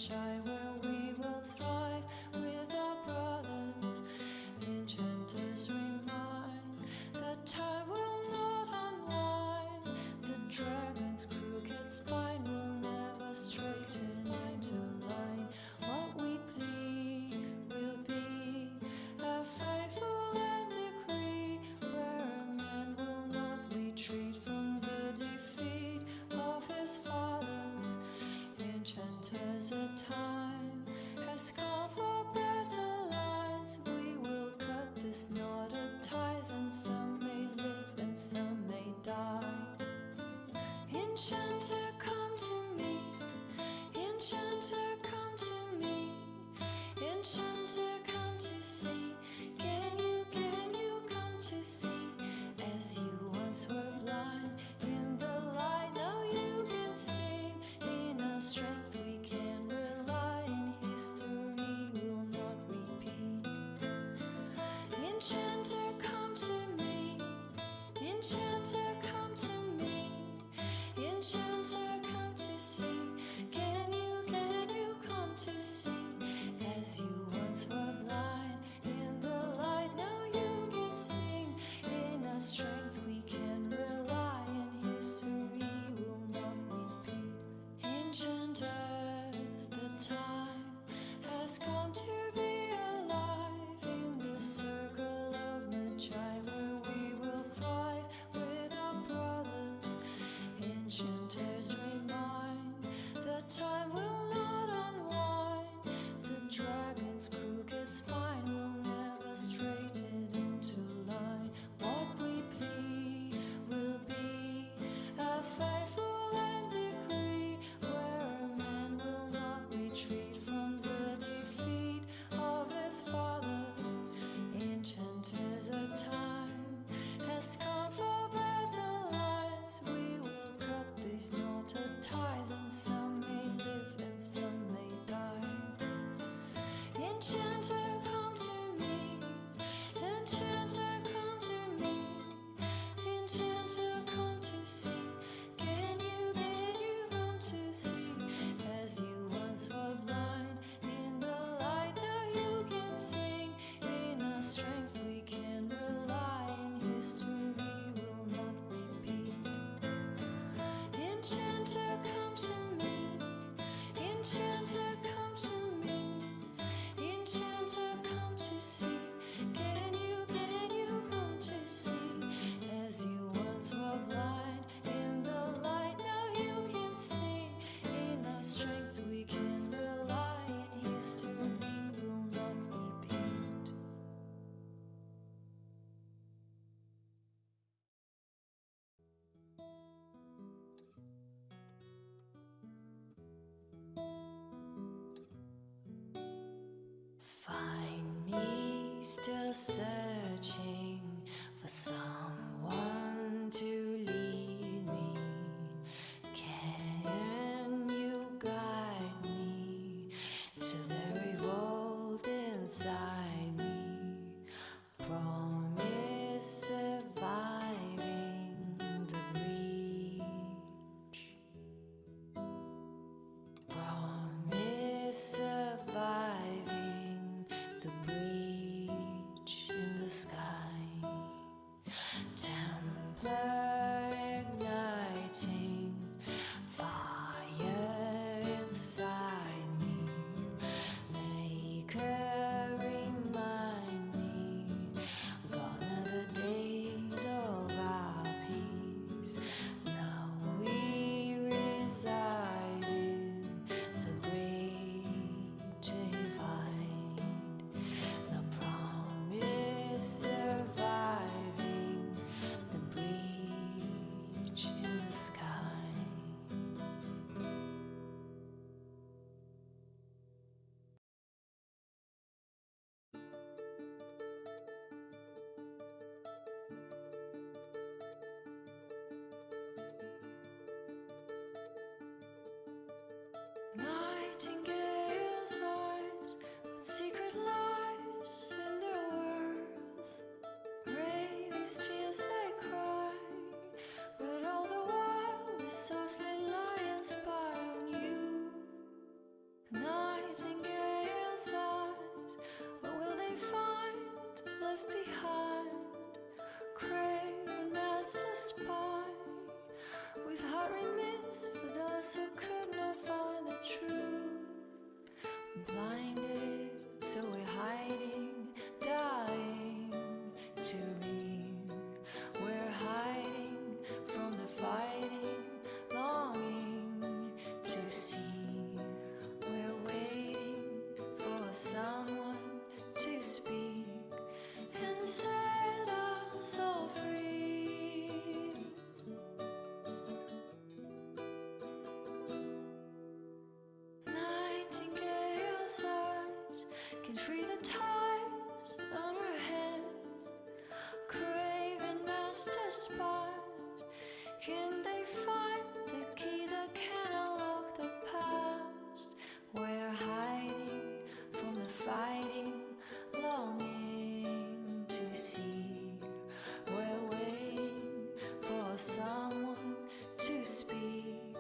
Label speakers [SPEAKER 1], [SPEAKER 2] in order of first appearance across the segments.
[SPEAKER 1] Magi, where we will thrive with our brothers. Enchanters remind that time will not unwind. The dragon's crooked spine will never straighten into line. What we plead will be a faithful and decree, where a man will not retreat from the defeat of his fathers. Enchanters, a time has come for better lines. We will cut this knot of ties, and some may live and some may die. Enchanter, come to me. Enchanter, come to me. Enchanter, come to see. Can you come to see? As you once were blind in the light, now you can sing. In our strength we can rely, in history will not repeat. Enchanter, come to me. Enchanter, come to me. Enchanter, come to see. Can you come to see? As you once were blind in the light, now you can sing. In our strength we can rely, and history will not repeat. Enchanters, the time has come to be alive in the circle of Magi, where we will thrive with our brothers. Enchanters remind that time will not unwind. The dragon's crooked spine will never straighten into line. What we plead will be a faithful and decree, where a man will not retreat from the defeat of his fathers. Enchanters, a time has come for better lines. We will cut these knotted ties, and some may live and some may die. Enchanter, come to me. Enchanter, come to me. Enchanter, come to see. Can you come to see? As you once were blind in the light, now you can sing. In our strength we can rely, and history will not repeat. Enchanter, come to me. Enchanter, come to me. Enchanter, come to see. Can you come to see? As you once were blind in the light, now you can sing. In our strength we can rely, and history will not repeat. Find me still searching for someone to lead me. Can you guide me to the revolt inside me? Promise surviving the breach. Promise surviving the breach in the sky. Templar igniting fire inside me. Maker, remind me, gone are the days of our peace. Now we reside in the great divide. The promise surviving the breach in the sky. Nightingales' eyes with secret lies in their worth. Raven's tears they cry, but all the while we softly lie and spy on you. And can free the ties on her hands. Craving master spies, can they find the key that can unlock the past? We're hiding from the fighting, longing to see. We're waiting for someone to speak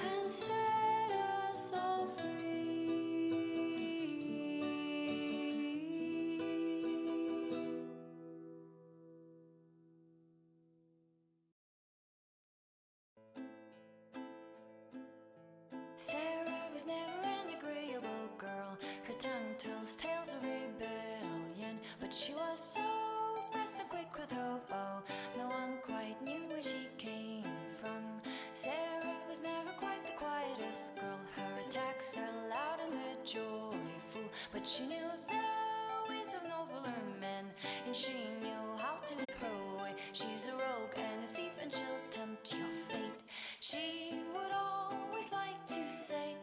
[SPEAKER 1] and set us all free. Sarah was never an agreeable girl. Her tongue tells tales of rebellion, but she was so fast and quick with her bow. No one quite knew where she came from. Sarah was never quite the quietest girl. Her attacks are loud and they're joyful, but she knew the ways of nobler men, and she knew how to nip her way. She's a rogue and a thief, and she'll tempt your fate. She would always like to say,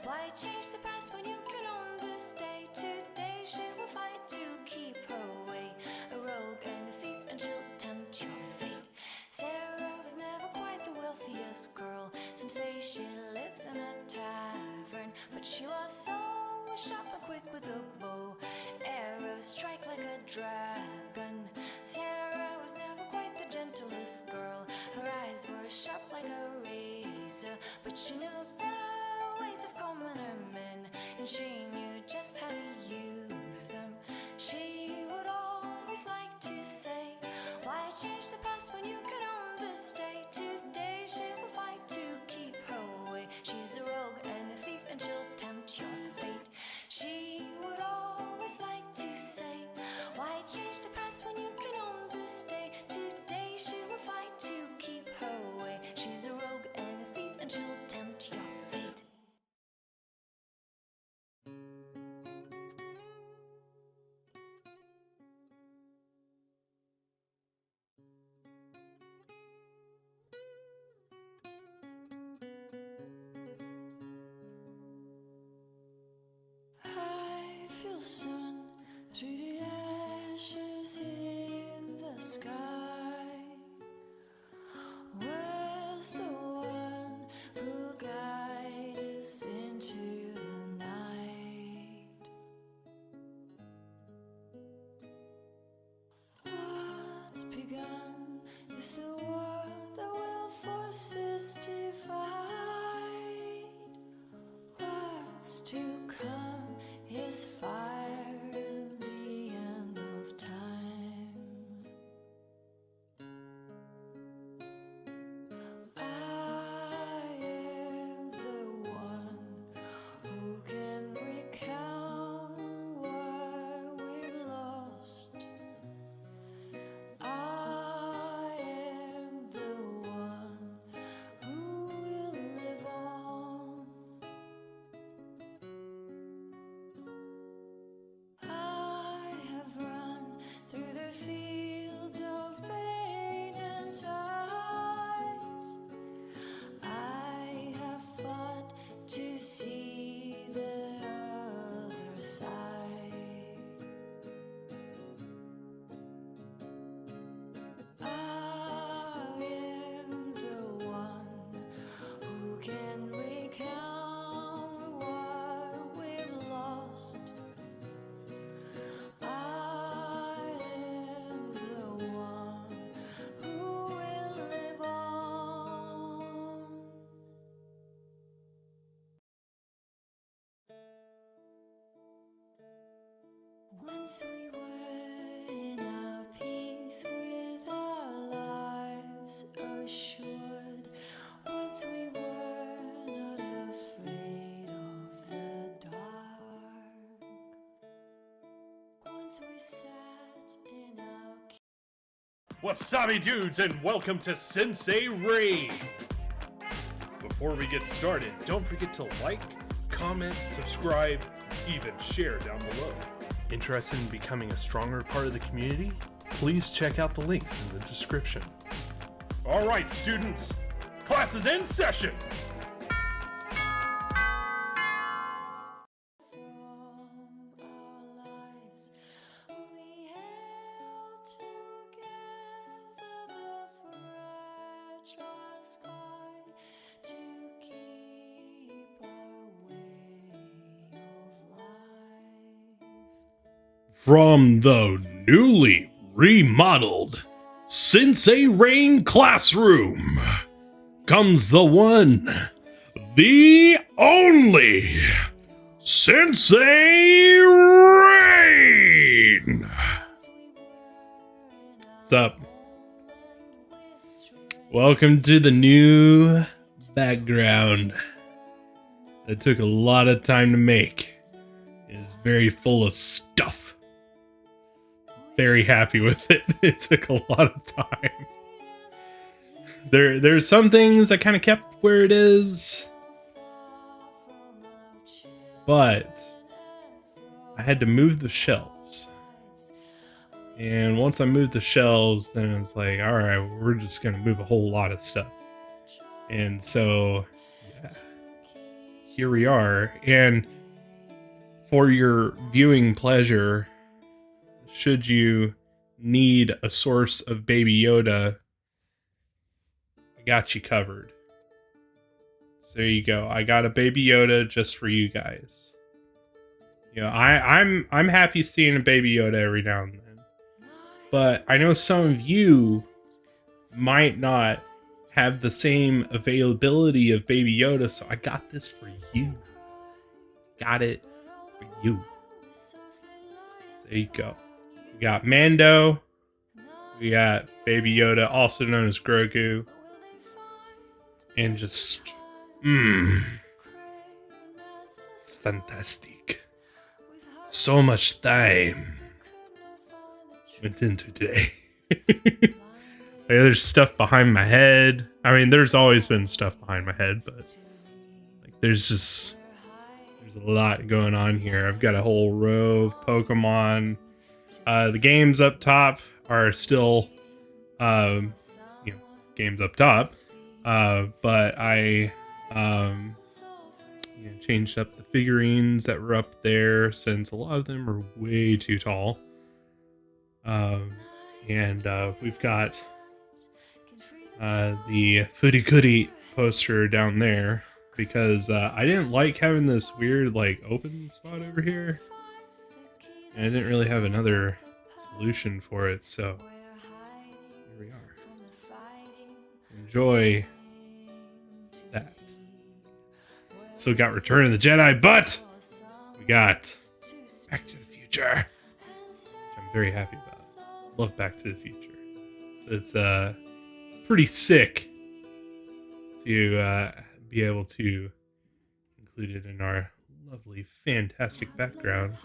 [SPEAKER 1] why change the past when you can own this day? Today she will fight to keep her way. A rogue and a thief, and she'll tempt your fate. Sarah was never quite the wealthiest girl. Some say she lives in a tavern, but she was so sharp and quick with a bow. Arrows strike like a dragon. Sarah was never quite the gentlest girl. Her eyes were sharp like a razor, but she knew the ways of commoner men, and she knew just how to use them. She would always like to say, why change the past when you can own this day? Today she will fight to keep her way. She's a rogue and a thief, and she'll tempt your fate. She would always like to say, why change the past when you can own this day? Today she will fight to keep her way. She's a rogue and a thief, and she'll tempt your fate. I feel sun through the ashes in the sky. Where's the one who guides us into the night? What's begun is the world that will force this divide. What's to come is fire and the end of time. I am the one who can recount what we've lost. I am the one who will live on. I have run through the fields of pain and sighs. I have fought to see the other side. I am the one who can recount what we've lost. I am the one who will live on. Once we were in our peace with our lives assured. Once we were not afraid of the dark. Once we sat in our
[SPEAKER 2] Wasabi dudes, and welcome to Sensei Raid! Before we get started, don't forget to like, comment, subscribe, even share down below. Interested in becoming a stronger part of the community? Please check out the links in the description. Alright students, class is in session!
[SPEAKER 1] from our
[SPEAKER 2] From the newly remodeled Sensei Rain classroom comes the one, the only Sensei Rain. What's up? Welcome to the new background. It took a lot of time to make. It's very full of stuff. Very happy with it. It took a lot of time. There's some things I kind of kept where it is, but I had to move the shelves. And once I moved the shelves, then it was like, all right, we're just gonna move a whole lot of stuff. And so, yeah, here we are. And for your viewing pleasure, should you need a source of Baby Yoda, I got you covered. So there you go. I got a Baby Yoda just for you guys. You know, I'm happy seeing a Baby Yoda every now and then. But I know some of you might not have the same availability of Baby Yoda, so I got this for you. Got it for you. There you go. We got Mando. We got Baby Yoda, also known as Grogu. And just, it's fantastic. So much time went into today. There's stuff behind my head. I mean, there's always been stuff behind my head, but like, there's a lot going on here. I've got a whole row of Pokemon. The games up top are still, games up top. But I, changed up the figurines that were up there since a lot of them are way too tall. We've got the Furikuri poster down there because I didn't like having this weird like open spot over here, and I didn't really have another solution for it, so here we are. Enjoy that. Still got Return of the Jedi, but we got Back to the Future, which I'm very happy about. Love Back to the Future. So it's pretty sick to be able to include it in our lovely, fantastic background.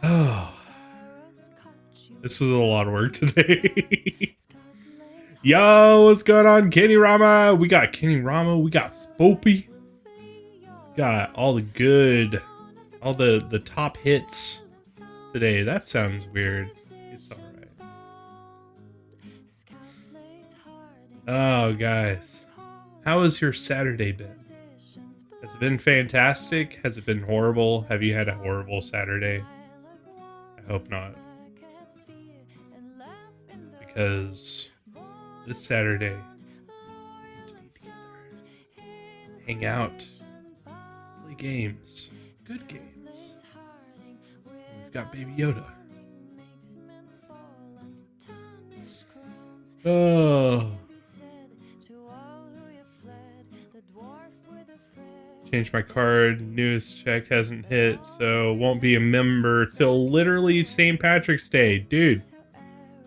[SPEAKER 2] Oh, this was a lot of work today. Yo, what's going on, Kenny Rama? We got Kenny Rama. We got Spoopy. Got all the good, all the top hits today. That sounds weird. It's alright. Oh, guys. How has your Saturday been? Has it been fantastic? Has it been horrible? Have you had a horrible Saturday? I hope not. Because this Saturday, we need to be together. Hang out. Play games. Good games. We've got Baby Yoda. Oh. Changed my card. Newest check hasn't hit, so won't be a member till literally St. Patrick's Day. Dude,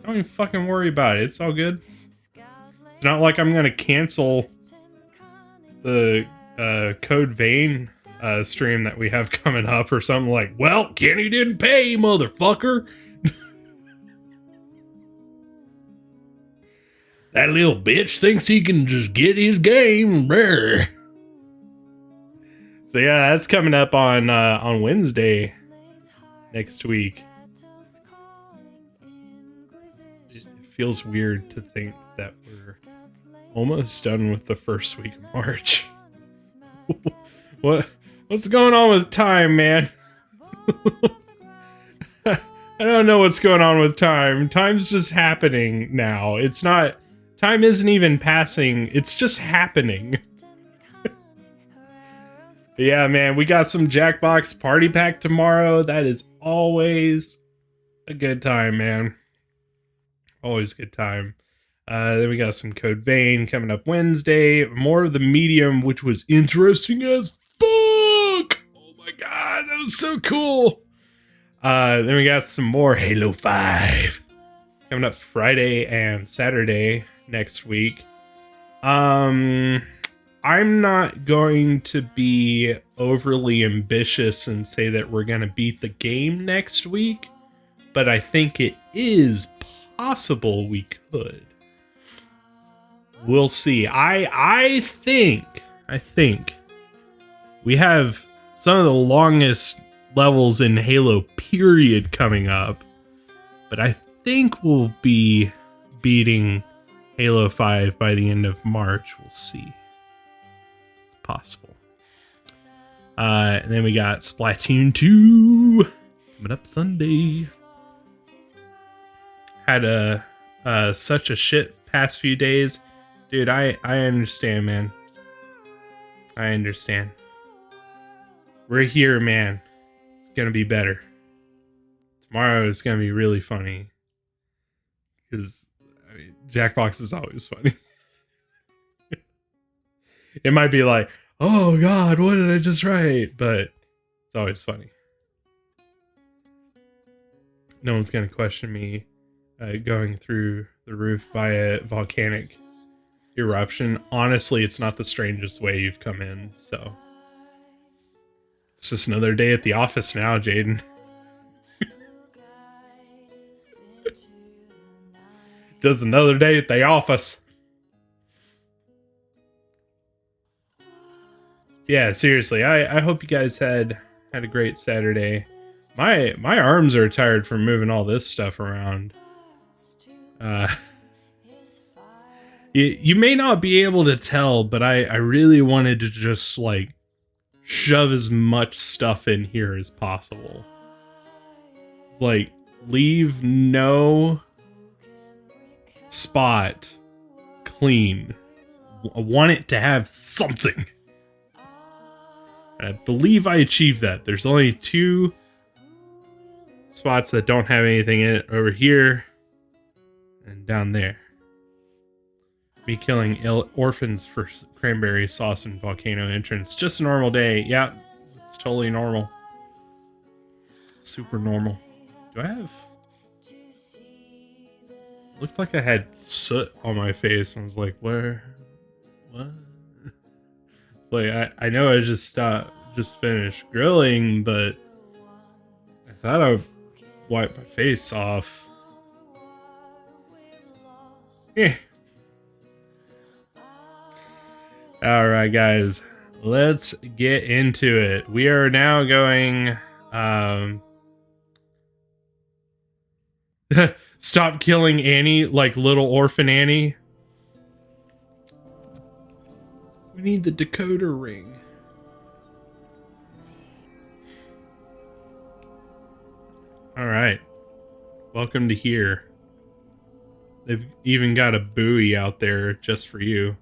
[SPEAKER 2] don't even fucking worry about it. It's all good. It's not like I'm gonna cancel the Code Vein stream that we have coming up or something like, well, Kenny didn't pay, motherfucker. That little bitch thinks he can just get his game. Brr. So yeah, that's coming up on Wednesday next week. It feels weird to think that we're almost done with the first week of March. What's going on with time, man? I don't know what's going on with time. Time's just happening now. It's not... Time isn't even passing. It's just happening. Yeah, man, we got some Jackbox party pack tomorrow. That is always a good time, man. Always a good time. Then we got some Code Vein coming up Wednesday. More of the Medium, which was interesting as fuck. Oh my god, that was so cool. Then we got some more Halo 5 coming up Friday and Saturday next week. I'm not going to be overly ambitious and say that we're going to beat the game next week, but I think it is possible we could. We'll see. I think we have some of the longest levels in Halo period coming up, but I think we'll be beating Halo 5 by the end of March. We'll see. It's possible. And then we got Splatoon 2 coming up Sunday. Had such a shit past few days. Dude, I understand, man. I understand. We're here, man. It's gonna be better. Tomorrow is gonna be really funny. Because Jackbox is always funny. It might be like, oh god, what did I just write? But it's always funny. No one's gonna question me going through the roof by a volcanic eruption. Honestly, it's not the strangest way you've come in, so it's just another day at the office now, Jaden. Just another day at the office. Yeah, seriously, I hope you guys had a great Saturday. My arms are tired from moving all this stuff around. You may not be able to tell, but I really wanted to just like shove as much stuff in here as possible. Like, leave no spot clean. I want it to have something. And I believe I achieved that. There's only 2 spots that don't have anything in it, over here and down there. Me killing orphans for cranberry sauce and volcano entrance. Just a normal day. Yeah, it's totally normal. Super normal. Do I have... Looked like I had soot on my face. I was like, where? What? Like, I know I just finished grilling, but I thought I would wipe my face off. Yeah. Alright, guys. Let's get into it. We are now going... Stop killing Annie like little orphan Annie. We need the decoder ring. Alright. Welcome to here. They've even got a buoy out there just for you.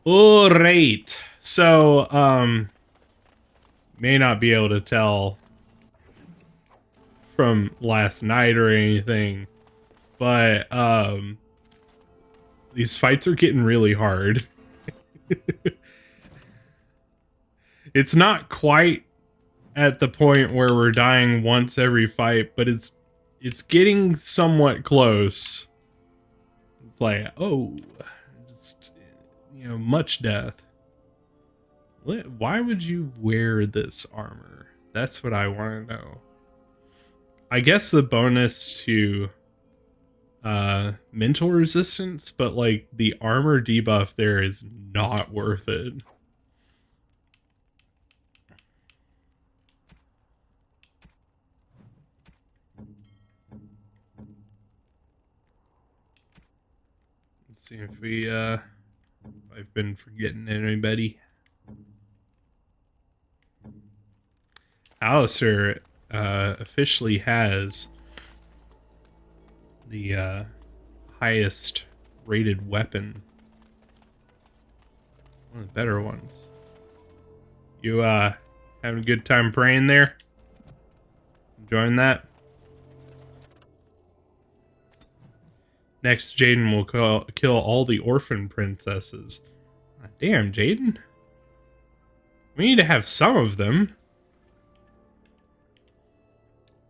[SPEAKER 2] Alright. So, may not be able to tell from last night or anything, but, these fights are getting really hard. It's not quite at the point where we're dying once every fight, but it's getting somewhat close. It's like, oh, just, much death. Why would you wear this armor? That's what I want to know. I guess the bonus to mental resistance, but like the armor debuff there is not worth it. Let's see if we I've been forgetting anybody. Alistair officially has the highest rated weapon. One of the better ones. You having a good time praying there? Enjoying that? Next, Jaden will kill all the orphan princesses. Damn, Jaden. We need to have some of them.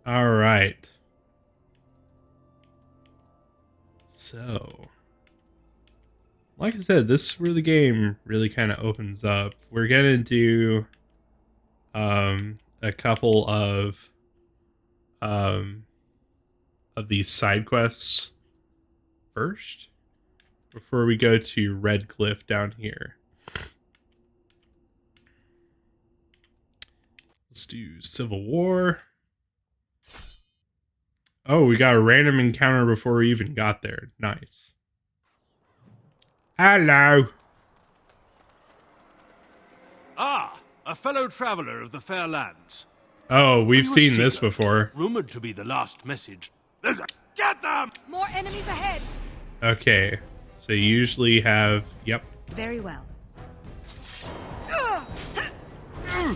[SPEAKER 2] Alright. So, like I said, this is where the game really kind of opens up. We're gonna do a couple of these side quests first before we go to Red Cliffe down here. Let's do Civil War. Oh, we got a random encounter before we even got there. Nice. Hello.
[SPEAKER 3] Ah, a fellow traveler of the fair lands.
[SPEAKER 2] Oh, we've seen this before.
[SPEAKER 3] Rumored to be the last message. There's a... Get them!
[SPEAKER 4] More enemies ahead.
[SPEAKER 2] Okay. So you usually have... Yep.
[SPEAKER 4] Very well.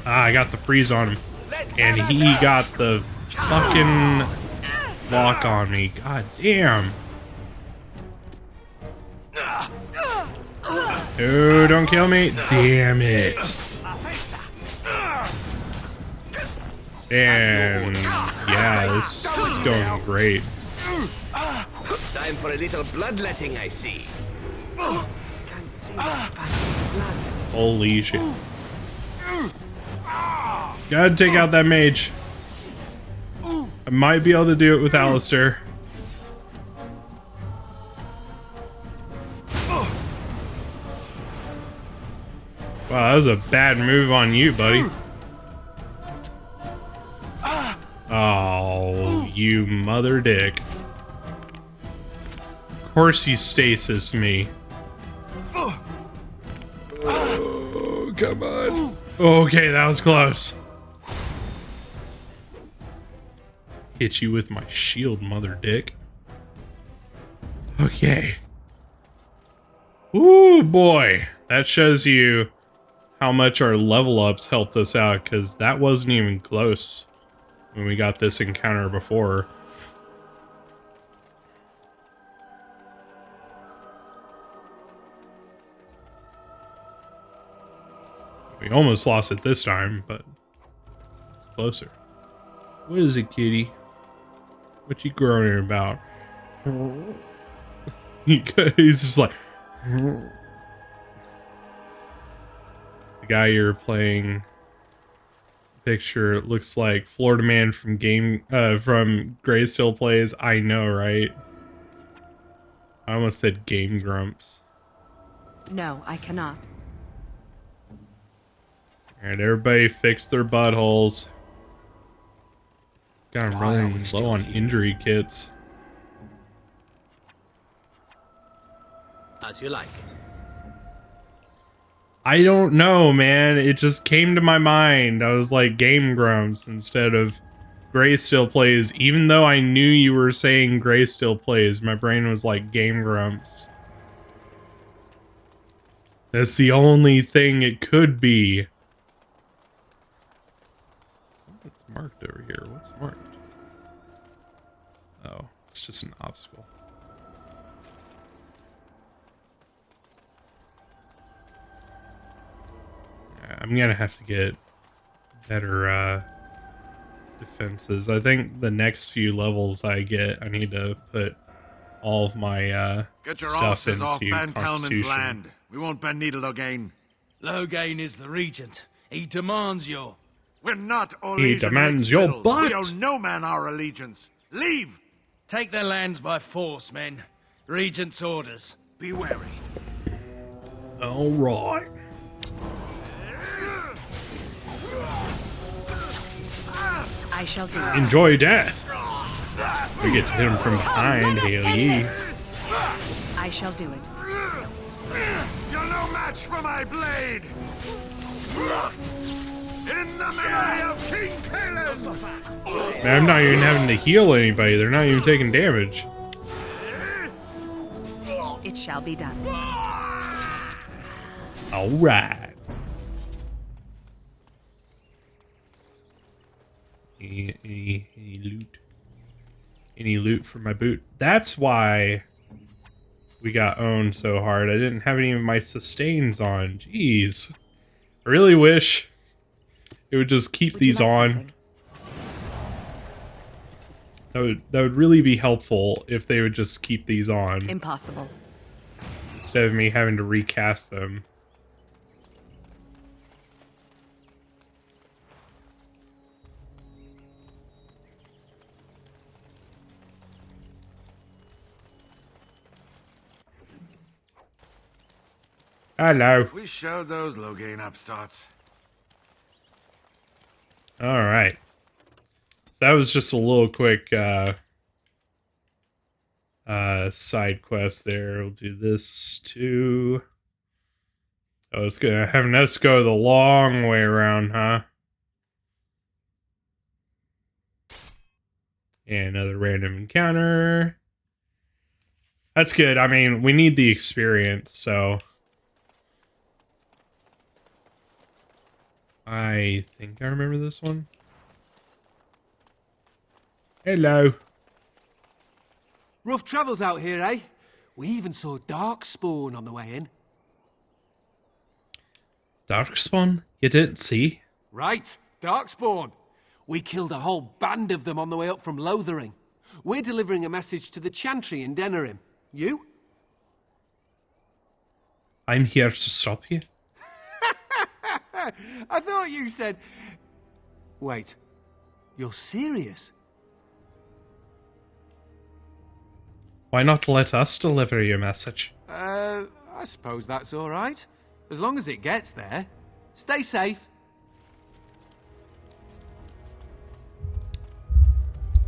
[SPEAKER 2] Ah, I got the freeze on him. And he got the fucking lock on me. God damn. Oh, don't kill me. Damn it. And yeah, this is going great.
[SPEAKER 5] Time for a little bloodletting, I see. Can't see much past the blood.
[SPEAKER 2] Holy shit. Gotta take out that mage. I might be able to do it with Alistair. Wow, that was a bad move on you, buddy. Oh, you mother dick. Of course you stasis me. Oh, come on. Okay, that was close. Hit you with my shield, mother dick. Okay. Ooh, boy. That shows you how much our level ups helped us out, because that wasn't even close when we got this encounter before. We almost lost it this time, but it's closer. What is it, kitty? What you groaning about? He's just like... The guy you're playing picture looks like Florida Man from from Gray Still Plays. I know, right? I almost said Game Grumps.
[SPEAKER 4] No, I cannot.
[SPEAKER 2] Alright, everybody fix their buttholes. God, I'm running low on injury kits.
[SPEAKER 5] As you like.
[SPEAKER 2] I don't know, man. It just came to my mind. I was like Game Grumps instead of Gray Still Plays. Even though I knew you were saying Gray Still Plays, my brain was like Game Grumps. That's the only thing it could be. What's marked over here? What's marked? Oh, it's just an obstacle. I'm gonna have to get better defenses. I think the next few levels I need to put all of my
[SPEAKER 6] Get your
[SPEAKER 2] stuff
[SPEAKER 6] officers off
[SPEAKER 2] into
[SPEAKER 6] Ben Talman's
[SPEAKER 2] Constitution.
[SPEAKER 6] land. We won't Ben Needle Logain.
[SPEAKER 3] Logain is the regent. He demands your...
[SPEAKER 6] We're not all
[SPEAKER 2] He demands your butt.
[SPEAKER 6] We owe no man our allegiance. Leave!
[SPEAKER 3] Take their lands by force, men. Regent's orders.
[SPEAKER 6] Be wary.
[SPEAKER 2] All right.
[SPEAKER 4] I shall do it.
[SPEAKER 2] Enjoy death. We get to hit him from behind. Hell yeah.
[SPEAKER 4] I shall do it.
[SPEAKER 6] You're no match for my blade! In the memory of King Caleb!
[SPEAKER 2] Man, I'm not even having to heal anybody. They're not even taking damage.
[SPEAKER 4] It shall be done.
[SPEAKER 2] All right. Any loot? Any loot for my boot? That's why we got owned so hard. I didn't have any of my sustains on. Jeez. I really wish it would just keep these on. That would really be helpful if they would just keep these on.
[SPEAKER 4] Impossible.
[SPEAKER 2] Instead of me having to recast them. Hello.
[SPEAKER 6] We showed those low-gain upstarts.
[SPEAKER 2] Alright. So that was just a little quick side quest there. We'll do this too. Oh, it's gonna having us go the long way around, huh? And another random encounter. That's good. I mean, we need the experience, so I think I remember this one. Hello.
[SPEAKER 7] Rough travels out here, eh? We even saw Darkspawn on the way in.
[SPEAKER 2] Darkspawn? You didn't see?
[SPEAKER 7] Right, Darkspawn. We killed a whole band of them on the way up from Lothering. We're delivering a message to the Chantry in Denerim. You?
[SPEAKER 2] I'm here to stop you.
[SPEAKER 7] I thought you said... Wait, you're serious?
[SPEAKER 2] Why not let us deliver your message?
[SPEAKER 7] I suppose that's all right. As long as it gets there. Stay safe.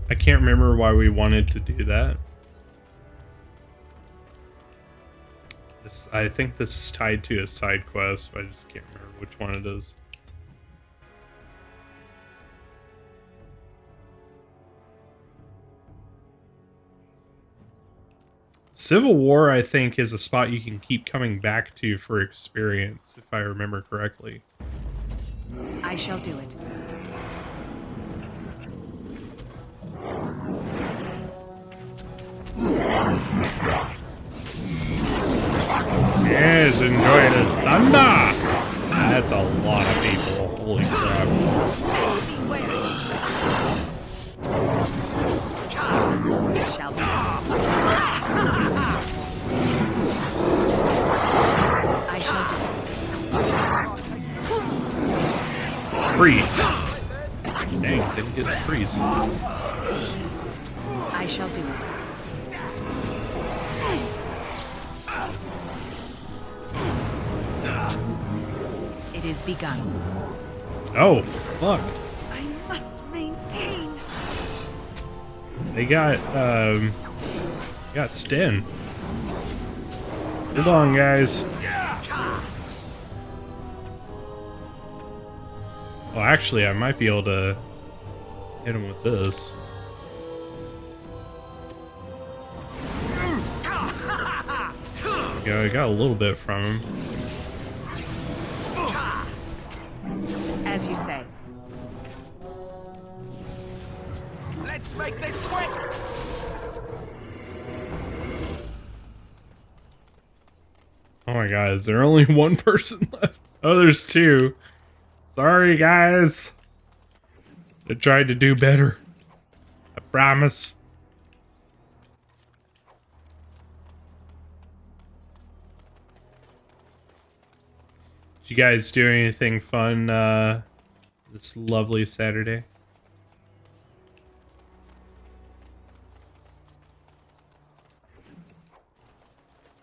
[SPEAKER 2] I can't remember why we wanted to do that. I think this is tied to a side quest, but I just can't remember which one it is. Civil War, I think, is a spot you can keep coming back to for experience, if I remember correctly.
[SPEAKER 4] I shall do it.
[SPEAKER 2] Yes, enjoy the thunder! That's a lot of people. Holy crap.
[SPEAKER 4] It shall be done. I shall do it.
[SPEAKER 2] Freeze. Dang, didn't get the freeze.
[SPEAKER 4] I shall do it. It is begun.
[SPEAKER 2] Oh, fuck.
[SPEAKER 4] I must maintain.
[SPEAKER 2] They got Sten. Hold on, guys. Well, actually, I might be able to hit him with this. There we go, I got a little bit from him.
[SPEAKER 4] As you say.
[SPEAKER 7] Let's make this quick!
[SPEAKER 2] Oh my god, is there only one person left? Oh, there's two. Sorry, guys. I tried to do better. I promise. Did you guys do anything fun this lovely Saturday?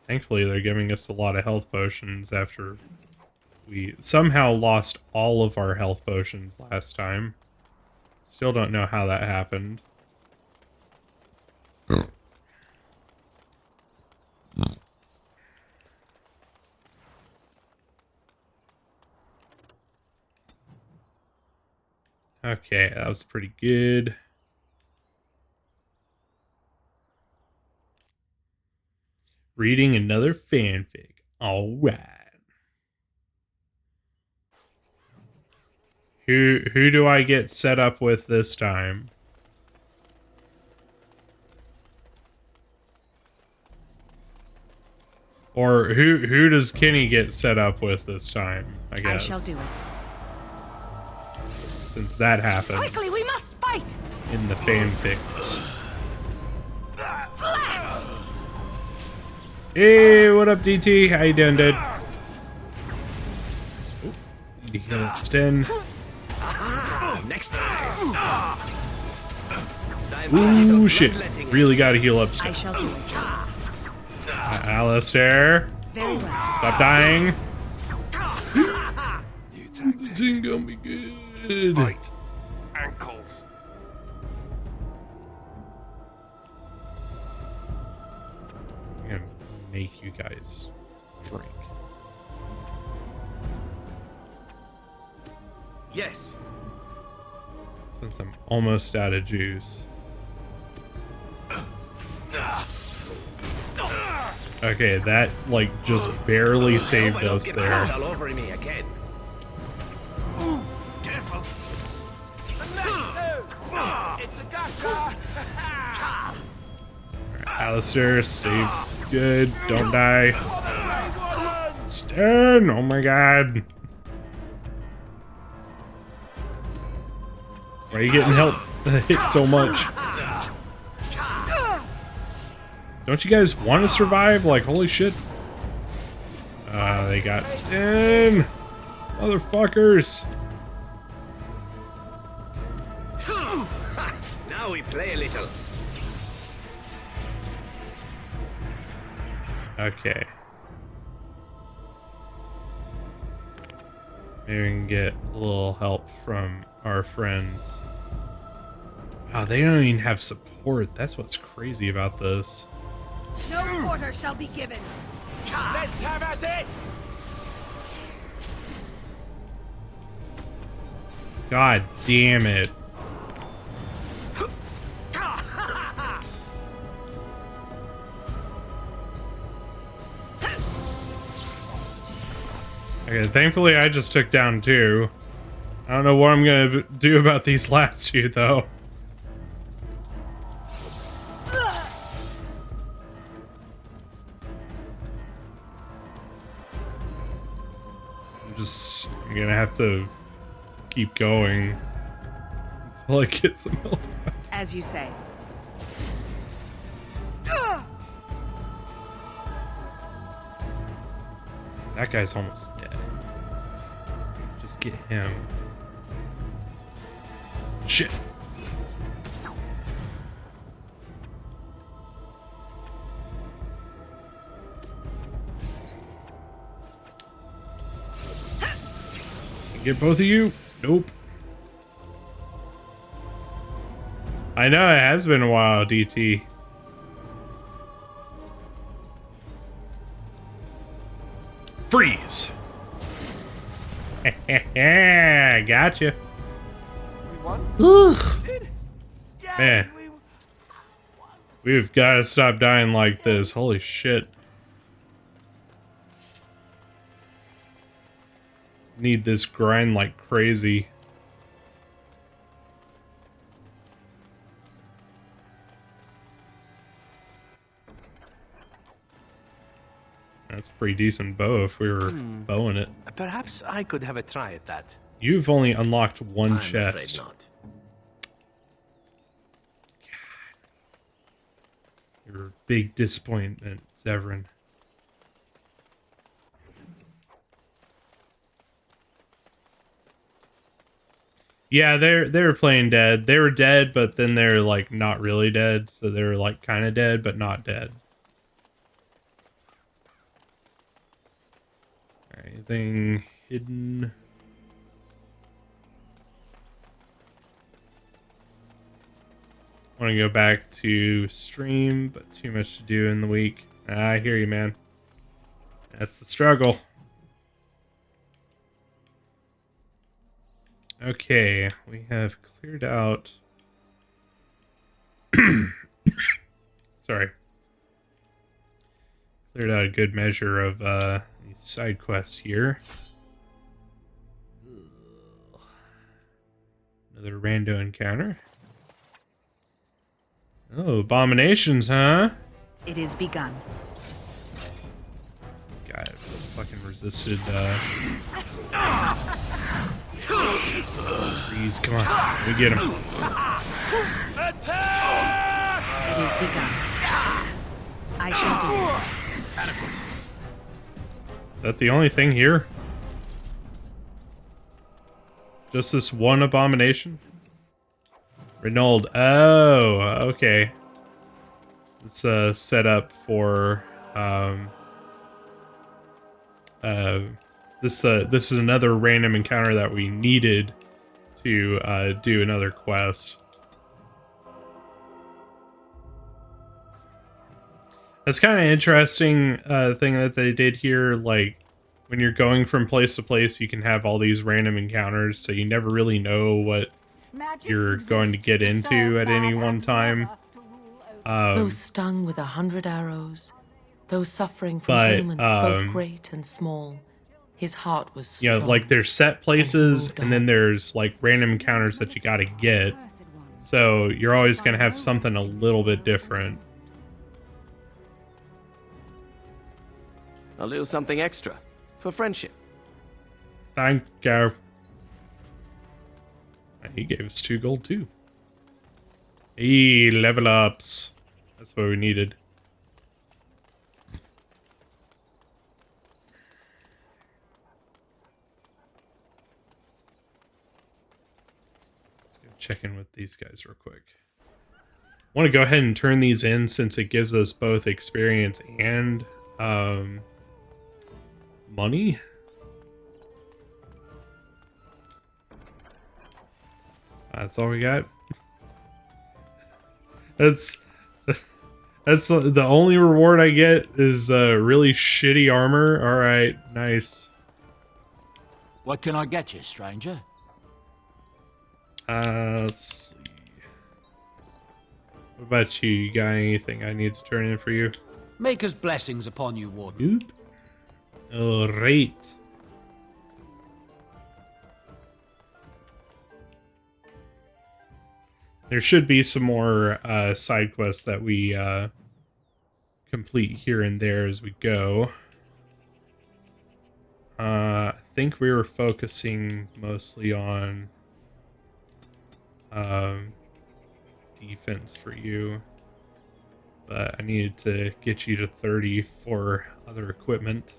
[SPEAKER 2] Thankfully, they're giving us a lot of health potions after we somehow lost all of our health potions last time. Still don't know how that happened. Okay, that was pretty good. Reading another fanfic. All right. Who do I get set up with this time? Or who does Kenny get set up with this time? I guess.
[SPEAKER 4] I shall do it.
[SPEAKER 2] Since that happened
[SPEAKER 4] Quickly, we must fight!
[SPEAKER 2] in the fanfics. Hey, what up, DT? How you doing, dude? Oh, need to heal extend.
[SPEAKER 5] Next time.
[SPEAKER 2] Ooh, shit. Really gotta heal up
[SPEAKER 4] I
[SPEAKER 2] stuff.
[SPEAKER 4] shall do it.
[SPEAKER 2] Alistair,
[SPEAKER 4] Very well.
[SPEAKER 2] stop dying.
[SPEAKER 6] You tagged
[SPEAKER 2] This ain't gonna be good.
[SPEAKER 6] Right. Ankles.
[SPEAKER 2] I'm gonna make you guys drink.
[SPEAKER 5] Yes.
[SPEAKER 2] Since I'm almost out of juice. Okay, that like just barely saved
[SPEAKER 5] I hope I don't
[SPEAKER 2] us
[SPEAKER 5] get
[SPEAKER 2] there.
[SPEAKER 5] blood all over me again.
[SPEAKER 6] Careful. It's a gotcha.
[SPEAKER 2] Alistair, stay good. Don't die. Stan! Oh my god. Why are you getting help hit so much? Don't you guys want to survive? Like, holy shit. They got Stan! Motherfuckers!
[SPEAKER 5] Now we play a little.
[SPEAKER 2] Okay. Maybe we can get a little help from our friends. Wow, they don't even have support. That's what's crazy about this.
[SPEAKER 4] No quarter shall be given.
[SPEAKER 6] Let's have at it.
[SPEAKER 2] God damn it. Okay, thankfully I just took down 2. I don't know what I'm gonna do about these last 2 though. I'm gonna have to keep going until I get some help.
[SPEAKER 4] As you say.
[SPEAKER 2] That guy's almost dead. Just get him. Shit. Get both of you? Nope. I know it has been a while, DT. Freeze! Gotcha.
[SPEAKER 6] We won. Did? Yeah.
[SPEAKER 2] Man. We've got to stop dying like this. Holy shit. Need this grind like crazy. That's a pretty decent bow if we were bowing it.
[SPEAKER 5] Perhaps I could have a try at that.
[SPEAKER 2] You've only unlocked one
[SPEAKER 5] I'm
[SPEAKER 2] chest.
[SPEAKER 5] afraid not.
[SPEAKER 2] You're a big disappointment, Severin. Yeah, they were playing dead. They were dead, but then they're like not really dead, so they were like kind of dead, but not dead. Alright, anything hidden? Want to go back to stream, but too much to do in the week. I hear you, man. That's the struggle. Okay, we have cleared out... Sorry. Cleared out a good measure of these side quests here. Another rando encounter. Oh, abominations, huh?
[SPEAKER 4] It is begun.
[SPEAKER 2] God, fucking resisted, Please, come on. Let me get him.
[SPEAKER 4] It is begun. I shall do it.
[SPEAKER 2] Is that the only thing here? Just this one abomination? Renauld. Oh, okay. It's set up for this is another random encounter that we needed to do another quest. That's kind of interesting thing that they did here. Like, when you're going from place to place, you can have all these random encounters, so you never really know what you're going to get into at any one time.
[SPEAKER 8] Those stung with 100 arrows, those suffering from
[SPEAKER 2] but,
[SPEAKER 8] ailments both great and small, his heart was strong.
[SPEAKER 2] You know, like, there's set places, and then there's, like, random encounters that you gotta get. So you're always gonna have something a little bit different.
[SPEAKER 5] A little something extra for friendship.
[SPEAKER 2] Thank you. He gave us 2 gold too. Hey, level ups. That's what we needed. Let's go check in with these guys real quick. I want to go ahead and turn these in since it gives us both experience and money. That's all we got. That's the only reward I get is really shitty armor. All right, nice.
[SPEAKER 3] What can I get you, stranger?
[SPEAKER 2] Let's see. What about you? You got anything I need to turn in for you?
[SPEAKER 3] Maker's blessings upon you, Warden.
[SPEAKER 2] Nope. All right. There should be some more side quests that we complete here and there as we go. I think we were focusing mostly on defense for you, but I needed to get you to 30 for other equipment.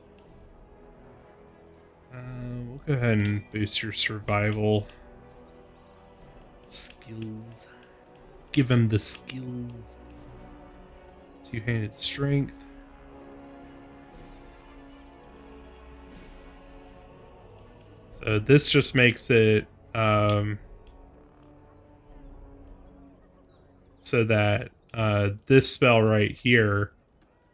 [SPEAKER 2] We'll go ahead and boost your survival skills. Give him the skills. Two-handed strength. So this just makes it so that this spell right here,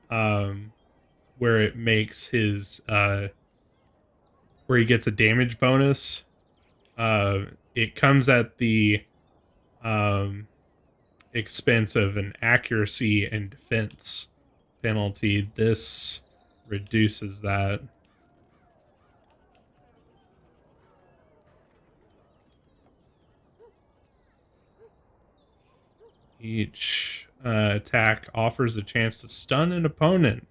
[SPEAKER 2] where it makes his where he gets a damage bonus, it comes at the expense of an accuracy and defense penalty. This reduces that. Each attack offers a chance to stun an opponent.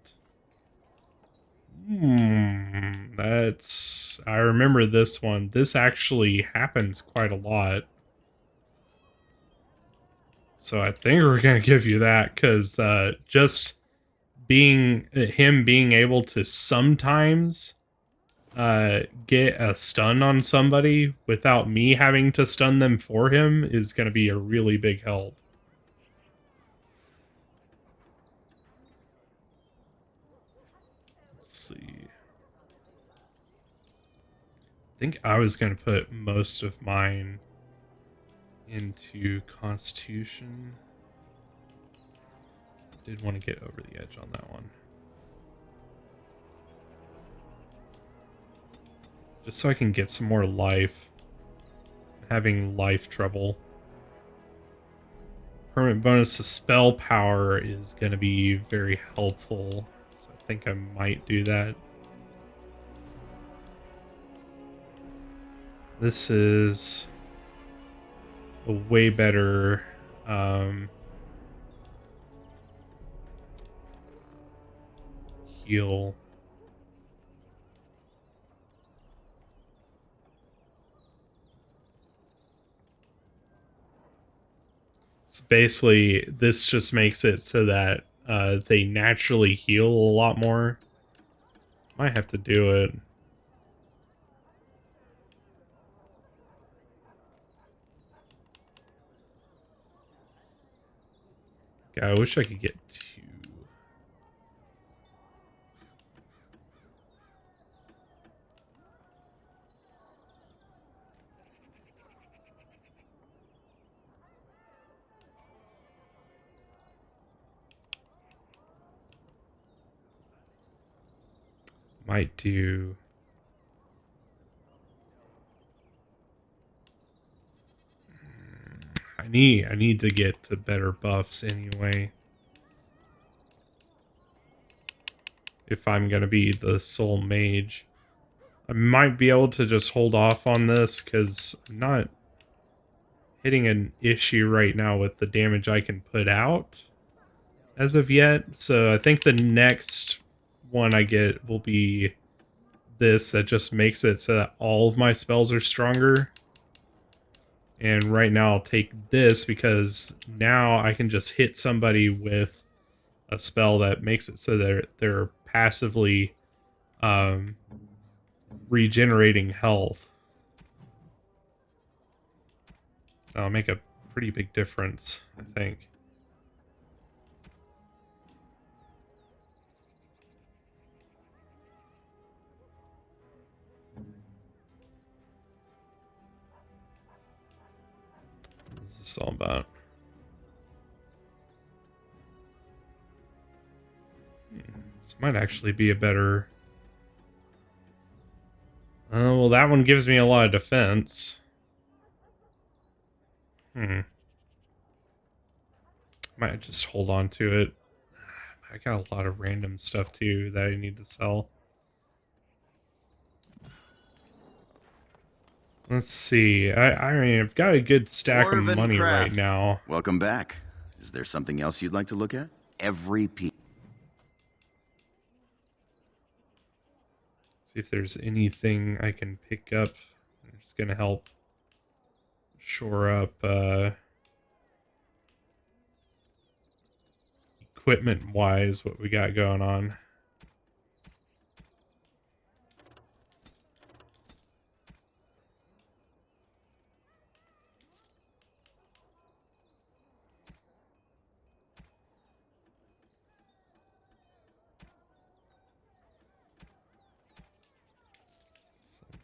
[SPEAKER 2] That's... I remember this one. This actually happens quite a lot. So I think we're going to give you that, because just him being able to sometimes get a stun on somebody without me having to stun them for him is going to be a really big help. Let's see. I think I was going to put most of mine into Constitution. Did want to get over the edge on that one. Just so I can get some more life. I'm having life trouble. Permanent bonus to spell power is going to be very helpful. So I think I might do that. This is a way better heal. So basically, this just makes it so that they naturally heal a lot more. Might have to do it. Yeah, I wish I could get 2. Might do. I need to get to better buffs anyway. If I'm gonna be the sole mage. I might be able to just hold off on this because I'm not hitting an issue right now with the damage I can put out as of yet. So I think the next one I get will be this that just makes it so that all of my spells are stronger. And right now I'll take this because now I can just hit somebody with a spell that makes it so they're passively regenerating health. That'll make a pretty big difference, I think. What's this all about? This might actually be a better... well, that one gives me a lot of defense. Might just hold on to it. I got a lot of random stuff too that I need to sell. Let's see. I mean, I've got a good stack of money right now.
[SPEAKER 9] Welcome back. Is there something else you'd like to look at? Every piece.
[SPEAKER 2] See if there's anything I can pick up. It's gonna help shore up equipment wise what we got going on.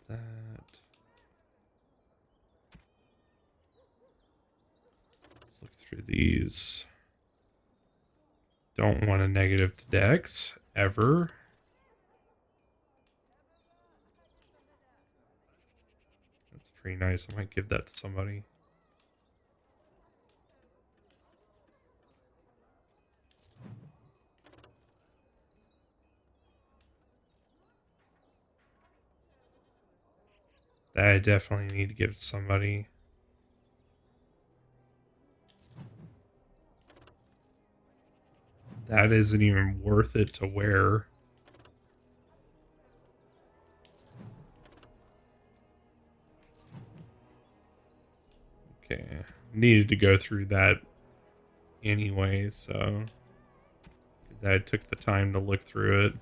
[SPEAKER 2] That. Let's look through these. Don't want a negative to dex ever. That's pretty nice. I might give that to somebody. That I definitely need to give to somebody. That isn't even worth it to wear. Okay, needed to go through that anyway, so I took the time to look through it.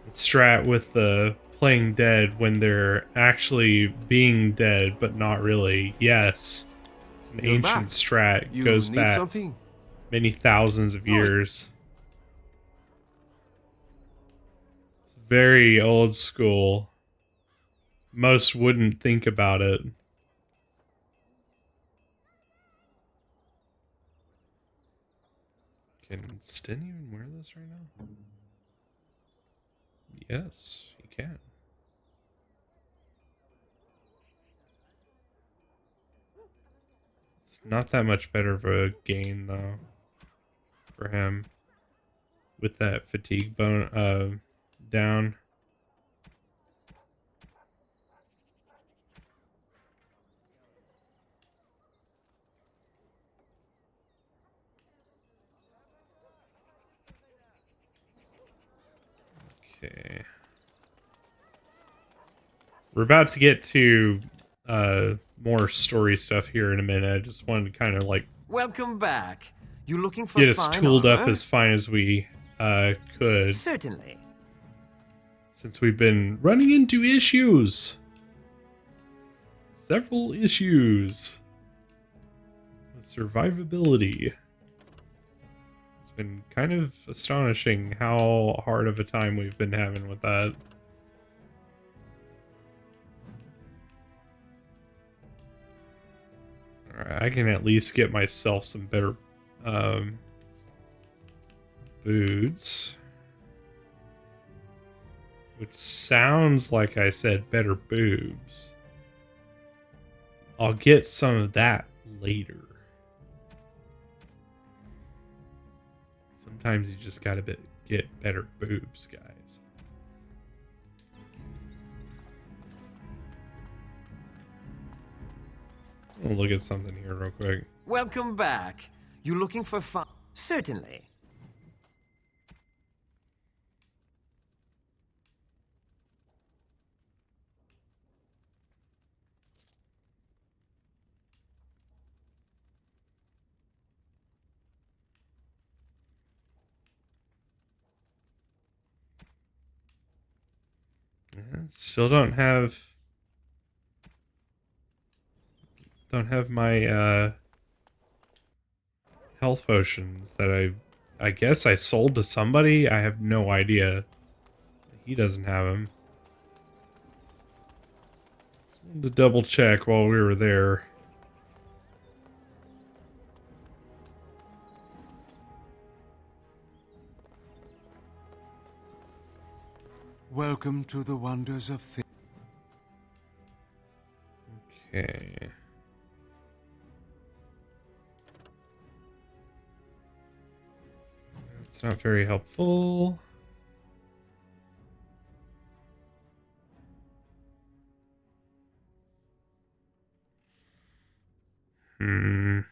[SPEAKER 2] The strat with the playing dead when they're actually being dead, but not really. Yes, it's an ancient strat. It goes back many thousands of years. It's very old school. Most wouldn't think about it. Can Sten even wear this right now? Yes, he can. It's not that much better of a gain though for him with that fatigue bone down. Okay. We're about to get to more story stuff here in a minute. I just wanted to kind of like
[SPEAKER 5] Welcome back. You looking for
[SPEAKER 2] get us
[SPEAKER 5] fine
[SPEAKER 2] tooled up
[SPEAKER 5] armor?
[SPEAKER 2] as fine as we could.
[SPEAKER 5] Certainly.
[SPEAKER 2] Since we've been running into issues. Several issues. With survivability. It's been kind of astonishing how hard of a time we've been having with that. Alright, I can at least get myself some better boots. Which sounds like I said better boobs. I'll get some of that later. Sometimes you just gotta get better boobs, guys. I'll look at something here real quick.
[SPEAKER 5] Welcome back. You looking for fun? Certainly.
[SPEAKER 2] Yeah, still don't have my health potions that I guess I sold to somebody. I have no idea. He doesn't have them. Just wanted to double check while we were there.
[SPEAKER 6] Welcome to the wonders of things.
[SPEAKER 2] Okay. That's not very helpful. That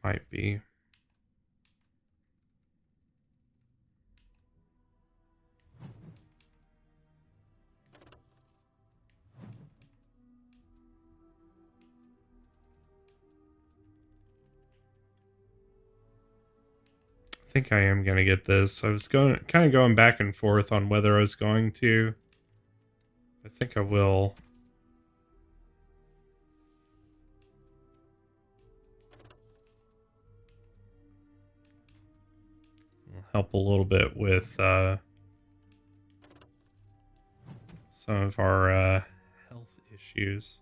[SPEAKER 2] might be. I think I am going to get this. I was kind of going back and forth on whether I was going to. I think I will. It'll help a little bit with some of our health issues.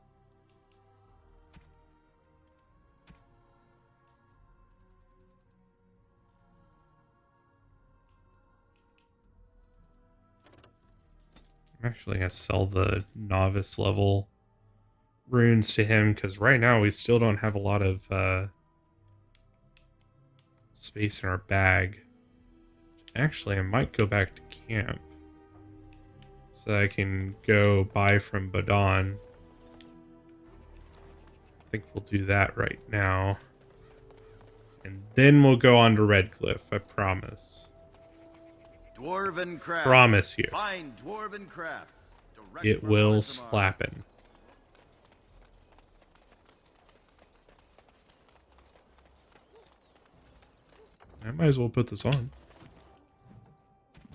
[SPEAKER 2] I'm actually going to sell the novice level runes to him, because right now we still don't have a lot of space in our bag. Actually, I might go back to camp so that I can go buy from Badon. I think we'll do that right now. And then we'll go on to Red Cliffe, I promise.
[SPEAKER 9] Dwarven crafts.
[SPEAKER 2] Promise you.
[SPEAKER 9] Fine dwarven crafts. Direct
[SPEAKER 2] It
[SPEAKER 9] from
[SPEAKER 2] will
[SPEAKER 9] Artemis.
[SPEAKER 2] slappin'. I might as well put this on.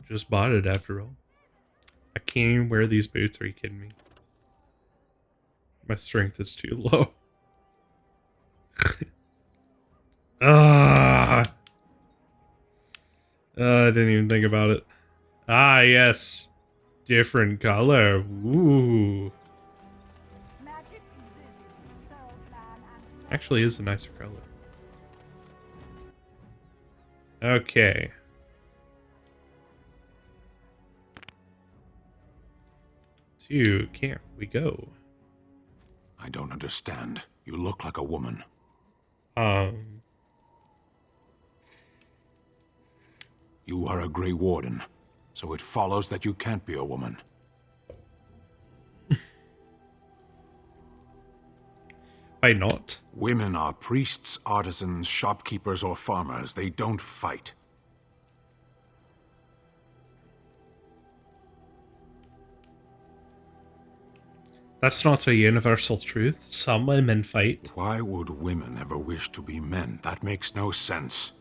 [SPEAKER 2] Just bought it after all. I can't even wear these boots, are you kidding me? My strength is too low. I didn't even think about it. Ah, yes. Different color. Ooh. Actually is a nicer color. Okay. To camp we go.
[SPEAKER 6] I don't understand. You look like a woman. You are a Grey Warden, so it follows that you can't be a woman.
[SPEAKER 2] Why not?
[SPEAKER 6] Women are priests, artisans, shopkeepers, or farmers. They don't fight.
[SPEAKER 2] That's not a universal truth. Some women fight.
[SPEAKER 6] Why would women ever wish to be men? That makes no sense.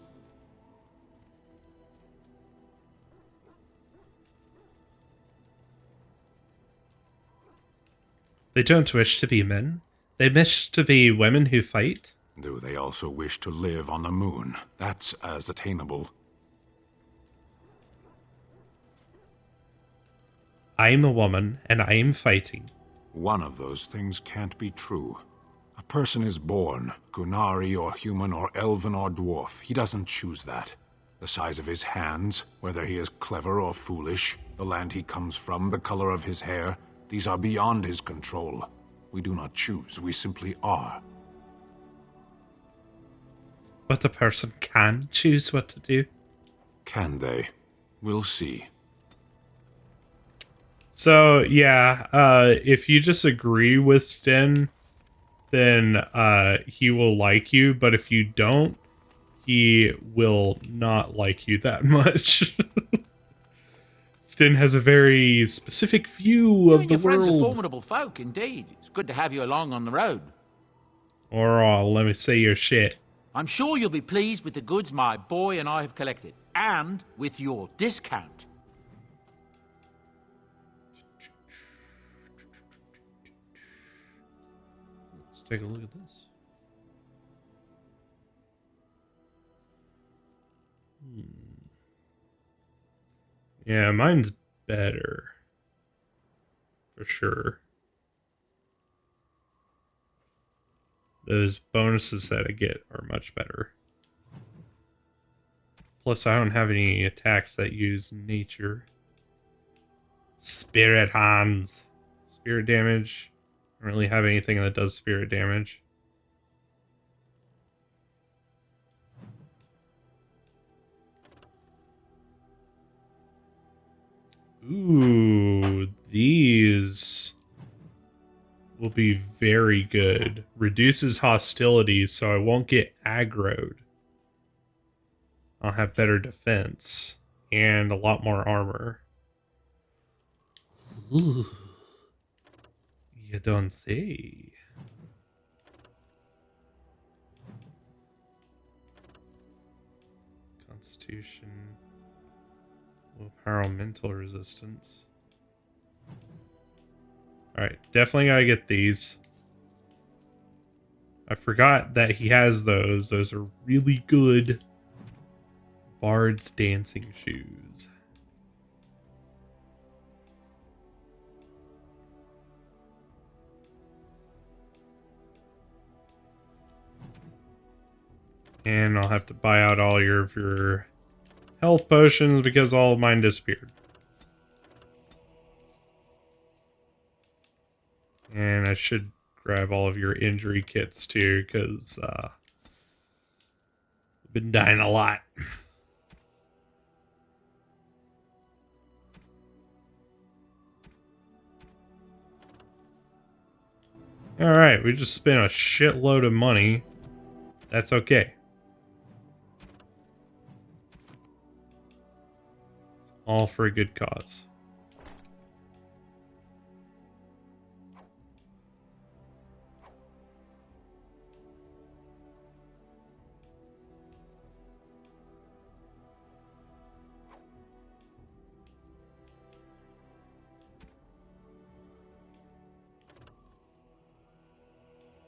[SPEAKER 2] They don't wish to be men. They wish to be women who fight.
[SPEAKER 6] Do they also wish to live on the moon? That's as attainable.
[SPEAKER 2] I'm a woman, and I'm fighting.
[SPEAKER 6] One of those things can't be true. A person is born, Gunari or human or elven or dwarf. He doesn't choose that. The size of his hands, whether he is clever or foolish, the land he comes from, the color of his hair, these are beyond his control. We do not choose, we simply are.
[SPEAKER 2] But the person can choose what to do.
[SPEAKER 6] Can they? We'll see.
[SPEAKER 2] So, yeah, if you disagree with Sten, then he will like you, but if you don't, he will not like you that much. Sten has a very specific view of the
[SPEAKER 3] your friends are
[SPEAKER 2] world.
[SPEAKER 3] formidable folk, indeed. It's good to have you along on the road.
[SPEAKER 2] Or let me say your shit.
[SPEAKER 3] I'm sure you'll be pleased with the goods my boy and I have collected, and with your discount.
[SPEAKER 2] Let's take a look at this. Yeah, mine's better. For sure. Those bonuses that I get are much better. Plus, I don't have any attacks that use nature. Spirit hands. Spirit damage. I don't really have anything that does spirit damage. Ooh, these will be very good. Reduces hostility, so I won't get aggroed. I'll have better defense and a lot more armor. Ooh. You don't say. Constitution. Willpower, mental resistance. Alright, definitely gotta get these. I forgot that he has those. Those are really good. Bard's dancing shoes. And I'll have to buy out all your health potions because all of mine disappeared. And I should grab all of your injury kits too, because I've been dying a lot. Alright, we just spent a shitload of money. That's okay. It's all for a good cause.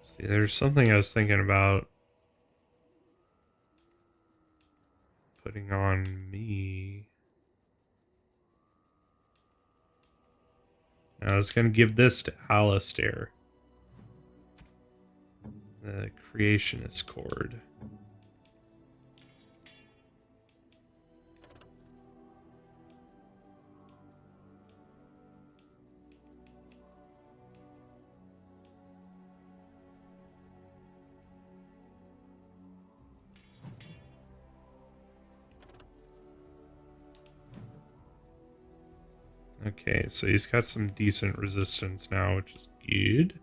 [SPEAKER 2] See, there's something I was thinking about putting on me. I was going to give this to Alistair. The Creationist Cord. Okay, so he's got some decent resistance now, which is good.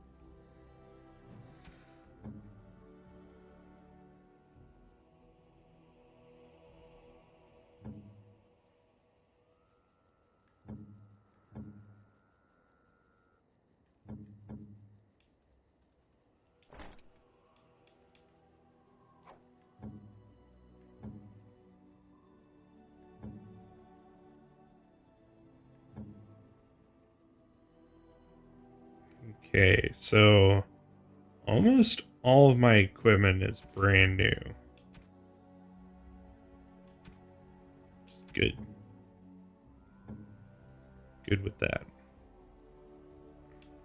[SPEAKER 2] Okay, so almost all of my equipment is brand new. Just good. Good with that.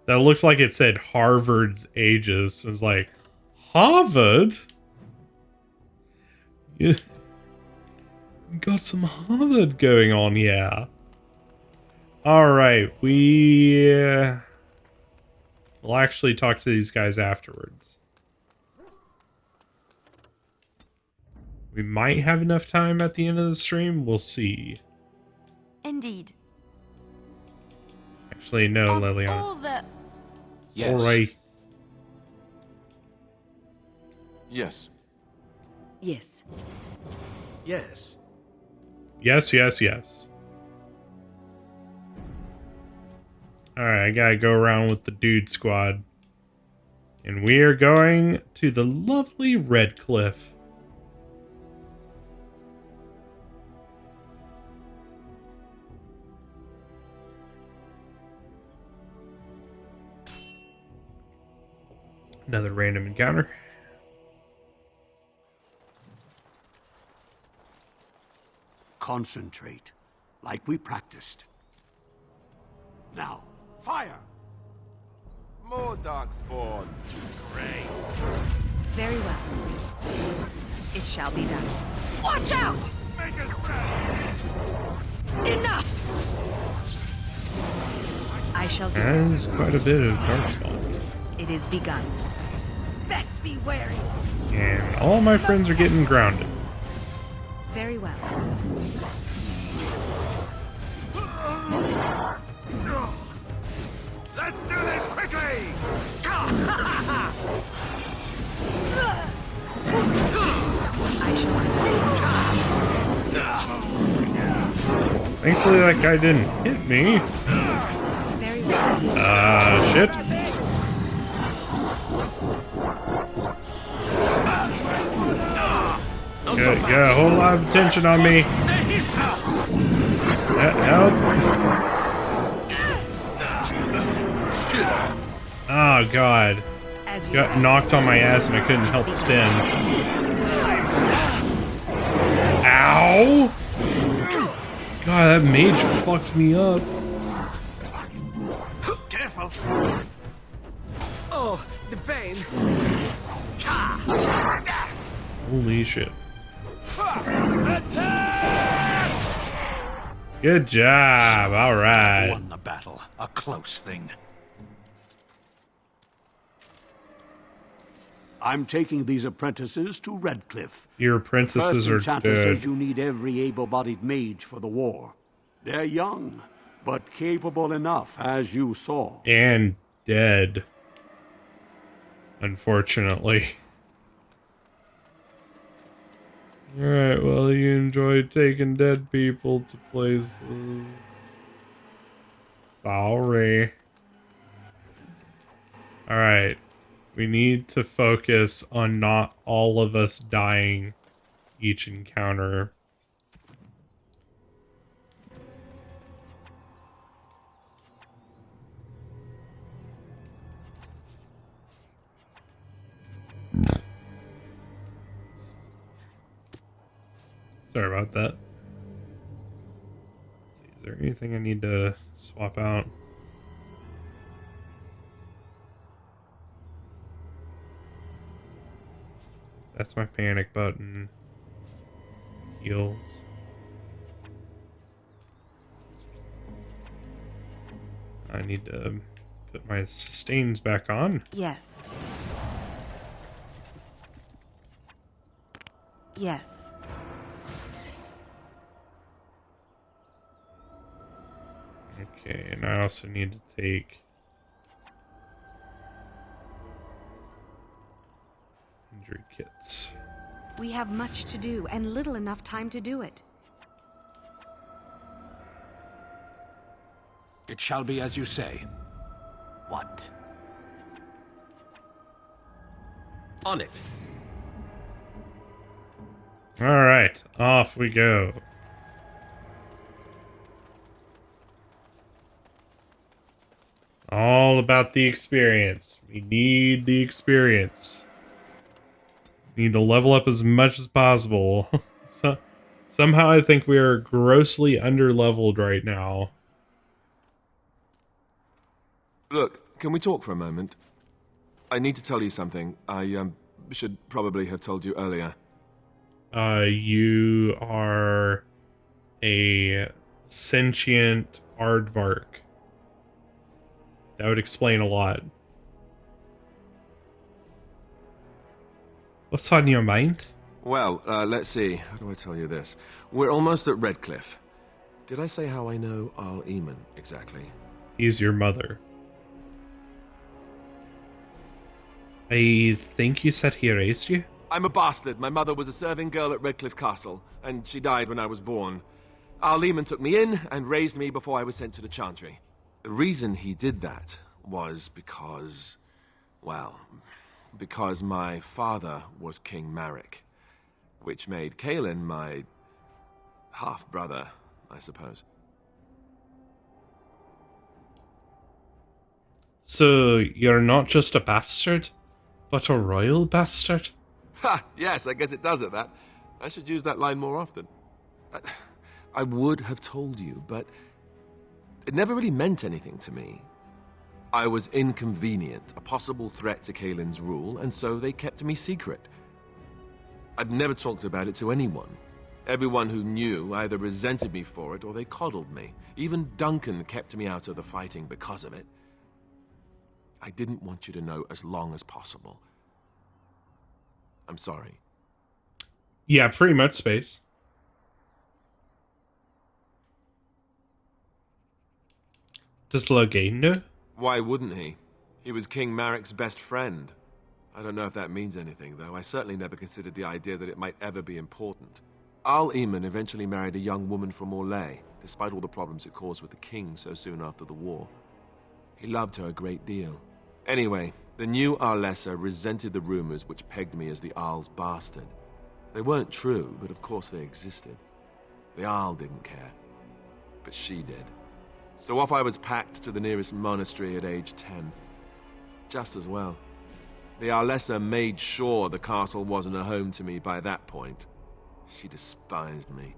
[SPEAKER 2] That looked like it said Harvard's ages. It was like, Harvard? You got some Harvard going on, yeah. Alright, we'll actually talk to these guys afterwards. We might have enough time at the end of the stream. We'll see.
[SPEAKER 1] Indeed.
[SPEAKER 2] Actually, no,
[SPEAKER 1] Of
[SPEAKER 2] Liliana.
[SPEAKER 1] all the...
[SPEAKER 6] Yes.
[SPEAKER 2] Alright.
[SPEAKER 6] Yes.
[SPEAKER 4] Yes.
[SPEAKER 5] Yes.
[SPEAKER 2] Yes, yes, yes. Alright, I gotta go around with the dude squad. And we are going to the lovely Red Cliffe. Another random encounter.
[SPEAKER 10] Concentrate, like we practiced. Now, fire!
[SPEAKER 5] More darkspawn. Great.
[SPEAKER 4] Very well. It shall be done.
[SPEAKER 1] Watch out!
[SPEAKER 10] Make us ready!
[SPEAKER 1] Enough!
[SPEAKER 4] I shall do
[SPEAKER 2] That
[SPEAKER 4] it.
[SPEAKER 2] is quite a bit of darkspawn.
[SPEAKER 4] It is begun.
[SPEAKER 1] Best be wary.
[SPEAKER 2] And all my friends are getting grounded.
[SPEAKER 4] Very well.
[SPEAKER 5] Let's do this quickly!
[SPEAKER 4] I shall
[SPEAKER 2] Thankfully that guy didn't hit me.
[SPEAKER 4] Very well.
[SPEAKER 2] Shit. Got a whole lot of attention on me. Help. Oh, God.
[SPEAKER 4] As you
[SPEAKER 2] Got knocked on my ass and I couldn't help stand. Ow! God, that mage fucked me up.
[SPEAKER 5] Careful. Oh, the pain.
[SPEAKER 2] Holy shit. Good job. All right.
[SPEAKER 10] Won the battle. A close thing. I'm taking these apprentices to Red Cliffe.
[SPEAKER 2] Your
[SPEAKER 10] First
[SPEAKER 2] apprentices are
[SPEAKER 10] enchanter
[SPEAKER 2] dead.
[SPEAKER 10] says you need every able-bodied mage for the war. They're young, but capable enough, as you saw.
[SPEAKER 2] And dead. Unfortunately. Alright, well, you enjoy taking dead people to places. Sorry. Alright. We need to focus on not all of us dying each encounter. Sorry about that. Let's see, is there anything I need to swap out? That's my panic button. Heals. I need to put my sustains back on.
[SPEAKER 4] Yes. Yes.
[SPEAKER 2] Okay, and I also need to take injury kits.
[SPEAKER 4] We have much to do and little enough time to do it.
[SPEAKER 10] It shall be as you say. What?
[SPEAKER 5] On it.
[SPEAKER 2] Alright, off we go. All about the experience. We need the experience. We need to level up as much as possible. So, somehow I think we are grossly under-leveled right now.
[SPEAKER 11] Look, can we talk for a moment? I need to tell you something. I should probably have told you earlier.
[SPEAKER 2] You are a sentient aardvark. That would explain a lot. What's on your mind?
[SPEAKER 11] Well, let's see. How do I tell you this? We're almost at Red Cliffe. Did I say how I know Arl Eamon exactly?
[SPEAKER 2] He's your mother. I think you said he raised you?
[SPEAKER 11] I'm a bastard. My mother was a serving girl at Red Cliffe Castle, and she died when I was born. Arl Eamon took me in and raised me before I was sent to the Chantry. The reason he did that was because, well, because my father was King Marek, which made Kaelin my half-brother, I suppose.
[SPEAKER 2] So, you're not just a bastard, but a royal bastard?
[SPEAKER 11] Ha! Yes, I guess it does it, that. I should use that line more often. I would have told you, but it never really meant anything to me. I was inconvenient, a possible threat to Kaelin's rule, and so they kept me secret. I'd never talked about it to anyone. Everyone who knew either resented me for it or they coddled me. Even Duncan kept me out of the fighting because of it. I didn't want you to know as long as possible. I'm sorry.
[SPEAKER 2] Yeah, pretty much, Space. Does Logain know?
[SPEAKER 11] Why wouldn't he? He was King Marek's best friend. I don't know if that means anything, though. I certainly never considered the idea that it might ever be important. Arl Eamon eventually married a young woman from Orlais, despite all the problems it caused with the king so soon after the war. He loved her a great deal. Anyway, the new Arlessa resented the rumors which pegged me as the Arl's bastard. They weren't true, but of course they existed. The Arl didn't care, but she did. So off I was packed to the nearest monastery at age 10. Just as well. The Arlessa made sure the castle wasn't a home to me by that point. She despised me.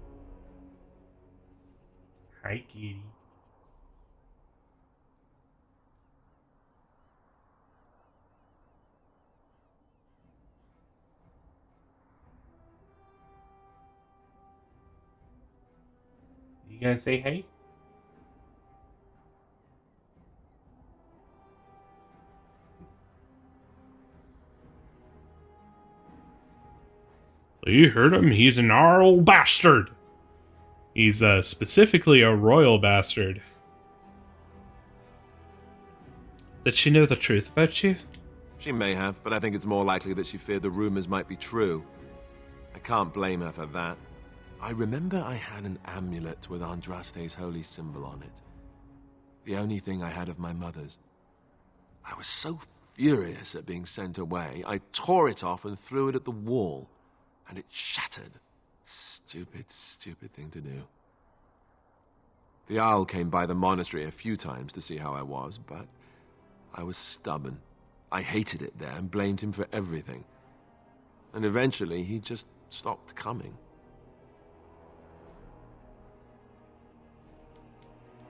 [SPEAKER 2] Hi, kitty. You gonna say hey? You heard him. He's an Arl bastard. He's specifically a royal bastard. Did she know the truth about you?
[SPEAKER 11] She may have, but I think it's more likely that she feared the rumors might be true. I can't blame her for that. I remember I had an amulet with Andraste's holy symbol on it. The only thing I had of my mother's. I was so furious at being sent away, I tore it off and threw it at the wall. And it shattered. Stupid, stupid thing to do. The Owl came by the monastery a few times to see how I was, but I was stubborn. I hated it there and blamed him for everything. And eventually, he just stopped coming.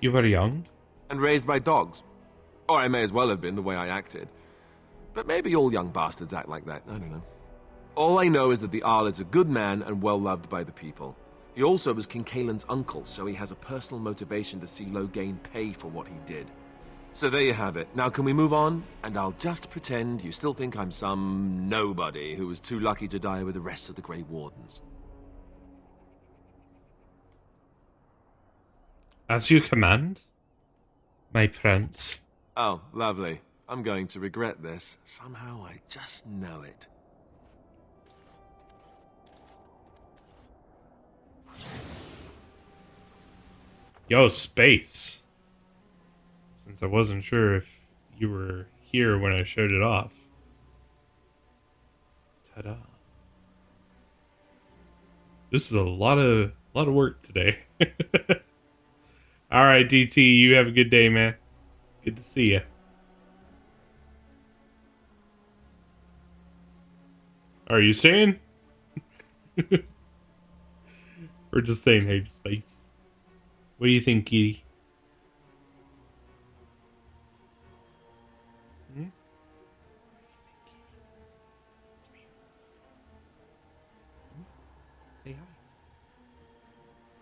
[SPEAKER 2] You were young?
[SPEAKER 11] And raised by dogs. Or I may as well have been, the way I acted. But maybe all young bastards act like that, I don't know. All I know is that the Arl is a good man and well-loved by the people. He also was King Kaelin's uncle, so he has a personal motivation to see Logain pay for what he did. So there you have it. Now can we move on? And I'll just pretend you still think I'm some nobody who was too lucky to die with the rest of the Grey Wardens.
[SPEAKER 2] As you command, my prince.
[SPEAKER 11] Oh, lovely. I'm going to regret this. Somehow I just know it.
[SPEAKER 2] Yo, Space. Since I wasn't sure if you were here when I showed it off. Ta-da. This is a lot of work today. Alright, DT, you have a good day, man. It's good to see you. Are you staying? Or just staying here to space? What do you think, Kitty? Hmm? Say hi.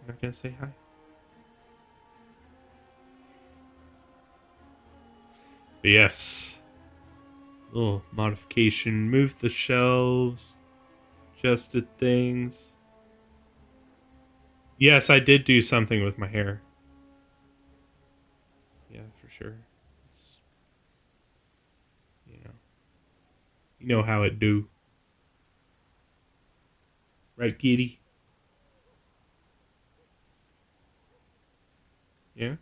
[SPEAKER 2] I'm not gonna say hi. But yes. Little modification. Move the shelves. Adjusted things. Yes, I did do something with my hair. Yeah, for sure. You know how it do. Right, Kitty? Yeah?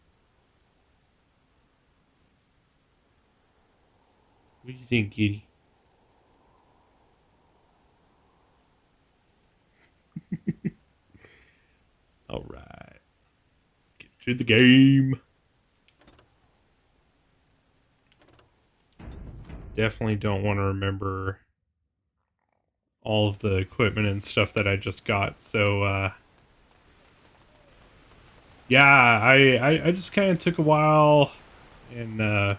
[SPEAKER 2] What do you think, Kitty? Alright. Let's get to the game. Definitely don't want to remember all of the equipment and stuff that I just got. So, yeah, I just kind of took a while and,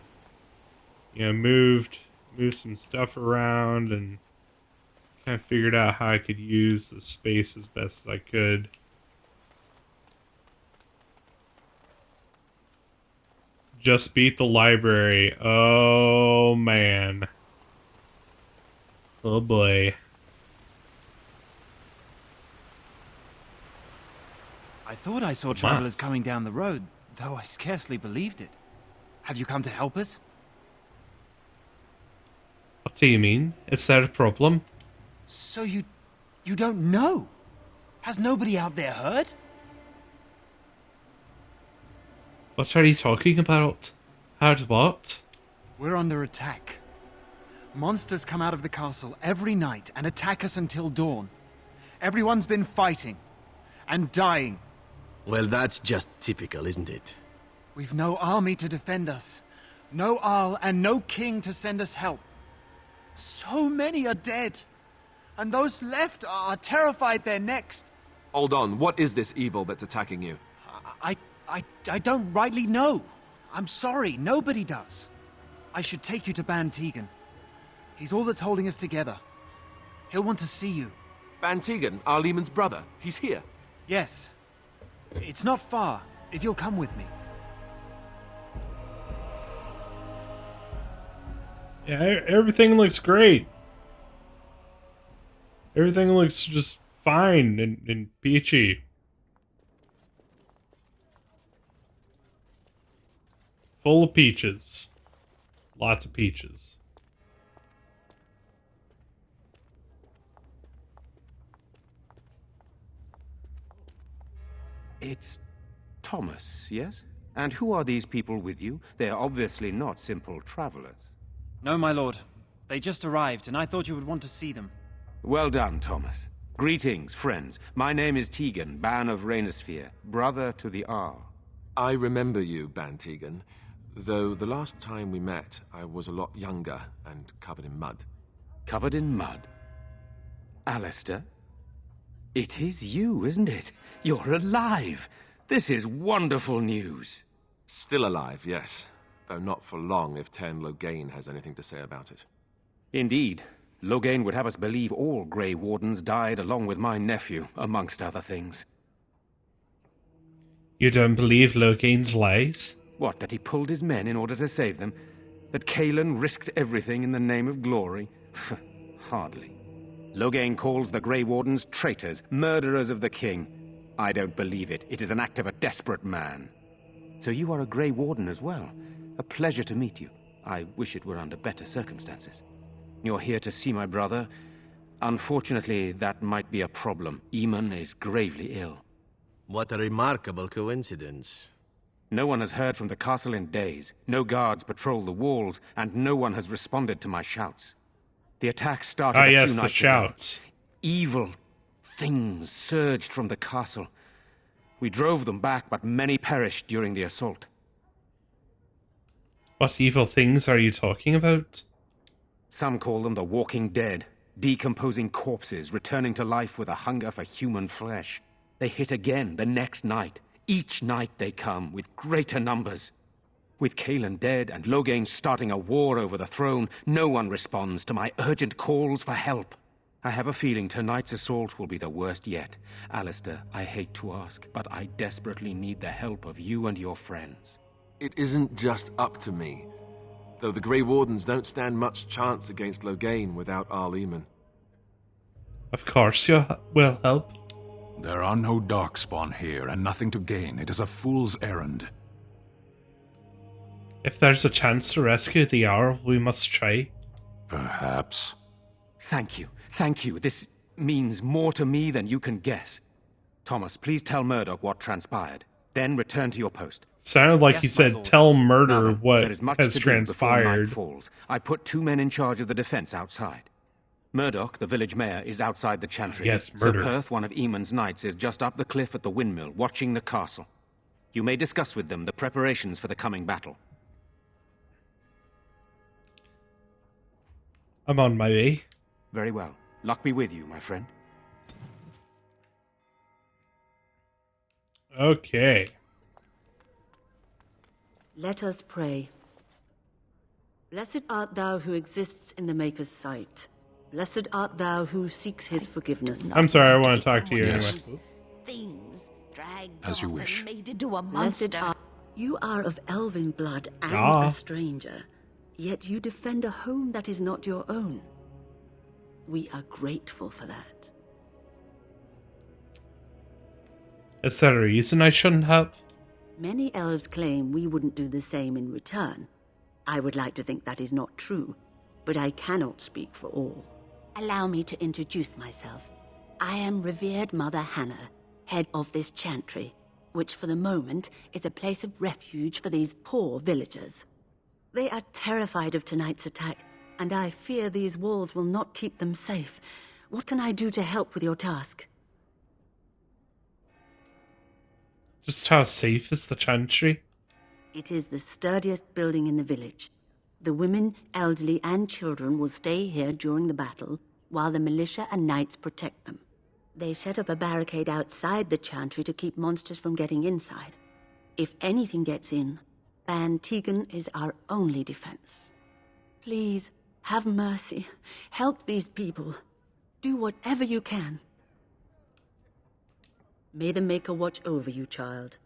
[SPEAKER 2] moved some stuff around and kind of figured out how I could use the space as best as I could. Just beat the library. Oh, man. Oh, boy.
[SPEAKER 12] I thought I saw travelers coming down the road, though I scarcely believed it. Have you come to help us?
[SPEAKER 2] What do you mean? Is that a problem?
[SPEAKER 12] So you don't know? Has nobody out there heard?
[SPEAKER 2] What are you talking about? Heard what?
[SPEAKER 12] We're under attack. Monsters come out of the castle every night and attack us until dawn. Everyone's been fighting and dying.
[SPEAKER 5] Well, that's just typical, isn't it?
[SPEAKER 12] We've no army to defend us. No Arl and no king to send us help. So many are dead. And those left are terrified they're next.
[SPEAKER 11] Hold on, what is this evil that's attacking you?
[SPEAKER 12] I don't rightly know. I'm sorry, nobody does. I should take you to Ban Tegan. He's all that's holding us together. He'll want to see you.
[SPEAKER 11] Ban Tegan, Arlemon's brother. He's here.
[SPEAKER 12] Yes. It's not far, if you'll come with me.
[SPEAKER 2] Yeah, everything looks great. Everything looks just fine and peachy. Full of peaches. Lots of peaches.
[SPEAKER 13] It's Thomas, yes? And who are these people with you? They are obviously not simple travelers.
[SPEAKER 12] No, my lord. They just arrived, and I thought you would want to see them.
[SPEAKER 13] Well done, Thomas. Greetings, friends. My name is Tegan, Ban of Rainisfere, brother to the Arl.
[SPEAKER 11] I remember you, Ban Tegan. Though the last time we met, I was a lot younger and covered in mud.
[SPEAKER 13] Covered in mud? Alistair? It is you, isn't it? You're alive! This is wonderful news.
[SPEAKER 11] Still alive, yes. Though not for long if Tern Loghain has anything to say about it.
[SPEAKER 13] Indeed. Loghain would have us believe all Grey Wardens died along with my nephew, amongst other things.
[SPEAKER 2] You don't believe Loghain's lies?
[SPEAKER 13] What, that he pulled his men in order to save them? That Cailan risked everything in the name of glory? Hardly. Loghain calls the Grey Wardens traitors, murderers of the king. I don't believe it. It is an act of a desperate man. So you are a Grey Warden as well. A pleasure to meet you. I wish it were under better circumstances. You're here to see my brother. Unfortunately, that might be a problem. Eamon is gravely ill.
[SPEAKER 5] What a remarkable coincidence.
[SPEAKER 13] No one has heard from the castle in days. No guards patrol the walls, and no one has responded to my shouts. The attack started a few nights ago.
[SPEAKER 2] The shouts.
[SPEAKER 13] Evil things surged from the castle. We drove them back, but many perished during the assault.
[SPEAKER 2] What evil things are you talking about?
[SPEAKER 13] Some call them the Walking Dead. decomposing corpses returning to life with a hunger for human flesh. They hit again the next night. Each night they come, with greater numbers. With Cailan dead and Loghain starting a war over the throne, no one responds to my urgent calls for help. I have a feeling tonight's assault will be the worst yet. Alistair, I hate to ask, but I desperately need the help of you and your friends.
[SPEAKER 11] It isn't just up to me. Though the Grey Wardens don't stand much chance against Loghain without Arl Eamon.
[SPEAKER 2] Of course you will help.
[SPEAKER 6] There are no Darkspawn here, and nothing to gain. It is a fool's errand.
[SPEAKER 2] If there's a chance to rescue the Jarl, we must try.
[SPEAKER 6] Perhaps.
[SPEAKER 13] Thank you. Thank you. This means more to me than you can guess. Thomas, please tell Murdoch what transpired. Then return to your post.
[SPEAKER 2] Sounded like he said, tell Murder
[SPEAKER 13] Mother,
[SPEAKER 2] what
[SPEAKER 13] there is much
[SPEAKER 2] has
[SPEAKER 13] to do before night
[SPEAKER 2] transpired.
[SPEAKER 13] falls. I put 2 men in charge of the defense outside. Murdoch, the village mayor, is outside the chantry.
[SPEAKER 2] Yes,
[SPEAKER 13] Sir
[SPEAKER 2] Murder.
[SPEAKER 13] Perth, one of Eamon's knights, is just up the cliff at the windmill, watching the castle. You may discuss with them the preparations for the coming battle.
[SPEAKER 2] I'm on my way.
[SPEAKER 13] Very well. Luck be with you, my friend.
[SPEAKER 2] Okay.
[SPEAKER 14] Let us pray. Blessed art thou who exists in the Maker's sight. Blessed art thou who seeks his forgiveness.
[SPEAKER 2] I'm sorry, I want to talk to you
[SPEAKER 6] Yes.
[SPEAKER 2] anyway.
[SPEAKER 15] Things dragged
[SPEAKER 6] As you
[SPEAKER 15] off
[SPEAKER 6] wish.
[SPEAKER 15] and made into a
[SPEAKER 14] Blessed
[SPEAKER 15] monster.
[SPEAKER 14] art you are of elven blood and
[SPEAKER 2] Ah.
[SPEAKER 14] a stranger, yet you defend a home that is not your own. We are grateful for that.
[SPEAKER 2] Is there a reason I shouldn't help?
[SPEAKER 14] Many elves claim we wouldn't do the same in return. I would like to think that is not true, but I cannot speak for all. Allow me to introduce myself. I am revered Mother Hannah, head of this chantry, which for the moment is a place of refuge for these poor villagers. They are terrified of tonight's attack, and I fear these walls will not keep them safe. What can I do to help with your task?
[SPEAKER 2] Just how safe is the chantry?
[SPEAKER 14] It is the sturdiest building in the village. The women, elderly, and children will stay here during the battle, while the militia and knights protect them. They set up a barricade outside the chantry to keep monsters from getting inside. If anything gets in, Ban Tegan is our only defense. Please, have mercy. Help these people. Do whatever you can. May the Maker watch over you, child.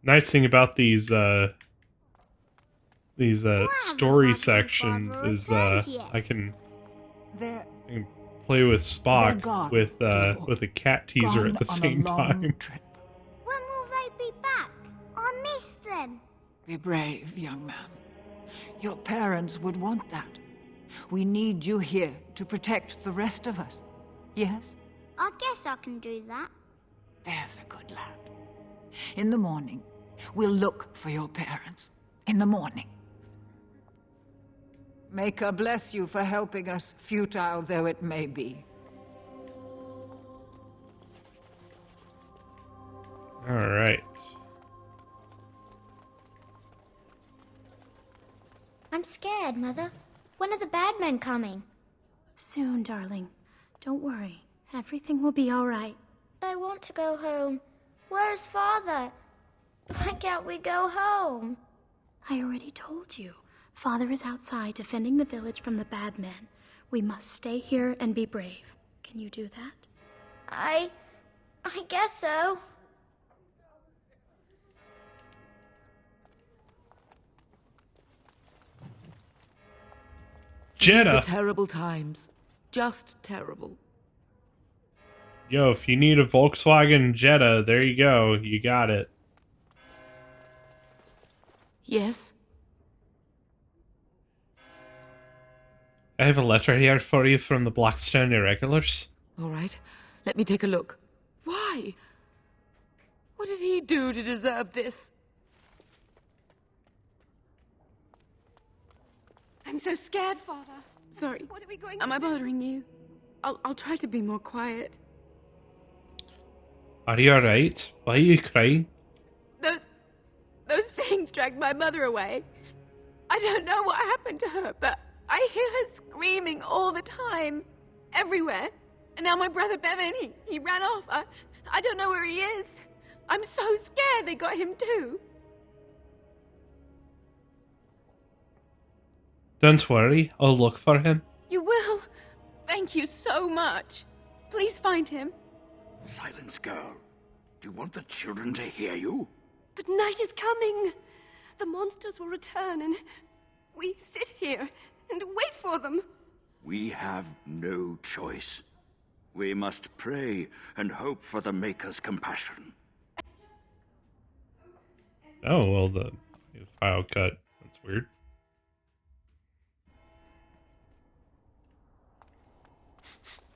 [SPEAKER 2] Nice thing about these story sections is I can play with Spock with a cat teaser at the same time.
[SPEAKER 15] When will they be back? I miss them.
[SPEAKER 16] Be brave, young man. Your parents would want that. We need you here to protect the rest of us. Yes?
[SPEAKER 15] I guess I can do that.
[SPEAKER 16] There's a good lad. In the morning, we'll look for your parents. In the morning. Maker bless you for helping us, futile though it may be.
[SPEAKER 2] All right.
[SPEAKER 15] I'm scared, Mother. When are the bad men coming?
[SPEAKER 17] Soon, darling. Don't worry. Everything will be all right.
[SPEAKER 15] I want to go home. Where's Father? Why can't we go home?
[SPEAKER 17] I already told you. Father is outside defending the village from the bad men. We must stay here and be brave. Can you do that?
[SPEAKER 15] I guess so.
[SPEAKER 2] Jeddah.
[SPEAKER 8] These are terrible times. Just terrible.
[SPEAKER 2] Yo, if you need a Volkswagen Jetta, there you go. You got it.
[SPEAKER 8] Yes?
[SPEAKER 2] I have a letter here for you from the Blackstone Irregulars.
[SPEAKER 8] All right. Let me take a look. Why? What did he do to deserve this?
[SPEAKER 18] I'm so scared, Father. Sorry.
[SPEAKER 15] What are we going
[SPEAKER 18] Am I bothering you? I'll try to be more quiet.
[SPEAKER 2] Are you alright? Why are you crying?
[SPEAKER 18] Those things dragged my mother away. I don't know what happened to her, but I hear her screaming all the time. Everywhere. And now my brother Bevan, he ran off. I don't know where he is. I'm so scared they got him too.
[SPEAKER 2] Don't worry, I'll look for him.
[SPEAKER 18] You will? Thank you so much. Please find him.
[SPEAKER 10] Silence, girl. Do you want the children to hear you?
[SPEAKER 18] But night is coming. The monsters will return and we sit here and wait for them.
[SPEAKER 10] We have no choice. We must pray and hope for the Maker's compassion.
[SPEAKER 2] Oh, well, the file cut. That's weird.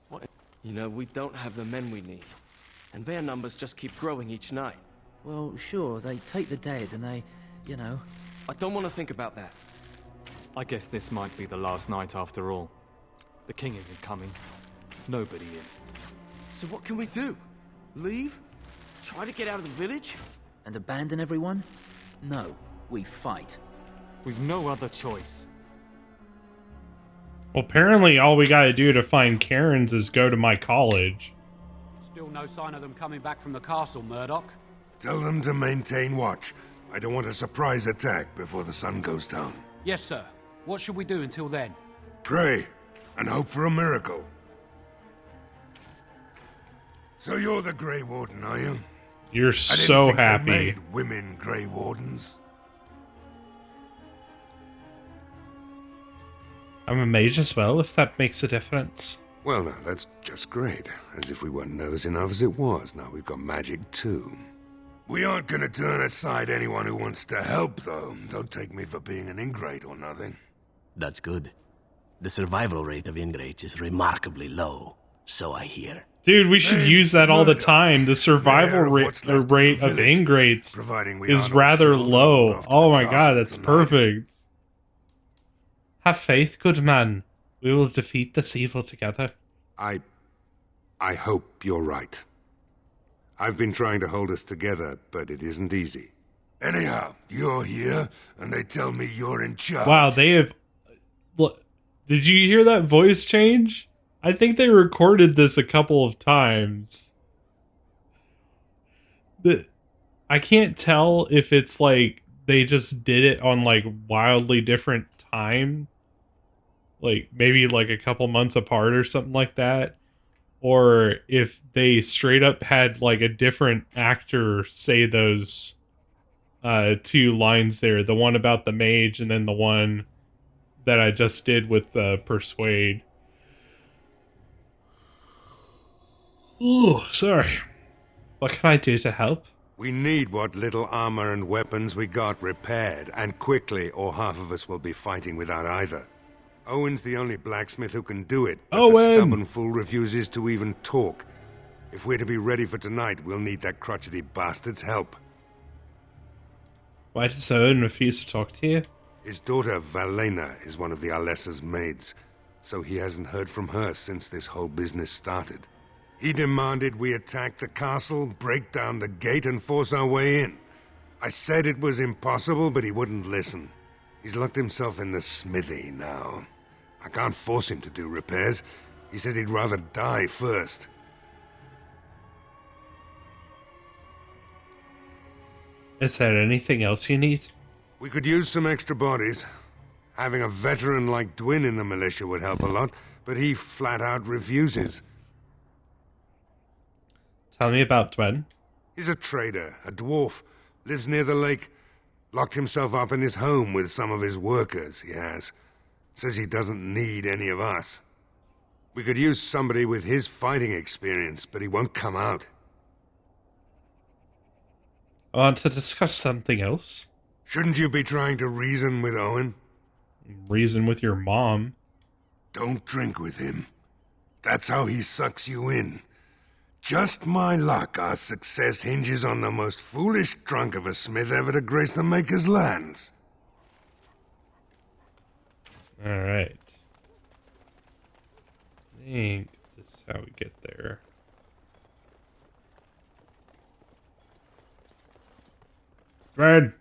[SPEAKER 19] What? You know, we don't have the men we need. And their numbers just keep growing each night.
[SPEAKER 20] Well, sure, they take the dead and they, you know...
[SPEAKER 19] I don't want to think about that.
[SPEAKER 21] I guess this might be the last night after all. The king isn't coming. Nobody is.
[SPEAKER 19] So what can we do? Leave? Try to get out of the village?
[SPEAKER 20] And abandon everyone? No, we fight.
[SPEAKER 21] We've no other choice.
[SPEAKER 2] Well, apparently all we gotta do to find Karen's is go to my college.
[SPEAKER 22] Still no sign of them coming back from the castle, Murdoch.
[SPEAKER 23] Tell them to maintain watch. I don't want a surprise attack before the sun goes down.
[SPEAKER 22] Yes, sir. What should we do until then?
[SPEAKER 23] Pray, and hope for a miracle. So you're the Grey Warden, are you?
[SPEAKER 2] You're
[SPEAKER 23] I didn't
[SPEAKER 2] so
[SPEAKER 23] think they
[SPEAKER 2] happy.
[SPEAKER 23] made women Grey Wardens.
[SPEAKER 2] I'm a mage as well, if that makes a difference.
[SPEAKER 23] Well, now, that's just great. As if we weren't nervous enough as it was. Now we've got magic, too. We aren't going to turn aside anyone who wants to help, though. Don't take me for being an ingrate or nothing.
[SPEAKER 24] That's good. The survival rate of ingrates is remarkably low, so I hear.
[SPEAKER 2] Dude, we should use that all the time. The survival rate of ingrates is rather low. Oh my god, that's perfect. Have faith, good man. We will defeat this evil together.
[SPEAKER 23] I hope you're right. I've been trying to hold us together, but it isn't easy. Anyhow, you're here, and they tell me you're in charge.
[SPEAKER 2] Wow, they have... Look, did you hear that voice change? I think they recorded this a couple of times. I can't tell if it's like they just did it on like wildly different time. Like maybe like a couple months apart or something like that. Or if they straight up had like a different actor say those two lines there. The one about the mage and then the one that I just did with Persuade. Oh, sorry. What can I do to help?
[SPEAKER 23] We need what little armor and weapons we got repaired, and quickly, or half of us will be fighting without either. Owen's the only blacksmith who can do it, but the stubborn fool refuses to even talk. If we're to be ready for tonight, we'll need that crotchety bastard's help.
[SPEAKER 2] Why does Owen refuse to talk to you?
[SPEAKER 23] His daughter, Valena, is one of the Alessa's maids, so he hasn't heard from her since this whole business started. He demanded we attack the castle, break down the gate, and force our way in. I said it was impossible, but he wouldn't listen. He's locked himself in the smithy now. I can't force him to do repairs. He said he'd rather die first.
[SPEAKER 2] Is there anything else you need?
[SPEAKER 23] We could use some extra bodies. Having a veteran like Dwin in the militia would help a lot, but he flat out refuses.
[SPEAKER 2] Tell me about Dwin.
[SPEAKER 23] He's a trader, a dwarf, lives near the lake. Locked himself up in his home with some of his workers, he has. Says he doesn't need any of us. We could use somebody with his fighting experience, but he won't come out.
[SPEAKER 2] I want to discuss something else.
[SPEAKER 23] Shouldn't you be trying to reason with Owen?
[SPEAKER 2] Reason with your mom.
[SPEAKER 23] Don't drink with him. That's how he sucks you in. Just my luck, our success hinges on the most foolish drunk of a smith ever to grace the Maker's lands.
[SPEAKER 2] Alright. I think this is how we get there. Red!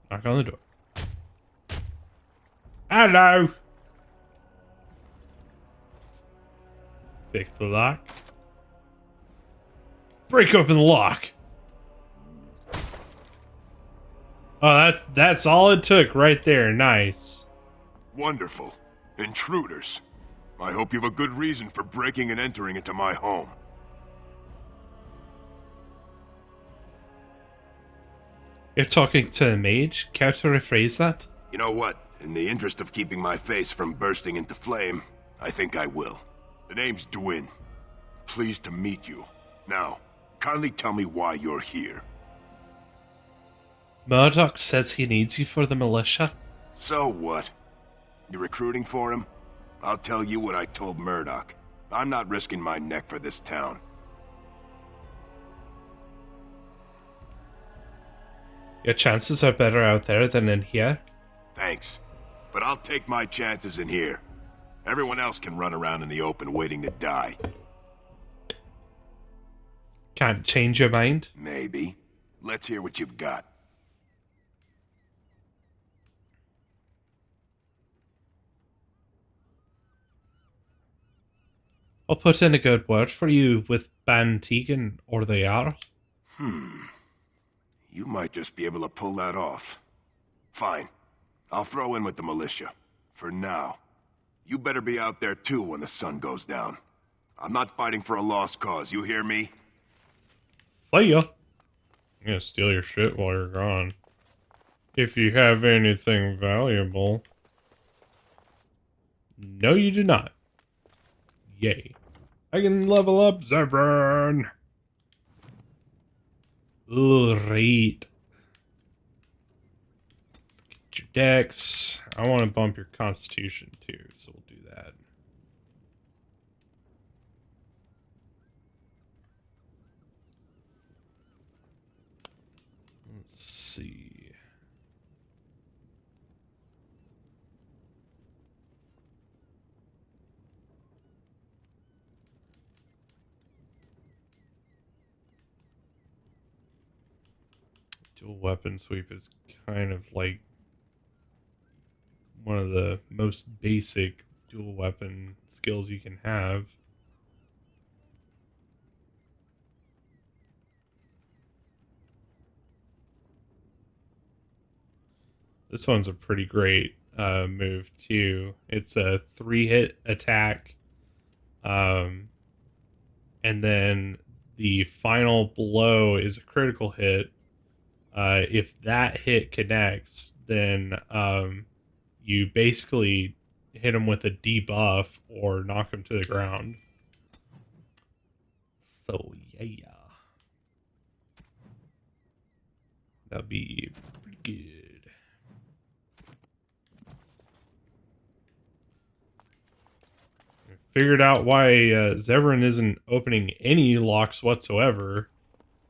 [SPEAKER 2] Knock on the door. Hello. Pick the lock. Break open the lock. Oh, that's all it took right there. Nice.
[SPEAKER 1] Wonderful. Intruders. I hope you have a good reason for breaking and entering into my home.
[SPEAKER 2] You're talking to a mage? Care to rephrase that?
[SPEAKER 1] You know what? In the interest of keeping my face from bursting into flame, I think I will. The name's Dwyn. Pleased to meet you. Now, kindly tell me why you're here.
[SPEAKER 2] Murdoch says he needs you for the militia.
[SPEAKER 1] So what? You recruiting for him? I'll tell you what I told Murdoch. I'm not risking my neck for this town.
[SPEAKER 2] Your chances are better out there than in here.
[SPEAKER 1] Thanks. But I'll take my chances in here. Everyone else can run around in the open waiting to die.
[SPEAKER 2] Can't change your mind?
[SPEAKER 1] Maybe. Let's hear what you've got.
[SPEAKER 2] I'll put in a good word for you with Ban Tegan or the Jarl.
[SPEAKER 1] You might just be able to pull that off. Fine. I'll throw in with the militia. For now. You better be out there too when the sun goes down. I'm not fighting for a lost cause, you hear me?
[SPEAKER 2] See ya. I'm gonna steal your shit while you're gone. If you have anything valuable. No, you do not. Yay. I can level up Zevran. Alright. Get your dex. I want to bump your constitution too, so we'll do that. Let's see. Dual weapon sweep is kind of like one of the most basic dual weapon skills you can have. This one's a pretty great move too. It's a 3-hit attack, and then the final blow is a critical hit. If that hit connects, then you basically hit him with a debuff or knock him to the ground. So yeah, that'd be pretty good. Figured out why Zevran isn't opening any locks whatsoever,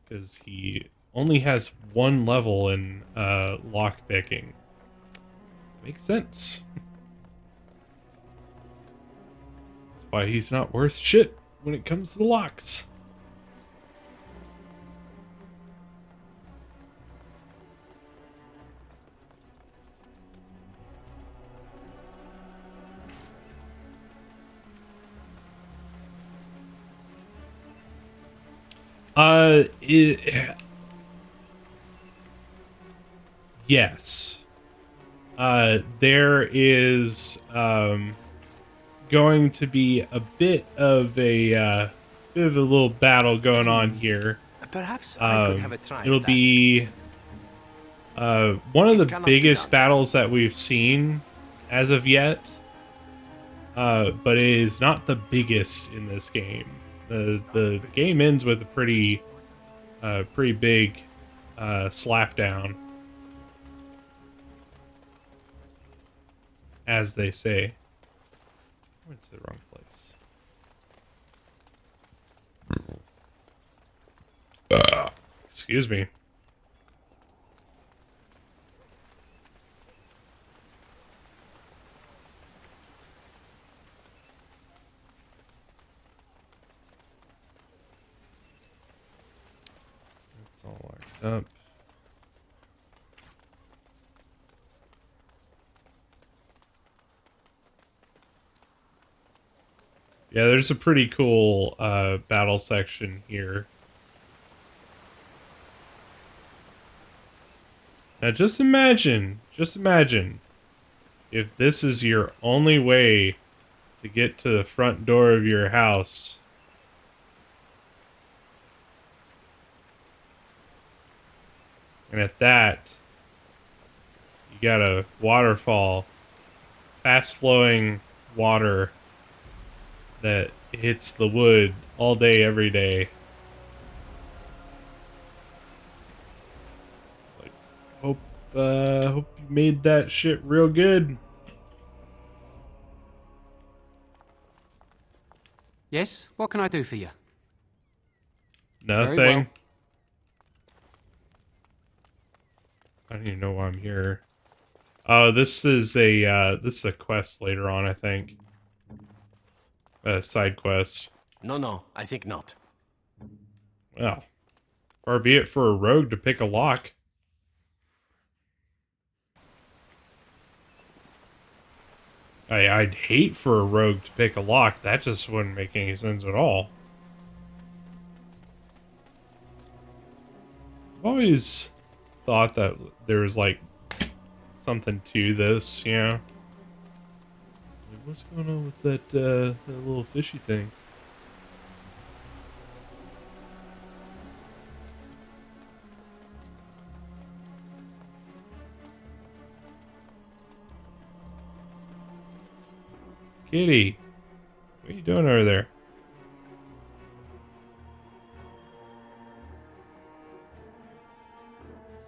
[SPEAKER 2] because he only has 1 level in lock picking. Makes sense. That's why he's not worth shit when it comes to the locks. Yes. There is going to be a bit of a little battle going on here.
[SPEAKER 24] Perhaps I could have a try.
[SPEAKER 2] It'll be one of the biggest battles that we've seen as of yet. But it is not the biggest in this game. The game ends with a pretty big slapdown, as they say. I went to the wrong place. Excuse me. It's all locked up. Yeah, there's a pretty cool battle section here. Now just imagine if this is your only way to get to the front door of your house. And at that, you got a waterfall, fast-flowing water that hits the wood all day, every day. Like, hope you made that shit real good.
[SPEAKER 22] Yes? What can I do for you?
[SPEAKER 2] Nothing.
[SPEAKER 22] Very well.
[SPEAKER 2] I don't even know why I'm here. Oh, this is a quest later on, I think. A side quest.
[SPEAKER 24] No, I think not.
[SPEAKER 2] Well, far be it for a rogue to pick a lock. I'd hate for a rogue to pick a lock. That just wouldn't make any sense at all. I've always thought that there was like something to this, you know? Like, what's going on with that little fishy thing? Kitty, what are you doing over there?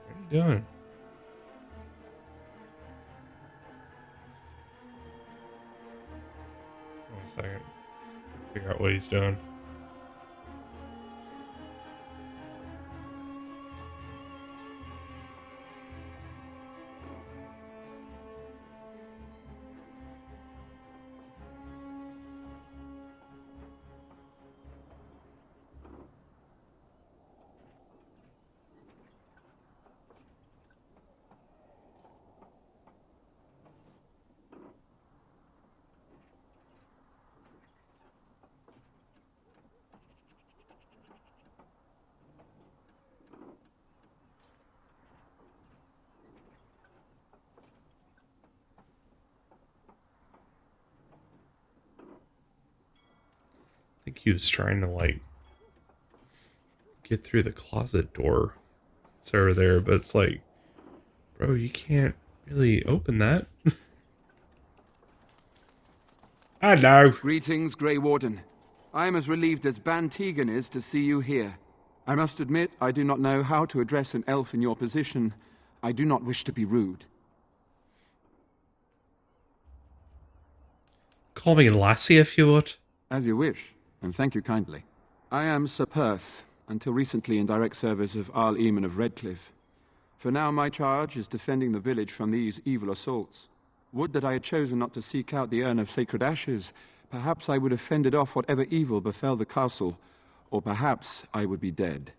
[SPEAKER 2] What are you doing? One second. Figure out what he's doing. I think he was trying to, like, get through the closet door. It's over there, but it's like, bro, you can't really open that. I know.
[SPEAKER 3] Greetings, Grey Warden. I am as relieved as Ban Tegan is to see you here. I must admit, I do not know how to address an elf in your position. I do not wish to be rude.
[SPEAKER 2] Call me Lassie if you would.
[SPEAKER 3] As you wish, and thank you kindly. I am Sir Perth, until recently in direct service of Arl Eamon of Red Cliffe. For now, my charge is defending the village from these evil assaults. Would that I had chosen not to seek out the urn of sacred ashes. Perhaps I would have fended off whatever evil befell the castle, or perhaps I would be dead.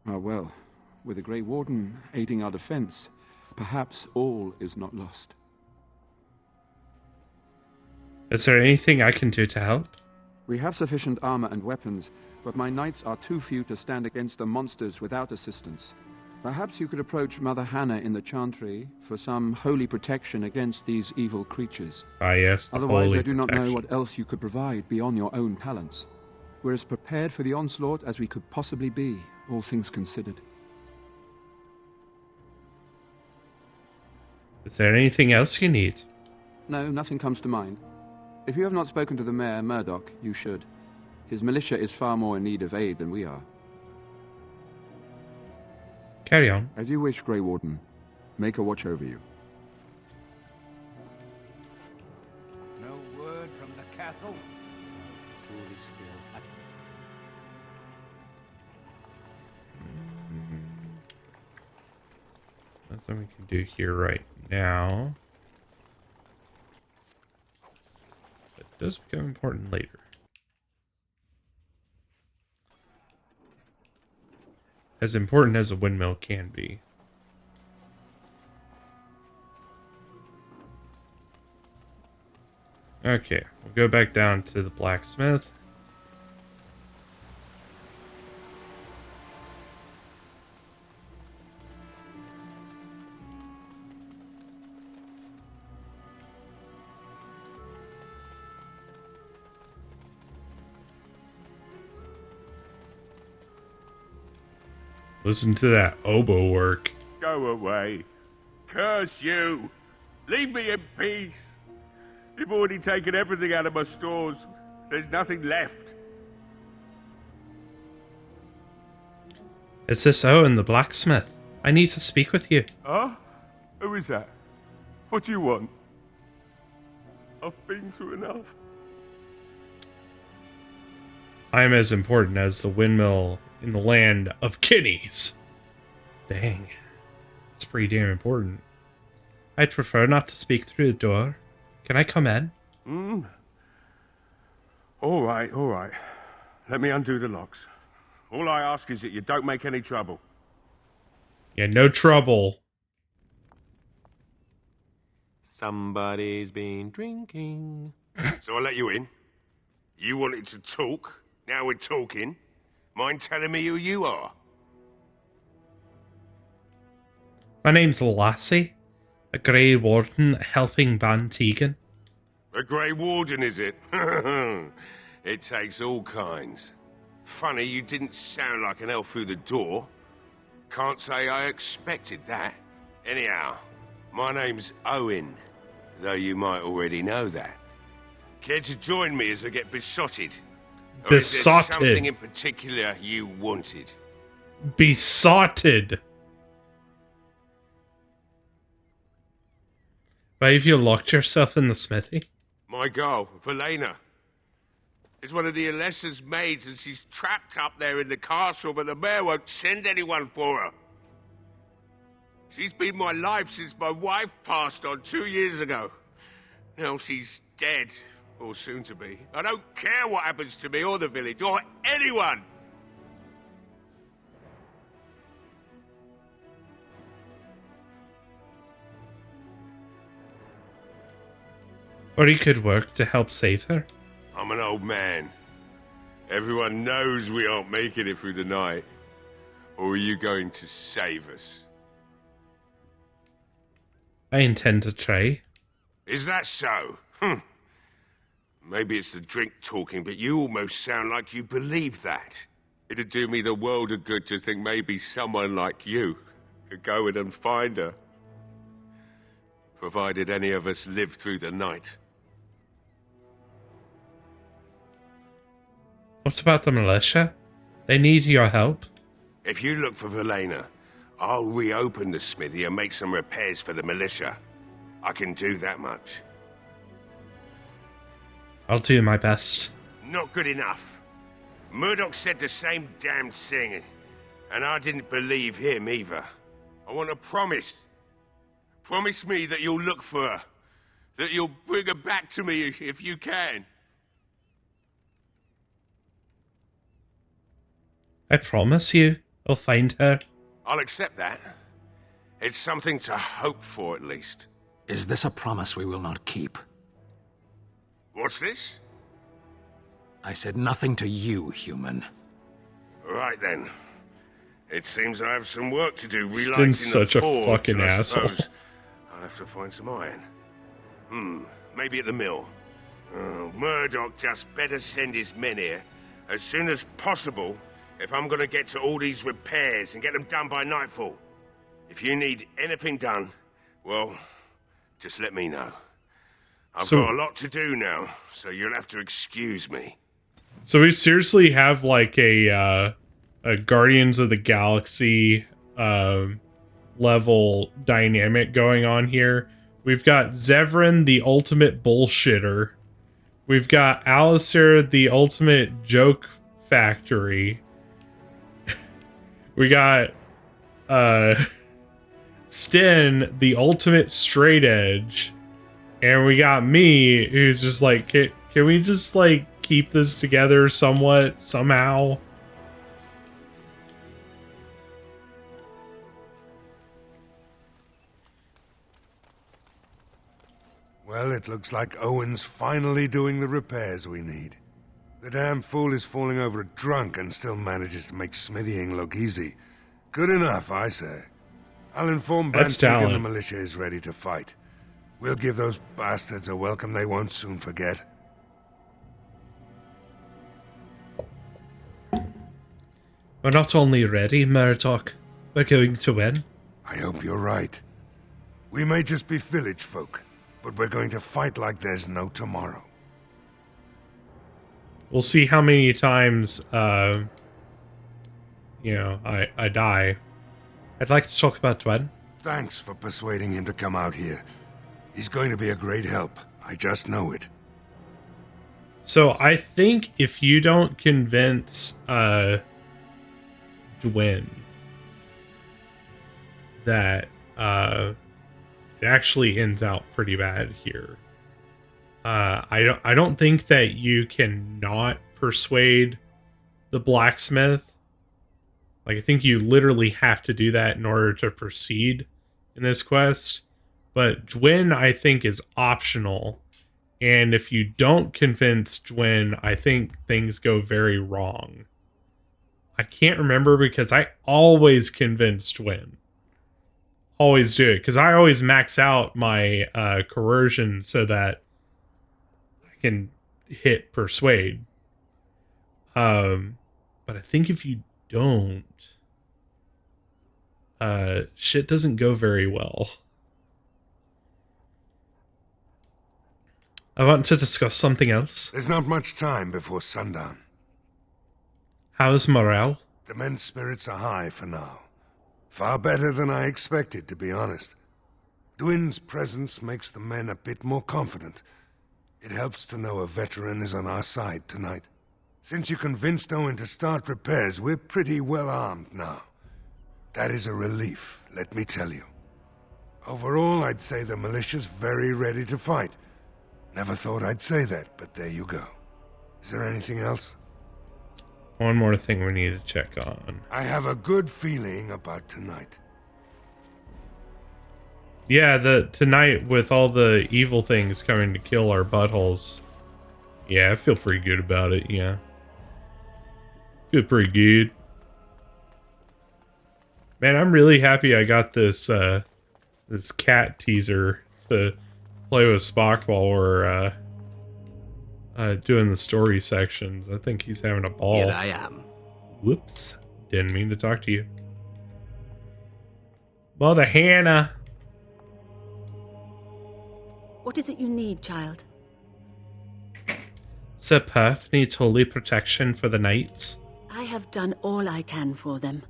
[SPEAKER 3] Ah, well, with the Grey Warden aiding our defense, perhaps all is not lost.
[SPEAKER 2] Is there anything I can do to help?
[SPEAKER 3] We have sufficient armor and weapons, but my knights are too few to stand against the monsters without assistance. Perhaps you could approach Mother Hannah in the Chantry for some holy protection against these evil creatures.
[SPEAKER 2] Ah, yes, the
[SPEAKER 3] Otherwise,
[SPEAKER 2] holy
[SPEAKER 3] I do not know
[SPEAKER 2] protection.
[SPEAKER 3] what else you could provide beyond your own talents. We're as prepared for the onslaught as we could possibly be, all things considered.
[SPEAKER 2] Is there anything else you need?
[SPEAKER 3] No, nothing comes to mind. If you have not spoken to the Mayor, Murdoch, you should. His militia is far more in need of aid than we are.
[SPEAKER 2] Carry on.
[SPEAKER 3] As you wish, Grey Warden. Make a watch over you.
[SPEAKER 12] No word from the castle? Poorly still.
[SPEAKER 2] Nothing we can do here right now. It does become important later. As important as a windmill can be. Okay, we'll go back down to the blacksmith. Listen to that oboe work.
[SPEAKER 4] Go away. Curse you. Leave me in peace. You've already taken everything out of my stores. There's nothing left.
[SPEAKER 2] Is this Owen the blacksmith? I need to speak with you.
[SPEAKER 4] Huh? Who is that? What do you want? I've been through enough.
[SPEAKER 2] I am as important as the windmill in the land of kidneys. Dang. It's pretty damn important. I'd prefer not to speak through the door. Can I come in?
[SPEAKER 4] All right. Let me undo the locks. All I ask is that you don't make any trouble.
[SPEAKER 2] Yeah, no trouble.
[SPEAKER 11] Somebody's been drinking.
[SPEAKER 23] So I let you in. You wanted to talk. Now we're talking. Mind telling me who you are?
[SPEAKER 2] My name's Lassie, a Grey Warden helping Van Tegan.
[SPEAKER 23] A Grey Warden, is it? It takes all kinds. Funny you didn't sound like an elf through the door. Can't say I expected that. Anyhow, my name's Owen, though you might already know that. Care to join me as I get besotted? Or is there
[SPEAKER 2] Besotted.
[SPEAKER 23] something in particular you wanted?
[SPEAKER 2] Besotted. Why have you locked yourself in the smithy?
[SPEAKER 23] My girl, Velena, is one of the Alessa's maids, and she's trapped up there in the castle, but the mayor won't send anyone for her. She's been my life since my wife passed on 2 years ago. Now she's dead, or soon to be. I don't care what happens to me or the village, or anyone!
[SPEAKER 2] Or he could work to help save her.
[SPEAKER 23] I'm an old man. Everyone knows we aren't making it through the night. Or are you going to save us?
[SPEAKER 2] I intend to try.
[SPEAKER 23] Is that so? Maybe it's the drink talking, but you almost sound like you believe that. It'd do me the world of good to think maybe someone like you could go in and find her. Provided any of us live through the night.
[SPEAKER 2] What about the militia? They need your help.
[SPEAKER 23] If you look for Velena, I'll reopen the smithy and make some repairs for the militia. I can do that much.
[SPEAKER 2] I'll do my best.
[SPEAKER 23] Not good enough. Murdoch said the same damn thing, and I didn't believe him either. I want a promise. Promise me that you'll look for her. That you'll bring her back to me if you can.
[SPEAKER 2] I promise you, I'll find her.
[SPEAKER 23] I'll accept that. It's something to hope for, at least.
[SPEAKER 10] Is this a promise we will not keep?
[SPEAKER 23] What's this?
[SPEAKER 10] I said nothing to you, human.
[SPEAKER 23] Right then. It seems I have some work to do
[SPEAKER 2] Stin's
[SPEAKER 23] relighting
[SPEAKER 2] such
[SPEAKER 23] the
[SPEAKER 2] a
[SPEAKER 23] forge,
[SPEAKER 2] fucking
[SPEAKER 23] and I
[SPEAKER 2] asshole.
[SPEAKER 23] suppose I'll have to find some iron. Maybe at the mill. Murdoch just better send his men here as soon as possible if I'm gonna get to all these repairs and get them done by nightfall. If you need anything done, well, just let me know. I've got a lot to do now, so you'll have to excuse me.
[SPEAKER 2] So we seriously have like a Guardians of the Galaxy level dynamic going on here. We've got Zevran, the ultimate bullshitter. We've got Alistair, the ultimate joke factory. We got Sten, the ultimate straight edge. And we got me, who's just like, can we just like keep this together somewhat, somehow?
[SPEAKER 23] Well, it looks like Owen's finally doing the repairs we need. The damn fool is falling over drunk and still manages to make smithying look easy. Good enough, I say. I'll inform
[SPEAKER 2] That's
[SPEAKER 23] Bantik and the
[SPEAKER 2] talent.
[SPEAKER 23] militia is ready to fight. We'll give those bastards a welcome they won't soon forget.
[SPEAKER 2] We're not only ready, Murdoch, we're going to win.
[SPEAKER 23] I hope you're right. We may just be village folk, but we're going to fight like there's no tomorrow.
[SPEAKER 2] We'll see how many times, I die. I'd like to talk about Dwen.
[SPEAKER 23] Thanks for persuading him to come out here. He's going to be a great help. I just know it.
[SPEAKER 2] So I think if you don't convince Dwen that it actually ends out pretty bad here. I don't think that you can not persuade the blacksmith. Like, I think you literally have to do that in order to proceed in this quest. But Dwen, I think, is optional. And if you don't convince Dwen, I think things go very wrong. I can't remember because I always convince Dwen. Always do it. Because I always max out my coercion so that I can hit persuade. But I think if you don't, shit doesn't go very well. I want to discuss something else.
[SPEAKER 23] There's not much time before sundown.
[SPEAKER 2] How's morale?
[SPEAKER 23] The men's spirits are high for now. Far better than I expected, to be honest. Dwyn's presence makes the men a bit more confident. It helps to know a veteran is on our side tonight. Since you convinced Owen to start repairs, we're pretty well armed now. That is a relief, let me tell you. Overall, I'd say the militia's very ready to fight. Never thought I'd say that, but there you go. Is there anything else?
[SPEAKER 2] One more thing we need to check on.
[SPEAKER 23] I have a good feeling about tonight.
[SPEAKER 2] Yeah, tonight with all the evil things coming to kill our buttholes. Yeah, I feel pretty good about it, yeah. Feel pretty good. Man, I'm really happy I got this this cat teaser to play with Spock while we're doing the story sections. I think he's having a ball.
[SPEAKER 24] Here I am.
[SPEAKER 2] Whoops. Didn't mean to talk to you. Mother Hannah.
[SPEAKER 14] What is it you need, child?
[SPEAKER 2] Sir Perth needs holy protection for the knights.
[SPEAKER 14] I have done all I can for them.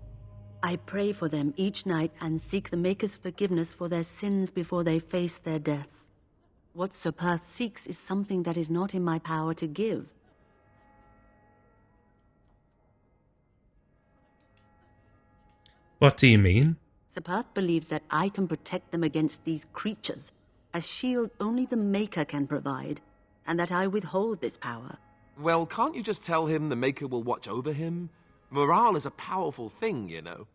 [SPEAKER 14] I pray for them each night and seek the Maker's forgiveness for their sins before they face their deaths. What Sir Perth seeks is something that is not in my power to give.
[SPEAKER 2] What do you mean?
[SPEAKER 14] Sir Perth believes that I can protect them against these creatures, a shield only the Maker can provide, and that I withhold this power.
[SPEAKER 11] Well, can't you just tell him the Maker will watch over him? Morale is a powerful thing, you know.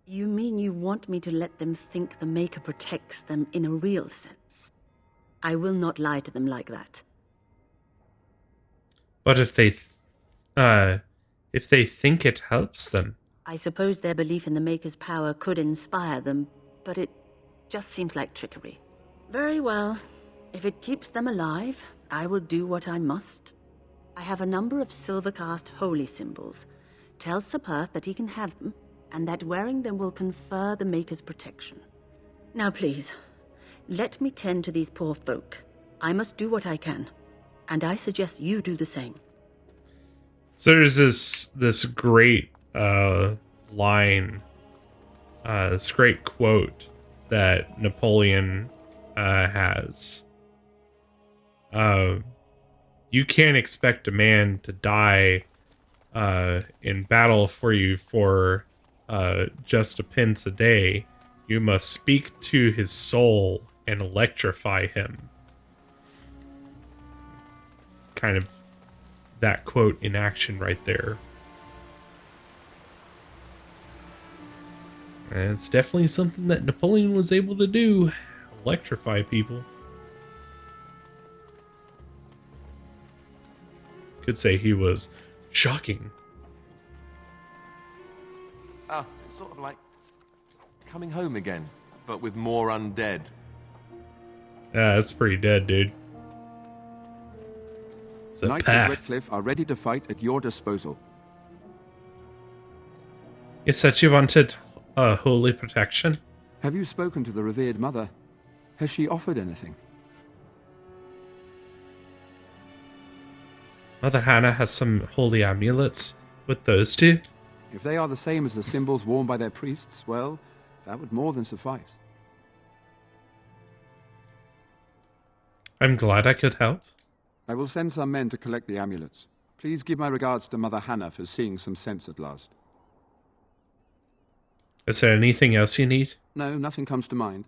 [SPEAKER 14] You mean you want me to let them think the Maker protects them in a real sense? I will not lie to them like that.
[SPEAKER 2] But if they think it helps them?
[SPEAKER 14] I suppose their belief in the Maker's power could inspire them, but it just seems like trickery. Very well. If it keeps them alive, I will do what I must. I have a number of silver-cast holy symbols. Tell Sir Perth that he can have them, and that wearing them will confer the Maker's protection. Now please, let me tend to these poor folk. I must do what I can, and I suggest you do the same.
[SPEAKER 2] So there's this great line, this great quote that Napoleon has. You can't expect a man to die in battle for you for just a pence a day. You must speak to his soul and electrify him. Kind of that quote in action right there. And it's definitely something that Napoleon was able to do. Electrify people. Could say he was shocking.
[SPEAKER 11] Oh, it's sort of like coming home again, but with more undead.
[SPEAKER 2] Yeah, that's pretty dead, dude.
[SPEAKER 3] The Knights of Red Cliffe are ready to fight at your disposal.
[SPEAKER 2] You said you wanted holy protection?
[SPEAKER 3] Have you spoken to the revered mother? Has she offered anything?
[SPEAKER 2] Mother Hannah has some holy amulets with those two.
[SPEAKER 3] If they are the same as the symbols worn by their priests, well, that would more than suffice.
[SPEAKER 2] I'm glad I could help.
[SPEAKER 3] I will send some men to collect the amulets. Please give my regards to Mother Hannah for seeing some sense at last.
[SPEAKER 2] Is there anything else you need?
[SPEAKER 3] No, nothing comes to mind.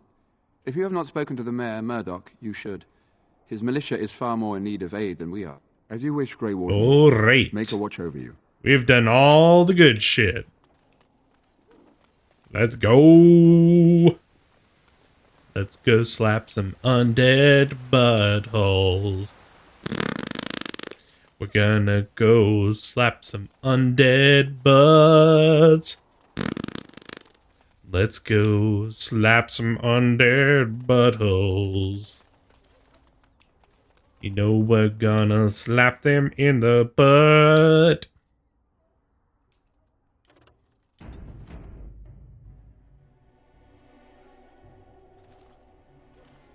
[SPEAKER 3] If you have not spoken to the Mayor, Murdoch, you should. His militia is far more in need of aid than we are. As you wish, Grey Warden.
[SPEAKER 2] All right.
[SPEAKER 3] Make a watch over you.
[SPEAKER 2] We've done all the good shit. Let's go. Let's go slap some undead buttholes. We're gonna go slap some undead butts. Let's go slap some undead buttholes. You know we're gonna slap them in the butt.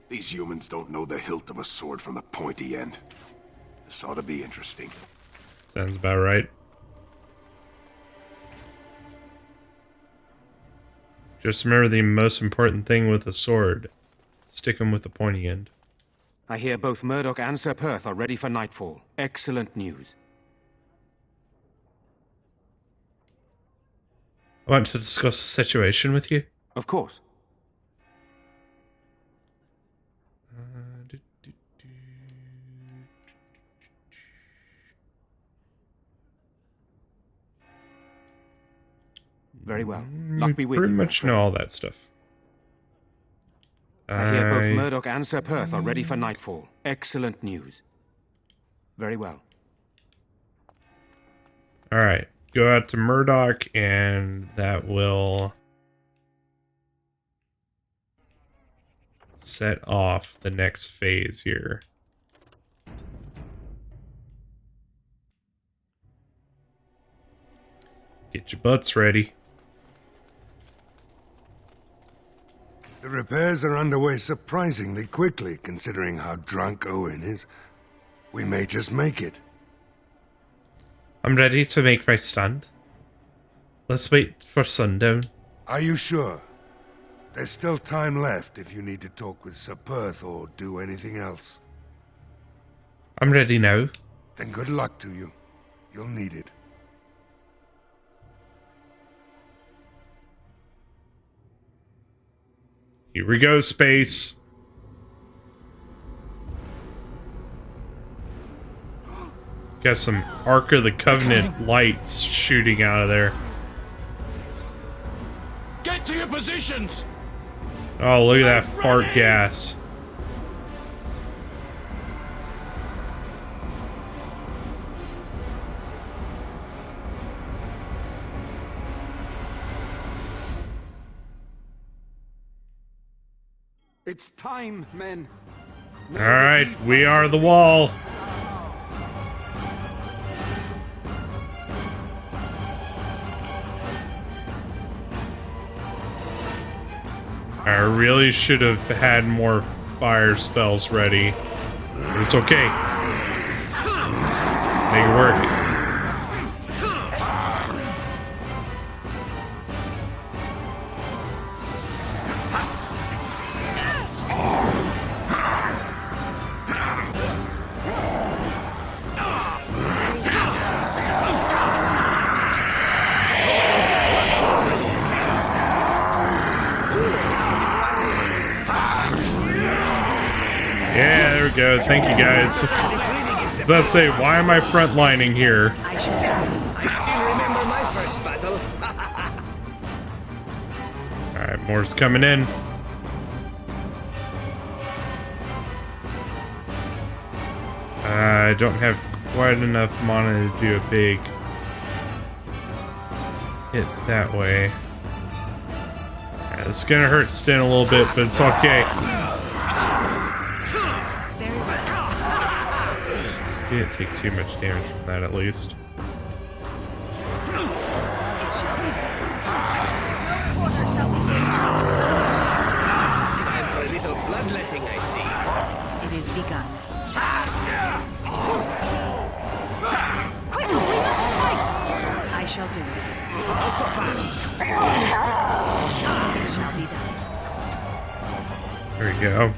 [SPEAKER 1] These humans don't know the hilt of a sword from the pointy end. This ought to be interesting.
[SPEAKER 2] Sounds about right. Just remember the most important thing with a sword. Stick 'em with the pointy end.
[SPEAKER 5] I hear both Murdoch and Sir Perth are ready for nightfall. Excellent news.
[SPEAKER 2] I want to discuss the situation with you.
[SPEAKER 5] Of course. Very well. Luck be with you.
[SPEAKER 2] Pretty much know all that stuff.
[SPEAKER 5] I hear both Murdoch and Sir Perth are ready for nightfall. Excellent news. Very well.
[SPEAKER 2] Alright. Go out to Murdoch and that will set off the next phase here. Get your butts ready.
[SPEAKER 23] The repairs are underway surprisingly quickly, considering how drunk Owen is. We may just make it.
[SPEAKER 2] I'm ready to make my stand. Let's wait for sundown.
[SPEAKER 23] Are you sure? There's still time left if you need to talk with Sir Perth or do anything else.
[SPEAKER 2] I'm ready now.
[SPEAKER 23] Then good luck to you. You'll need it.
[SPEAKER 2] Here we go, space. Got some Ark of the Covenant lights shooting out of there.
[SPEAKER 12] Get to your positions!
[SPEAKER 2] Oh, look at that fart gas.
[SPEAKER 3] It's time, men.
[SPEAKER 2] All right, we are the wall. I really should have had more fire spells ready. But it's okay. Make it work. Yeah, there we go. Thank you, guys. I was about to say, why am I frontlining here?
[SPEAKER 7] I still remember my first battle.
[SPEAKER 2] Alright, more's coming in. I don't have quite enough mana to do a big hit that way. It's gonna hurt Stin a little bit, but it's okay. Didn't take too much damage from that, at least. There we go.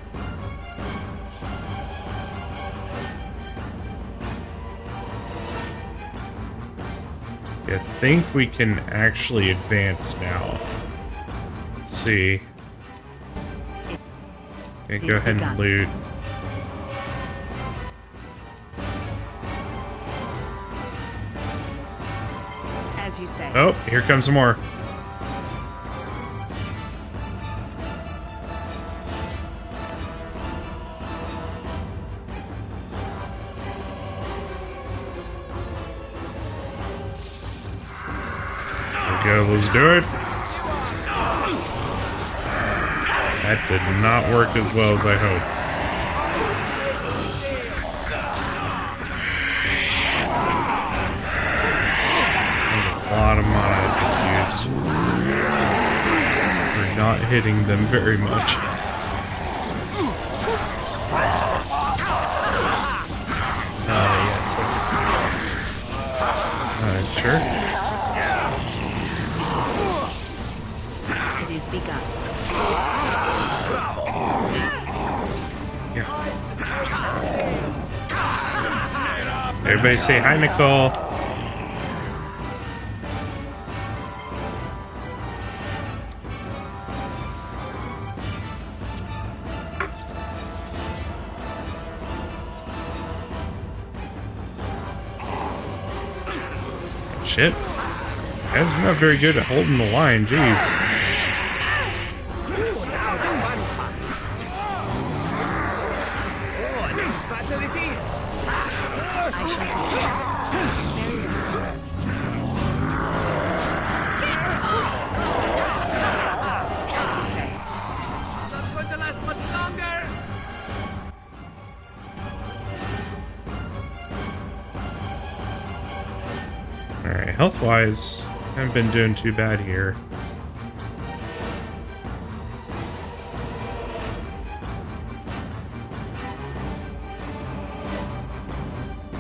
[SPEAKER 2] I think we can actually advance now. Let's see. Okay, go ahead and loot.
[SPEAKER 6] As you say.
[SPEAKER 2] Oh, here comes some more. There we go, let's do it. That did not work as well as I hoped. A lot of mana I just used. We're not hitting them very much. Sure.
[SPEAKER 6] It is begun.
[SPEAKER 2] Yeah. Everybody say hi, Nicole. Shit. Guys, you're not very good at holding the line, jeez. Alright, health-wise, I haven't been doing too bad here.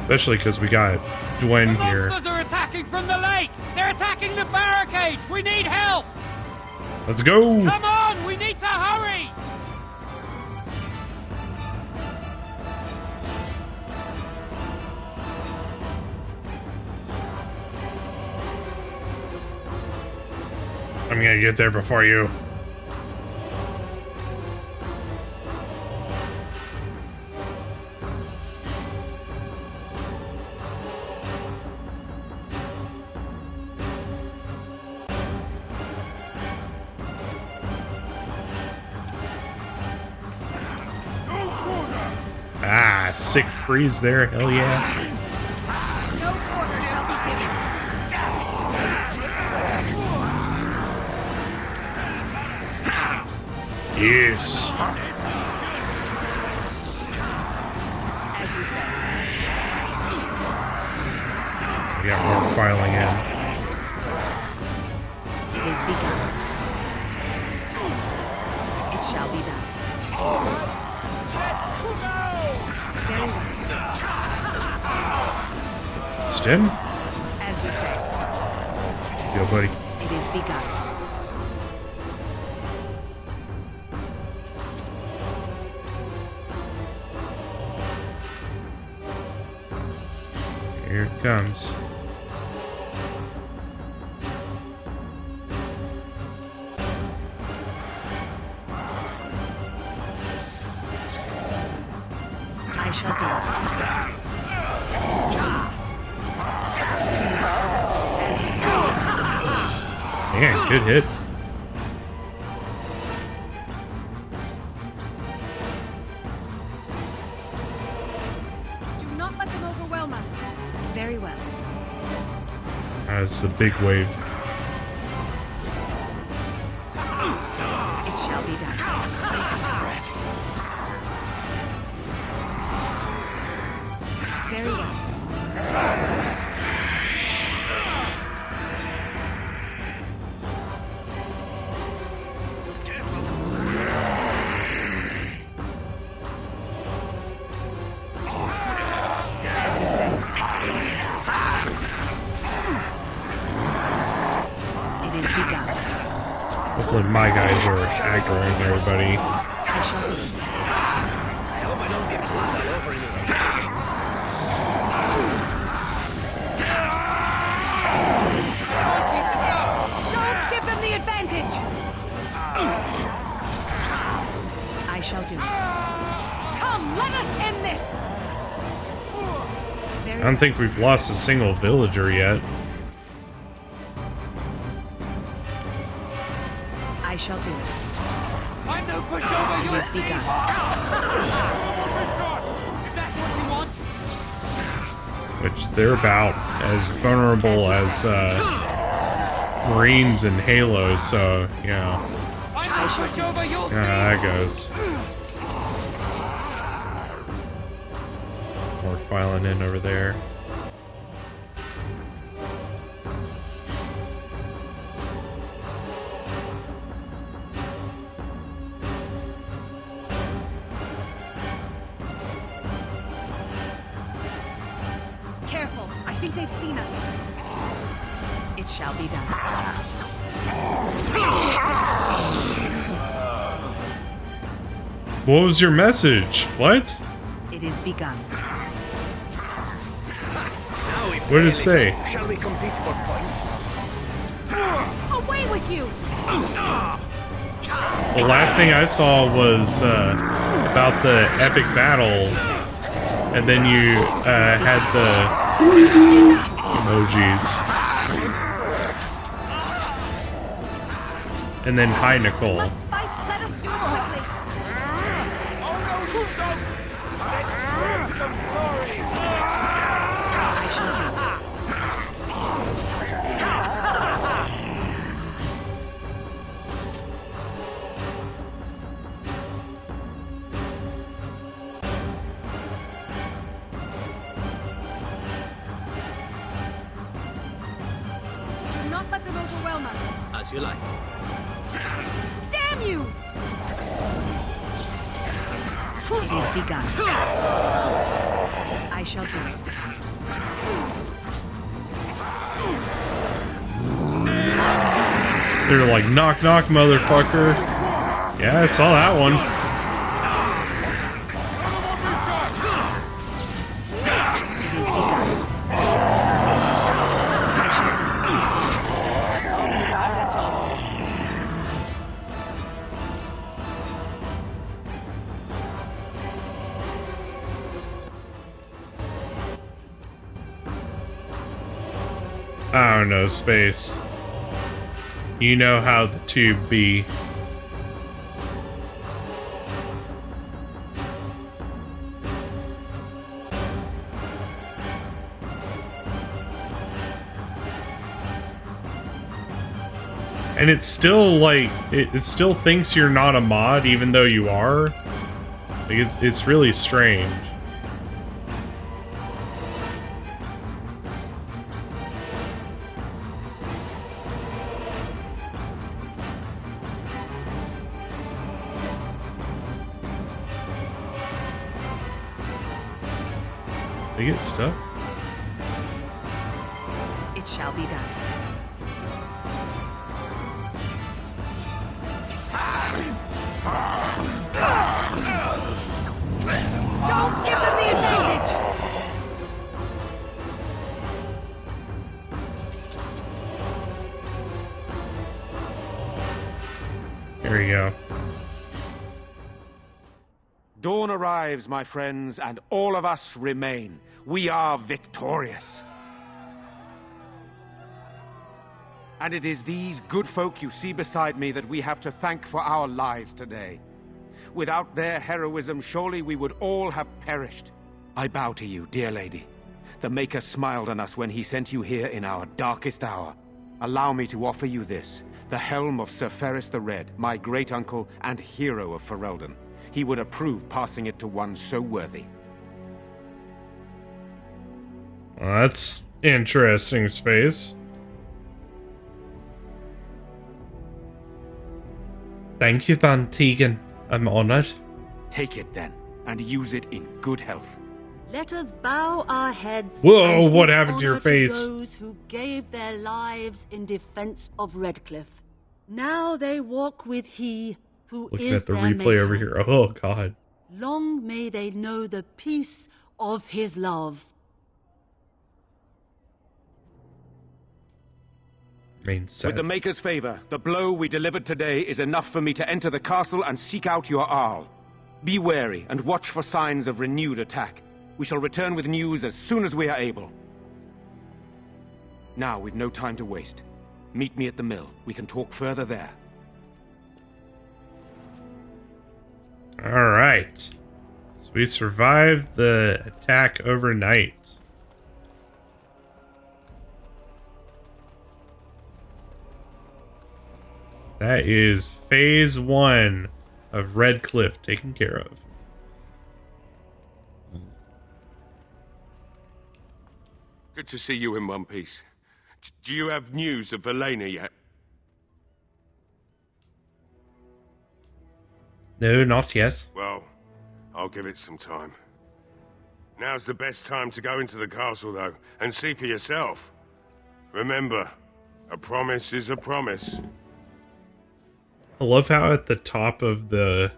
[SPEAKER 2] Especially because we got Dwayne here.
[SPEAKER 12] Monsters are attacking from the lake! They're attacking the barricades! We need help!
[SPEAKER 2] Let's go!
[SPEAKER 12] Come on! We need to hurry!
[SPEAKER 2] I'm gonna get there before you. Ah, sick freeze there, hell yeah.
[SPEAKER 6] No quarter shall be given.
[SPEAKER 2] Yes.
[SPEAKER 6] As you say.
[SPEAKER 2] We got more filing in.
[SPEAKER 6] It is begun. It shall be done. Very well.
[SPEAKER 2] Stim?
[SPEAKER 6] As you say.
[SPEAKER 2] Yo, buddy.
[SPEAKER 6] It is begun.
[SPEAKER 2] Here it comes.
[SPEAKER 6] I shall do. As you say.
[SPEAKER 2] Man, good hit.
[SPEAKER 6] Do not let them overwhelm us. Very well.
[SPEAKER 2] That's the big wave.
[SPEAKER 6] It shall be done. Very well. As you say. It is begun.
[SPEAKER 2] Hopefully my guys are aggroing everybody.
[SPEAKER 6] I shall do. shall do it. Come, let us end this!
[SPEAKER 2] I don't think we've lost a single villager yet.
[SPEAKER 6] I shall do it.
[SPEAKER 12] I'm no pushover,
[SPEAKER 6] It has begun.
[SPEAKER 12] If that's what you want.
[SPEAKER 2] Which they're about as vulnerable as Marines in Halo, so yeah. Yeah, that goes. More filing in over there.
[SPEAKER 6] Careful, I think they've seen us. It shall be done.
[SPEAKER 2] What was your message? What?
[SPEAKER 6] It is begun.
[SPEAKER 2] What did it say?
[SPEAKER 7] Shall we compete for points?
[SPEAKER 6] Away with you!
[SPEAKER 2] The last thing I saw was about the epic battle, and then you had the emojis. And then hi, Nicole.
[SPEAKER 6] Let us do it quickly. Do not let them overwhelm us.
[SPEAKER 20] As you like.
[SPEAKER 6] Damn you! It is begun. I shall do it.
[SPEAKER 2] They're like, knock, knock, motherfucker. Yeah, I saw that one. I don't know, Space. You know how the tube be. And it's still like, it still thinks you're not a mod even though you are. Like, it's really strange. They get stuck?
[SPEAKER 6] It shall be done. Don't give them the advantage!
[SPEAKER 2] Here we go.
[SPEAKER 5] Dawn arrives, my friends, and all of us remain. We are victorious. And it is these good folk you see beside me that we have to thank for our lives today. Without their heroism, surely we would all have perished. I bow to you, dear lady. The Maker smiled on us when he sent you here in our darkest hour. Allow me to offer you this, the helm of Sir Ferris the Red, my great-uncle and hero of Ferelden. He would approve passing it to one so worthy.
[SPEAKER 2] Well, that's interesting, Space. Thank you, Van Tegan. I'm honored.
[SPEAKER 5] Take it then, and use it in good health.
[SPEAKER 14] Let us bow our heads.
[SPEAKER 2] Whoa,
[SPEAKER 14] and
[SPEAKER 2] what
[SPEAKER 14] give
[SPEAKER 2] happened to your
[SPEAKER 14] honor
[SPEAKER 2] face?
[SPEAKER 14] Those who gave their lives in defense of Red Cliffe. Now they walk with he who
[SPEAKER 2] Looking
[SPEAKER 14] is
[SPEAKER 2] at the
[SPEAKER 14] their
[SPEAKER 2] replay
[SPEAKER 14] maker.
[SPEAKER 2] over here. Oh, God.
[SPEAKER 14] Long may they know the peace of his love.
[SPEAKER 5] With the Maker's favor, the blow we delivered today is enough for me to enter the castle and seek out your Arl. Be wary and watch for signs of renewed attack. We shall return with news as soon as we are able. Now, we've no time to waste. Meet me at the mill. We can talk further there.
[SPEAKER 2] Alright. So we survived the attack overnight. That is phase 1 of Red Cliffe taken care of.
[SPEAKER 23] Good to see you in one piece. Do you have news of Velena yet?
[SPEAKER 2] No, not yet.
[SPEAKER 23] Well, I'll give it some time. Now's the best time to go into the castle, though, and see for yourself. Remember, a promise is a promise.
[SPEAKER 2] I love how at the top of the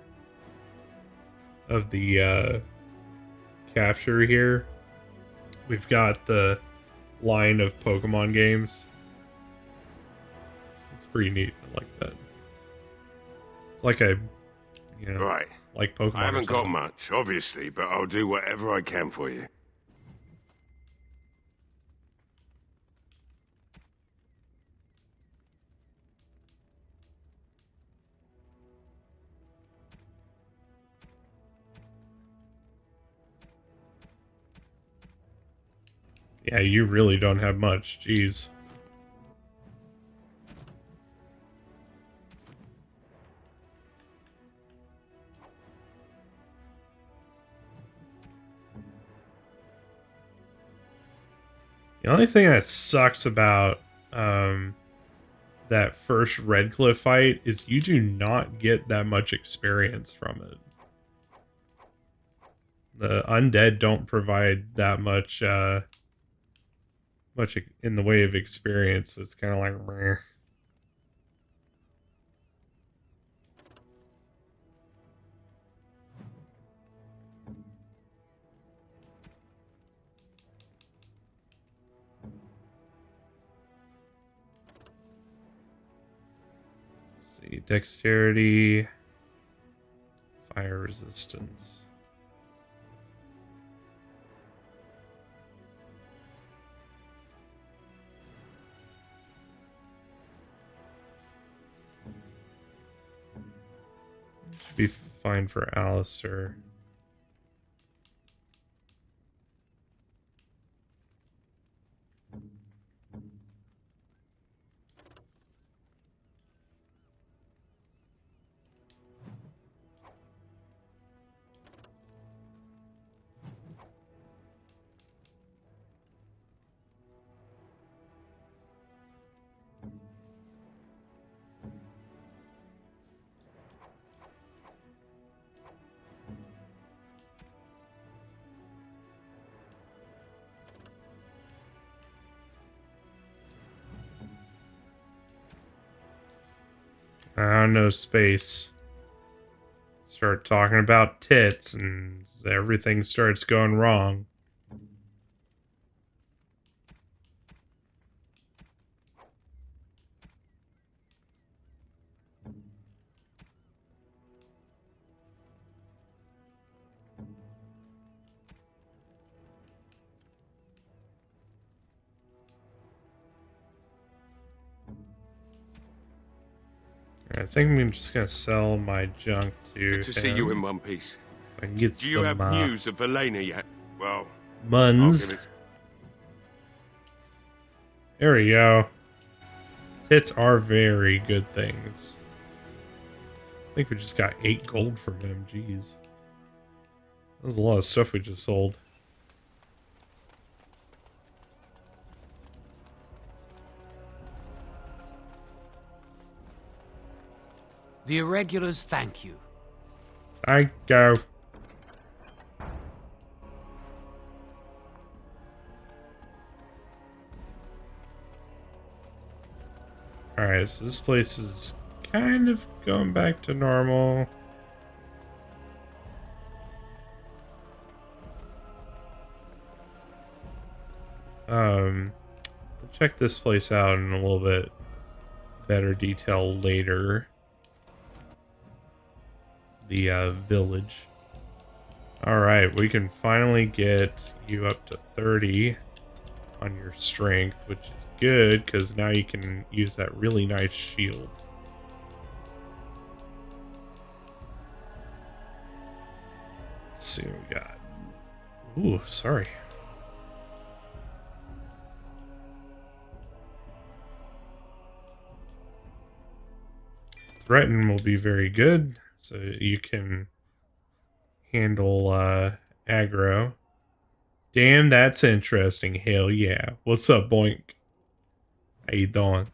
[SPEAKER 2] capture here, we've got the line of Pokemon games. It's pretty neat. I like that. It's like a, you know,
[SPEAKER 23] right.
[SPEAKER 2] Like Pokemon.
[SPEAKER 23] I haven't got much, obviously, but I'll do whatever I can for you.
[SPEAKER 2] Yeah, you really don't have much. Jeez. The only thing that sucks about that first Red Cliffe fight is you do not get that much experience from it. The undead don't provide that much much in the way of experience. It's kind of like meh. Let's see, dexterity, fire resistance. Should be fine for Alistair. No space. Start talking about tits and everything starts going wrong. I think I'm just gonna sell my junk to
[SPEAKER 23] Good to see you in one piece.
[SPEAKER 2] So I can get
[SPEAKER 23] Do you
[SPEAKER 2] some,
[SPEAKER 23] have news of Velena yet? Well,
[SPEAKER 2] Muns.
[SPEAKER 23] I'll give it...
[SPEAKER 2] There we go. Tits are very good things. I think we just got 8 gold from him. Jeez. That was a lot of stuff we just sold.
[SPEAKER 22] The Irregulars thank you.
[SPEAKER 2] I go. Alright, so this place is kind of going back to normal. We'll check this place out in a little bit better detail later. The village. Alright, we can finally get you up to 30 on your strength, which is good, because now you can use that really nice shield. Let's see what we got. Ooh, sorry. Threaten will be very good, so you can handle aggro. Damn, that's interesting. Hell yeah. What's up, Boink? How you doing?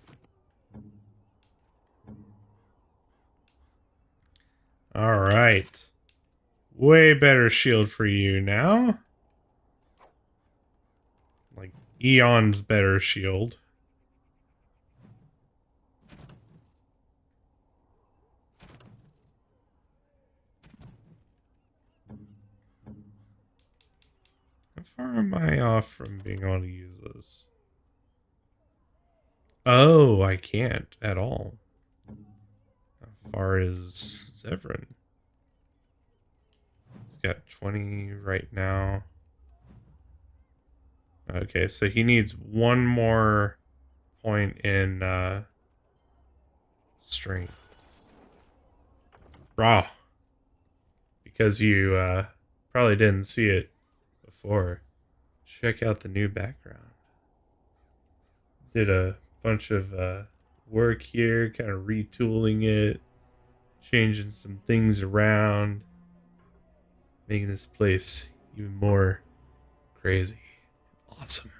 [SPEAKER 2] Alright. Way better shield for you now. Like, Eon's better shield. How far am I off from being able to use this? Oh, I can't at all. How far is Zevran? He's got 20 right now. Okay, so he needs one more point in strength. Raw. Because you probably didn't see it before. Check out the new background. Did a bunch of work here, kind of retooling it, changing some things around, making this place even more crazy. Awesome.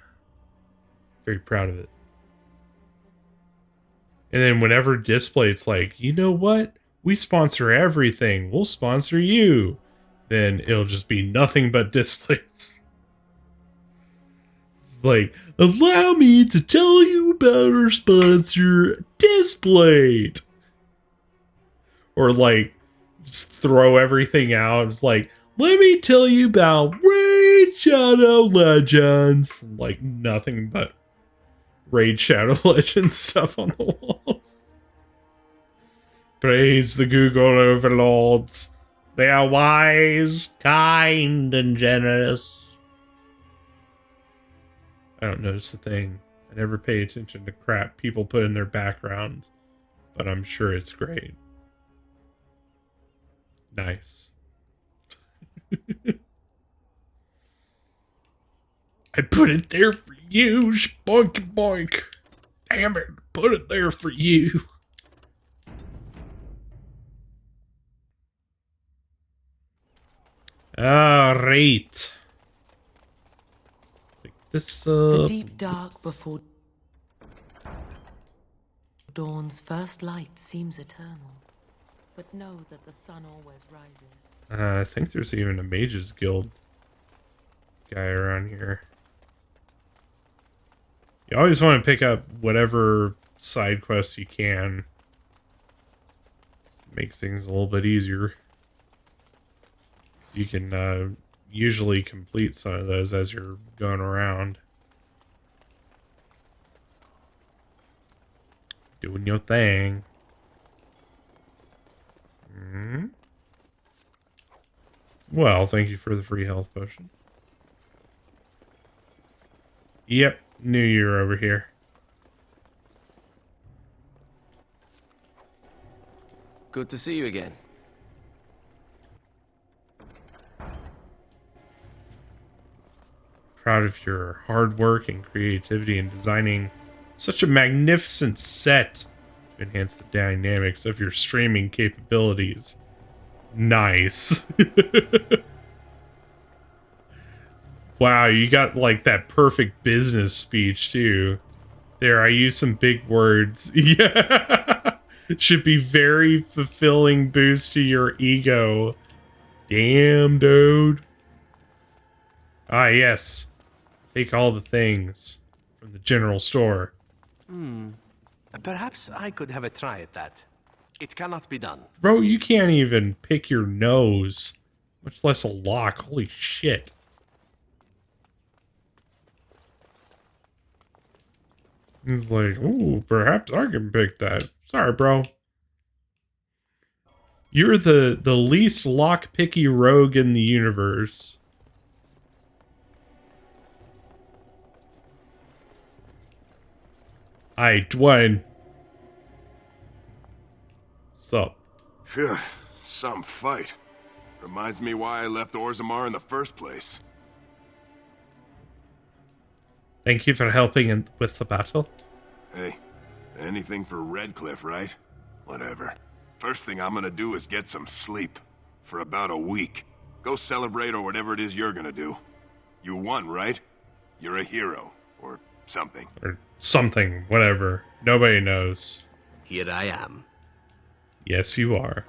[SPEAKER 2] Very proud of it. And then whenever Display's like, you know what? We sponsor everything. We'll sponsor you. Then it'll just be nothing but Displays. Like, allow me to tell you about our sponsor, Displayed. Or like, just throw everything out. It's like, let me tell you about Raid Shadow Legends. Like, nothing but Raid Shadow Legends stuff on the wall. Praise the Google overlords. They are wise, kind, and generous. I don't notice a thing. I never pay attention to crap people put in their backgrounds, but I'm sure it's great. Nice. I put it there for you, boink boink. Damn it, put it there for you. Alright. This
[SPEAKER 8] The deep dark before dawn's first light seems eternal, but know that the sun always rises.
[SPEAKER 2] I think there's even a Mage's Guild guy around here. You always want to pick up whatever side quests you can. Makes things a little bit easier. So you can usually complete some of those as you're going around. Doing your thing. Well, thank you for the free health potion. Yep, knew you were over here.
[SPEAKER 19] Good to see you again.
[SPEAKER 2] Proud of your hard work and creativity in designing such a magnificent set to enhance the dynamics of your streaming capabilities. Nice. Wow, you got like that perfect business speech too. There, I used some big words. Yeah. Should be very fulfilling boost to your ego. Damn, dude. Ah, yes. Take all the things from the general store.
[SPEAKER 24] Perhaps I could have a try at that. It cannot be done.
[SPEAKER 2] Bro, you can't even pick your nose, much less a lock. Holy shit. He's like, ooh, perhaps I can pick that. Sorry, bro. You're the least lockpicky rogue in the universe. Aye, Dwayne. Sup?
[SPEAKER 1] Phew, some fight. Reminds me why I left Orzammar in the first place.
[SPEAKER 2] Thank you for helping with the battle.
[SPEAKER 1] Hey, anything for Red Cliffe, right? Whatever. First thing I'm gonna do is get some sleep. For about a week. Go celebrate or whatever it is you're gonna do. You won, right? You're a hero. Or something.
[SPEAKER 2] Or something, whatever. Nobody knows.
[SPEAKER 24] Here I am.
[SPEAKER 2] Yes, you are.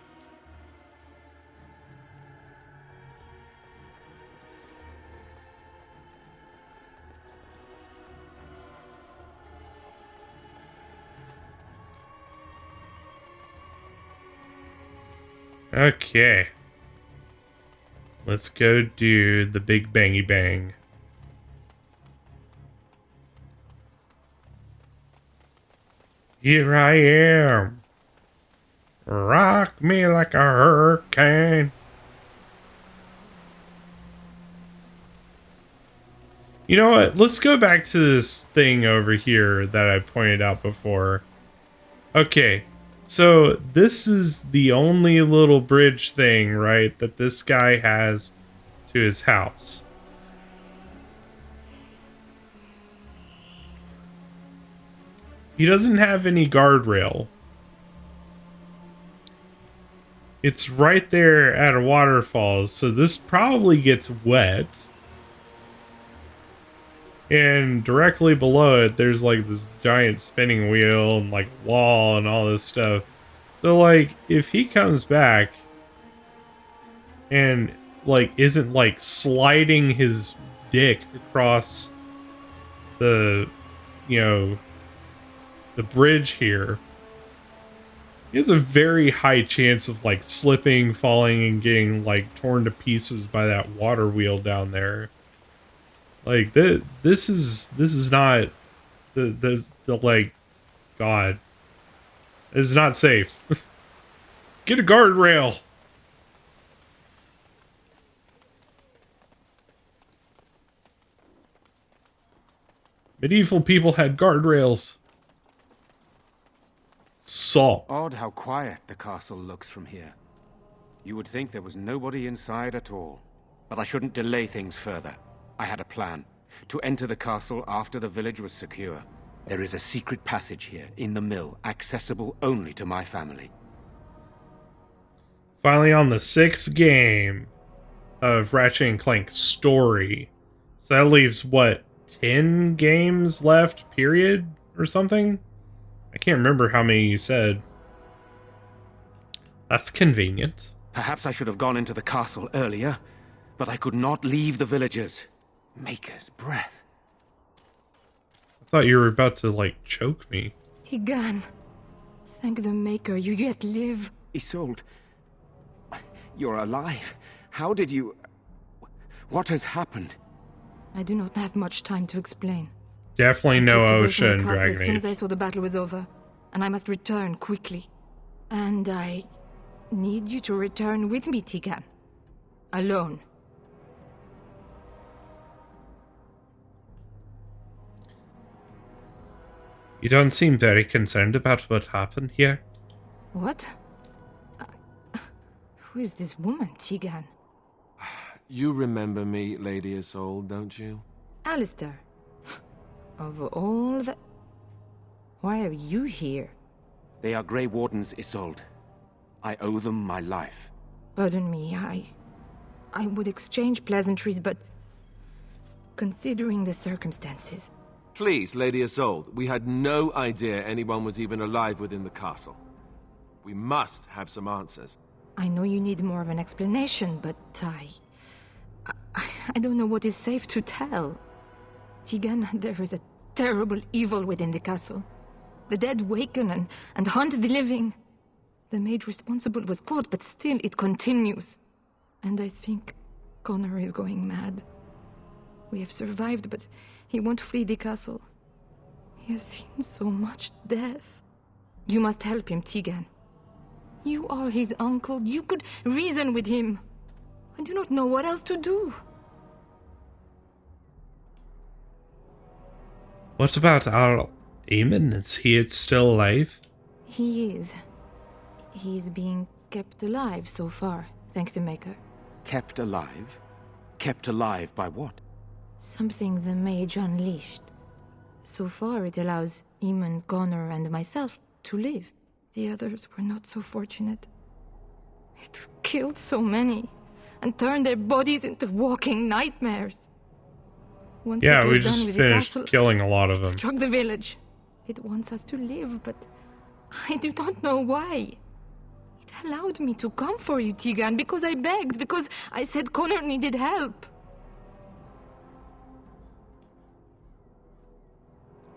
[SPEAKER 2] Okay. Let's go do the big bangy bang. Here I am. Rock me like a hurricane. You know what? Let's go back to this thing over here that I pointed out before. Okay. So this is the only little bridge thing, right, that this guy has to his house. He doesn't have any guardrail. It's right there at a waterfall, so this probably gets wet. And directly below it, there's like this giant spinning wheel and like wall and all this stuff. So like, if he comes back and like isn't like sliding his dick across the, you know, the bridge here, he has a very high chance of like slipping, falling, and getting like torn to pieces by that water wheel down there. Like this is not the like, God, this is not safe. Get a guardrail. Medieval people had guardrails. Salt.
[SPEAKER 5] Odd how quiet the castle looks from here. You would think there was nobody inside at all. But I shouldn't delay things further. I had a plan. To enter the castle after the village was secure. There is a secret passage here, in the mill, accessible only to my family.
[SPEAKER 2] Finally on the 6th game of Ratchet & Clank's story. So that leaves, what, 10 games left, period? Or something? I can't remember how many you said. That's convenient.
[SPEAKER 5] Perhaps I should have gone into the castle earlier, but I could not leave the villagers. Maker's breath.
[SPEAKER 2] I thought you were about to, like, choke me.
[SPEAKER 8] Tigan, thank the Maker you yet live.
[SPEAKER 5] Isolde, you're alive. How did you... What has happened?
[SPEAKER 8] I do not have much time to explain.
[SPEAKER 2] Definitely no
[SPEAKER 8] Ocean
[SPEAKER 2] Ocean Dragon
[SPEAKER 8] as soon as
[SPEAKER 2] Age.
[SPEAKER 8] I saw the battle was over, and I must return quickly. And I need you to return with me, Tigan. Alone.
[SPEAKER 2] You don't seem very concerned about what happened here.
[SPEAKER 8] What? Who is this woman, Tigan?
[SPEAKER 11] You remember me, Lady Isolde, don't you?
[SPEAKER 8] Alistair. Of all the... Why are you here?
[SPEAKER 5] They are Grey Wardens, Isolde. I owe them my life.
[SPEAKER 8] Pardon me, I would exchange pleasantries, but... Considering the circumstances...
[SPEAKER 11] Please, Lady Isolde, we had no idea anyone was even alive within the castle. We must have some answers.
[SPEAKER 8] I know you need more of an explanation, but I don't know what is safe to tell. Tigan, there is a terrible evil within the castle. The dead waken and hunt the living. The mage responsible was caught, but still it continues. And I think Connor is going mad. We have survived, but he won't flee the castle. He has seen so much death. You must help him, Tigan. You are his uncle. You could reason with him. I do not know what else to do.
[SPEAKER 2] What about Arl Eamon? Is he still alive?
[SPEAKER 8] He is. He's being kept alive so far, thank the Maker.
[SPEAKER 5] Kept alive? Kept alive by what?
[SPEAKER 8] Something the Mage unleashed. So far it allows Eamon, Connor, and myself to live. The others were not so fortunate. It killed so many, and turned their bodies into walking nightmares. Once
[SPEAKER 2] yeah,
[SPEAKER 8] it was
[SPEAKER 2] we
[SPEAKER 8] done
[SPEAKER 2] just
[SPEAKER 8] with the
[SPEAKER 2] finished
[SPEAKER 8] castle,
[SPEAKER 2] killing a lot of them.
[SPEAKER 8] it struck the village. It wants us to live, but I do not know why. It allowed me to come for you, Tegan, because I begged, because I said Connor needed help.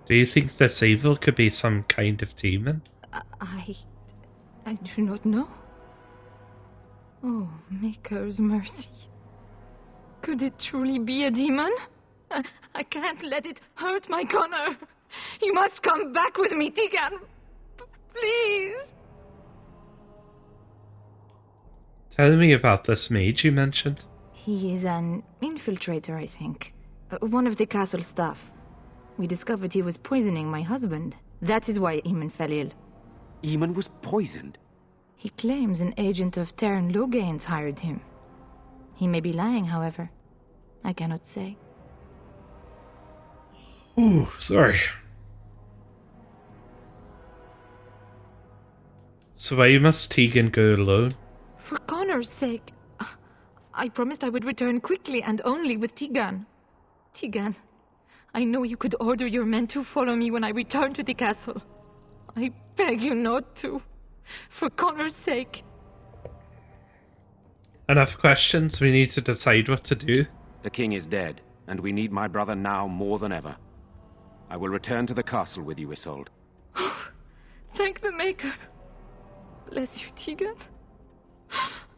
[SPEAKER 2] Do you think this evil could be some kind of demon?
[SPEAKER 8] I do not know. Oh, Maker's mercy. Could it truly be a demon? I can't let it hurt my Connor. You must come back with me, Tegan. Please.
[SPEAKER 2] Tell me about this mage you mentioned.
[SPEAKER 8] He is an infiltrator, I think. One of the castle staff. We discovered he was poisoning my husband. That is why Eamon fell ill.
[SPEAKER 5] Eamon was poisoned?
[SPEAKER 8] He claims an agent of Terran Logain's hired him. He may be lying, however. I cannot say.
[SPEAKER 2] Ooh, sorry. So why must Tegan go alone?
[SPEAKER 8] For Connor's sake. I promised I would return quickly and only with Tegan. Tegan, I know you could order your men to follow me when I return to the castle. I beg you not to. For Connor's sake.
[SPEAKER 2] Enough questions. We need to decide what to do.
[SPEAKER 5] The king is dead, and we need my brother now more than ever. I will return to the castle with you, Isolde.
[SPEAKER 8] Thank the Maker. Bless you, Tegan.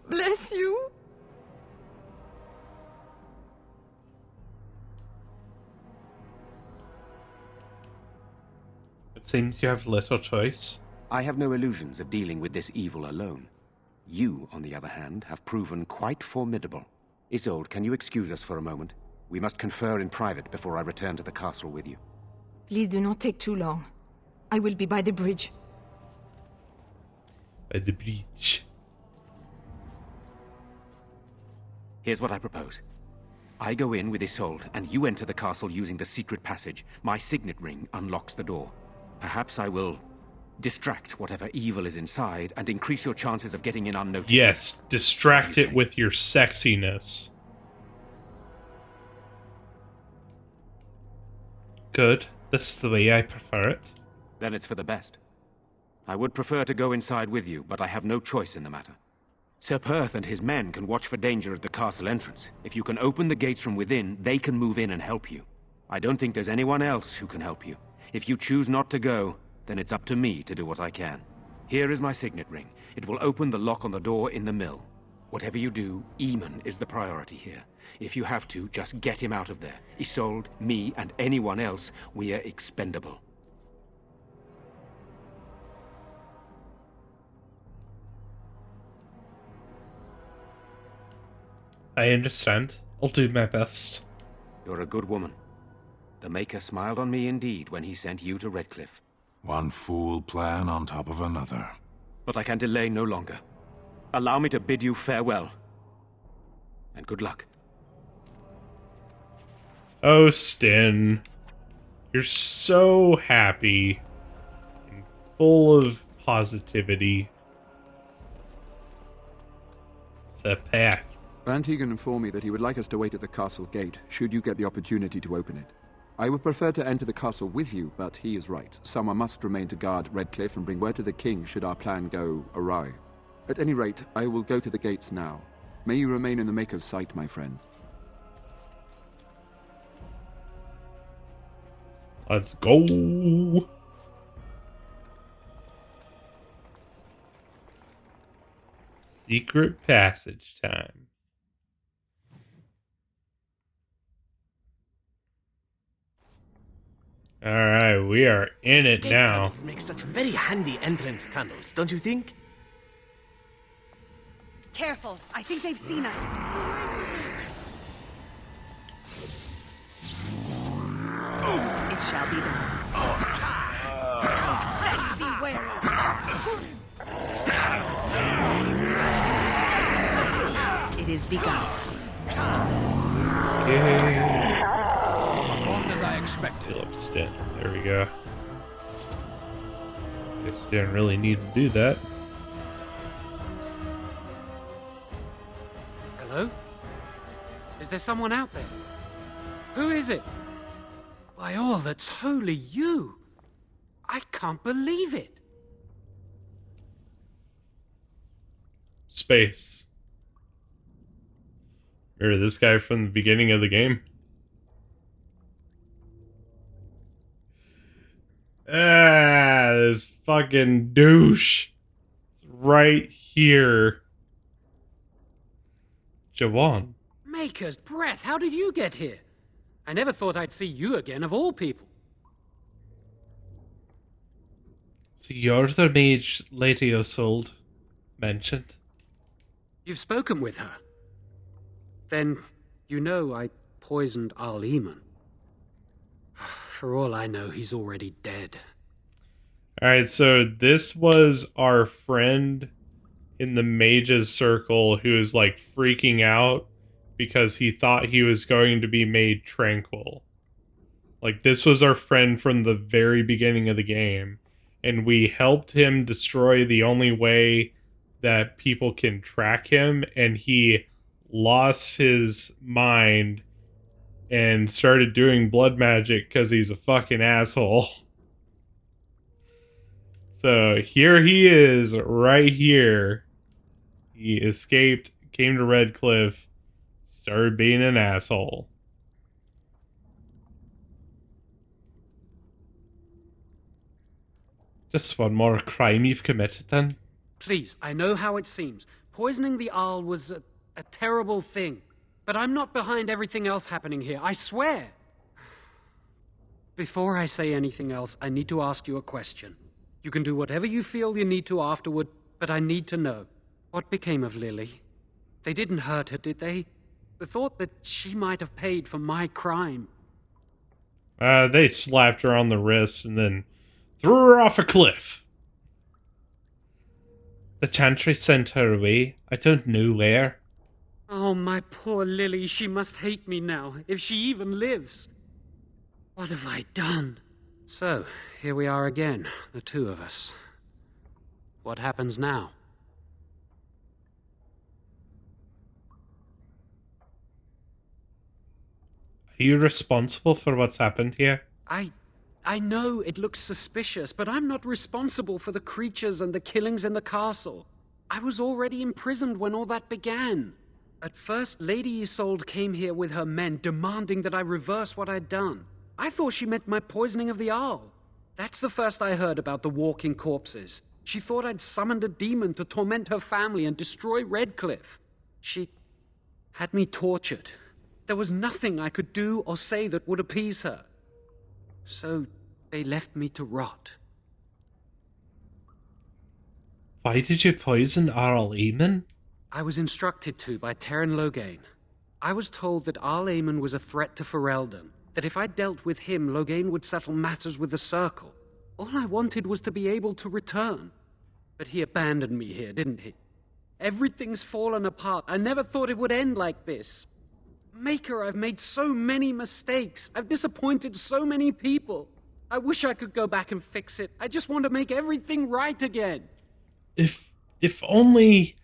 [SPEAKER 8] Bless you.
[SPEAKER 2] It seems you have little choice.
[SPEAKER 5] I have no illusions of dealing with this evil alone. You, on the other hand, have proven quite formidable. Isolde, can you excuse us for a moment? We must confer in private before I return to the castle with you.
[SPEAKER 8] Please do not take too long. I will be by the bridge.
[SPEAKER 2] By the bridge.
[SPEAKER 5] Here's what I propose. I go in with Isolde, and you enter the castle using the secret passage. My signet ring unlocks the door. Perhaps I will distract whatever evil is inside and increase your chances of getting in unnoticed.
[SPEAKER 2] Yes, distract it with your sexiness. Good. This is the way I prefer it.
[SPEAKER 5] Then it's for the best. I would prefer to go inside with you, but I have no choice in the matter. Sir Perth and his men can watch for danger at the castle entrance. If you can open the gates from within, they can move in and help you. I don't think there's anyone else who can help you. If you choose not to go, then it's up to me to do what I can. Here is my signet ring. It will open the lock on the door in the mill. Whatever you do, Eamon is the priority here. If you have to, just get him out of there. Isolde, me, and anyone else, we are expendable.
[SPEAKER 2] I understand. I'll do my best.
[SPEAKER 5] You're a good woman. The Maker smiled on me indeed when he sent you to Red Cliffe.
[SPEAKER 9] One fool plan on top of another.
[SPEAKER 5] But I can delay no longer. Allow me to bid you farewell. And good luck.
[SPEAKER 2] Oh, Stin. You're so happy. And full of positivity. It's a path.
[SPEAKER 3] Van Tegan informed me that he would like us to wait at the castle gate, should you get the opportunity to open it. I would prefer to enter the castle with you, but he is right. Someone must remain to guard Red Cliffe and bring word to the king should our plan go awry. At any rate, I will go to the gates now. May you remain in the Maker's sight, my friend.
[SPEAKER 2] Let's go. Secret passage time. Alright, we are in it
[SPEAKER 24] Escape
[SPEAKER 2] now.
[SPEAKER 24] tunnels make such very handy entrance tunnels, don't you think?
[SPEAKER 6] Careful. I think they've seen us. It shall be done. Let's be wary. It is begun.
[SPEAKER 2] Performed as I expected. There we go. Guess you didn't really need to do that.
[SPEAKER 22] Hello? Is there someone out there? Who is it? By all that's holy, you! I can't believe it!
[SPEAKER 2] Space. Remember this guy from the beginning of the game? This fucking douche. It's right here. Jawan.
[SPEAKER 22] Maker's breath, how did you get here? I never thought I'd see you again, of all people.
[SPEAKER 2] So you're the mage Lady Isolde mentioned?
[SPEAKER 22] You've spoken with her. Then, you know I poisoned Al-Eamon. For all I know, he's already dead.
[SPEAKER 2] Alright, so this was our friend in the mage's circle who was like freaking out because he thought he was going to be made tranquil. Like, this was our friend from the very beginning of the game, and we helped him destroy the only way that people can track him, and he lost his mind and started doing blood magic because he's a fucking asshole. So here he is, right here. He escaped, came to Red Cliffe, started being an asshole. Just one more crime you've committed, then?
[SPEAKER 22] Please, I know how it seems. Poisoning the Arl was a terrible thing. But I'm not behind everything else happening here, I swear. Before I say anything else, I need to ask you a question. You can do whatever you feel you need to afterward, but I need to know. What became of Lily? They didn't hurt her, did they? The thought that she might have paid for my crime.
[SPEAKER 2] They slapped her on the wrist and then threw her off a cliff. The Chantry sent her away. I don't know where.
[SPEAKER 22] Oh, my poor Lily, she must hate me now, if she even lives. What have I done? So, here we are again, the two of us. What happens now?
[SPEAKER 2] Are you responsible for what's happened here?
[SPEAKER 22] I know it looks suspicious, but I'm not responsible for the creatures and the killings in the castle. I was already imprisoned when all that began. At first, Lady Isolde came here with her men, demanding that I reverse what I'd done. I thought she meant my poisoning of the Arl. That's the first I heard about the walking corpses. She thought I'd summoned a demon to torment her family and destroy Red Cliffe. She had me tortured. There was nothing I could do or say that would appease her. So they left me to rot.
[SPEAKER 2] Why did you poison Al-Eamon?
[SPEAKER 22] I was instructed to by Terran Loghain. I was told that Al-Eamon was a threat to Ferelden, that if I dealt with him, Loghain would settle matters with the Circle. All I wanted was to be able to return. But he abandoned me here, didn't he? Everything's fallen apart. I never thought it would end like this. Maker, I've made so many mistakes. I've disappointed so many people. I wish I could go back and fix it. I just want to make everything right again.
[SPEAKER 2] If only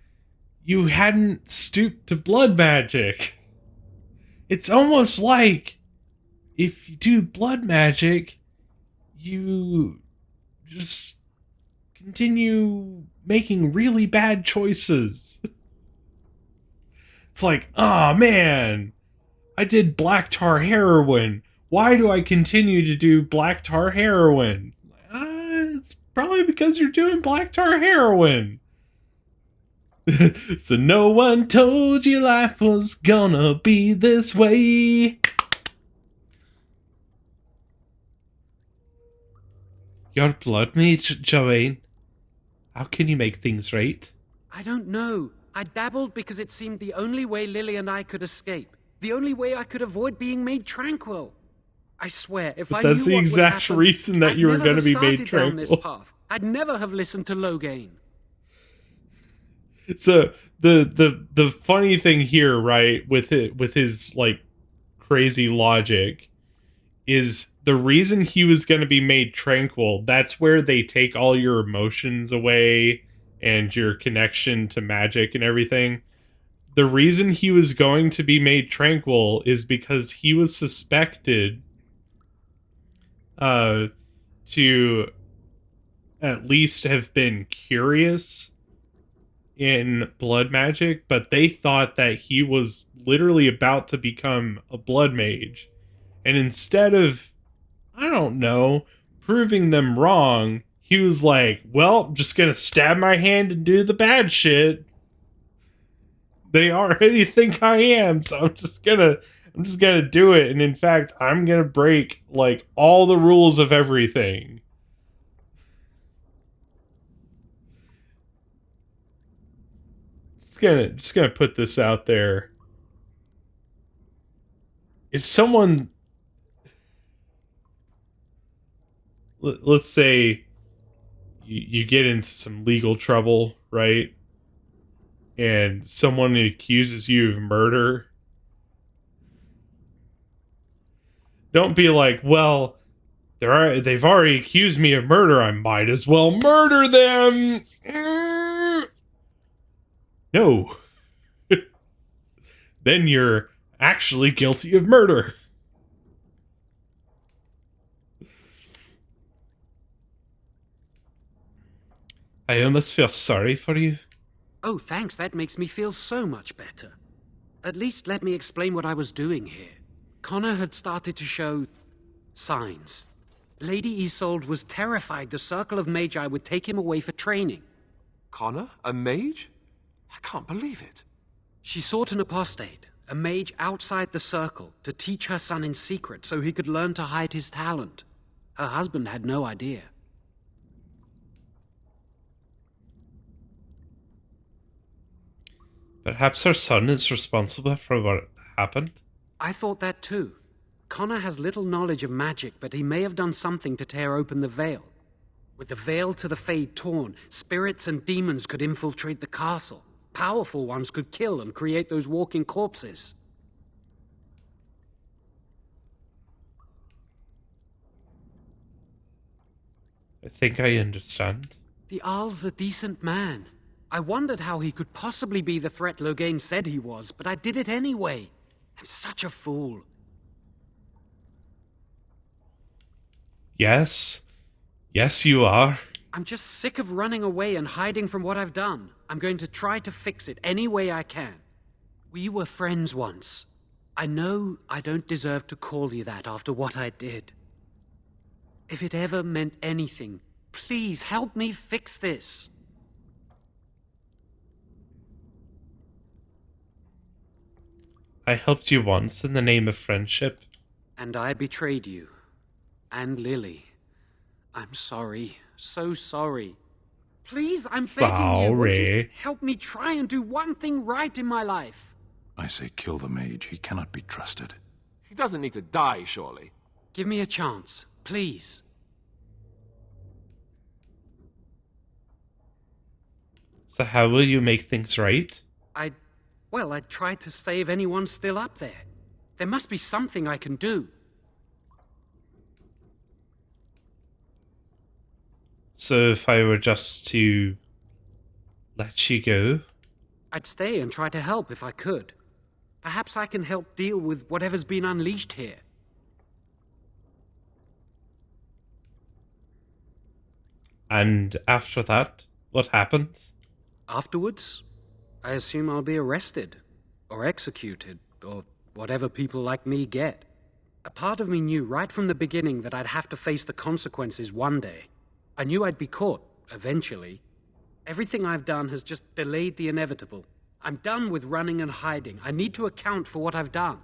[SPEAKER 2] you hadn't stooped to blood magic. It's almost like if you do blood magic, you just continue making really bad choices. It's like, oh man, I did black tar heroin. Why do I continue to do black tar heroin? It's probably because you're doing black tar heroin. So no one told you life was gonna be this way. Your blood mage, Joanne. How can you make things right?
[SPEAKER 22] I don't know. I dabbled because it seemed the only way Lily and I could escape. The only way I could avoid being made tranquil. I swear, if I knew
[SPEAKER 2] That's the
[SPEAKER 22] what
[SPEAKER 2] exact
[SPEAKER 22] would happen,
[SPEAKER 2] reason that
[SPEAKER 22] I'd
[SPEAKER 2] you were
[SPEAKER 22] never
[SPEAKER 2] going to
[SPEAKER 22] have
[SPEAKER 2] be made
[SPEAKER 22] started down this
[SPEAKER 2] tranquil.
[SPEAKER 22] path. I'd never have listened to Loghain.
[SPEAKER 2] So the funny thing here, right, with his like crazy logic, is the reason he was going to be made tranquil. That's where they take all your emotions away and your connection to magic and everything. The reason he was going to be made tranquil is because he was suspected to at least have been curious in blood magic, but they thought that he was literally about to become a blood mage. And instead of, I don't know, proving them wrong, he was like, well, I'm just gonna stab my hand and do the bad shit. They already think I am, so I'm just gonna do it. And in fact, I'm gonna break like all the rules of everything. Just gonna put this out there. If someone, let's say you get into some legal trouble, right? And someone accuses you of murder, don't be like, well, they've already accused me of murder, I might as well murder them. No. Then you're actually guilty of murder. I almost feel sorry for you.
[SPEAKER 22] Oh, thanks. That makes me feel so much better. At least let me explain what I was doing here. Connor had started to show signs. Lady Isolde was terrified the Circle of Magi would take him away for training.
[SPEAKER 11] Connor? A mage? I can't believe it.
[SPEAKER 22] She sought an apostate, a mage outside the Circle, to teach her son in secret so he could learn to hide his talent. Her husband had no idea.
[SPEAKER 2] Perhaps her son is responsible for what happened?
[SPEAKER 22] I thought that too. Connor has little knowledge of magic, but he may have done something to tear open the veil. With the veil to the Fade torn, spirits and demons could infiltrate the castle. Powerful ones could kill and create those walking corpses.
[SPEAKER 2] I think I understand.
[SPEAKER 22] The Arl's a decent man. I wondered how he could possibly be the threat Loghain said he was, but I did it anyway. I'm such a fool.
[SPEAKER 2] Yes. Yes, you are.
[SPEAKER 22] I'm just sick of running away and hiding from what I've done. I'm going to try to fix it any way I can. We were friends once. I know I don't deserve to call you that after what I did. If it ever meant anything, please help me fix this.
[SPEAKER 2] I helped you once in the name of friendship.
[SPEAKER 22] And I betrayed you. And Lily. I'm sorry. So sorry. Please, I'm begging you. Would you help me try and do one thing right in my life?
[SPEAKER 9] I say kill the mage. He cannot be trusted.
[SPEAKER 11] He doesn't need to die, surely.
[SPEAKER 22] Give me a chance. Please.
[SPEAKER 2] So how will you make things right?
[SPEAKER 22] I'd try to save anyone still up there. There must be something I can do.
[SPEAKER 2] So if I were just to let you go?
[SPEAKER 22] I'd stay and try to help if I could. Perhaps I can help deal with whatever's been unleashed here.
[SPEAKER 2] And after that, what happens?
[SPEAKER 22] Afterwards, I assume I'll be arrested, or executed, or whatever people like me get. A part of me knew right from the beginning that I'd have to face the consequences one day. I knew I'd be caught, eventually. Everything I've done has just delayed the inevitable. I'm done with running and hiding. I need to account for what I've done.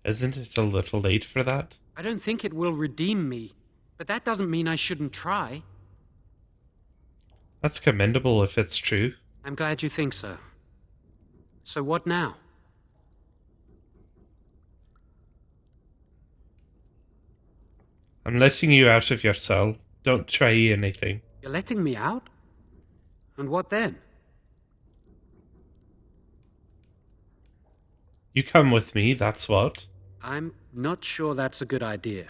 [SPEAKER 2] Isn't it a little late for that?
[SPEAKER 22] I don't think it will redeem me, but that doesn't mean I shouldn't try.
[SPEAKER 2] That's commendable if it's true.
[SPEAKER 22] I'm glad you think so. So what now?
[SPEAKER 2] I'm letting you out of your cell. Don't try anything.
[SPEAKER 22] You're letting me out? And what then?
[SPEAKER 2] You come with me, that's what.
[SPEAKER 22] I'm not sure that's a good idea.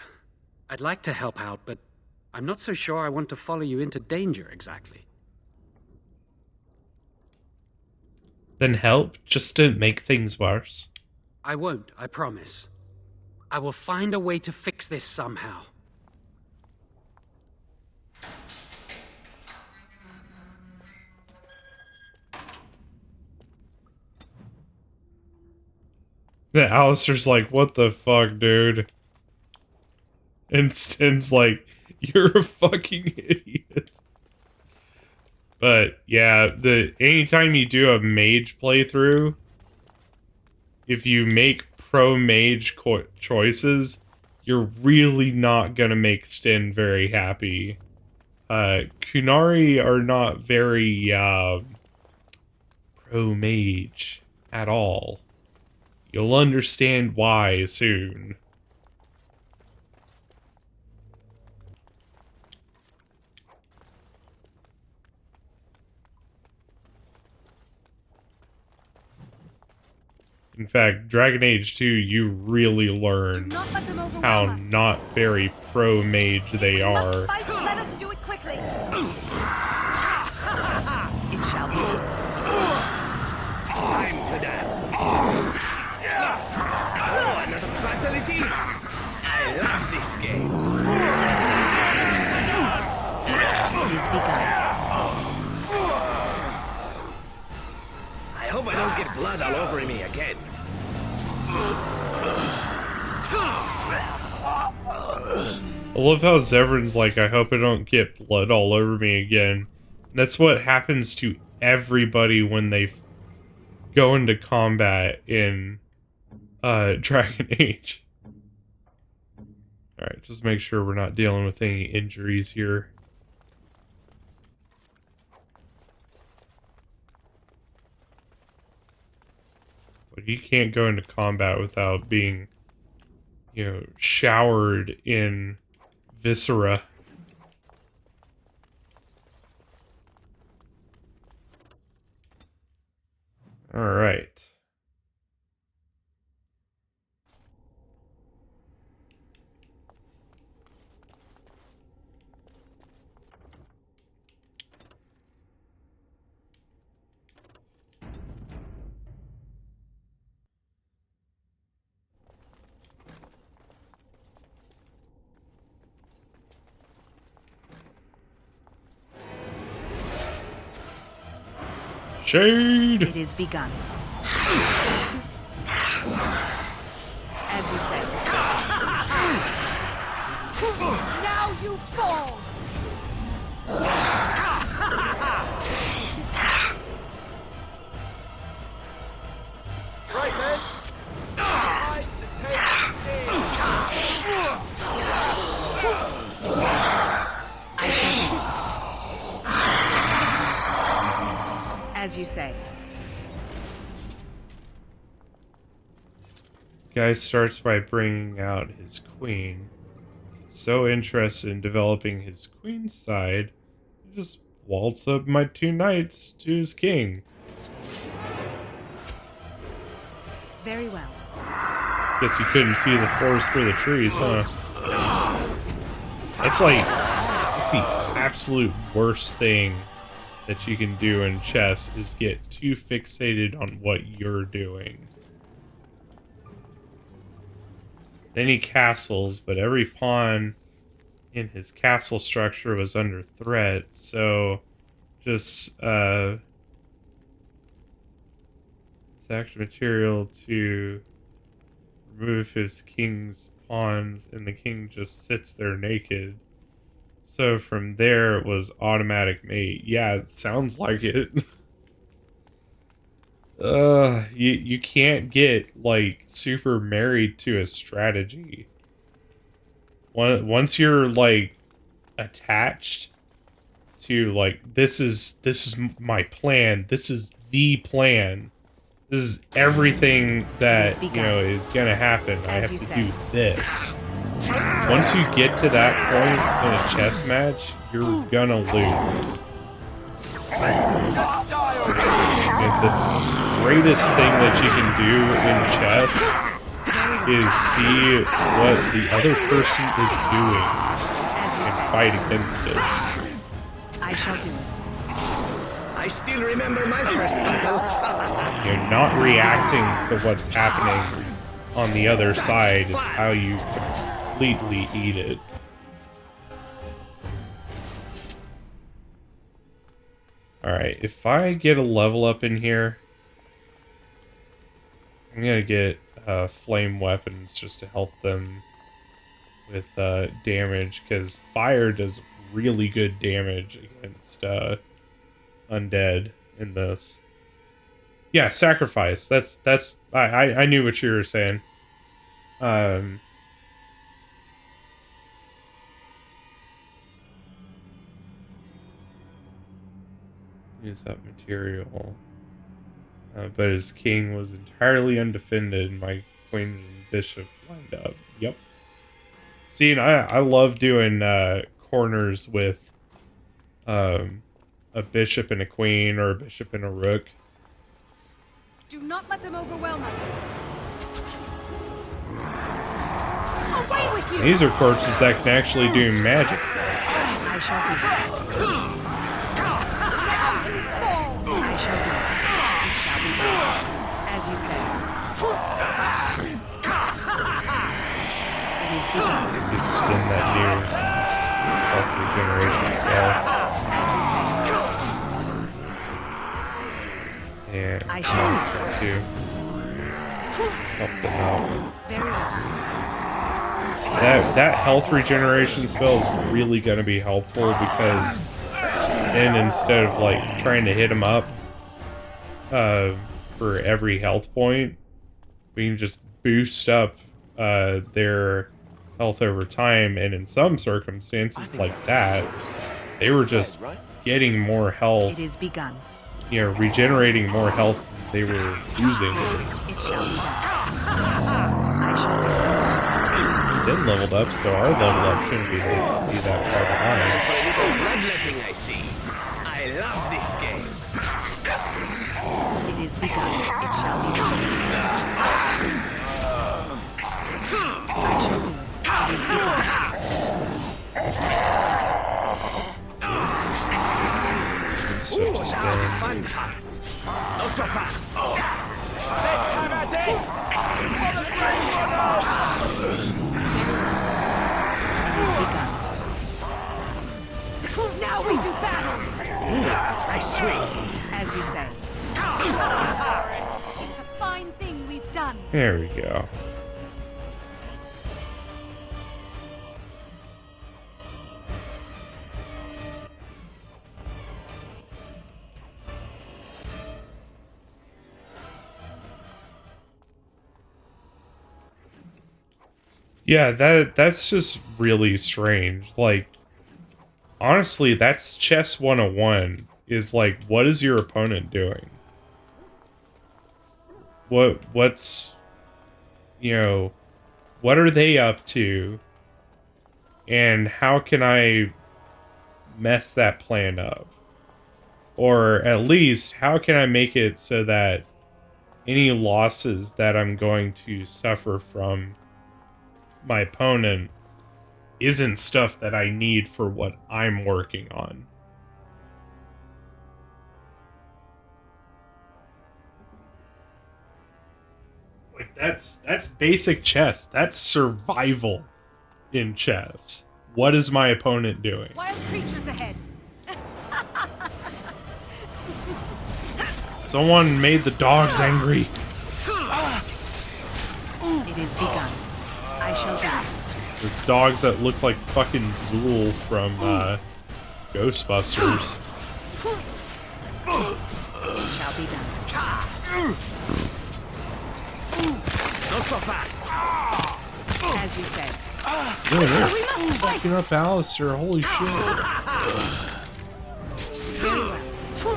[SPEAKER 22] I'd like to help out, but I'm not so sure I want to follow you into danger exactly.
[SPEAKER 2] Then help, just don't make things worse.
[SPEAKER 22] I won't, I promise. I will find a way to fix this somehow.
[SPEAKER 2] The Alistair's like, what the fuck, dude? And Sten's like, you're a fucking idiot. But yeah, anytime you do a mage playthrough, if you make pro mage choices, you're really not gonna make Sten very happy. Kunari are not very pro mage at all. You'll understand why soon. In fact, Dragon Age 2, you really learn how not very pro-mage they are.
[SPEAKER 6] Let us do it quickly. It shall be.
[SPEAKER 7] Time to dance. Yes. Oh, another battle it is. I love this game.
[SPEAKER 6] It is begun.
[SPEAKER 7] I hope I don't get blood all over me again.
[SPEAKER 2] I love how Zevran's like, I hope I don't get blood all over me again. That's what happens to everybody when they go into combat in Dragon Age. Alright, just make sure we're not dealing with any injuries here. Like, you can't go into combat without being, you know, showered in viscera. All right. Shade!
[SPEAKER 6] It is begun. As you say. Now you fall!
[SPEAKER 7] Right, man. Time to take
[SPEAKER 6] As you say.
[SPEAKER 2] Guy starts by bringing out his queen. So interested in developing his queen side, he just waltz up my two knights to his king.
[SPEAKER 6] Very well.
[SPEAKER 2] Guess you couldn't see the forest for the trees, huh? That's like, that's the absolute worst thing that you can do in chess, is get too fixated on what you're doing. Then he castles, but every pawn in his castle structure was under threat, so just sacked material to remove his king's pawns, and the king just sits there naked. So from there, it was automatic mate. Yeah, it sounds like it. You can't get, like, super married to a strategy. Once you're, like, attached to like, this is my plan. This is the plan. This is everything that, you know, is gonna happen. I have to do this. Once you get to that point in a chess match, you're gonna lose. And the greatest thing that you can do in chess is see what the other person is doing and fight against it.
[SPEAKER 6] I shall do it.
[SPEAKER 7] I still remember my first battle.
[SPEAKER 2] You're not reacting to what's happening on the other side is how you completely eat it. Alright, if I get a level up in here, I'm gonna get flame weapons just to help them with damage, because fire does really good damage against undead in this. Yeah, sacrifice. I knew what you were saying. Use that material. But his king was entirely undefended. My queen and bishop lined up. Yep. See, and I love doing corners with a bishop and a queen, or a bishop and a rook.
[SPEAKER 6] Do not let them overwhelm us. Away with you!
[SPEAKER 2] These are corpses that can actually do magic.
[SPEAKER 6] I shall do it. I shall do it. It shall be done. As you say. It is begun.
[SPEAKER 2] Extend that near health regeneration spell. And
[SPEAKER 6] I shall
[SPEAKER 2] to help them out.
[SPEAKER 6] Very well.
[SPEAKER 2] That health regeneration spell is really going to be helpful, because then instead of like trying to hit them up for every health point, we can just boost up their health over time. And in some circumstances like that, they were just getting more health.
[SPEAKER 6] It is begun.
[SPEAKER 2] You know, regenerating more health than they were using.
[SPEAKER 6] It shall be done. I shall do it.
[SPEAKER 2] Then leveled up, so our level up shouldn't be that far behind.
[SPEAKER 7] Bloodletting, I see. I love this game.
[SPEAKER 6] It is begun. It shall be done. I shall do it. It is begun.
[SPEAKER 7] Fun time. Not so fast. Let's have at it.
[SPEAKER 6] Now we do battle.
[SPEAKER 7] I swing.
[SPEAKER 6] As you say. It's a fine thing we've done.
[SPEAKER 2] There we go. Yeah, that's just really strange. Like, honestly, that's chess 101. Is like, what is your opponent doing? What's, you know, what are they up to? And how can I mess that plan up? Or at least, how can I make it so that any losses that I'm going to suffer from my opponent isn't stuff that I need for what I'm working on? Like, that's basic chess. That's survival in chess. What is my opponent doing?
[SPEAKER 6] Wild creatures ahead.
[SPEAKER 2] Someone made the dogs angry.
[SPEAKER 6] It is begun. I shall die.
[SPEAKER 2] There's dogs that look like fucking Zool from Ghostbusters.
[SPEAKER 6] It shall be done.
[SPEAKER 7] Not so fast.
[SPEAKER 6] As you say.
[SPEAKER 2] Yeah, they're fucking up Alistair. Holy shit.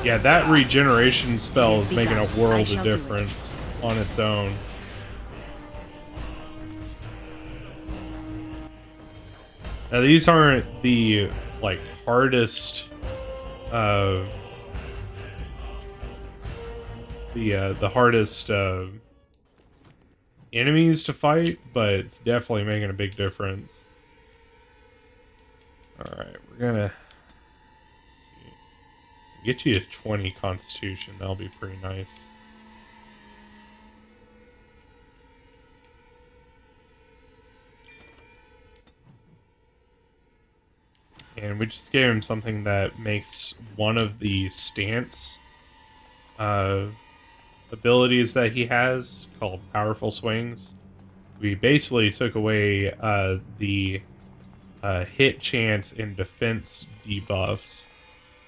[SPEAKER 2] Yeah, that regeneration spell is making a world of difference on its own. Now these aren't the like hardest the hardest enemies to fight, but it's definitely making a big difference. Alright, we're gonna get you to 20 Constitution. That'll be pretty nice. And we just gave him something that makes one of the stance abilities that he has, called Powerful Swings. We basically took away the hit chance and defense debuffs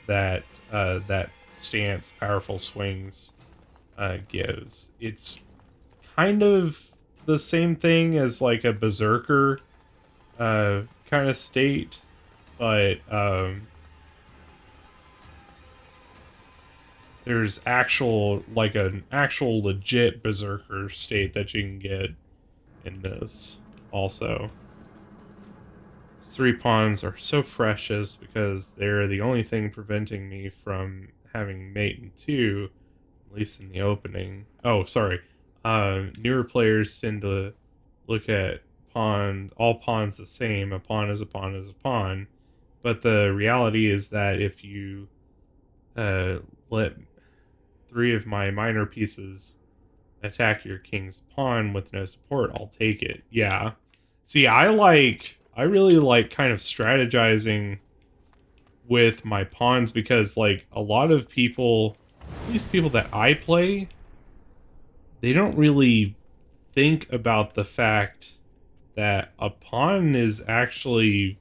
[SPEAKER 2] that that stance Powerful Swings gives. It's kind of the same thing as like a Berserker kind of state, but there's an actual legit Berserker state that you can get in this also. 3 pawns are so precious because they're the only thing preventing me from having mate in 2, at least in the opening. Oh, sorry. Newer players tend to look at all pawns the same. A pawn is a pawn is a pawn. But the reality is that if you let 3 of my minor pieces attack your king's pawn with no support, I'll take it. Yeah. See, I really like kind of strategizing with my pawns because, like, a lot of people, at least people that I play, they don't really think about the fact that a pawn is actually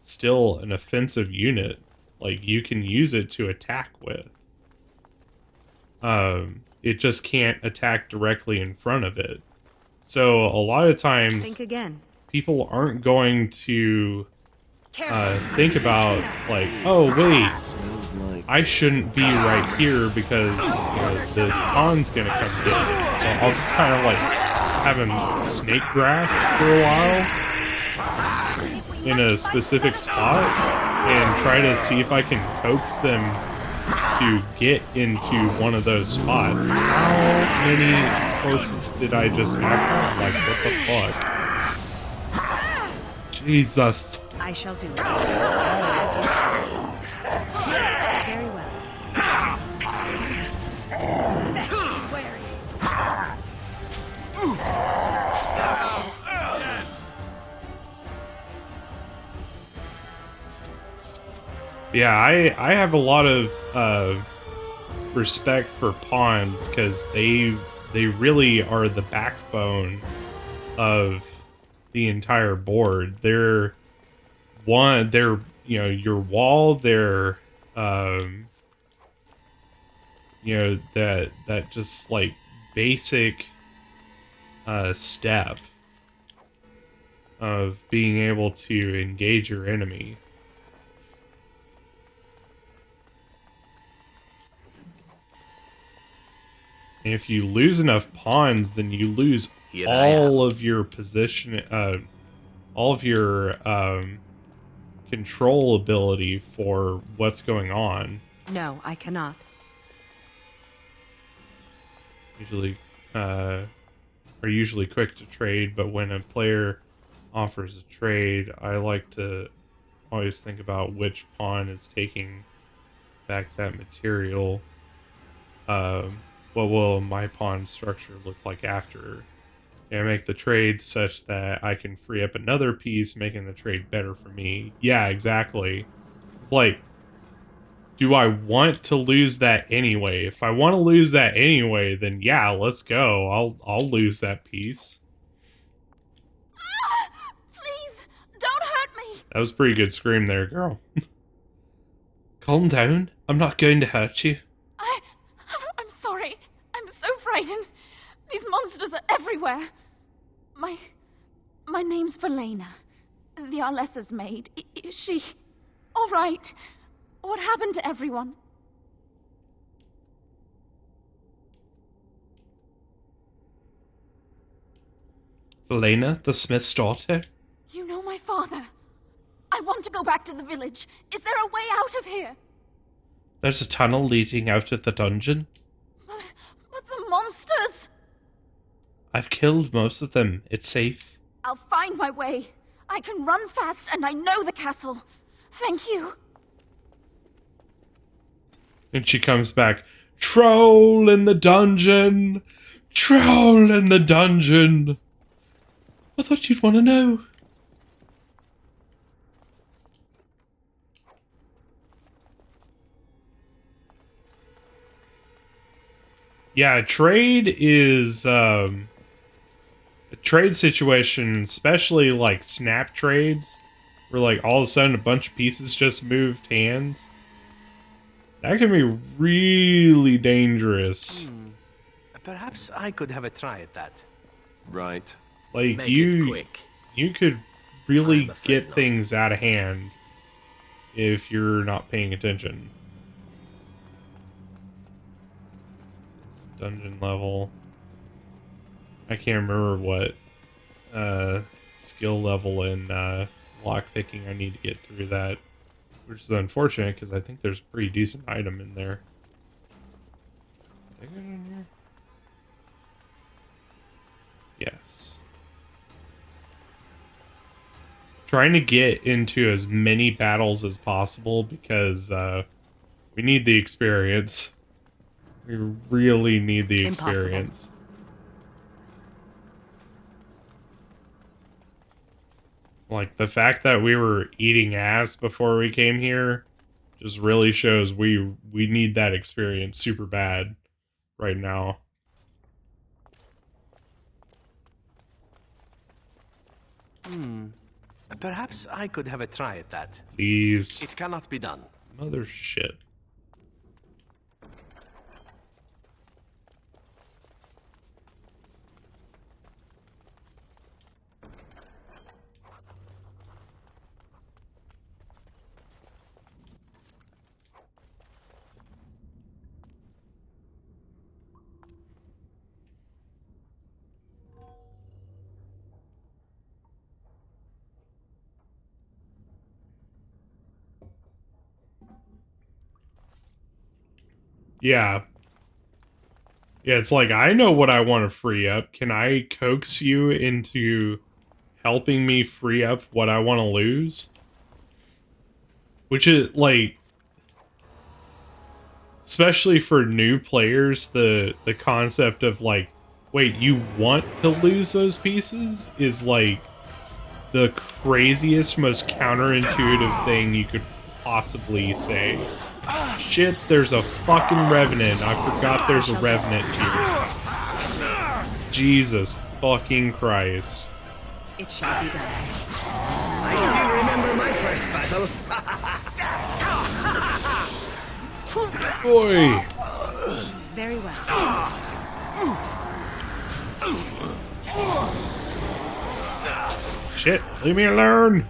[SPEAKER 2] still an offensive unit. Like, you can use it to attack with. It just can't attack directly in front of it. So a lot of times,
[SPEAKER 6] think again.
[SPEAKER 2] People aren't going to think about, like, oh wait, I shouldn't be right here because, you know, this pawn's gonna come get me. So I'll just kind of like have him snake grass for a while in a specific spot and try to see if I can coax them to get into one of those spots. How many horses did I just knock out? Like, what the fuck? Jesus.
[SPEAKER 6] I shall do it. As you say. Very well. Wary.
[SPEAKER 2] Yeah, I have a lot of respect for pawns because they really are the backbone of the entire board. They're you know, your wall, they're you know, that just like basic step of being able to engage your enemy. And if you lose enough pawns, then you lose all of your position, all of your control ability for what's going on.
[SPEAKER 6] No, I cannot.
[SPEAKER 2] Are usually quick to trade, but when a player offers a trade, I like to always think about which pawn is taking back that material. What will my pawn structure look like after? And I make the trade such that I can free up another piece, making the trade better for me. Yeah, exactly. It's like, do I want to lose that anyway? If I want to lose that anyway, then yeah, let's go. I'll lose that piece.
[SPEAKER 18] Please, don't hurt me.
[SPEAKER 2] That was a pretty good scream there, girl. Calm down. I'm not going to hurt you.
[SPEAKER 18] I'm sorry. I'm so frightened. These monsters are everywhere. My name's Verlaine, the Arlessa's maid. Is she all right? What happened to everyone?
[SPEAKER 2] Elena, the smith's daughter?
[SPEAKER 18] You know my father. I want to go back to the village. Is there a way out of here?
[SPEAKER 2] There's a tunnel leading out of the dungeon.
[SPEAKER 18] But the monsters!
[SPEAKER 2] I've killed most of them. It's safe.
[SPEAKER 18] I'll find my way. I can run fast and I know the castle. Thank you.
[SPEAKER 2] And she comes back. Troll in the dungeon! Troll in the dungeon! I thought you'd want to know. Yeah, trade is, a trade situation, especially like snap trades, where like all of a sudden a bunch of pieces just moved hands. That can be really dangerous.
[SPEAKER 24] Perhaps I could have a try at that.
[SPEAKER 11] Right.
[SPEAKER 2] Like
[SPEAKER 24] Make it quick.
[SPEAKER 2] you could really get things out of hand if you're not paying attention. Dungeon level. I can't remember what skill level in lockpicking I need to get through that, which is unfortunate because I think there's a pretty decent item in there. Did I get it in here? Yes. Trying to get into as many battles as possible because we need the experience. We really need the experience. Like, the fact that we were eating ass before we came here just really shows we need that experience super bad right now.
[SPEAKER 24] Perhaps I could have a try at that.
[SPEAKER 2] Please.
[SPEAKER 24] It cannot be done.
[SPEAKER 2] Mother shit. Yeah. Yeah, it's like, I know what I want to free up. Can I coax you into helping me free up what I want to lose? Which is, like, especially for new players, the concept of, like, wait, you want to lose those pieces is, like, the craziest, most counterintuitive thing you could possibly say. Shit, there's a fucking revenant. I forgot there's a revenant here. Jesus fucking Christ.
[SPEAKER 6] It shall be done.
[SPEAKER 7] I still remember my first battle.
[SPEAKER 2] Boy.
[SPEAKER 6] Very well.
[SPEAKER 2] Shit, leave me alone.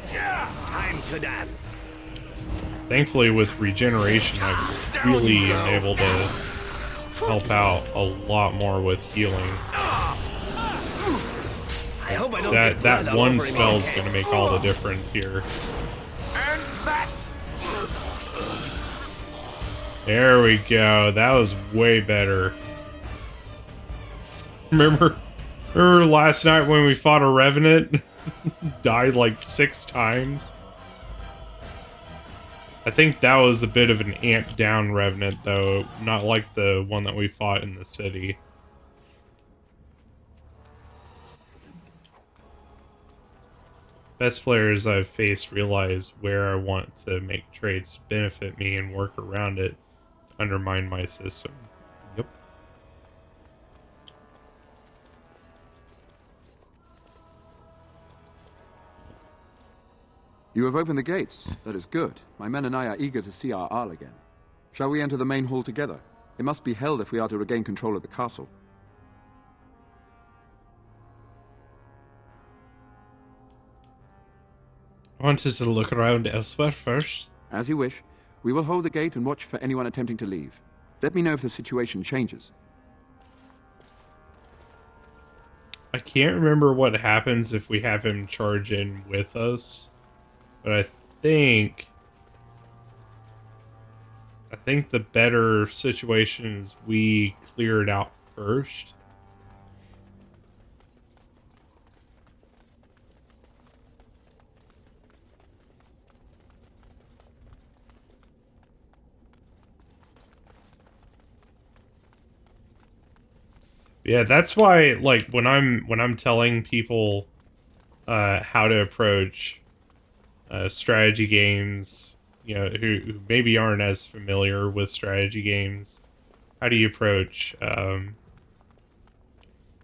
[SPEAKER 7] Time to dance.
[SPEAKER 2] Thankfully, with regeneration, I really am able to help out a lot more with healing.
[SPEAKER 7] I hope I don't get
[SPEAKER 2] That
[SPEAKER 7] blood all
[SPEAKER 2] one
[SPEAKER 7] over me.
[SPEAKER 2] spell's gonna make all the difference here.
[SPEAKER 7] And that.
[SPEAKER 2] There we go. That was way better. Remember last night when we fought a revenant? Died like 6 times. I think that was a bit of an amped down revenant though, not like the one that we fought in the city. Best players I've faced realize where I want to make trades benefit me and work around it to undermine my system. Yep.
[SPEAKER 3] You have opened the gates. That is good. My men and I are eager to see our Arl again. Shall we enter the main hall together? It must be held if we are to regain control of the castle.
[SPEAKER 2] I wanted to look around elsewhere first.
[SPEAKER 3] As you wish. We will hold the gate and watch for anyone attempting to leave. Let me know if the situation changes.
[SPEAKER 2] I can't remember what happens if we have him charge in with us, but I think the better situation is we clear it out first. Yeah, that's why, like, when I'm telling people how to approach strategy games, you know, who maybe aren't as familiar with strategy games, how do you approach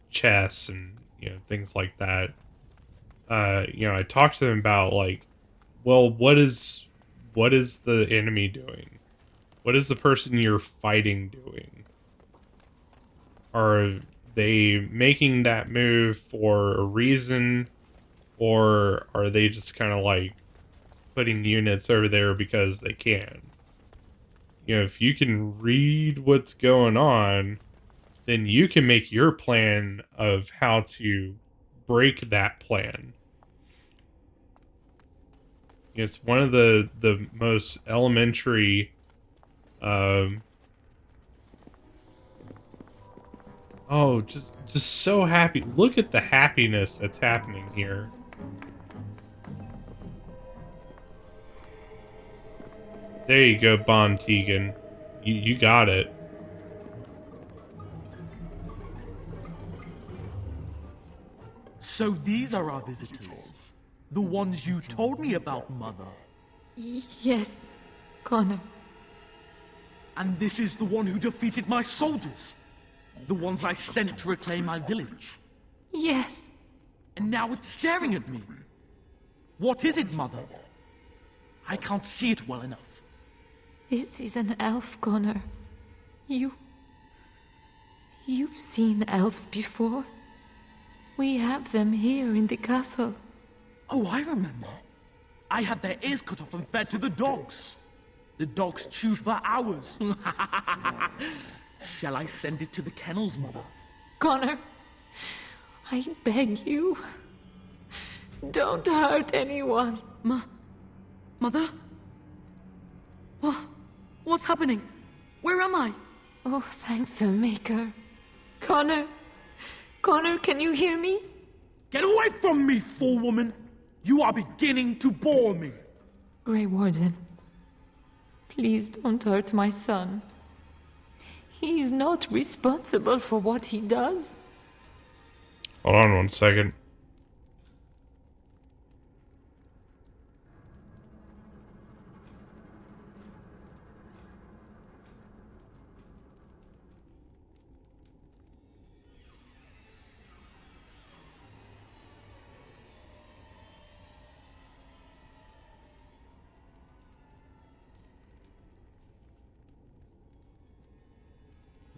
[SPEAKER 2] chess and, you know, things like that? You know, I talk to them about, like, well, what is the enemy doing? What is the person you're fighting doing? Are they making that move for a reason, or are they just kind of like putting units over there because they can? You know, if you can read what's going on, then you can make your plan of how to break that plan. It's one of the most elementary oh, just so happy. Look at the happiness that's happening here. There you go, Bon Tegan. You got it.
[SPEAKER 13] So these are our visitors. The ones you told me about, Mother.
[SPEAKER 8] Yes, Connor.
[SPEAKER 13] And this is the one who defeated my soldiers. The ones I sent to reclaim my village.
[SPEAKER 8] Yes.
[SPEAKER 13] And now it's staring at me. What is it, Mother? I can't see it well enough.
[SPEAKER 8] This is an elf, Connor. You've seen elves before. We have them here in the castle.
[SPEAKER 13] Oh, I remember. I had their ears cut off and fed to the dogs. The dogs chew for hours. Shall I send it to the kennels, Mother?
[SPEAKER 8] Connor, I beg you. Don't hurt anyone.
[SPEAKER 13] Mother? What's happening? Where am I?
[SPEAKER 8] Oh, thank the Maker. Connor, can you hear me?
[SPEAKER 13] Get away from me, fool woman! You are beginning to bore me.
[SPEAKER 8] Grey Warden, please don't hurt my son. He is not responsible for what he does.
[SPEAKER 2] Hold on 1 second.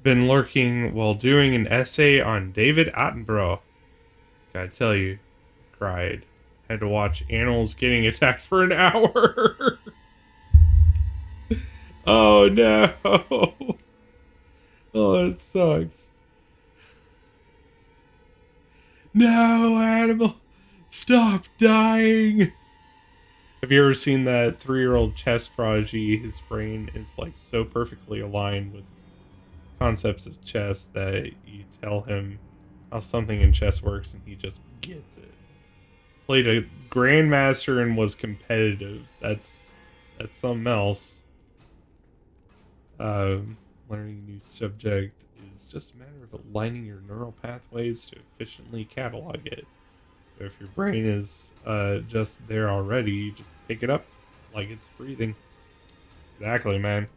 [SPEAKER 2] Been lurking while doing an essay on David Attenborough. Gotta tell you, cried. Had to watch animals getting attacked for an hour. Oh no. Oh, it sucks. No, animal. Stop dying. Have you ever seen that 3-year-old chess prodigy? His brain is like so perfectly aligned with concepts of chess that you tell him how something in chess works and he just gets it. Played a grandmaster and was competitive. That's something else. Learning a new subject is just a matter of aligning your neural pathways to efficiently catalog it. So if your brain is just there already, you just pick it up like it's breathing. Exactly, man.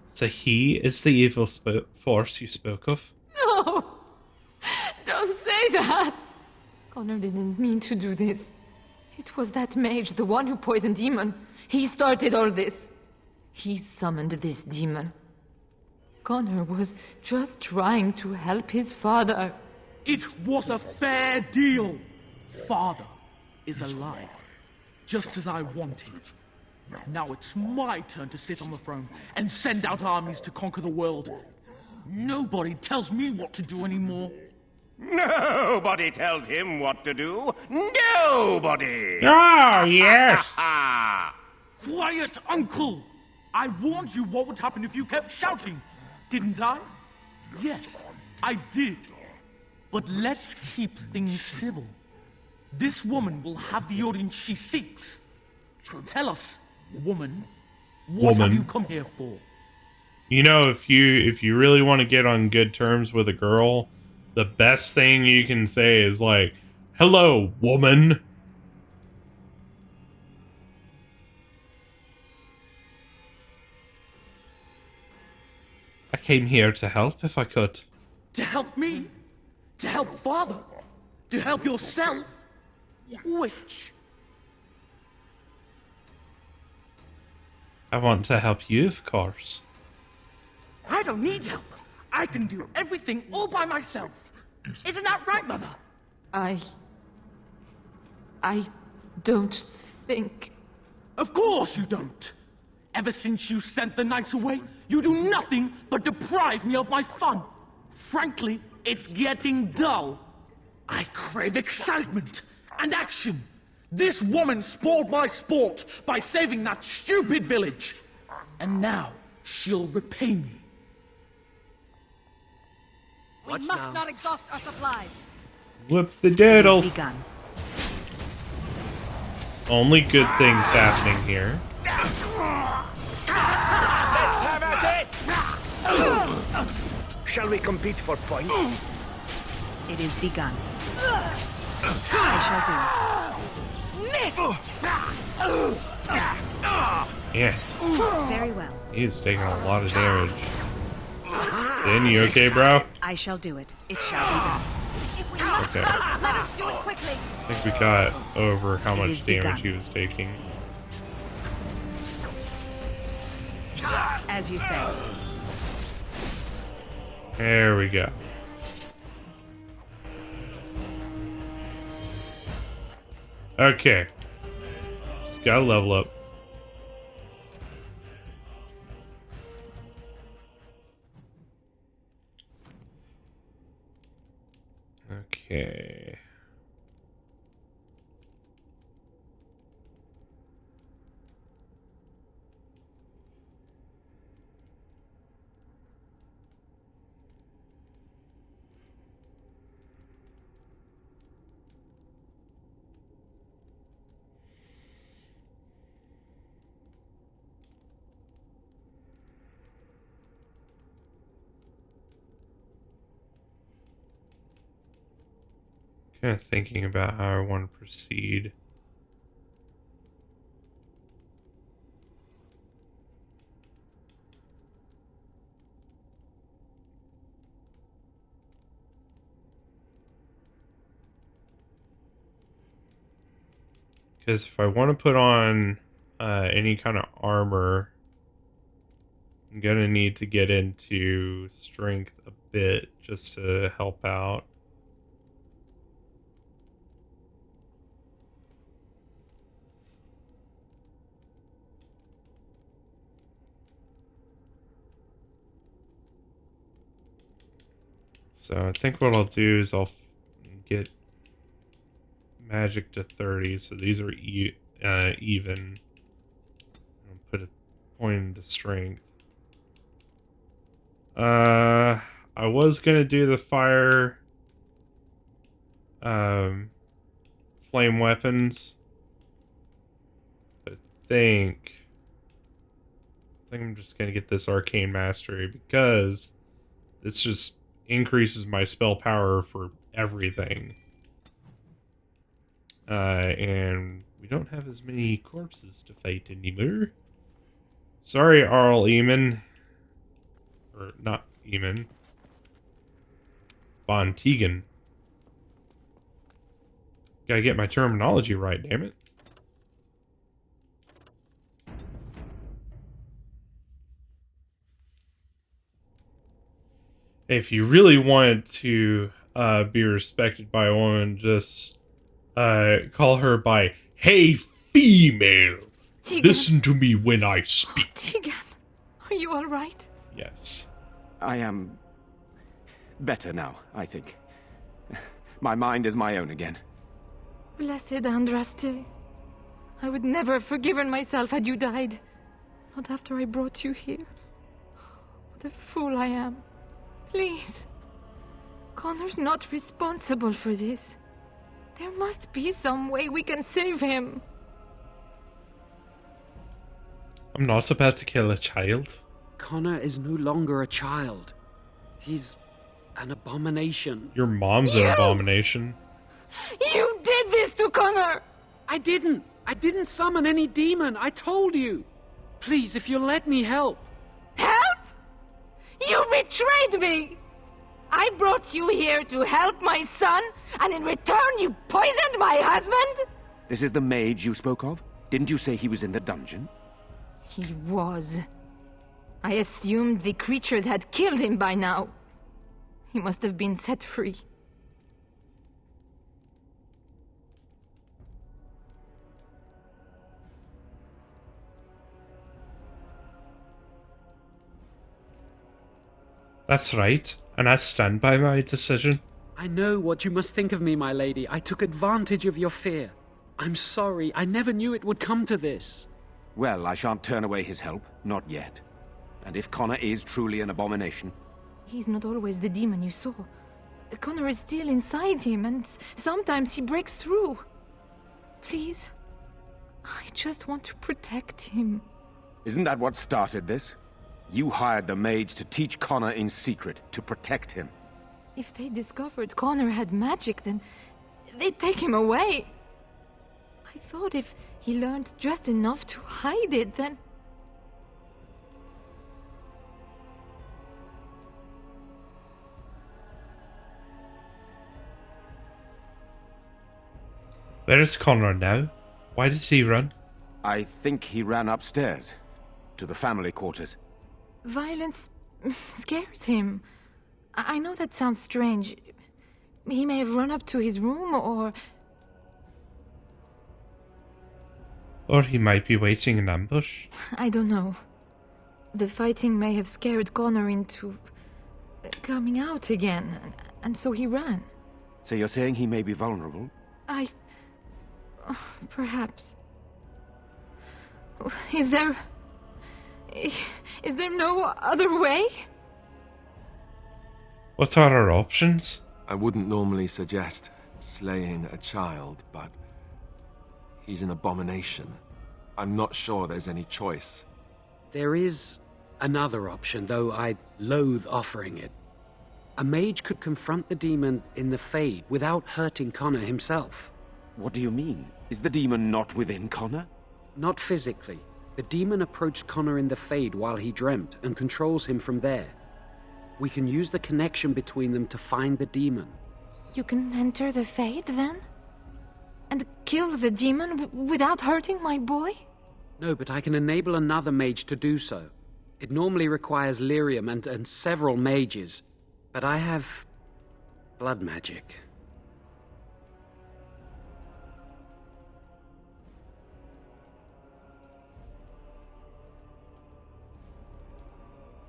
[SPEAKER 2] So he is the evil force you spoke of?
[SPEAKER 8] No! Don't say that! Connor didn't mean to do this. It was that mage, the one who poisoned Demon. He started all this. He summoned this demon. Connor was just trying to help his father.
[SPEAKER 13] It was a fair deal. Father is alive, just as I wanted. Now it's my turn to sit on the throne and send out armies to conquer the world. Nobody tells me what to do anymore.
[SPEAKER 4] Nobody tells him what to do. Nobody!
[SPEAKER 2] Oh, yes!
[SPEAKER 13] Quiet, Uncle! I warned you what would happen if you kept shouting, didn't I? Yes, I did. But let's keep things civil. This woman will have the audience she seeks. Tell us, woman, what have you come here for?
[SPEAKER 2] You know, if you really want to get on good terms with a girl, the best thing you can say is like, "Hello, woman." I came here to help if I could.
[SPEAKER 13] To help me? To help Father? To help yourself? Which?
[SPEAKER 2] I want to help you, of course.
[SPEAKER 13] I don't need help. I can do everything all by myself. Isn't that right, Mother?
[SPEAKER 8] I don't think...
[SPEAKER 13] Of course you don't. Ever since you sent the knights away, you do nothing but deprive me of my fun. Frankly, it's getting dull. I crave excitement and action. This woman spoiled my sport by saving that stupid village. And now she'll repay me.
[SPEAKER 6] We must not exhaust our supplies.
[SPEAKER 2] Whoop the diddle.
[SPEAKER 6] Begun.
[SPEAKER 2] Only good things happening here.
[SPEAKER 7] Let's have at it! Shall we compete for points?
[SPEAKER 6] It is begun. I shall do it. Miss!
[SPEAKER 2] Yeah.
[SPEAKER 6] Very well.
[SPEAKER 2] He's taking a lot of damage. Then you okay, bro?
[SPEAKER 6] I shall do it. It shall be done. If we must
[SPEAKER 2] Okay.
[SPEAKER 6] fight, let us do it quickly.
[SPEAKER 2] I think we got over how much
[SPEAKER 6] is
[SPEAKER 2] damage
[SPEAKER 6] begun.
[SPEAKER 2] he was taking.
[SPEAKER 6] As you say.
[SPEAKER 2] There we go. Okay. Just gotta level up. Okay. Kind of thinking about how I want to proceed. Because if I want to put on any kind of armor, I'm going to need to get into strength a bit just to help out. So I think what I'll do is I'll get magic to 30, so these are even. I'll put a point into strength. I was gonna do the fire flame weapons. I think I'm just gonna get this arcane mastery because this just increases my spell power for everything. And we don't have as many corpses to fight anymore. Sorry, Arl Eamon. Or not Eamon. Von Tegan. Gotta get my terminology right, damn it. If you really want to be respected by a woman, just call her by "Hey, female."
[SPEAKER 8] Tegan.
[SPEAKER 2] Listen to me when I speak.
[SPEAKER 8] Tegan, are you all right?
[SPEAKER 2] Yes.
[SPEAKER 5] I am better now, I think. My mind is my own again.
[SPEAKER 8] Blessed Andraste. I would never have forgiven myself had you died. Not after I brought you here. What a fool I am. Please. Connor's not responsible for this. There must be some way we can save him.
[SPEAKER 2] I'm not about to kill a child.
[SPEAKER 22] Connor is no longer a child. He's an abomination.
[SPEAKER 2] Your mom's an abomination.
[SPEAKER 8] You did this to Connor!
[SPEAKER 22] I didn't. I didn't summon any demon. I told you. Please, if you'll let me help.
[SPEAKER 8] Help? You betrayed me! I brought you here to help my son, and in return you poisoned my husband?
[SPEAKER 5] This is the mage you spoke of? Didn't you say he was in the dungeon?
[SPEAKER 8] He was. I assumed the creatures had killed him by now. He must have been set free.
[SPEAKER 2] That's right, and I stand by my decision.
[SPEAKER 22] I know what you must think of me, my lady. I took advantage of your fear. I'm sorry. I never knew it would come to this.
[SPEAKER 5] Well, I shan't turn away his help. Not yet. And if Connor is truly an abomination...
[SPEAKER 8] He's not always the demon you saw. Connor is still inside him, and sometimes he breaks through. Please, I just want to protect him.
[SPEAKER 5] Isn't that what started this? You hired the mage to teach Connor in secret, to protect him.
[SPEAKER 8] If they discovered Connor had magic, then they'd take him away. I thought if he learned just enough to hide it, then...
[SPEAKER 2] Where is Connor now? Why did he run?
[SPEAKER 5] I think he ran upstairs, to the family quarters.
[SPEAKER 8] Violence scares him. I know that sounds strange. He may have run up to his room, or...
[SPEAKER 2] Or he might be waiting in ambush.
[SPEAKER 8] I don't know. The fighting may have scared Connor into... coming out again, and so he ran.
[SPEAKER 5] So you're saying he may be vulnerable?
[SPEAKER 8] Perhaps. Is there no other way?
[SPEAKER 2] What are our options?
[SPEAKER 11] I wouldn't normally suggest slaying a child, but he's an abomination. I'm not sure there's any choice.
[SPEAKER 22] There is another option, though I loathe offering it. A mage could confront the demon in the Fade without hurting Connor himself.
[SPEAKER 5] What do you mean? Is the demon not within Connor?
[SPEAKER 22] Not physically. The demon approached Connor in the Fade while he dreamt and controls him from there. We can use the connection between them to find the demon.
[SPEAKER 8] You can enter the Fade, then? And kill the demon without hurting my boy?
[SPEAKER 22] No, but I can enable another mage to do so. It normally requires lyrium and several mages, but I have blood magic.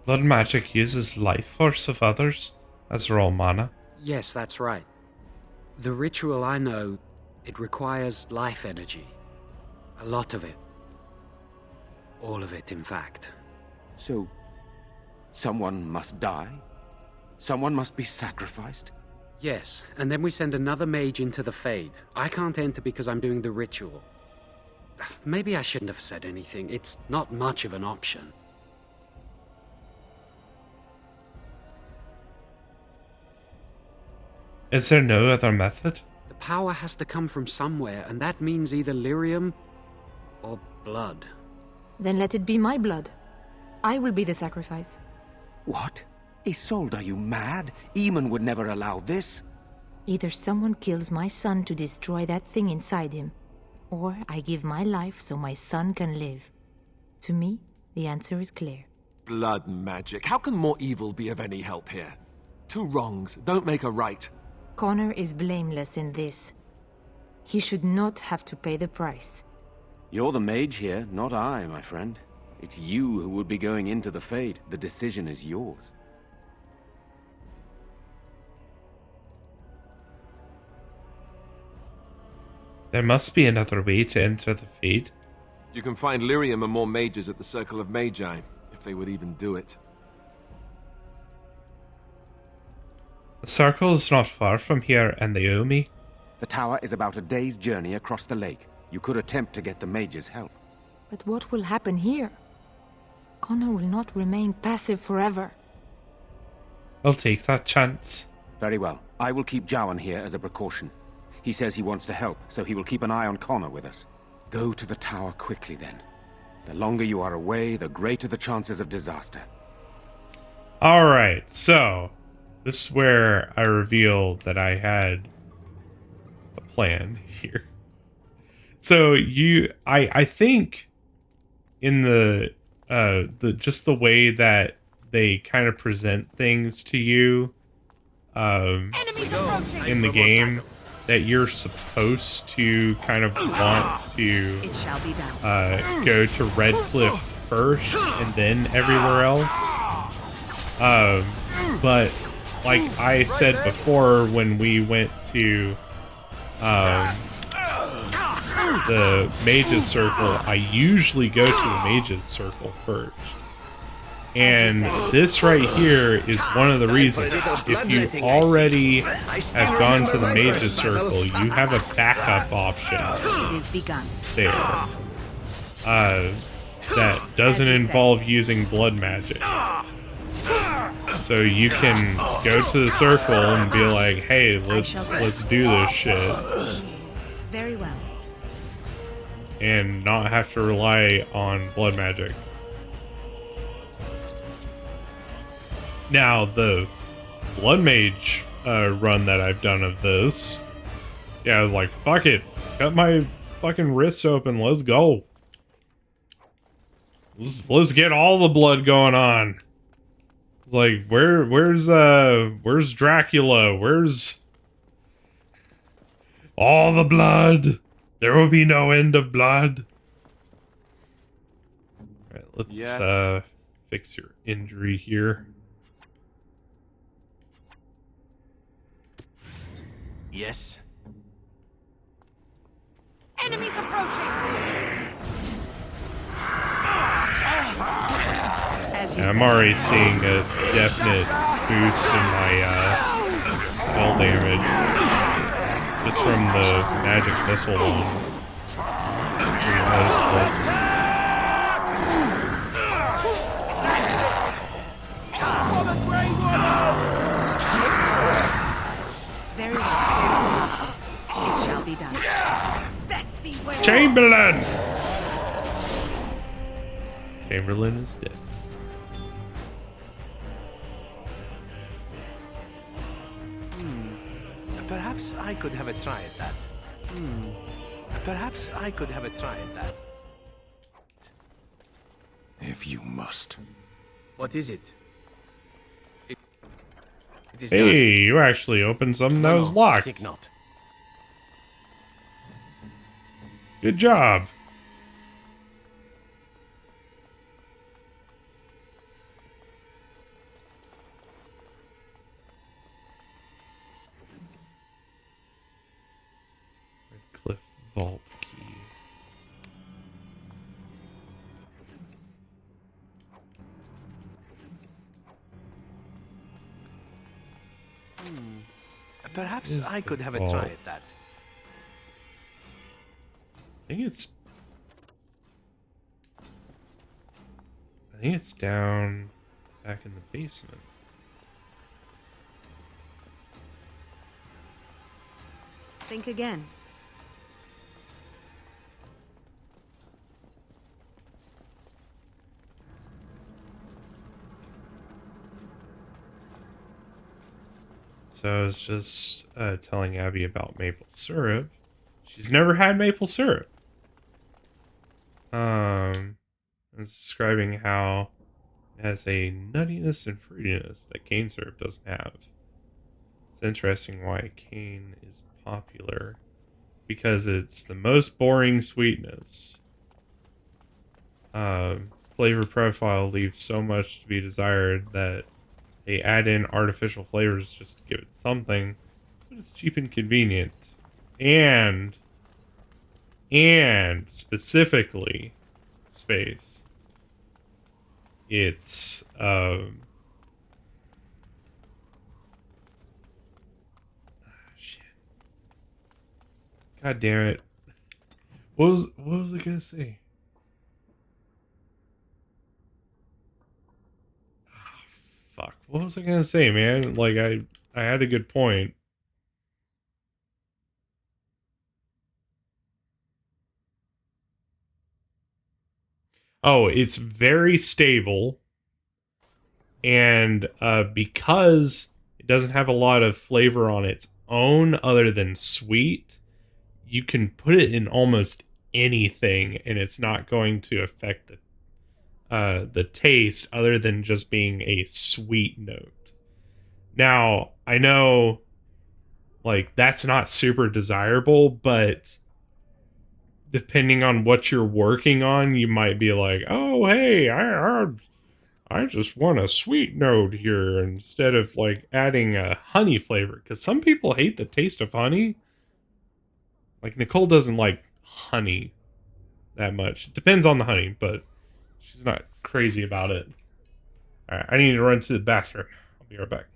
[SPEAKER 2] Blood magic uses life force of others as raw mana.
[SPEAKER 22] Yes, that's right. The ritual I know, it requires life energy. A lot of it. All of it, in fact.
[SPEAKER 5] So, someone must die? Someone must be sacrificed?
[SPEAKER 22] Yes, and then we send another mage into the Fade. I can't enter because I'm doing the ritual. Maybe I shouldn't have said anything. It's not much of an option.
[SPEAKER 2] Is there no other method?
[SPEAKER 22] The power has to come from somewhere, and that means either lyrium or blood.
[SPEAKER 8] Then let it be my blood. I will be the sacrifice.
[SPEAKER 5] What? Isolde, are you mad? Eamon would never allow this.
[SPEAKER 8] Either someone kills my son to destroy that thing inside him, or I give my life so my son can live. To me, the answer is clear.
[SPEAKER 11] Blood magic. How can more evil be of any help here? Two wrongs don't make a right.
[SPEAKER 8] Connor is blameless in this. He should not have to pay the price.
[SPEAKER 5] You're the mage here, not I, my friend. It's you who would be going into the Fade. The decision is yours.
[SPEAKER 2] There must be another way to enter the Fade.
[SPEAKER 11] You can find lyrium and more mages at the Circle of Magi, if they would even do it.
[SPEAKER 2] The circle is not far from here, and they owe me.
[SPEAKER 5] The tower is about a day's journey across the lake. You could attempt to get the mage's help.
[SPEAKER 8] But what will happen here? Connor will not remain passive forever.
[SPEAKER 2] I'll take that chance.
[SPEAKER 5] Very well. I will keep Jowan here as a precaution. He says he wants to help, so he will keep an eye on Connor with us. Go to the tower quickly, then. The longer you are away, the greater the chances of disaster.
[SPEAKER 2] Alright, so this is where I revealed that I had a plan here. So I think in the just the way that they kind of present things to you in the game, that you're supposed to kind of want to go to Red Cliffe first and then everywhere else. But like I said before, when we went to the Mage's Circle, I usually go to the Mage's Circle first. And this right here is one of the reasons. If you already have gone to the Mage's Circle, you have a backup option there that doesn't involve using blood magic. So you can go to the circle and be like, "Hey, let's do this shit."
[SPEAKER 6] Very well.
[SPEAKER 2] And not have to rely on blood magic. Now, the Blood Mage run that I've done of this, yeah, I was like, fuck it. Cut my fucking wrists open. Let's go. Let's get all the blood going on. It's like, where's Dracula? Where's all the blood? There will be no end of blood. All right, let's fix your injury here.
[SPEAKER 24] Yes.
[SPEAKER 6] Enemies approaching.
[SPEAKER 2] I'm already seeing a definite boost in my spell damage just from the magic missile one.
[SPEAKER 6] Very well. It shall be done. Best beware.
[SPEAKER 2] Chamberlain! Chamberlain is dead.
[SPEAKER 24] Perhaps I could have a try at that. Perhaps I could have a try at that.
[SPEAKER 9] If you must.
[SPEAKER 24] What is it? It is
[SPEAKER 2] hey,
[SPEAKER 24] done.
[SPEAKER 2] you actually opened something that was locked.
[SPEAKER 24] I think not.
[SPEAKER 2] Good job. Red Cliffe Vault Key.
[SPEAKER 24] Perhaps I could have a try at that.
[SPEAKER 2] I think it's down back in the basement.
[SPEAKER 6] Think again.
[SPEAKER 2] So I was just telling Abby about maple syrup. She's never had maple syrup. I was describing how it has a nuttiness and fruitiness that cane syrup doesn't have. It's interesting why cane is popular, because it's the most boring sweetness. flavor profile leaves so much to be desired that they add in artificial flavors just to give it something, but it's cheap and convenient. And specifically, Space, it's shit. God damn it. What was I gonna say? Fuck. What was I gonna say, man? Like I had a good point. Oh, it's very stable, and because it doesn't have a lot of flavor on its own other than sweet, you can put it in almost anything, and it's not going to affect the taste other than just being a sweet note. Now, I know, like, that's not super desirable, but depending on what you're working on, you might be like, oh, hey, I just want a sweet note here instead of, like, adding a honey flavor. Because some people hate the taste of honey. Like, Nicole doesn't like honey that much. It depends on the honey, but she's not crazy about it. All right, I need to run to the bathroom. I'll be right back.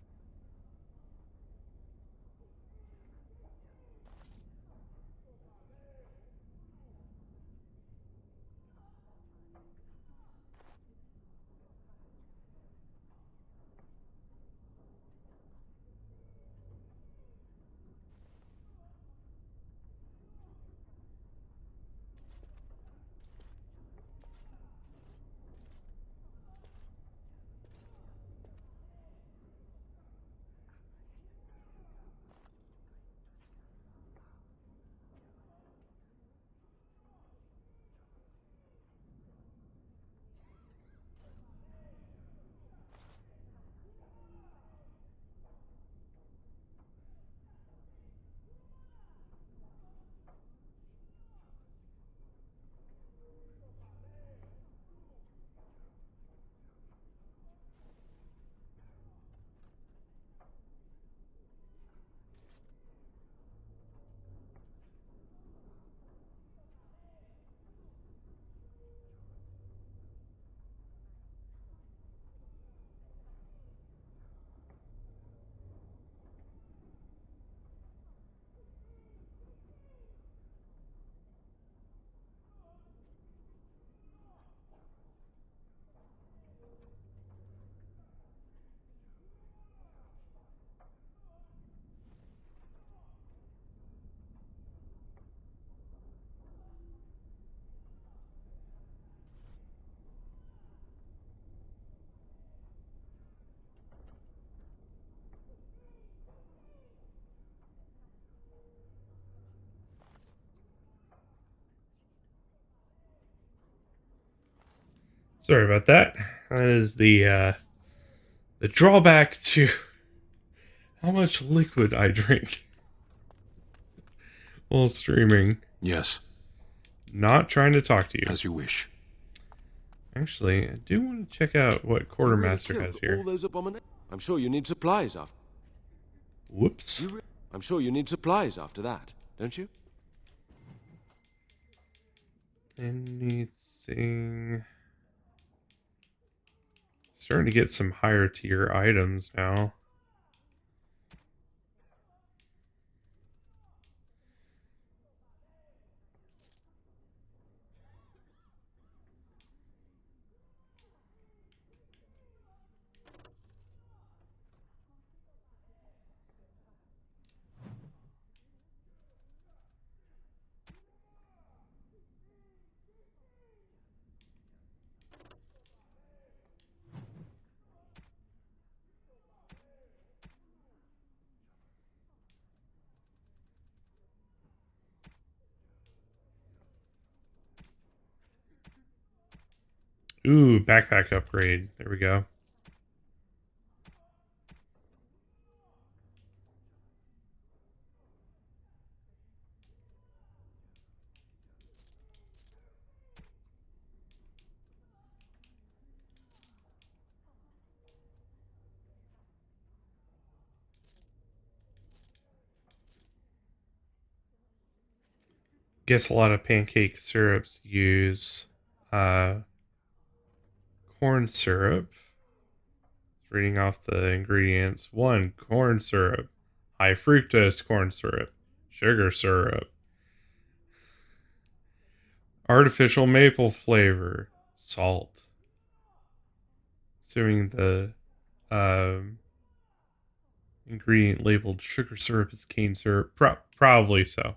[SPEAKER 2] Sorry about that. That is the drawback to how much liquid I drink while streaming.
[SPEAKER 9] Yes.
[SPEAKER 2] Not trying to talk to you.
[SPEAKER 9] As you wish.
[SPEAKER 2] Actually, I do want to check out what Quartermaster has here.
[SPEAKER 11] All those I'm sure you need supplies after.
[SPEAKER 2] Whoops.
[SPEAKER 11] I'm sure you need supplies after that, don't you?
[SPEAKER 2] Anything... Starting to get some higher tier items now. Ooh, backpack upgrade. There we go. guess a lot of pancake syrups use corn syrup. Reading off the ingredients. 1. Corn syrup. High fructose corn syrup. Sugar syrup. Artificial maple flavor. Salt. Assuming the ingredient labeled sugar syrup is cane syrup. Probably so.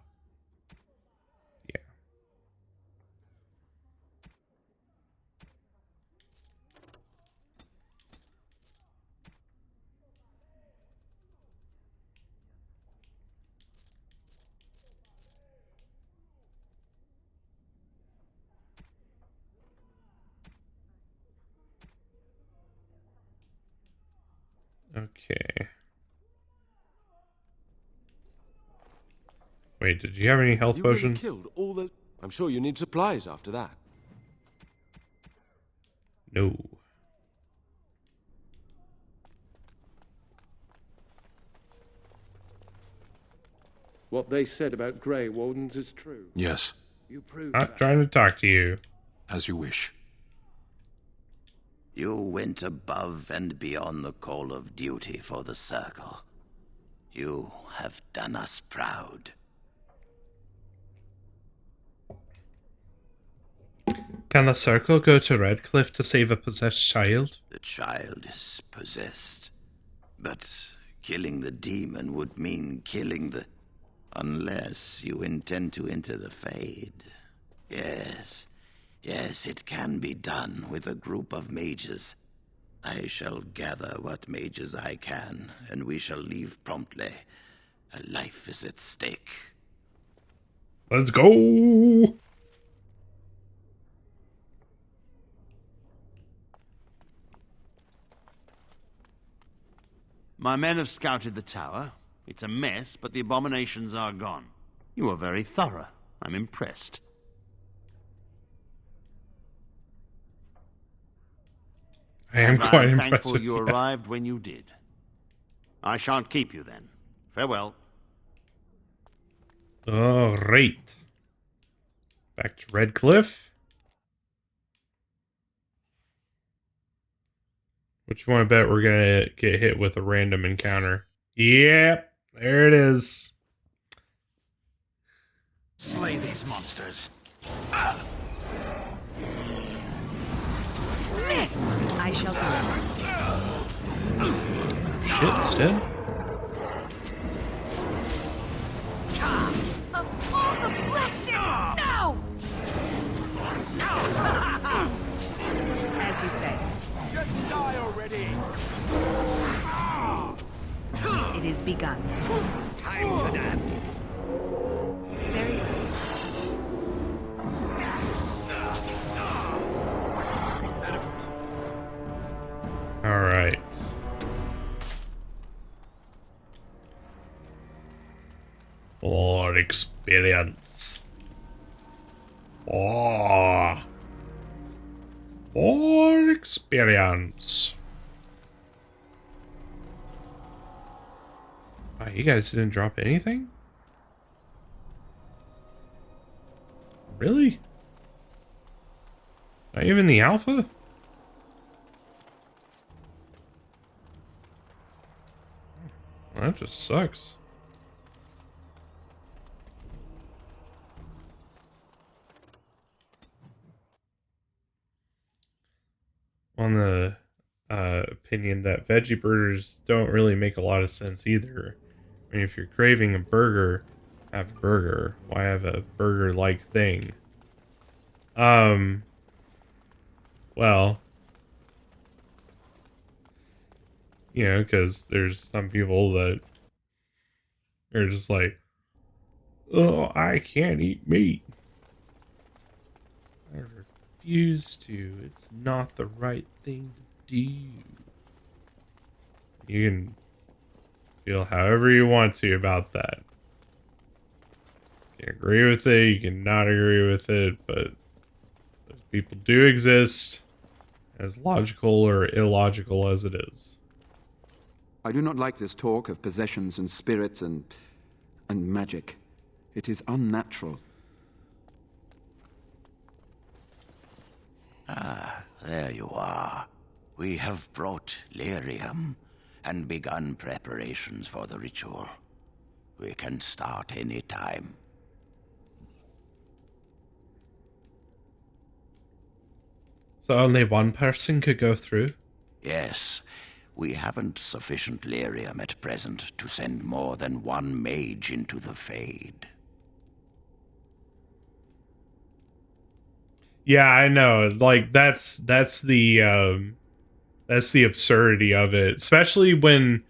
[SPEAKER 2] Okay. Wait, did you have any health
[SPEAKER 11] You
[SPEAKER 2] potions?
[SPEAKER 11] really killed all those... I'm sure you need supplies after that.
[SPEAKER 2] No.
[SPEAKER 10] What they said about Grey Wardens is true.
[SPEAKER 9] Yes.
[SPEAKER 10] You proved
[SPEAKER 2] Not trying to talk to you.
[SPEAKER 9] As you wish.
[SPEAKER 15] You went above and beyond the call of duty for the Circle. You have done us proud.
[SPEAKER 2] Can the Circle go to Red Cliffe to save a possessed child?
[SPEAKER 15] The child is possessed. But killing the demon would mean killing the... Unless you intend to enter the Fade. Yes, it can be done with a group of mages. I shall gather what mages I can, and we shall leave promptly. A life is at stake.
[SPEAKER 2] Let's go!
[SPEAKER 16] My men have scouted the tower. It's a mess, but the abominations are gone. You are very thorough. I'm impressed.
[SPEAKER 2] I am quite impressed
[SPEAKER 16] thankful
[SPEAKER 2] with
[SPEAKER 16] you
[SPEAKER 2] you.
[SPEAKER 16] arrived when you did. I shan't keep you then. Farewell.
[SPEAKER 2] Alright. Back to Red Cliffe. Which one I bet we're gonna get hit with a random encounter. Yep, there it is.
[SPEAKER 20] Slay these monsters.
[SPEAKER 6] Missed! I shall do.
[SPEAKER 2] Shit, still.
[SPEAKER 6] Of all the blasted! No! As you say.
[SPEAKER 20] Just die already.
[SPEAKER 6] It is begun.
[SPEAKER 20] Time to dance.
[SPEAKER 6] Very good.
[SPEAKER 2] All right. For experience. For experience. Wow, you guys didn't drop anything? Really? Not even the alpha? Well, that just sucks. On the opinion that veggie burgers don't really make a lot of sense either. I mean, if you're craving a burger, have a burger. Why have a burger-like thing? Well, you know, because there's some people that are just like, oh, I can't eat meat. I refuse to. It's not the right thing to do. You can feel however you want to about that. You can agree with it, you can not agree with it, but those people do exist, as logical or illogical as it is.
[SPEAKER 3] I do not like this talk of possessions and spirits and magic. It is unnatural.
[SPEAKER 15] Ah, there you are. We have brought lyrium and begun preparations for the ritual. We can start any time.
[SPEAKER 2] So only one person could go through?
[SPEAKER 15] Yes. We haven't sufficient lyrium at present to send more than one mage into the Fade.
[SPEAKER 2] Yeah, I know. Like that's the absurdity of it, especially when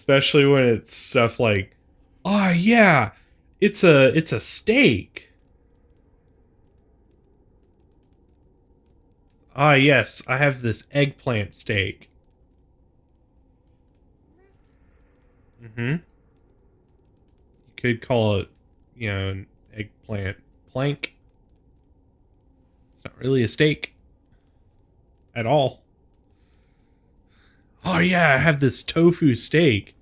[SPEAKER 2] it's stuff like, oh yeah, it's a steak. Ah yes, I have this eggplant steak. You could call it, an eggplant plank. It's not really a steak at all. Oh yeah, I have this tofu steak.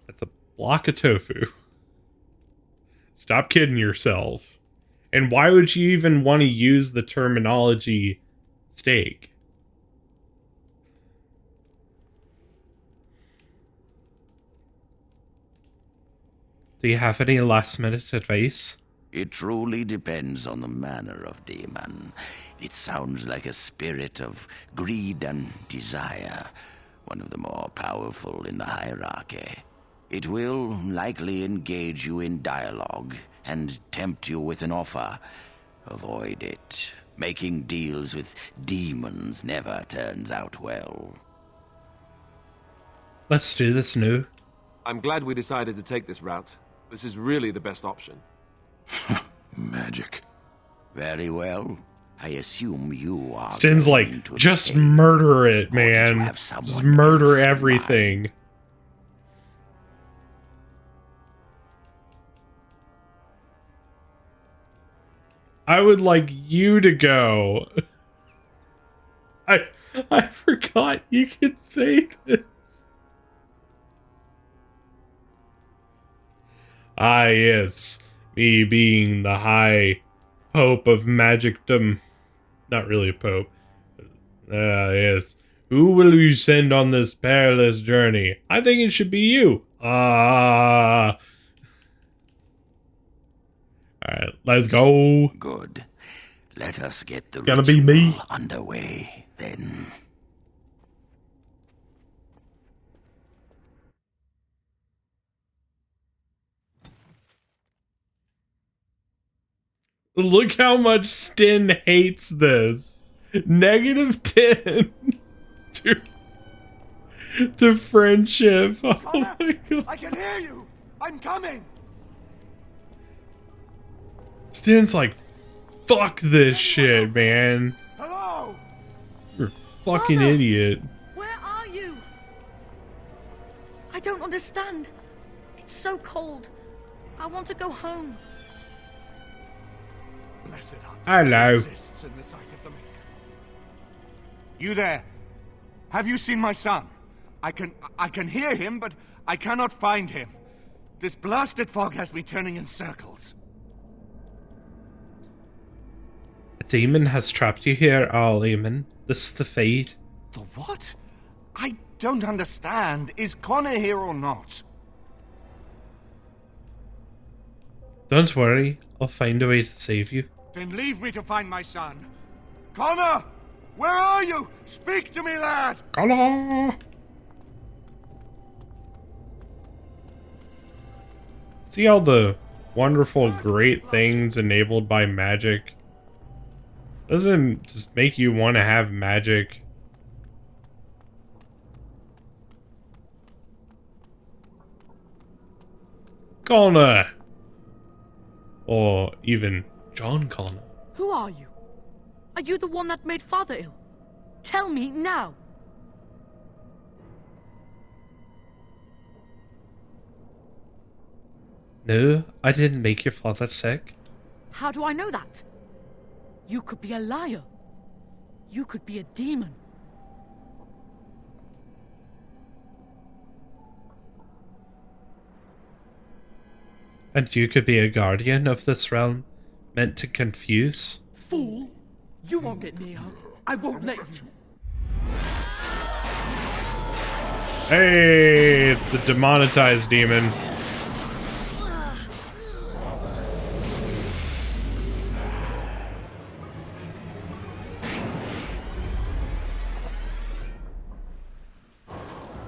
[SPEAKER 2] That's a block of tofu. Stop kidding yourself. And why would you even want to use the terminology steak? Do you have any last minute advice?
[SPEAKER 15] It truly depends on the manner of demon. It sounds like a spirit of greed and desire, one of the more powerful in the hierarchy. It will likely engage you in dialogue and tempt you with an offer. Avoid it. Making deals with demons never turns out well.
[SPEAKER 2] Let's do this, Nu.
[SPEAKER 11] I'm glad we decided to take this route. This is really the best option.
[SPEAKER 15] Magic. Very well. I assume you are...
[SPEAKER 2] Stin's like, just murder it, man. Just murder everything. I would like you to go. I forgot you could say this. Ah, yes. Me being the high pope of magicdom. Not really a pope. Ah, yes. Who will you send on this perilous journey? I think it should be you. Ah. Alright, let's go.
[SPEAKER 15] Good. Let us get the
[SPEAKER 2] Gonna be me.
[SPEAKER 15] underway, then.
[SPEAKER 2] Look how much Stin hates this. -10 to friendship. Oh my god.
[SPEAKER 5] I can hear you! I'm coming!
[SPEAKER 2] Stin's like, fuck this shit, man.
[SPEAKER 5] Hello?
[SPEAKER 2] You're a fucking
[SPEAKER 6] Father!
[SPEAKER 2] idiot.
[SPEAKER 6] Where are you? I don't understand. It's so cold. I want to go home.
[SPEAKER 5] Blessed
[SPEAKER 2] Hello.
[SPEAKER 5] exists in the sight of the Maker. You there? Have you seen my son? I can hear him, but I cannot find him. This blasted fog has me turning in circles.
[SPEAKER 2] A demon has trapped you here, Eamon. This is the Fade.
[SPEAKER 5] The what? I don't understand. Is Connor here or not?
[SPEAKER 2] Don't worry, I'll find a way to save you.
[SPEAKER 5] Then leave me to find my son. Connor! Where are you? Speak to me, lad!
[SPEAKER 2] Connor! See all the wonderful, great things enabled by magic? Doesn't just make you want to have magic. Connor! Or even John Connor.
[SPEAKER 6] Who are you? Are you the one that made Father ill? Tell me now.
[SPEAKER 2] No, I didn't make your father sick.
[SPEAKER 6] How do I know that? You could be a liar. You could be a demon.
[SPEAKER 2] And you could be a guardian of this realm, meant to confuse?
[SPEAKER 13] Fool! You won't get near her. I won't let you.
[SPEAKER 2] Hey, it's the demonetized demon.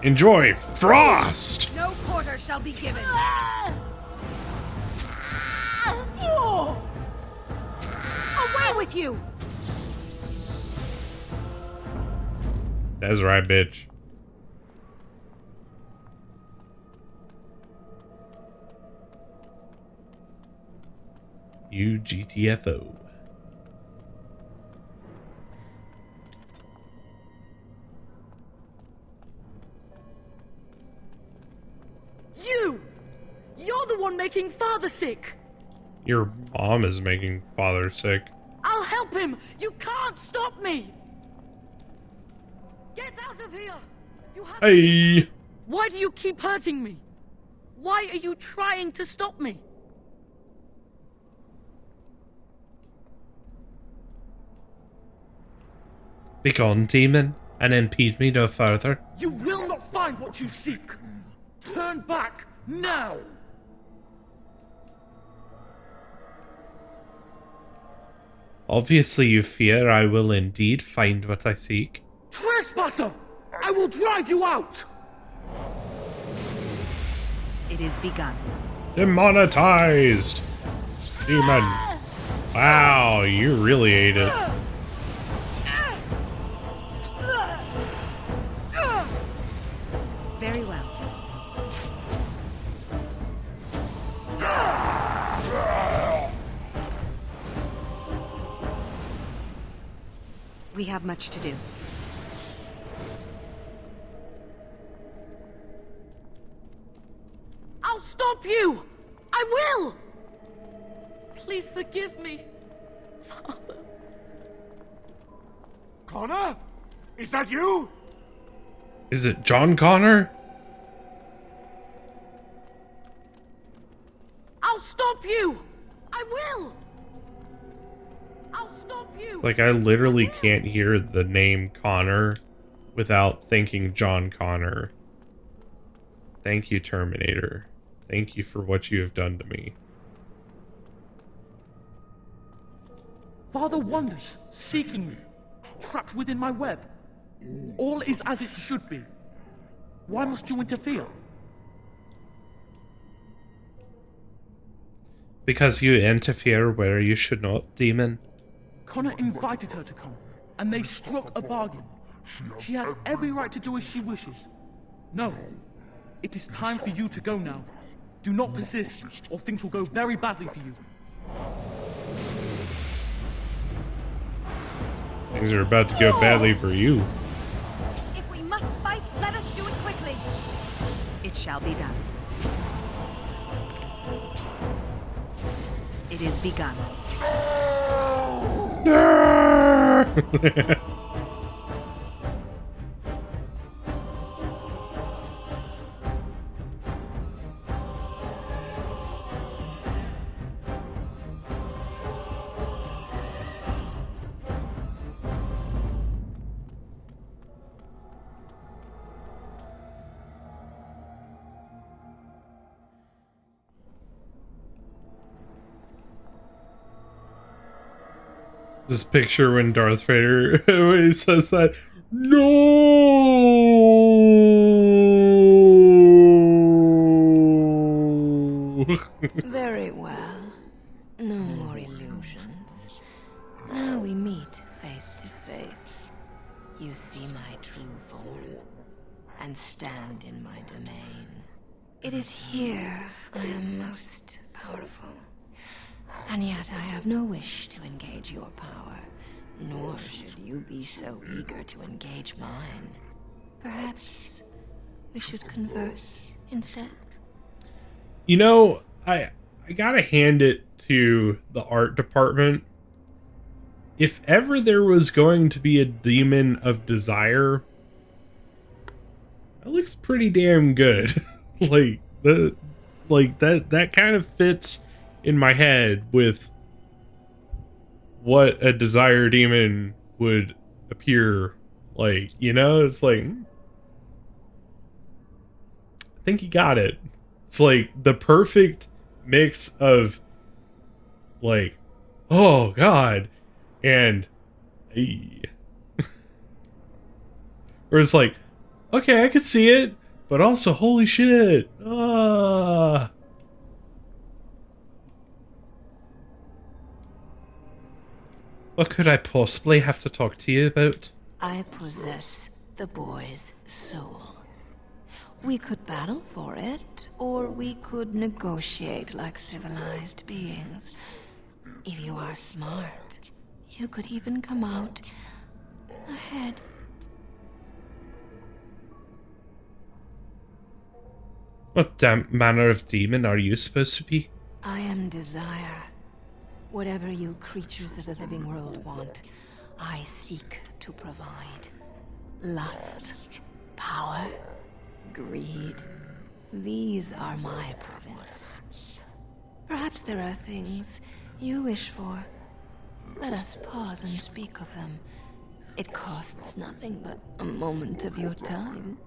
[SPEAKER 2] Enjoy frost!
[SPEAKER 6] No quarter shall be given. Away with you!
[SPEAKER 2] That's right, bitch. You GTFO.
[SPEAKER 6] You're the one making father sick!
[SPEAKER 2] Your mom is making father sick.
[SPEAKER 6] I'll help him! You can't stop me! Get out of here! You have
[SPEAKER 2] Hey!
[SPEAKER 6] Why do you keep hurting me? Why are you trying to stop me?
[SPEAKER 2] Begone, demon, and impede me no further.
[SPEAKER 13] You will not find what you seek. Turn back now.
[SPEAKER 2] Obviously you fear I will indeed find what I seek.
[SPEAKER 13] Trespasser! I will drive you out!
[SPEAKER 12] It is begun.
[SPEAKER 2] Demonetized! Demon. Wow, you really ate it.
[SPEAKER 12] Very well. We have much to do.
[SPEAKER 6] I'll stop you! I will! Please forgive me, Father.
[SPEAKER 5] Connor? Is that you?
[SPEAKER 2] Is it John Connor?
[SPEAKER 6] I'll stop you! I will! I'll stop you!
[SPEAKER 2] Like, I literally can't hear the name Connor without thinking John Connor. Thank you, Terminator. Thank you for what you have done to me.
[SPEAKER 13] Father wanders, seeking me, trapped within my web. All is as it should be. Why must you interfere?
[SPEAKER 2] Because you interfere where you should not, demon.
[SPEAKER 13] Connor invited her to come, and they struck a bargain. She has every right to do as she wishes. No, it is time for you to go now. Do not persist, or things will go very badly for you.
[SPEAKER 2] Things are about to go badly for you.
[SPEAKER 6] If we must fight, let us do it quickly.
[SPEAKER 12] It shall be done. It is begun.
[SPEAKER 2] Just picture when Darth Vader, when he says that, no!
[SPEAKER 12] Very well. No more illusions. Now we meet face to face. You see my true form, and stand in my domain. It is here I am most powerful. And yet I have no wish to engage your power, nor should you be so eager to engage mine. Perhaps we should converse instead?
[SPEAKER 2] You know, I gotta hand it to the art department. If ever there was going to be a demon of desire, that looks pretty damn good. Like, Like, that kind of fits in my head with what a desire demon would appear like, you know? It's like, I think he got it. It's like the perfect mix of like, oh god, and hey. Or it's like, okay, I could see it, but also holy shit. What could I possibly have to talk to you about?
[SPEAKER 12] I possess the boy's soul. We could battle for it, or we could negotiate like civilized beings. If you are smart, you could even come out ahead.
[SPEAKER 2] What manner of demon are you supposed to be?
[SPEAKER 12] I am desire. Whatever you creatures of the living world want, I seek to provide. Lust, power, greed. These are my province. Perhaps there are things you wish for. Let us pause and speak of them. It costs nothing but a moment of your time.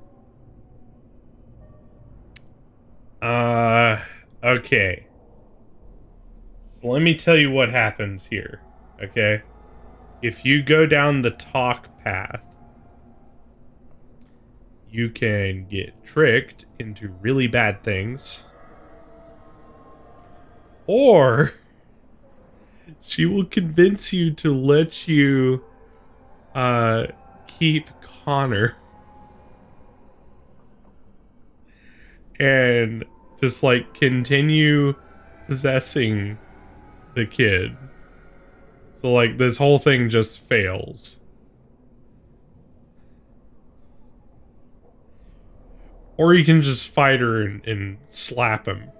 [SPEAKER 2] Okay. So let me tell you what happens here, okay? If you go down the talk path, you can get tricked into really bad things. Or she will convince you to let you keep Connor. And just like continue possessing the kid. So like this whole thing just fails. Or you can just fight her and slap him.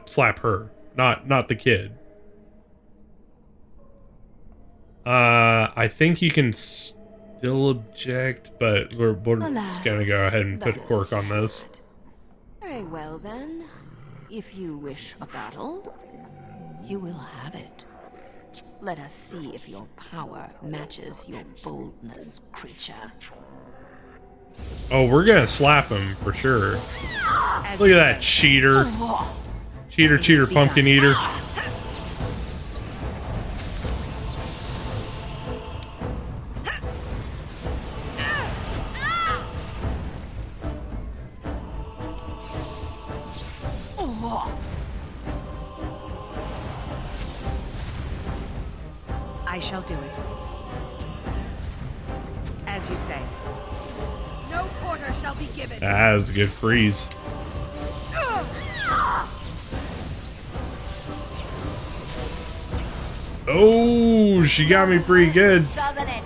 [SPEAKER 2] Slap her. Not the kid. I think you can still object, but we're just gonna go ahead and put a cork on this.
[SPEAKER 12] Very well then. If you wish a battle, you will have it. Let us see if your power matches your boldness, creature.
[SPEAKER 2] Oh, we're gonna slap him for sure. Look at that cheater. Cheater, pumpkin eater.
[SPEAKER 14] I shall do it. As you say.
[SPEAKER 6] No quarter shall be given.
[SPEAKER 2] That was a good freeze. Oh, she got me pretty good.
[SPEAKER 6] Doesn't it?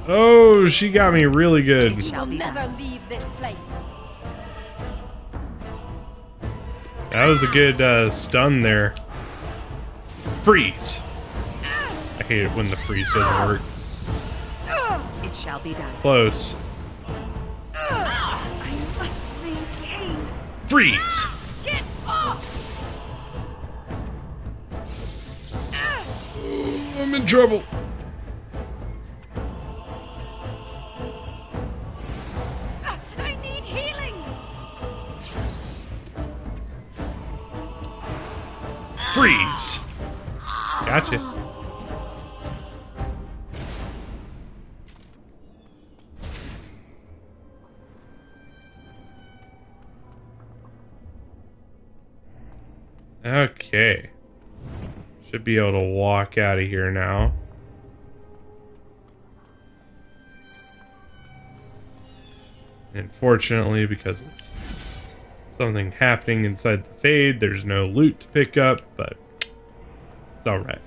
[SPEAKER 2] Oh, she got me really good.
[SPEAKER 6] We'll never leave this place.
[SPEAKER 2] That was a good stun there. Freeze. I hate it when the freeze doesn't work.
[SPEAKER 14] It shall be done.
[SPEAKER 2] Close.
[SPEAKER 6] I must maintain.
[SPEAKER 2] Freeze.
[SPEAKER 6] Get off!
[SPEAKER 2] I'm in trouble.
[SPEAKER 6] I need healing.
[SPEAKER 2] Freeze. Gotcha. Okay. Should be able to walk out of here now. Unfortunately, because it's something happening inside the Fade, there's no loot to pick up, but it's alright.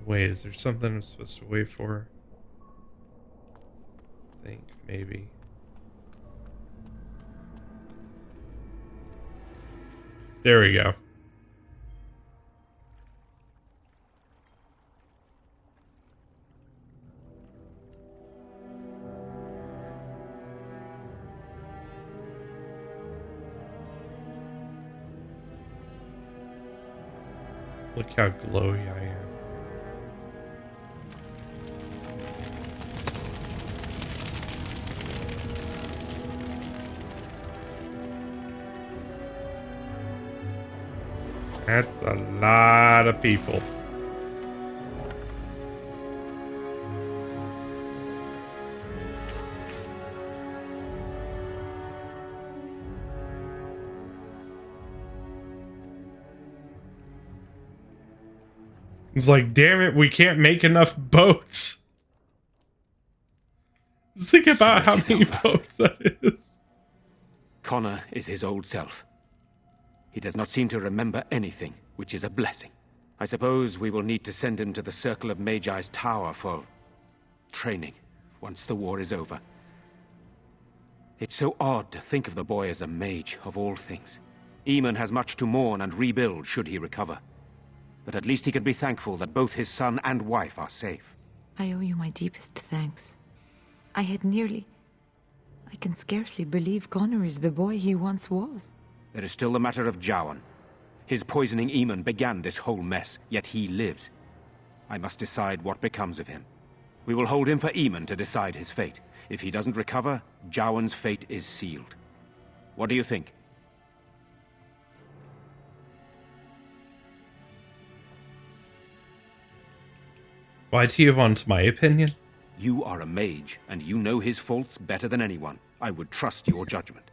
[SPEAKER 2] Wait, is there something I'm supposed to wait for? I think, maybe. There we go. Look how glowy I am. That's a lot of people. It's like, damn it, we can't make enough boats. Just think about how many boats that is.
[SPEAKER 5] Connor is his old self. He does not seem to remember anything, which is a blessing. I suppose we will need to send him to the Circle of Magi's tower for training, once the war is over. It's so odd to think of the boy as a mage, of all things. Eamon has much to mourn and rebuild should he recover. But at least he can be thankful that both his son and wife are safe.
[SPEAKER 8] I owe you my deepest thanks. I can scarcely believe Connor is the boy he once was.
[SPEAKER 5] There is still the matter of Jowan. His poisoning Eamon began this whole mess, yet he lives. I must decide what becomes of him. We will hold him for Eamon to decide his fate. If he doesn't recover, Jowan's fate is sealed. What do you think?
[SPEAKER 2] Why do you want my opinion?
[SPEAKER 5] You are a mage, and you know his faults better than anyone. I would trust your judgment.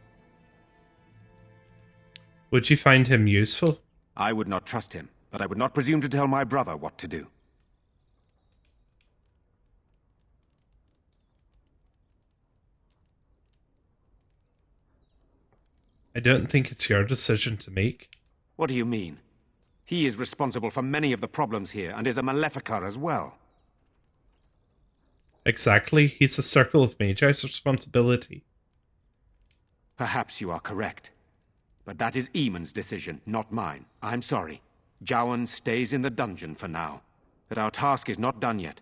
[SPEAKER 2] Would you find him useful?
[SPEAKER 5] I would not trust him, but I would not presume to tell my brother what to do.
[SPEAKER 2] I don't think it's your decision to make.
[SPEAKER 5] What do you mean? He is responsible for many of the problems here, and is a Maleficar as well.
[SPEAKER 2] Exactly. He's a Circle of Magi's responsibility.
[SPEAKER 5] Perhaps you are correct. But that is Eamon's decision, not mine. I'm sorry. Jowan stays in the dungeon for now. But our task is not done yet.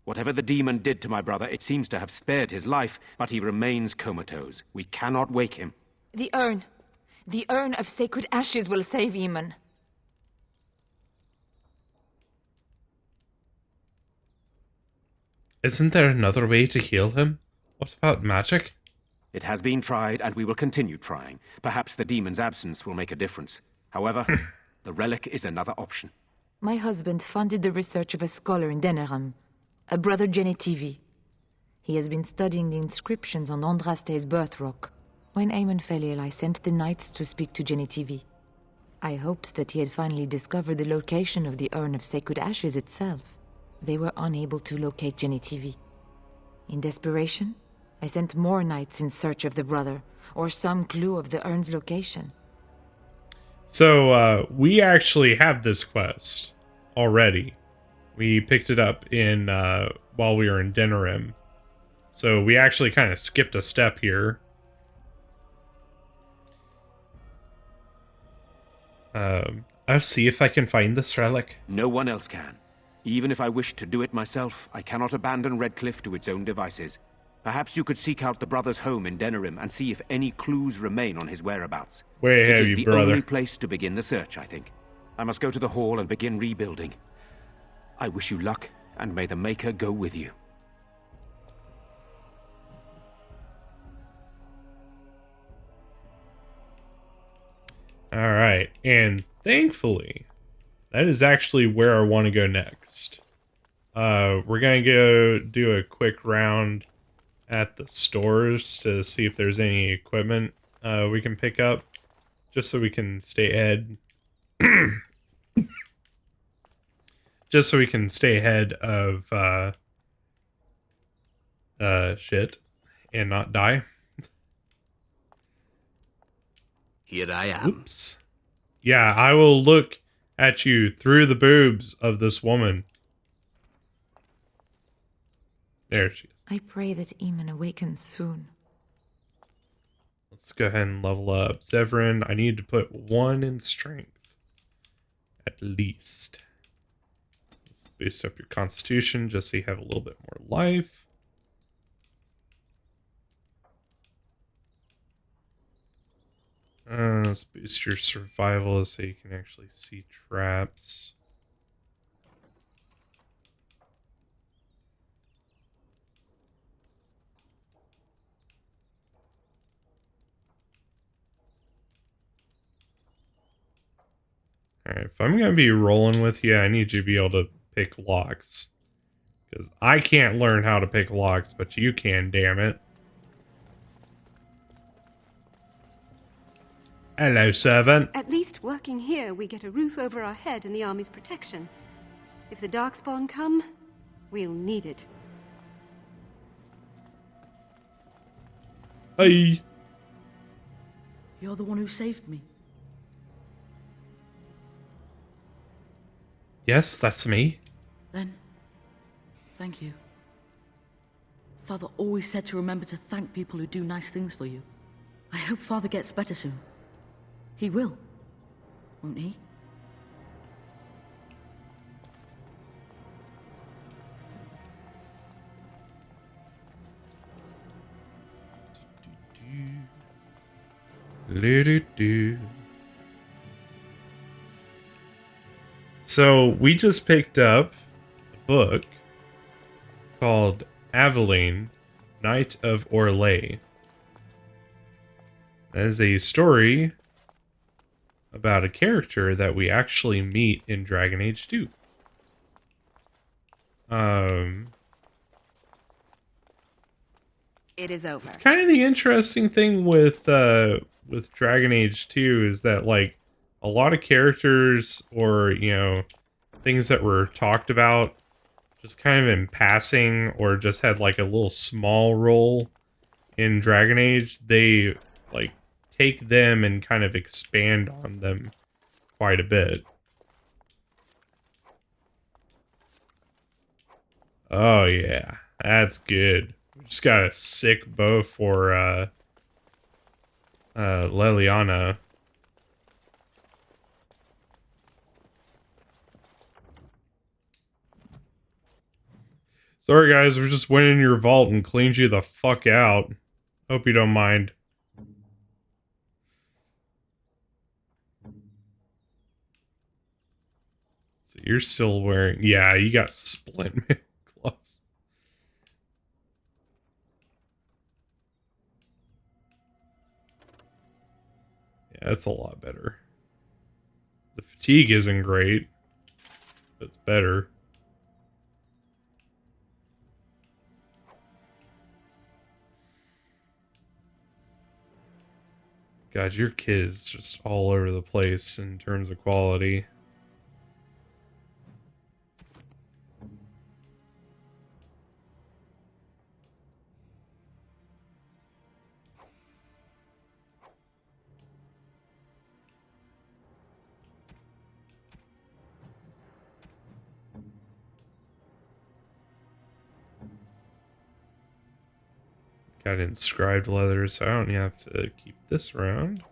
[SPEAKER 5] Whatever the demon did to my brother, it seems to have spared his life, but he remains comatose. We cannot wake him.
[SPEAKER 8] The urn. The urn of sacred ashes will save Eamon.
[SPEAKER 2] Isn't there another way to heal him? What about magic?
[SPEAKER 5] It has been tried, and we will continue trying. Perhaps the demon's absence will make a difference. However, the relic is another option.
[SPEAKER 8] My husband funded the research of a scholar in Denerim, a brother Genetivi. He has been studying the inscriptions on Andraste's birth rock. When Eamon fell ill, I sent the knights to speak to Genetivi. I hoped that he had finally discovered the location of the urn of sacred ashes itself. They were unable to locate Genetivi. In desperation, I sent more knights in search of the brother, or some clue of the urn's location.
[SPEAKER 2] So, we actually have this quest already. We picked it up in, while we were in Denerim. So we actually kind of skipped a step here. I'll see if I can find this relic.
[SPEAKER 5] No one else can. Even if I wished to do it myself, I cannot abandon Red Cliffe to its own devices. Perhaps you could seek out the brother's home in Denerim and see if any clues remain on his whereabouts.
[SPEAKER 2] Where have you, brother?
[SPEAKER 5] It is the only place to begin the search, I think. I must go to the hall and begin rebuilding. I wish you luck, and may the Maker go with you.
[SPEAKER 2] Alright, and thankfully, that is actually where I want to go next. We're going to go do a quick round at the stores to see if there's any equipment we can pick up, just so we can stay ahead. Just so we can stay ahead of shit and not die.
[SPEAKER 24] Here I am.
[SPEAKER 2] Oops. Yeah, I will look at you through the boobs of this woman. There she is.
[SPEAKER 8] I pray that Eamon awakens soon.
[SPEAKER 2] Let's go ahead and level up. Severin, I need to put 1 in strength. At least. Let's boost up your constitution just so you have a little bit more life. Let's boost your survival so you can actually see traps. Alright, if I'm gonna be rolling with you, I need you to be able to pick locks. Because I can't learn how to pick locks, but you can, damn it. Hello, servant.
[SPEAKER 17] At least working here, we get a roof over our head and the army's protection. If the Darkspawn come, we'll need it.
[SPEAKER 2] Hey.
[SPEAKER 20] You're the one who saved me.
[SPEAKER 2] Yes, that's me.
[SPEAKER 20] Then, thank you. Father always said to remember to thank people who do nice things for you. I hope Father gets better soon. He will, won't he?
[SPEAKER 2] So we just picked up a book called Aveline, Knight of Orlais. That is a story about a character that we actually meet in Dragon Age 2.
[SPEAKER 14] It is over.
[SPEAKER 2] It's kind of the interesting thing with Dragon Age 2 is that, like, a lot of characters or, you know, things that were talked about just kind of in passing or just had like a little small role in Dragon Age, they like take them and kind of expand on them quite a bit. Oh yeah, that's good. We just got a sick bow for Leliana. Sorry guys, we just went in your vault and cleaned you the fuck out. Hope you don't mind. So you're still wearing... Yeah, you got splint gloves. Yeah, that's a lot better. The fatigue isn't great, but it's better. God, your kid is just all over the place in terms of quality. Got inscribed leather, so I don't have to keep this around.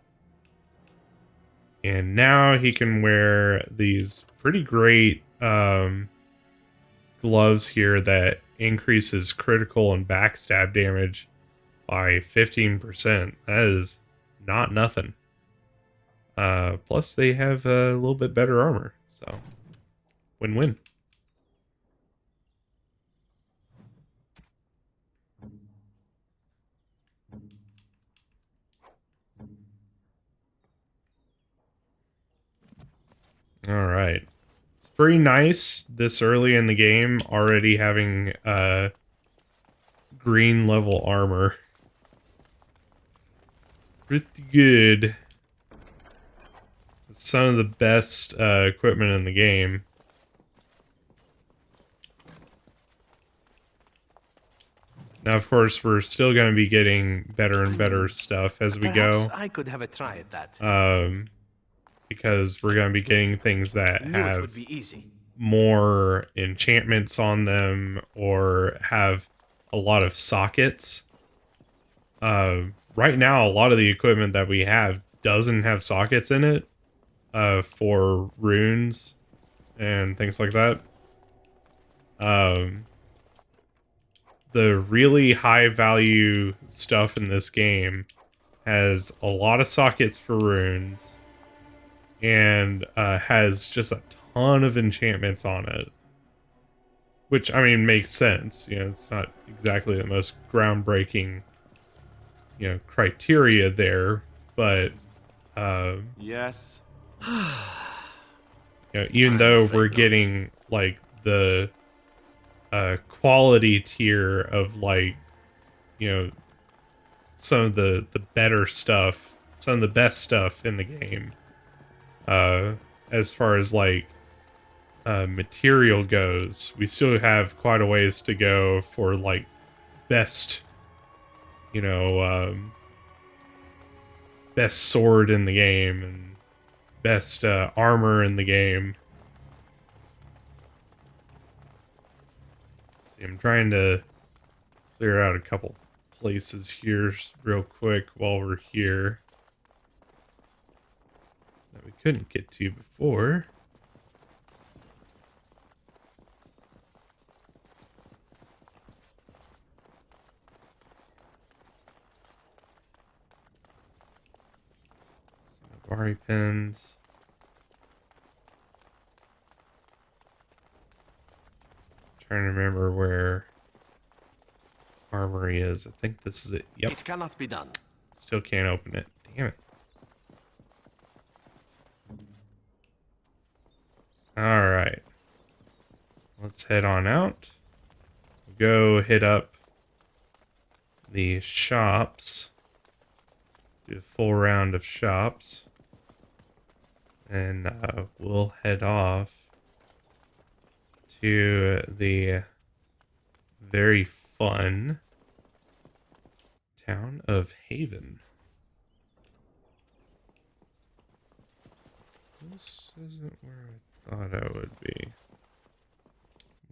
[SPEAKER 2] And now he can wear these pretty great gloves here that increases critical and backstab damage by 15%. That is not nothing. Plus they have a little bit better armor, so win-win. All right. It's pretty nice this early in the game already having green level armor. It's pretty good. It's some of the best equipment in the game. Now, of course, we're still going to be getting better and better stuff as we go.
[SPEAKER 24] I could have a try at that.
[SPEAKER 2] Because we're going to be getting things that have more enchantments on them or have a lot of sockets. Right now, a lot of the equipment that we have doesn't have sockets in it for runes and things like that. The really high value stuff in this game has a lot of sockets for runes and has just a ton of enchantments on it. Which, I mean, makes sense. You know, it's not exactly the most groundbreaking, you know, criteria there, but...
[SPEAKER 11] Yes?
[SPEAKER 2] you know, even though we're getting like the quality tier of like, you know, some of the better stuff, some of the best stuff in the game, as far as like material goes, we still have quite a ways to go for like best, you know, best sword in the game and best armor in the game. See, I'm trying to clear out a couple places here real quick while we're here that we couldn't get to before. Some Vari pins. Trying to remember where armory is. I think this is it. Yep.
[SPEAKER 24] It cannot be done.
[SPEAKER 2] Still can't open it. Damn it. Alright. Let's head on out. Go hit up the shops. Do a full round of shops. And we'll head off to the very fun town of Haven. This isn't where I thought I would be.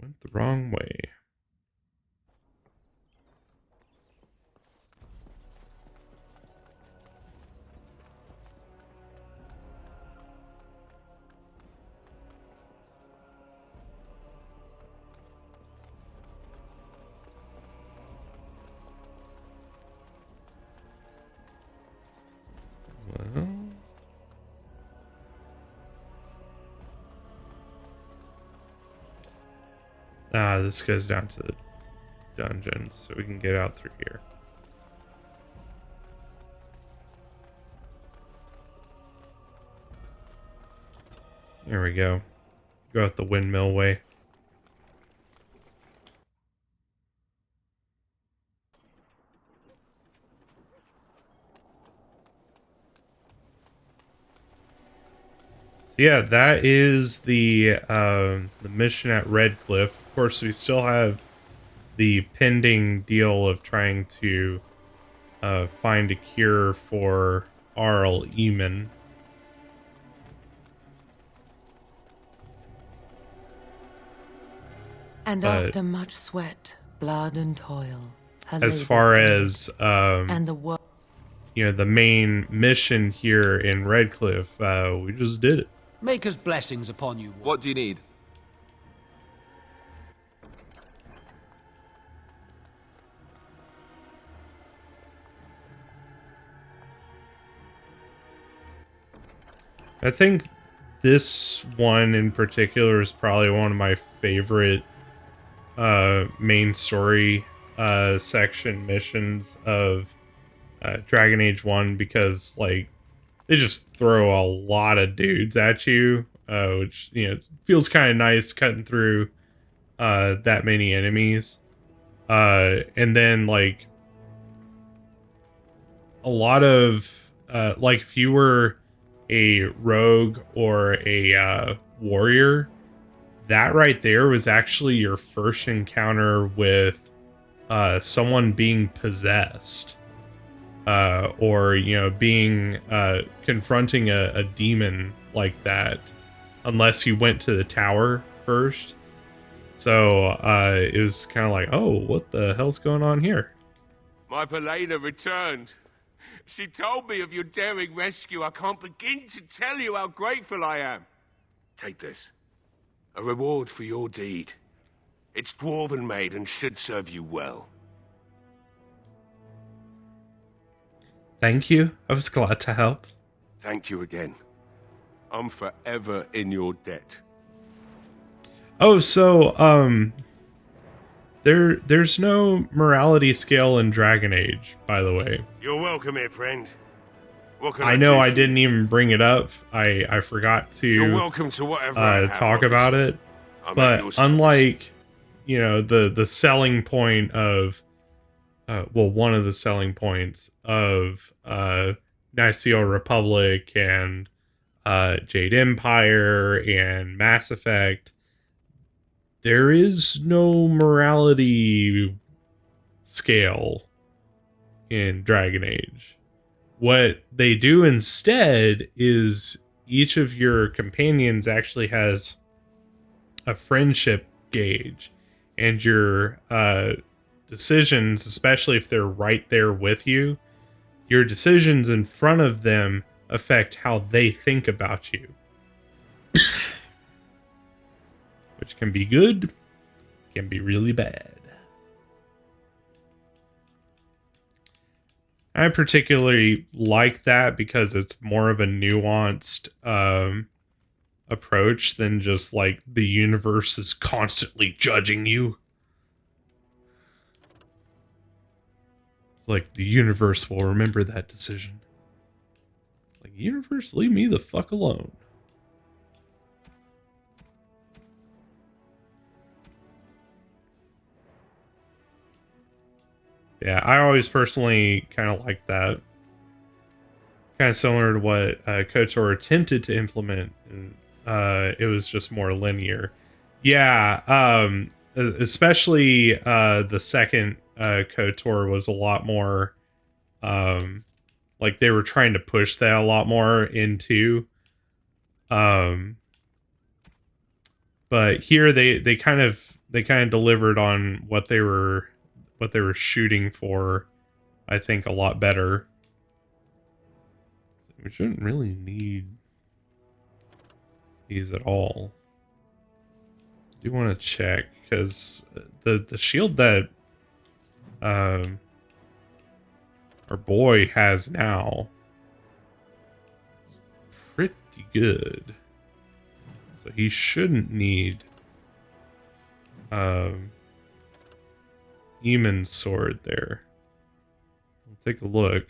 [SPEAKER 2] Went the wrong way. Well, this goes down to the dungeons, so we can get out through here. There we go. Go out the windmill way. Yeah, that is the mission at Red Cliffe. Of course, we still have the pending deal of trying to find a cure for Arl Eamon.
[SPEAKER 1] And after much sweat, blood, and toil,
[SPEAKER 2] as far as you know, the main mission here in Red Cliffe, we just did it.
[SPEAKER 22] Maker's blessings upon you.
[SPEAKER 11] What do you need?
[SPEAKER 2] I think this one in particular is probably one of my favorite main story section missions of Dragon Age 1, because like they just throw a lot of dudes at you, which, you know, it feels kind of nice cutting through that many enemies, and then like a lot of like if you were a rogue or a warrior, that right there was actually your first encounter with someone being possessed, or, you know, being confronting a demon like that, unless you went to the tower first. So it was kind of like, oh, what the hell's going on here?
[SPEAKER 4] My Velena returned. She told me of your daring rescue. I can't begin to tell you how grateful I am. Take this. A reward for your deed. It's dwarven made and should serve you well.
[SPEAKER 2] Thank you. I was glad to help.
[SPEAKER 4] Thank you again. I'm forever in your debt.
[SPEAKER 2] Oh, so there's no morality scale in Dragon Age, by the way.
[SPEAKER 4] You're welcome here, friend. What can
[SPEAKER 2] I
[SPEAKER 4] I
[SPEAKER 2] know
[SPEAKER 4] do
[SPEAKER 2] I
[SPEAKER 4] for
[SPEAKER 2] didn't even bring it up. I forgot to
[SPEAKER 4] You're welcome to whatever I have,
[SPEAKER 2] talk about it.
[SPEAKER 4] I'm at
[SPEAKER 2] But
[SPEAKER 4] your service.
[SPEAKER 2] unlike, you know, the selling point of well, one of the selling points of Knights of the Old Republic and Jade Empire and Mass Effect, there is no morality scale in Dragon Age. What they do instead is each of your companions actually has a friendship gauge, and your decisions, especially if they're right there with you, your decisions in front of them affect how they think about you. Which can be good, can be really bad. I particularly like that because it's more of a nuanced approach than just like the universe is constantly judging you. Like the universe will remember that decision. Like, universe, leave me the fuck alone. Yeah, I always personally kind of like that. Kind of similar to what KOTOR attempted to implement. And, it was just more linear. Yeah, especially the second KOTOR was a lot more... like they were trying to push that a lot more into... but here they kind of delivered on what they were shooting for, I think, a lot better. We shouldn't really need these at all. I do want to check because the shield that our boy has now is pretty good, so he shouldn't need Eamon's sword there. We'll take a look.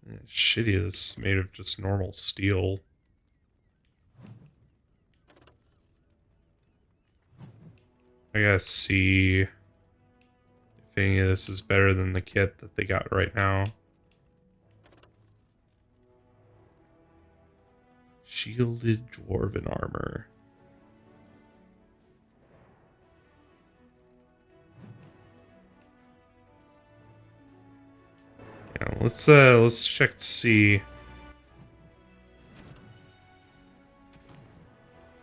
[SPEAKER 2] Yeah, shitty, this is made of just normal steel. I gotta see if any of this is better than the kit that they got right now. Shielded Dwarven armor. Yeah, let's check to see if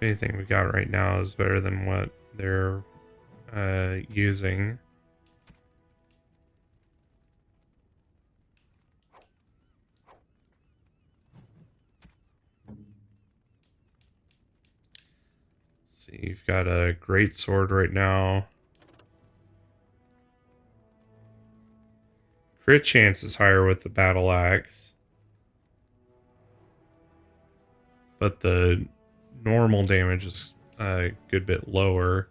[SPEAKER 2] anything we got right now is better than what they're using. Let's see, you've got a great sword right now. Crit chance is higher with the battle axe, but the normal damage is a good bit lower.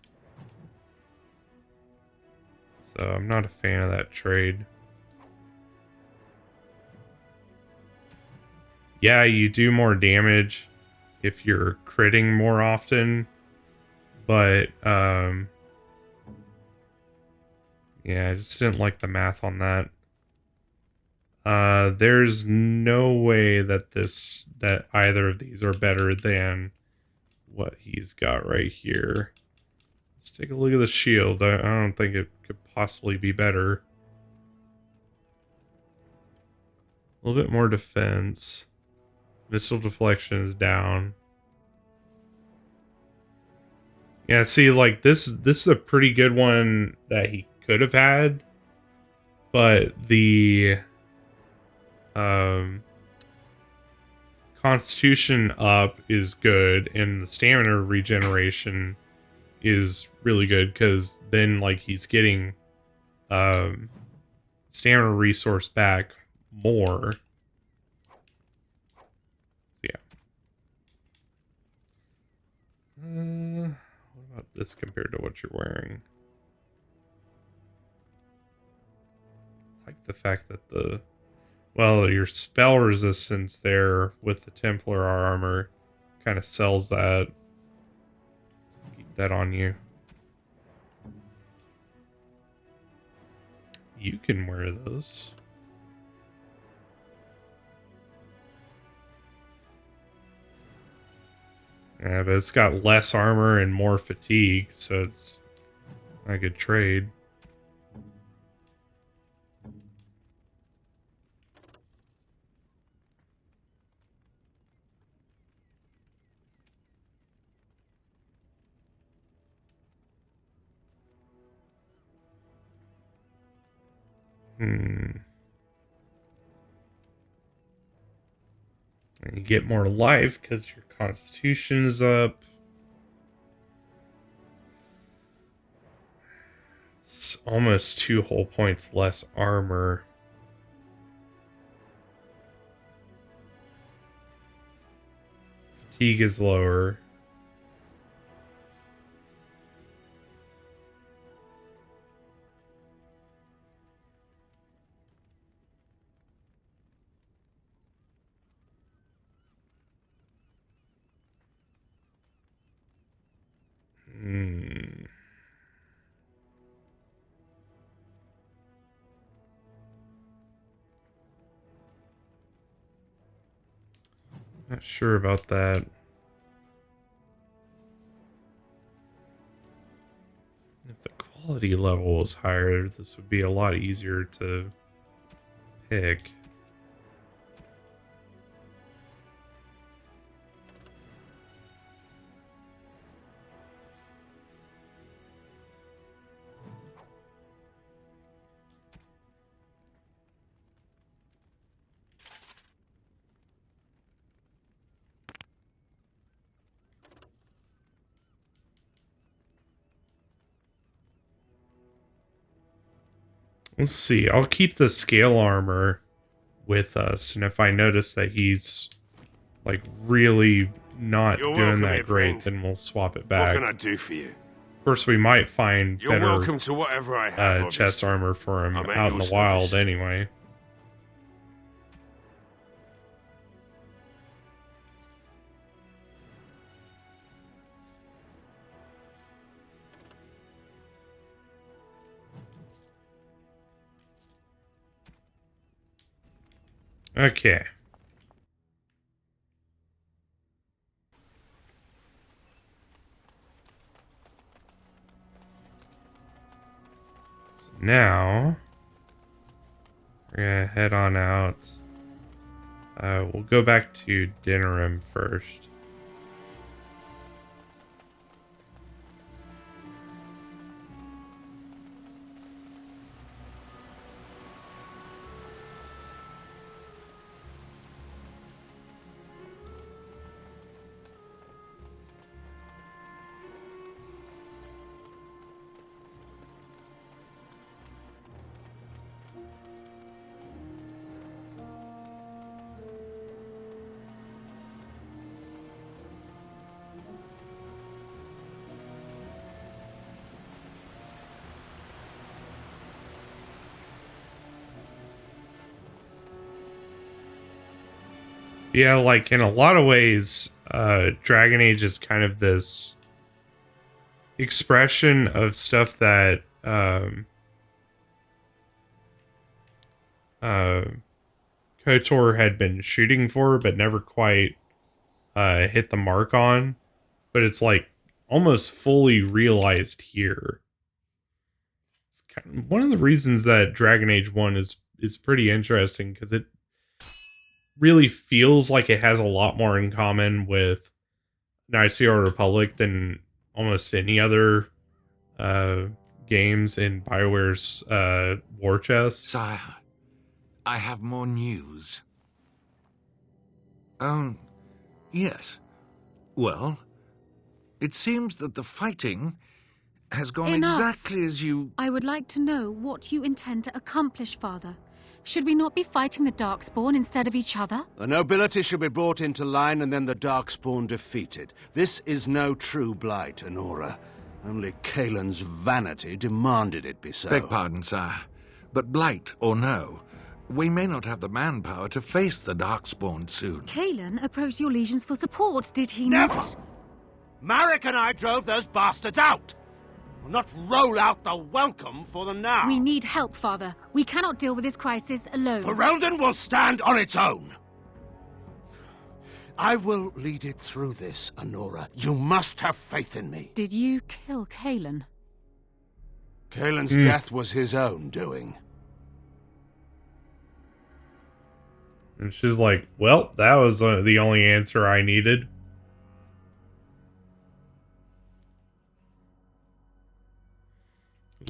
[SPEAKER 2] So I'm not a fan of that trade. Yeah, you do more damage if you're critting more often, but yeah, I just didn't like the math on that. There's no way that either of these are better than what he's got right here. Let's take a look at the shield. I don't think it could possibly be better. A little bit more defense. Missile deflection is down. Yeah, see, like this is a pretty good one that he could have had, but the Constitution up is good, and the stamina regeneration is really good because then like he's getting stamina resource back more. Yeah. What about this compared to what you're wearing? I like the fact that your spell resistance there with the Templar armor kind of sells that. Keep that on you. You can wear those. Yeah, but it's got less armor and more fatigue, so it's not a good trade. And you get more life because your constitution is up. It's almost 2 whole points less armor. Fatigue is lower. Not sure about that. If the quality level was higher, this would be a lot easier to pick. Let's see. I'll keep the scale armor with us, and if I notice that he's like really not doing that great, then we'll swap it back.
[SPEAKER 4] What can I do for you?
[SPEAKER 2] Of course, we might find
[SPEAKER 4] You're
[SPEAKER 2] better
[SPEAKER 4] welcome to whatever I have,
[SPEAKER 2] chest armor for him
[SPEAKER 4] I'm at
[SPEAKER 2] out in
[SPEAKER 4] your
[SPEAKER 2] the wild
[SPEAKER 4] service.
[SPEAKER 2] anyway. Okay. So now we're gonna head on out. We'll go back to Dinnerim first. Yeah, like in a lot of ways, Dragon Age is kind of this expression of stuff that KOTOR had been shooting for, but never quite hit the mark on. But it's like almost fully realized here. It's kind of one of the reasons that Dragon Age 1 is pretty interesting, because it really feels like it has a lot more in common with Knights of the Old Republic than almost any other games in BioWare's war chest.
[SPEAKER 9] Sire, I have more news. Oh, yes. Well, it seems that the fighting has gone
[SPEAKER 17] Enough.
[SPEAKER 9] exactly as you...
[SPEAKER 17] I would like to know what you intend to accomplish, Father. Should we not be fighting the Darkspawn instead of each other?
[SPEAKER 5] The nobility should be brought into line and then the Darkspawn defeated. This is no true blight, Honora. Only Kaelin's vanity demanded it be so.
[SPEAKER 9] Beg pardon, sire. But blight or no, we may not have the manpower to face the Darkspawn soon.
[SPEAKER 18] Kalen approached your legions for support, did he
[SPEAKER 16] Never!
[SPEAKER 18] not?
[SPEAKER 16] Marek and I drove those bastards out! We'll not roll out the welcome for them now.
[SPEAKER 18] We need help, Father. We cannot deal with this crisis alone.
[SPEAKER 16] Ferelden will stand on its own. I will lead it through this, Honora. You must have faith in me.
[SPEAKER 18] Did you kill Kalen?
[SPEAKER 16] Kalen's death was his own doing.
[SPEAKER 2] And she's like, well, that was the only answer I needed.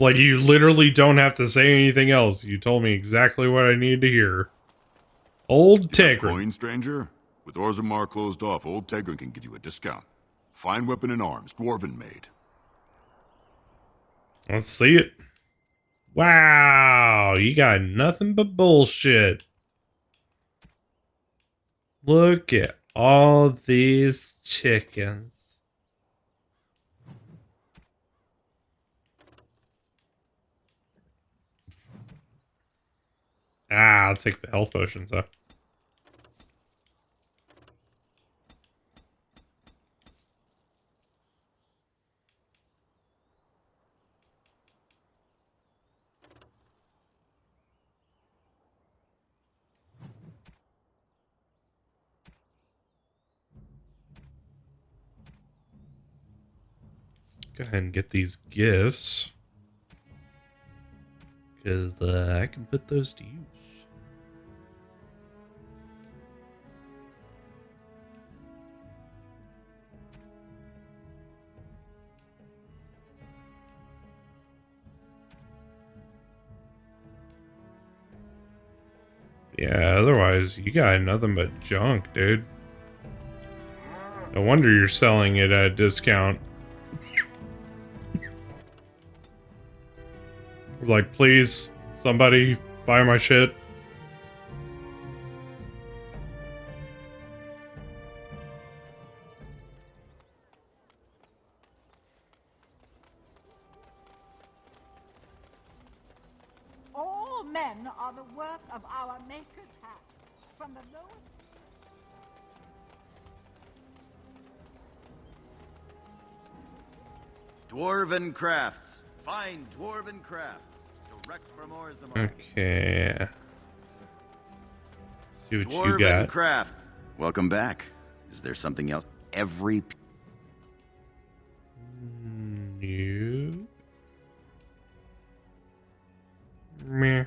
[SPEAKER 2] Like, you literally don't have to say anything else. You told me exactly what I needed to hear. Old Tegrin.
[SPEAKER 19] Coin, stranger? With Orzammar closed off, Old Tegrin can give you a discount. Fine weapon and arms, dwarven made.
[SPEAKER 2] Let's see it. Wow, you got nothing but bullshit. Look at all these chickens. I'll take the health potions though. Go ahead and get these gifts. Because I can put those to use. Yeah, otherwise, you got nothing but junk, dude. No wonder you're selling it at a discount. I was like, please, somebody buy my shit.
[SPEAKER 21] All men are the work of our Maker's hand. From the lowest...
[SPEAKER 15] Dwarven crafts. Fine dwarven crafts. Direct from Orzammar.
[SPEAKER 2] Okay. See what
[SPEAKER 15] Dwarven
[SPEAKER 2] you got.
[SPEAKER 15] craft. Welcome back. Is there something else? Every...
[SPEAKER 2] Nope. Meh.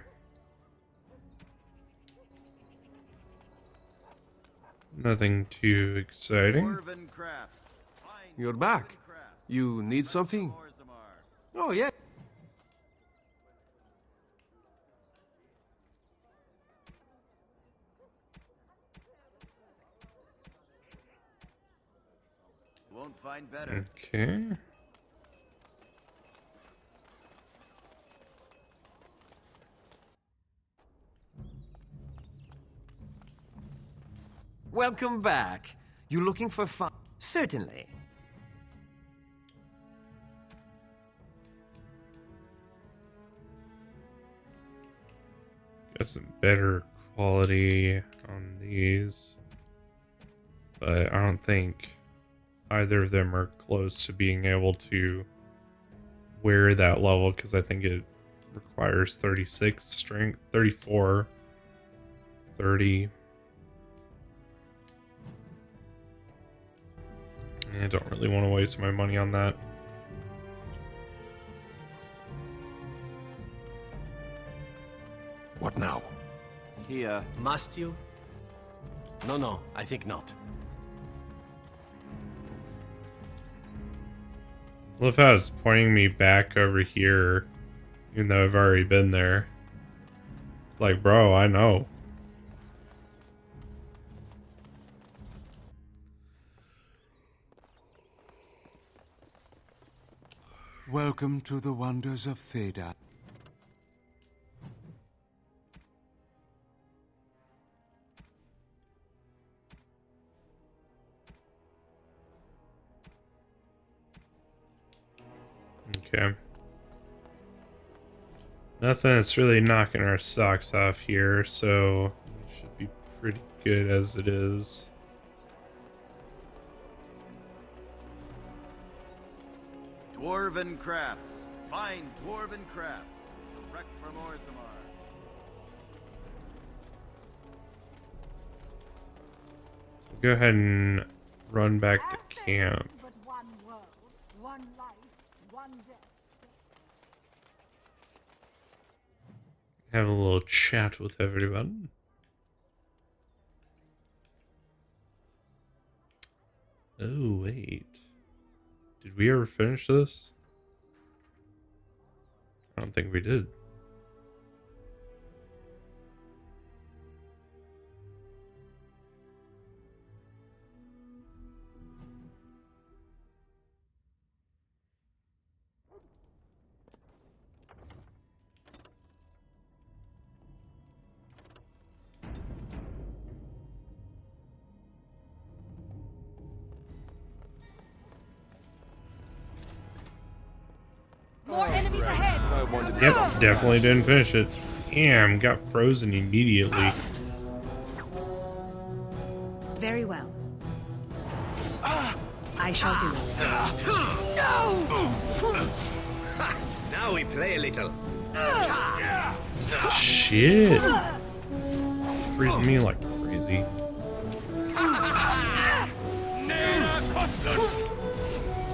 [SPEAKER 2] Nothing too exciting.
[SPEAKER 11] You're back. You need something? Oh, yeah.
[SPEAKER 15] Won't find better.
[SPEAKER 2] Okay.
[SPEAKER 23] Welcome back. You looking for fun? Certainly.
[SPEAKER 2] Got some better quality on these. But I don't think either of them are close to being able to wear that level, because I think it requires 36 strength, 34, 30. I don't really want to waste my money on that.
[SPEAKER 4] What now?
[SPEAKER 24] Here. Must you? No, I think not.
[SPEAKER 2] Love how it's pointing me back over here, even though I've already been there. Like, bro, I know.
[SPEAKER 5] Welcome to the wonders of Theda.
[SPEAKER 2] Okay. Nothing that's really knocking our socks off here, so it should be pretty good as it is.
[SPEAKER 3] Dwarven crafts. Find dwarven crafts. Wreck from Orthamar.
[SPEAKER 2] So go ahead and run back to camp.
[SPEAKER 21] But one world, one life, one death.
[SPEAKER 2] Have a little chat with everyone. Oh, wait. Did we ever finish this? I don't think we did.
[SPEAKER 18] More enemies ahead!
[SPEAKER 2] Yep, definitely didn't finish it. Damn, got frozen immediately.
[SPEAKER 14] Very well. I shall do it.
[SPEAKER 18] No!
[SPEAKER 24] Now we play a little.
[SPEAKER 2] Shit. Freezing me like crazy.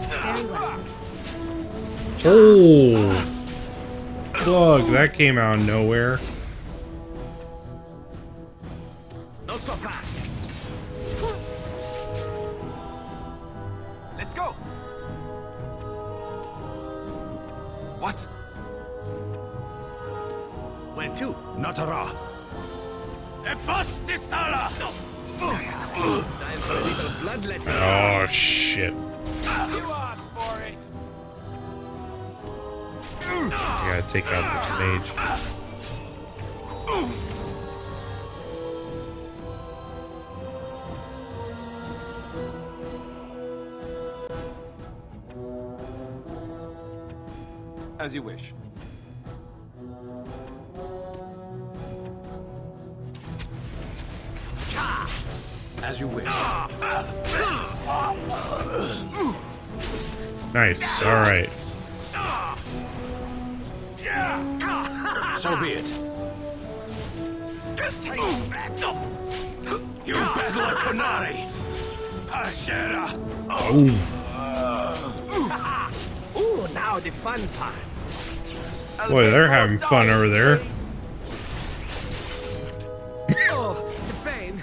[SPEAKER 14] Very well.
[SPEAKER 2] Oh! Fuck, that came out of nowhere.
[SPEAKER 24] Not so fast. Let's go. What? Where to? Natara. Efastisala. Time for a little bloodletting.
[SPEAKER 2] Oh shit.
[SPEAKER 24] You asked for it.
[SPEAKER 2] I gotta take out this mage.
[SPEAKER 11] As you wish. As you wish.
[SPEAKER 2] Nice, alright.
[SPEAKER 24] So be it. You battle a Konari. Pashera.
[SPEAKER 2] Boom.
[SPEAKER 24] Ooh, now the fun part.
[SPEAKER 2] Boy, they're having fun over there.
[SPEAKER 24] Oh, the pain.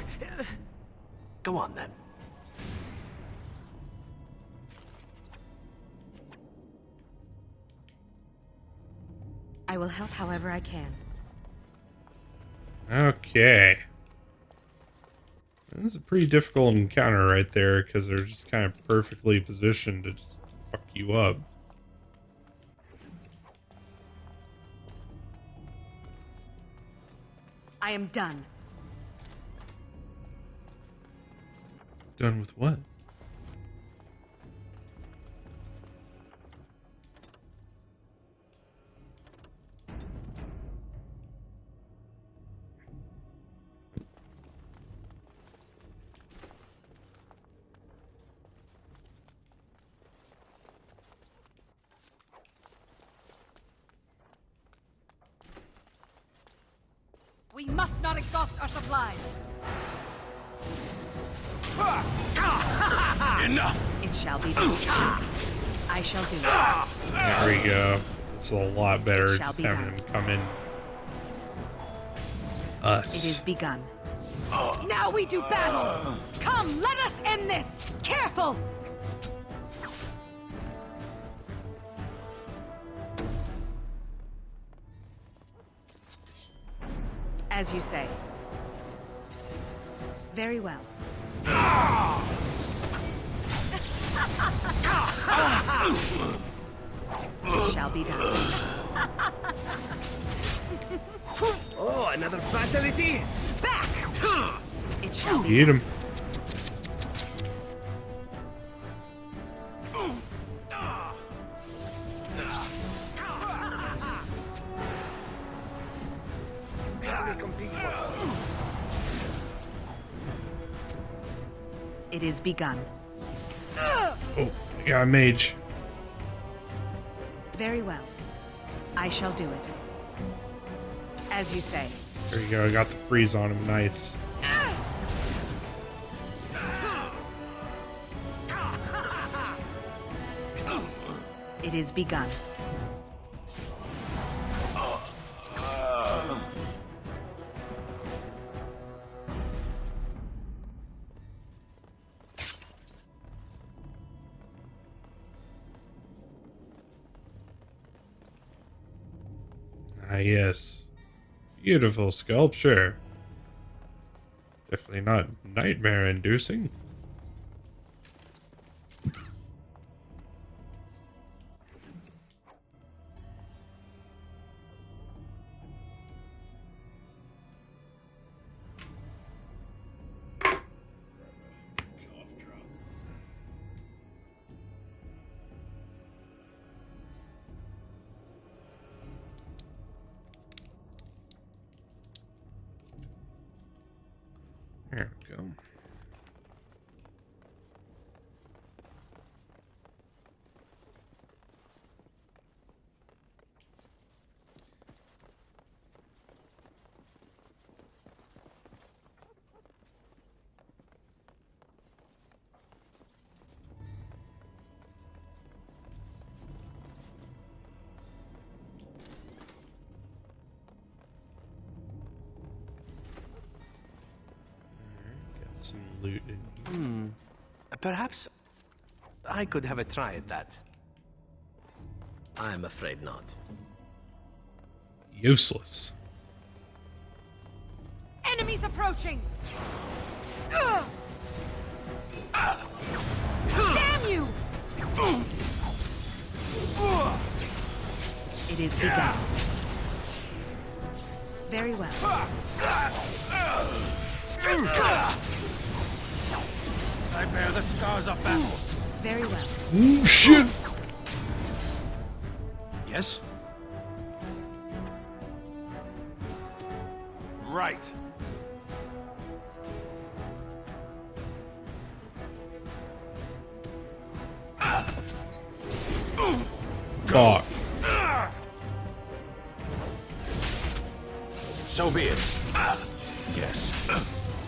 [SPEAKER 24] Go on then.
[SPEAKER 14] I will help however I can.
[SPEAKER 2] Okay. This is a pretty difficult encounter right there because they're just kind of perfectly positioned to just fuck you up.
[SPEAKER 14] I am done.
[SPEAKER 2] Done with what?
[SPEAKER 18] We must not exhaust our supplies.
[SPEAKER 24] Enough.
[SPEAKER 14] It shall be done. I shall do it.
[SPEAKER 2] There we go. It's a lot better
[SPEAKER 14] Shall
[SPEAKER 2] just
[SPEAKER 14] be
[SPEAKER 2] having
[SPEAKER 14] done.
[SPEAKER 2] him come in.
[SPEAKER 14] It is begun.
[SPEAKER 18] Now we do battle! Come, let us end this! Careful!
[SPEAKER 14] As you say. Very well. It shall be done.
[SPEAKER 24] Oh, another battle it is.
[SPEAKER 14] Back! It shall be
[SPEAKER 2] Eat
[SPEAKER 14] done.
[SPEAKER 2] him.
[SPEAKER 14] It is begun.
[SPEAKER 2] Oh, yeah, mage.
[SPEAKER 14] Very well. I shall do it. As you say.
[SPEAKER 2] There you go, I got the freeze on him, nice.
[SPEAKER 14] It is begun.
[SPEAKER 2] Ah, yes. Beautiful sculpture. Definitely not nightmare-inducing. There we go. Some loot in here.
[SPEAKER 24] Perhaps I could have a try at that. I'm afraid not.
[SPEAKER 2] Useless.
[SPEAKER 18] Enemies approaching! Damn you!
[SPEAKER 14] It is begun. Very well.
[SPEAKER 5] I bear the scars of battle.
[SPEAKER 14] Very well.
[SPEAKER 2] Ooh, shit!
[SPEAKER 5] Yes? Right.
[SPEAKER 2] Fuck.
[SPEAKER 5] So be it. Yes.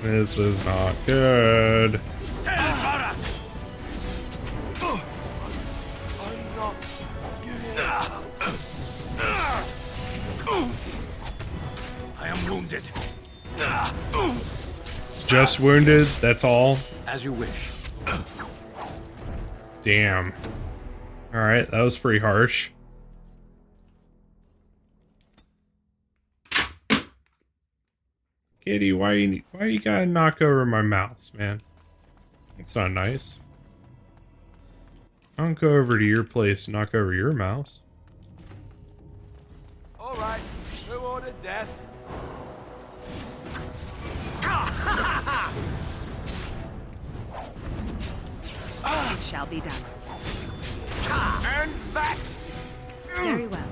[SPEAKER 2] This is not good.
[SPEAKER 5] I am wounded.
[SPEAKER 2] Just wounded, that's all?
[SPEAKER 5] As you wish.
[SPEAKER 2] Damn. Alright, that was pretty harsh. Kitty, why you gotta knock over my mouse, man? That's not nice. I don't go over to your place and knock over your mouse.
[SPEAKER 11] Alright, who ordered death?
[SPEAKER 14] It shall be done.
[SPEAKER 4] And that!
[SPEAKER 14] Very well.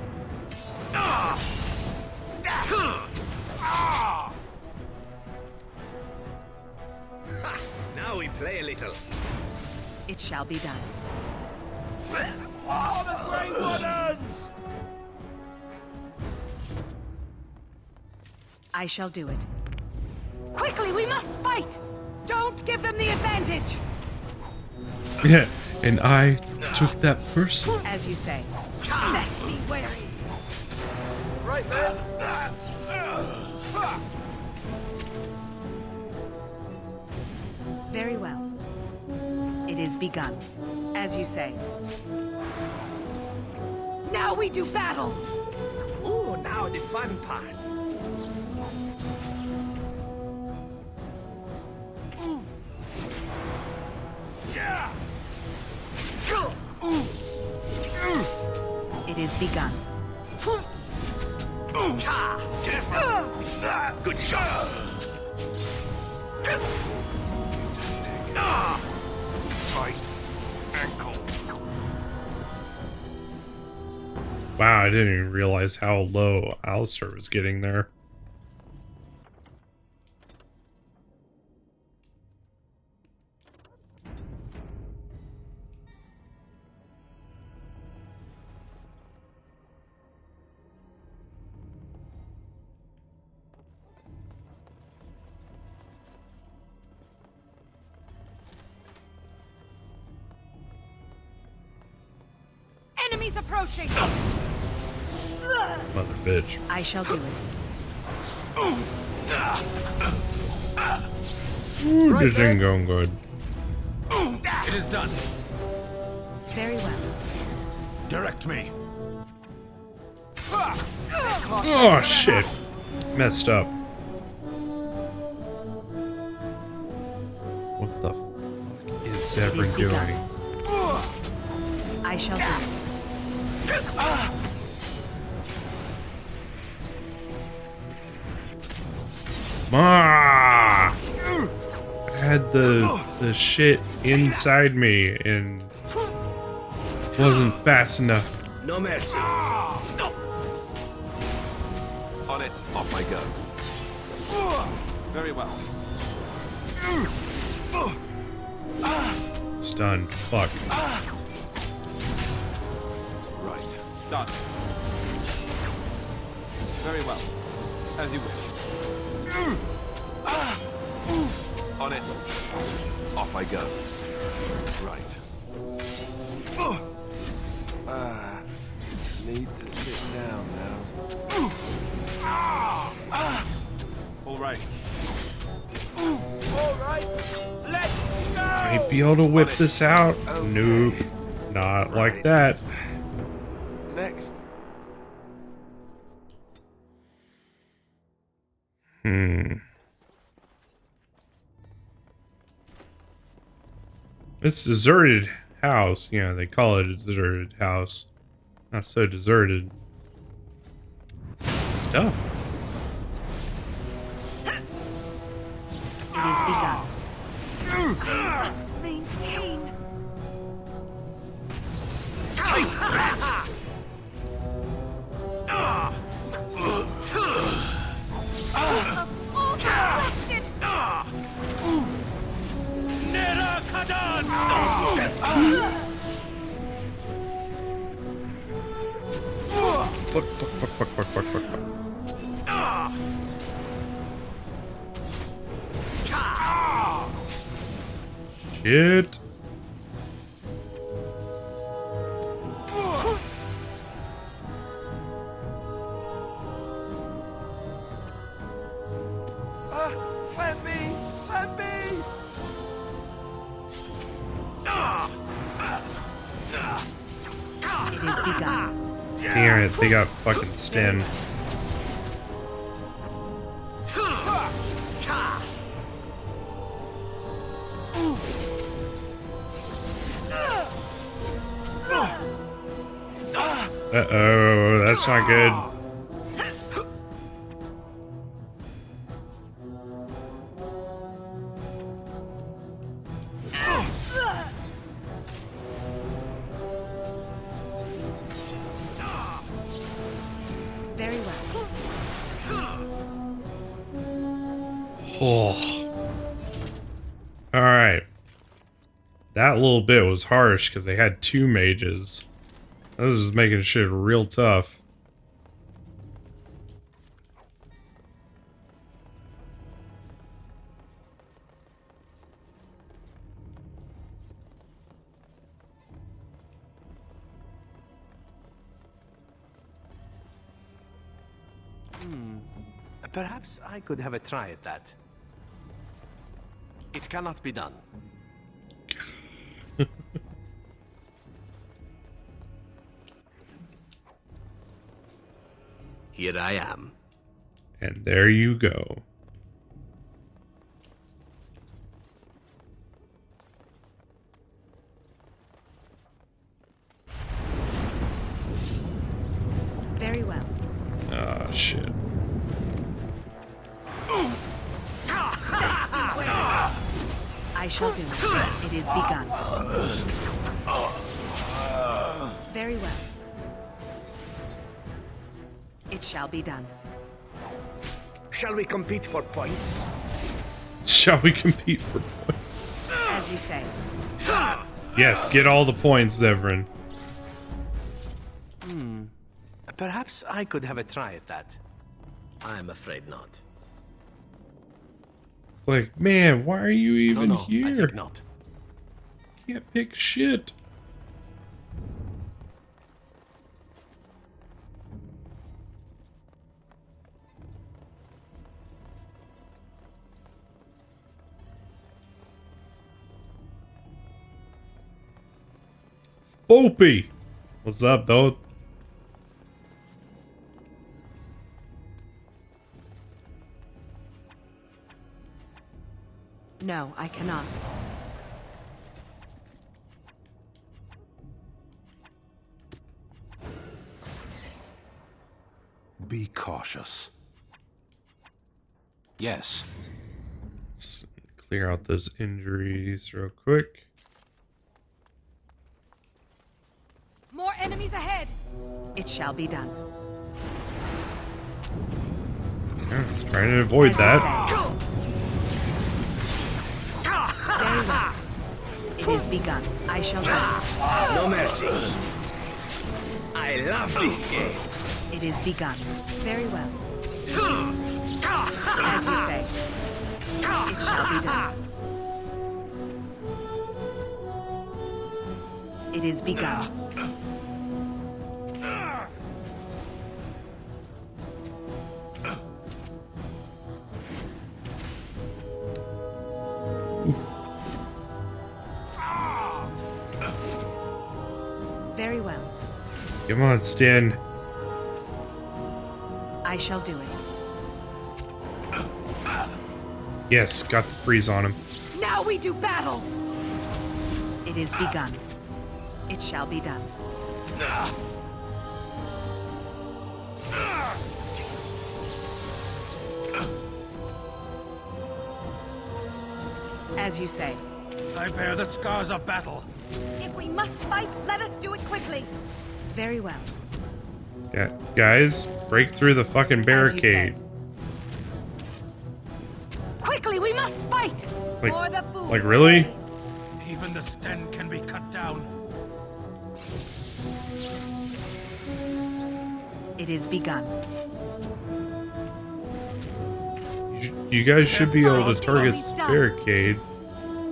[SPEAKER 24] Now we play a little.
[SPEAKER 14] It shall be done.
[SPEAKER 4] Oh, the Grey Wardens!
[SPEAKER 14] I shall do it.
[SPEAKER 18] Quickly, we must fight! Don't give them the advantage!
[SPEAKER 2] Yeah, and I took that first.
[SPEAKER 14] As you say.
[SPEAKER 18] Let's be wary.
[SPEAKER 11] Right there.
[SPEAKER 14] Very well. It is begun. As you say.
[SPEAKER 18] Now we do battle!
[SPEAKER 24] Oh, now the fun part.
[SPEAKER 14] It is begun.
[SPEAKER 24] Good shot.
[SPEAKER 4] Right ankle.
[SPEAKER 2] Wow, I didn't even realize how low Alistair was getting there.
[SPEAKER 18] Enemies approaching!
[SPEAKER 2] Mother bitch.
[SPEAKER 14] I shall do it.
[SPEAKER 2] Ooh, this ain't going good.
[SPEAKER 16] It is done.
[SPEAKER 14] Very well.
[SPEAKER 16] Direct me.
[SPEAKER 2] Oh shit. Messed up. What the fuck is Zevran doing?
[SPEAKER 14] I shall do it.
[SPEAKER 2] Ah! I had the shit inside me and wasn't fast enough.
[SPEAKER 24] No mercy.
[SPEAKER 11] On it. Off I go. Very well.
[SPEAKER 2] Stunned. Fuck.
[SPEAKER 11] Right. Done. Very well. As you wish. On it. Off I go. Right. Need to sit down now. All right. All right. Let's go.
[SPEAKER 2] Might be able to whip this out. Okay. Nope. Not like that.
[SPEAKER 11] Next.
[SPEAKER 2] It's a deserted house. Yeah, they call it a deserted house. Not so deserted. It's tough.
[SPEAKER 14] It is begun.
[SPEAKER 18] Maintain.
[SPEAKER 2] Fuck. Shit.
[SPEAKER 18] Plan B! Plan B!
[SPEAKER 14] It is begun.
[SPEAKER 2] Damn it, they got fucking Sten. Uh-oh, that's not good.
[SPEAKER 14] Very well.
[SPEAKER 2] Oh. Alright. That little bit was harsh because they had two mages. This is making shit real tough.
[SPEAKER 24] Perhaps I could have a try at that. It cannot be done. Here I am.
[SPEAKER 2] And there you go.
[SPEAKER 14] Very well.
[SPEAKER 2] Ah, shit.
[SPEAKER 14] I shall do it. It is begun. Very well. It shall be done.
[SPEAKER 24] Shall we compete for points?
[SPEAKER 2] Shall we compete for points?
[SPEAKER 14] As you say.
[SPEAKER 2] Yes, get all the points, Zevran.
[SPEAKER 24] Perhaps I could have a try at that. I'm afraid not.
[SPEAKER 2] Like, man, why are you even here?
[SPEAKER 24] I think not.
[SPEAKER 2] Can't pick shit. Boopy! What's up, though?
[SPEAKER 14] No, I cannot.
[SPEAKER 9] Be cautious. Yes.
[SPEAKER 2] Let's clear out those injuries real quick.
[SPEAKER 18] More enemies ahead.
[SPEAKER 14] It shall be done.
[SPEAKER 2] I was trying to avoid that.
[SPEAKER 14] Very well. It is begun. I shall do it.
[SPEAKER 24] No mercy. I love this game.
[SPEAKER 14] It is begun. Very well. As you say. It shall be done. It is begun. Very well.
[SPEAKER 2] Come on, Stan.
[SPEAKER 14] I shall do it.
[SPEAKER 2] Yes, got the freeze on him.
[SPEAKER 18] Now we do battle.
[SPEAKER 14] It is begun. It shall be done. As you say.
[SPEAKER 5] I bear the scars of battle.
[SPEAKER 18] If we must fight, let us do it quickly.
[SPEAKER 14] Very well.
[SPEAKER 2] Yeah, guys, break through the fucking barricade.
[SPEAKER 18] Quickly, we must fight.
[SPEAKER 2] Like,
[SPEAKER 18] For the food.
[SPEAKER 2] like really?
[SPEAKER 5] Even the Sten can be cut down.
[SPEAKER 14] It is begun.
[SPEAKER 2] You guys should be able to target the barricade.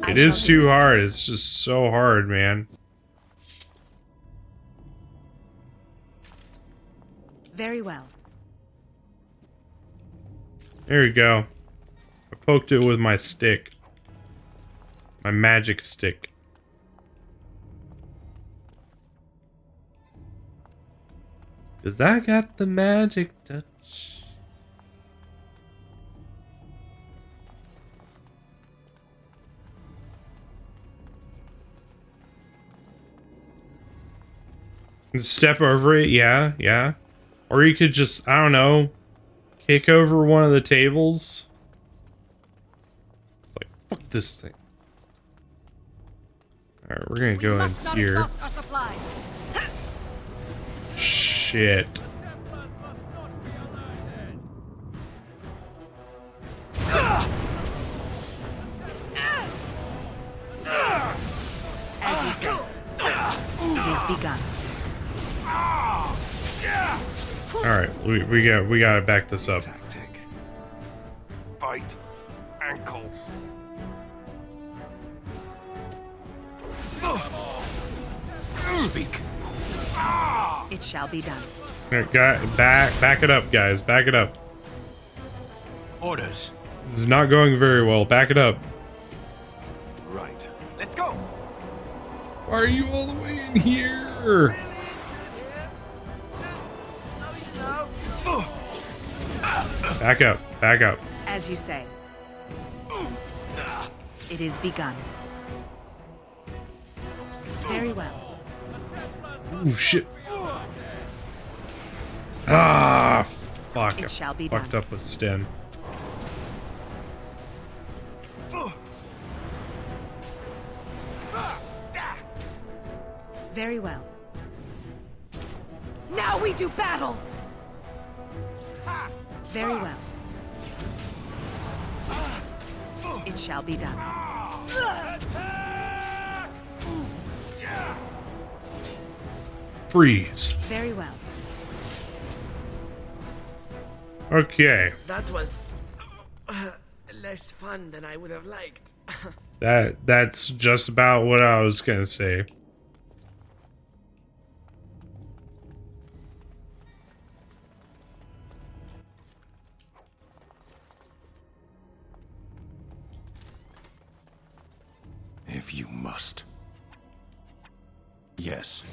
[SPEAKER 2] It is too hard. It's just so hard, man.
[SPEAKER 14] Very well.
[SPEAKER 2] There you go. I poked it with my stick. My magic stick. Cause I got the magic touch. Step over it, yeah, yeah. Or you could just, I don't know, kick over one of the tables. It's like, fuck this thing. Alright, we're gonna go in here. Shit.
[SPEAKER 14] As you say. It is begun.
[SPEAKER 2] Alright, we gotta back this up.
[SPEAKER 4] Tactic. Fight. Ankles.
[SPEAKER 24] Speak.
[SPEAKER 14] It shall be done.
[SPEAKER 2] Alright, back it up, guys. Back it up.
[SPEAKER 24] Orders.
[SPEAKER 2] This is not going very well. Back it up.
[SPEAKER 24] Right. Let's go.
[SPEAKER 2] Why are you all the way in here? Back up. Back up.
[SPEAKER 14] As you say. It is begun. Very well.
[SPEAKER 2] Ooh, shit. Ah, fuck.
[SPEAKER 14] It shall be
[SPEAKER 2] fucked
[SPEAKER 14] done.
[SPEAKER 2] up with Sten.
[SPEAKER 14] Very well.
[SPEAKER 18] Now we do battle.
[SPEAKER 14] Very well. It shall be done.
[SPEAKER 2] Freeze.
[SPEAKER 14] Very well.
[SPEAKER 2] Okay.
[SPEAKER 24] That was less fun than I would have liked.
[SPEAKER 2] That's just about what I was gonna say.
[SPEAKER 4] If you must.
[SPEAKER 5] Yes.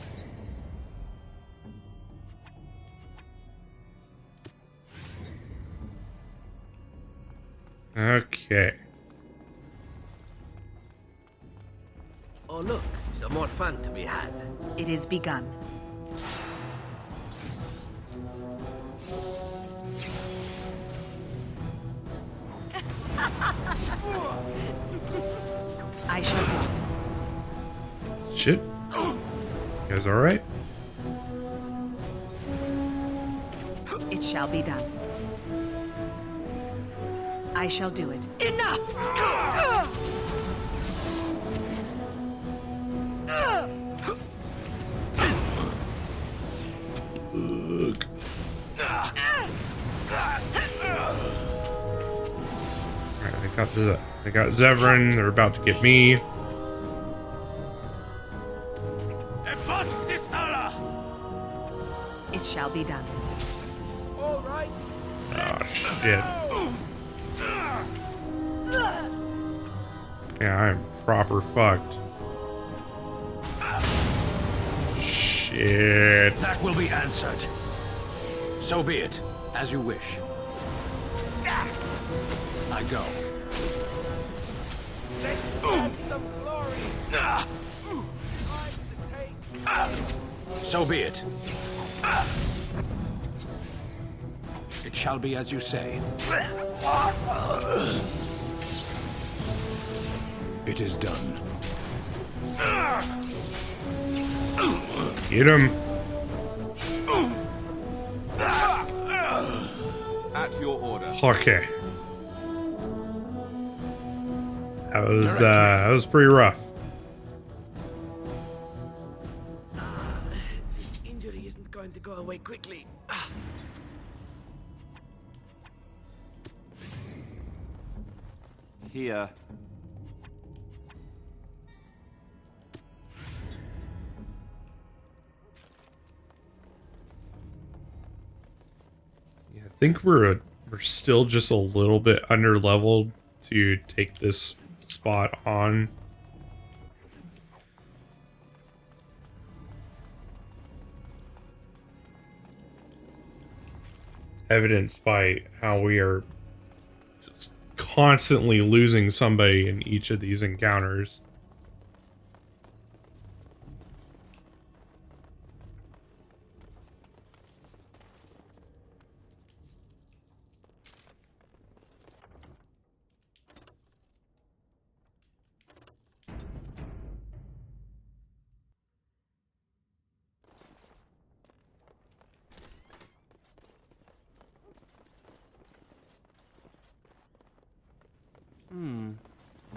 [SPEAKER 2] Okay.
[SPEAKER 24] Oh, look, some more fun to be had.
[SPEAKER 14] It is begun. I shall do it.
[SPEAKER 2] Shit. You guys alright?
[SPEAKER 14] It shall be done. I shall do it.
[SPEAKER 18] Enough!
[SPEAKER 2] Alright, they got Zevran, they're about to get me.
[SPEAKER 14] It shall be done.
[SPEAKER 2] Oh shit. Yeah, I'm proper fucked. Shit.
[SPEAKER 5] That will be answered. So be it, as you wish. I go.
[SPEAKER 24] Some glory.
[SPEAKER 5] So be it. It shall be as you say. It is done.
[SPEAKER 2] Get him.
[SPEAKER 11] At your order.
[SPEAKER 2] Okay. That was pretty rough.
[SPEAKER 24] This injury isn't going to go away quickly.
[SPEAKER 16] Here.
[SPEAKER 2] Yeah, I think we're still just a little bit under leveled to take this spot on. Evidenced by how we are just constantly losing somebody in each of these encounters.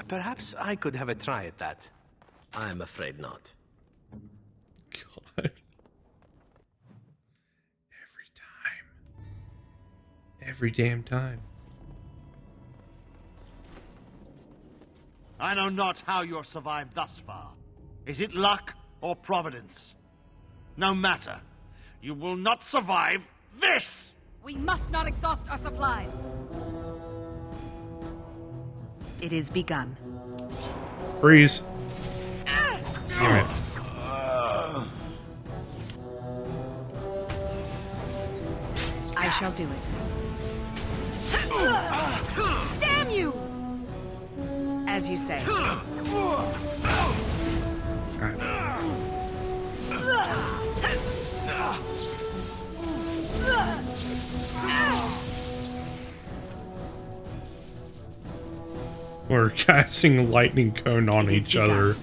[SPEAKER 24] Perhaps I could have a try at that. I'm afraid not.
[SPEAKER 2] God. Every damn time.
[SPEAKER 16] I know not how you have survived thus far. Is it luck or providence? No matter. You will not survive this!
[SPEAKER 18] We must not exhaust our supplies.
[SPEAKER 14] It is begun.
[SPEAKER 2] Freeze. Damn it.
[SPEAKER 14] I shall do it.
[SPEAKER 18] Damn you!
[SPEAKER 14] As you say.
[SPEAKER 2] We're casting lightning cone on each other.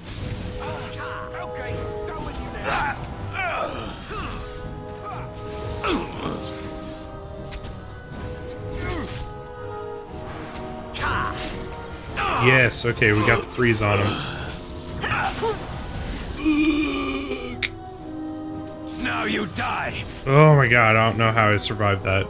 [SPEAKER 2] Yes, okay, we got the freeze on him.
[SPEAKER 5] Now you die.
[SPEAKER 2] Oh my god, I don't know how I survived that.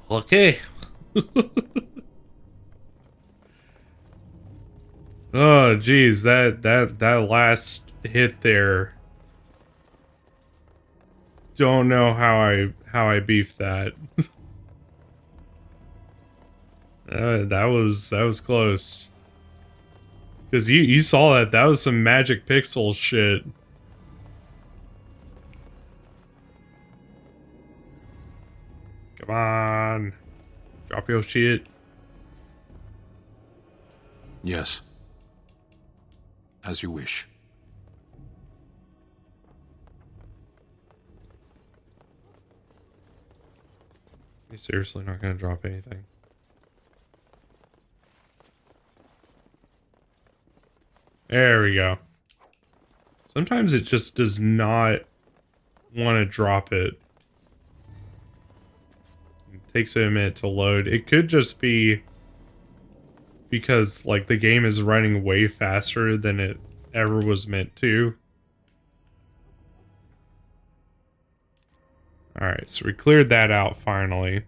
[SPEAKER 2] Okay. Oh, geez, that last hit there. Don't know how I beefed that. That was close. Because you saw that was some magic pixel shit. Come on, drop your shit.
[SPEAKER 19] Yes. As you wish.
[SPEAKER 2] You're seriously not gonna drop anything? There we go. Sometimes it just does not want to drop it. It takes it a minute to load. It could just be because, like, the game is running way faster than it ever was meant to. Alright, so we cleared that out finally.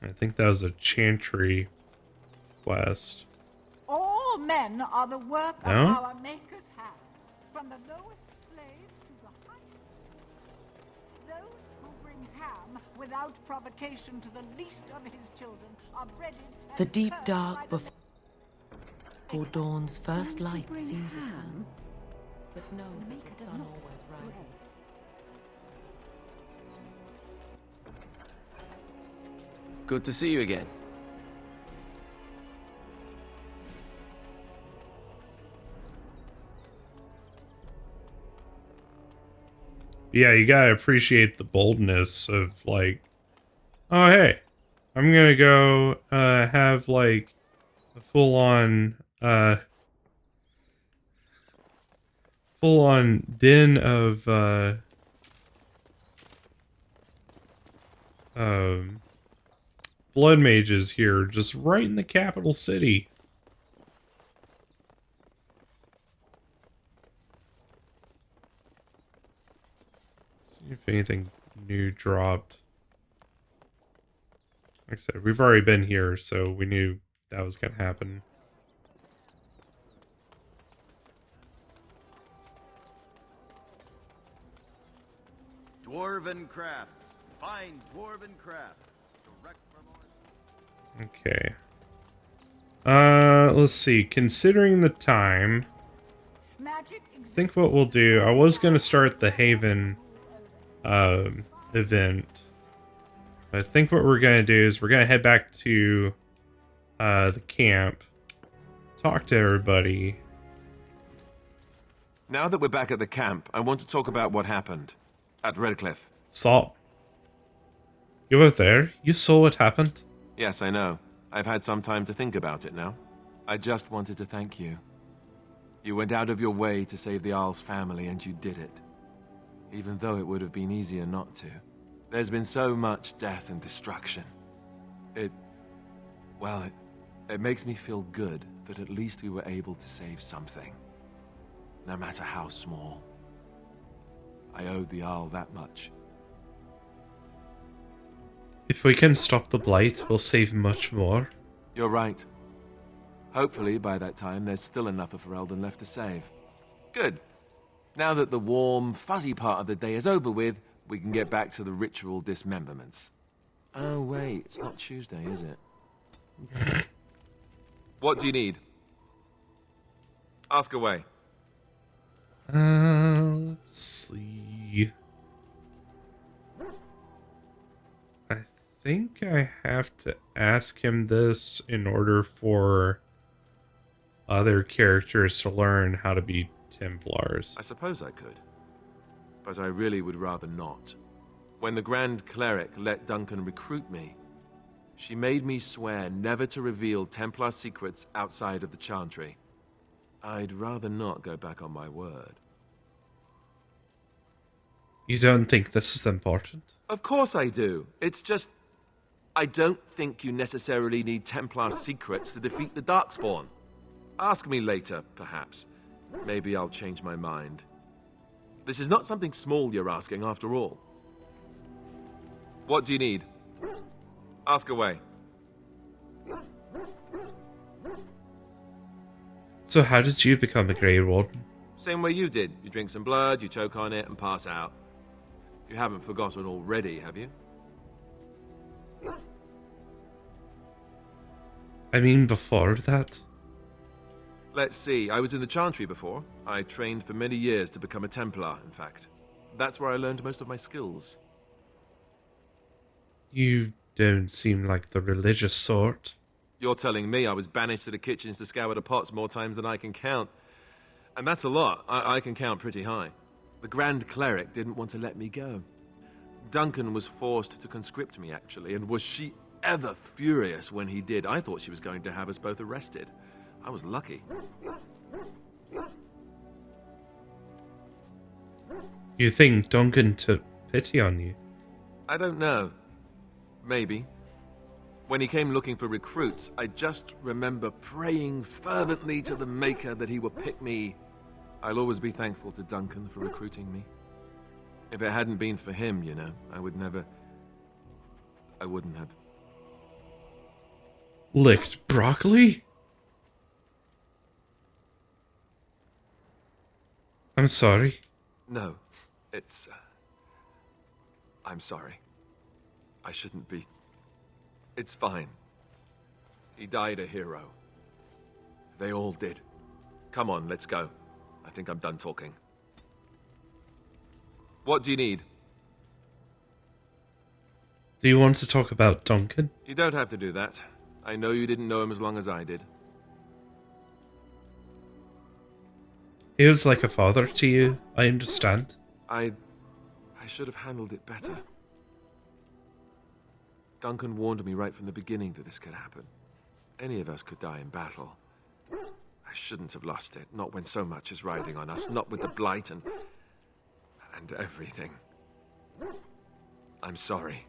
[SPEAKER 2] I think that was a Chantry quest.
[SPEAKER 21] All men are the work of
[SPEAKER 2] No?
[SPEAKER 21] our Maker's hand, from the lowest slave to the highest. Those who bring ham without provocation to the least of his children are breaded and
[SPEAKER 1] The deep
[SPEAKER 21] cursed
[SPEAKER 1] dark
[SPEAKER 21] by the
[SPEAKER 1] before dawn's first light seems eternal. But no,
[SPEAKER 21] The Maker
[SPEAKER 1] it's
[SPEAKER 21] does
[SPEAKER 1] not
[SPEAKER 21] not
[SPEAKER 1] always right.
[SPEAKER 7] Good to see you again.
[SPEAKER 2] Yeah, you gotta appreciate the boldness of, like, oh hey, I'm gonna go have like a full-on den of blood mages here, just right in the capital city. See if anything new dropped. Like I said, we've already been here, so we knew that was gonna happen.
[SPEAKER 3] Dwarven crafts. Fine dwarven crafts. Direct from
[SPEAKER 2] Okay. Let's see. Considering the time, I think what we'll do, I was gonna start the Haven event. I think what we're gonna do is we're gonna head back to the camp, talk to everybody.
[SPEAKER 11] Now that we're back at the camp, I want to talk about what happened at Red Cliffe.
[SPEAKER 2] Salt. You were there? You saw what happened?
[SPEAKER 11] Yes, I know. I've had some time to think about it now. I just wanted to thank you. You went out of your way to save the Arl's family, and you did it. Even though it would have been easier not to. There's been so much death and destruction. It makes me feel good that at least we were able to save something. No matter how small. I owed the Arl that much.
[SPEAKER 2] If we can stop the Blight, we'll save much more.
[SPEAKER 11] You're right. Hopefully, by that time, there's still enough of Ferelden left to save. Good. Now that the warm, fuzzy part of the day is over with, we can get back to the ritual dismemberments. Oh, wait, it's not Tuesday, is it? What do you need? Ask away.
[SPEAKER 2] Let's see. I think I have to ask him this in order for other characters to learn how to be Templars.
[SPEAKER 11] I suppose I could. But I really would rather not. When the Grand Cleric let Duncan recruit me, she made me swear never to reveal Templar secrets outside of the Chantry. I'd rather not go back on my word.
[SPEAKER 2] You don't think this is important?
[SPEAKER 11] Of course I do. It's just... I don't think you necessarily need Templar secrets to defeat the Darkspawn. Ask me later, perhaps. Maybe I'll change my mind. This is not something small you're asking, after all. What do you need? Ask away.
[SPEAKER 6] So how did you become a Grey Warden?
[SPEAKER 11] Same way you did. You drink some blood, you choke on it, and pass out. You haven't forgotten already, have you?
[SPEAKER 6] I mean, before that?
[SPEAKER 11] Let's see, I was in the Chantry before. I trained for many years to become a Templar, in fact. That's where I learned most of my skills.
[SPEAKER 6] You don't seem like the religious sort.
[SPEAKER 11] You're telling me I was banished to the kitchens to scour the pots more times than I can count. And that's a lot. I can count pretty high. The Grand Cleric didn't want to let me go. Duncan was forced to conscript me, actually, and was she ever furious when he did. I thought she was going to have us both arrested. I was lucky.
[SPEAKER 6] You think Duncan took pity on you?
[SPEAKER 11] I don't know. Maybe. When he came looking for recruits, I just remember praying fervently to the Maker that he would pick me. I'll always be thankful to Duncan for recruiting me. If it hadn't been for him, you know, I wouldn't have.
[SPEAKER 6] Licked broccoli? I'm sorry.
[SPEAKER 11] No, it's... I'm sorry. I shouldn't be... It's fine. He died a hero. They all did. Come on, let's go. I think I'm done talking. What do you need?
[SPEAKER 6] Do you want to talk about Duncan?
[SPEAKER 11] You don't have to do that. I know you didn't know him as long as I did.
[SPEAKER 6] He was like a father to you, I understand.
[SPEAKER 11] I should have handled it better. Duncan warned me right from the beginning that this could happen. Any of us could die in battle. I shouldn't have lost it, not when so much is riding on us, not with the blight and everything. I'm sorry.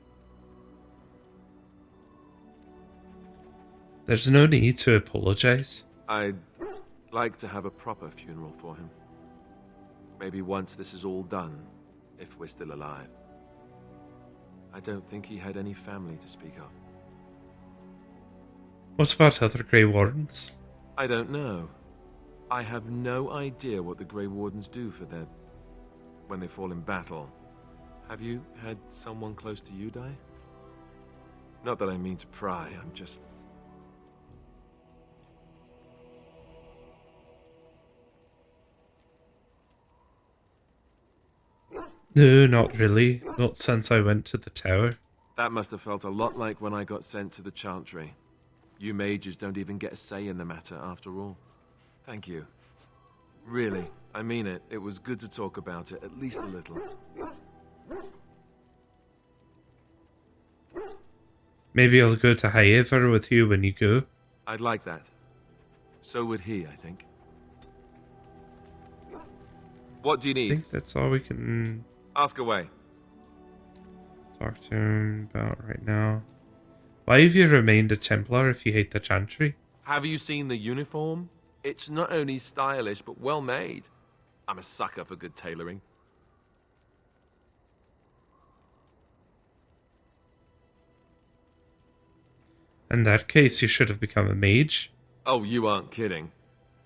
[SPEAKER 6] There's no need to apologize.
[SPEAKER 11] I'd like to have a proper funeral for him. Maybe once this is all done, if we're still alive. I don't think he had any family to speak of.
[SPEAKER 6] What about other Grey Wardens?
[SPEAKER 11] I don't know. I have no idea what the Grey Wardens do for their... when they fall in battle. Have you had someone close to you die? Not that I mean to pry, I'm just...
[SPEAKER 6] No, not really. Not since I went to the tower.
[SPEAKER 11] That must have felt a lot like when I got sent to the Chantry. You mages don't even get a say in the matter, after all. Thank you. Really, I mean it. It was good to talk about it, at least a little.
[SPEAKER 6] Maybe I'll go to Highaver with you when you go.
[SPEAKER 11] I'd like that. So would he, I think. What do you
[SPEAKER 6] I
[SPEAKER 11] need?
[SPEAKER 6] think that's all we can...
[SPEAKER 11] Ask away.
[SPEAKER 6] talk to him about right now. Why have you remained a Templar if you hate the Chantry?
[SPEAKER 11] Have you seen the uniform? It's not only stylish, but well made. I'm a sucker for good tailoring.
[SPEAKER 6] In that case, you should have become a mage.
[SPEAKER 11] Oh, you aren't kidding.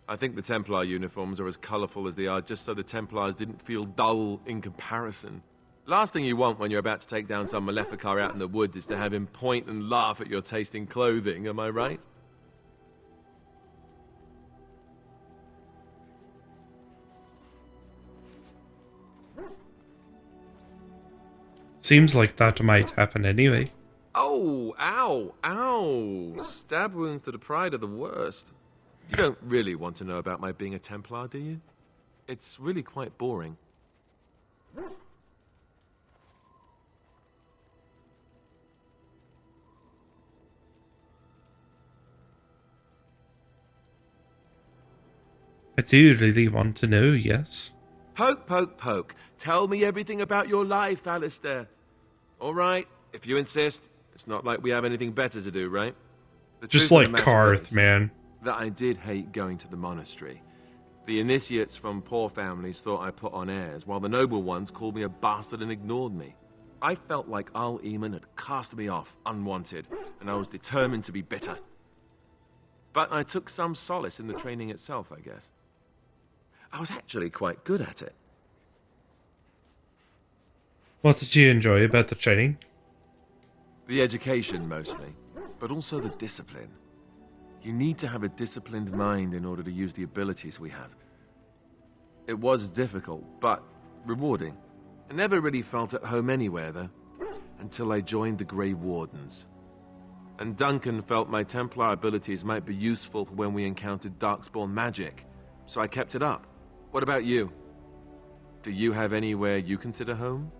[SPEAKER 11] I think the Templar uniforms are as colourful as they are, just so the Templars didn't feel dull in comparison. Last thing you want when you're about to take down some Maleficar out in the woods is to have him point and laugh at your taste in clothing, am I right?
[SPEAKER 6] Seems like that might happen anyway.
[SPEAKER 11] Oh, ow, ow. Stab wounds to the pride are the worst. You don't really want to know about my being a Templar, do you? It's really quite boring.
[SPEAKER 6] I do really want to know, yes.
[SPEAKER 11] Poke, poke, poke. Tell me everything about your life, Alistair. All right, if you insist. It's not like we have anything better to do, right?
[SPEAKER 6] Just like Karth, man.
[SPEAKER 11] That I did hate going to the monastery. The initiates from poor families thought I put on airs, while the noble ones called me a bastard and ignored me. I felt like Al-Eamon had cast me off, unwanted, and I was determined to be bitter. But I took some solace in the training itself, I guess. I was actually quite good at it.
[SPEAKER 6] What did you enjoy about the training?
[SPEAKER 11] The education, mostly, but also the discipline. You need to have a disciplined mind in order to use the abilities we have. It was difficult, but rewarding. I never really felt at home anywhere, though, until I joined the Grey Wardens. And Duncan felt my Templar abilities might be useful for when we encountered Darkspawn magic, so I kept it up. What about you? Do you have anywhere you consider home?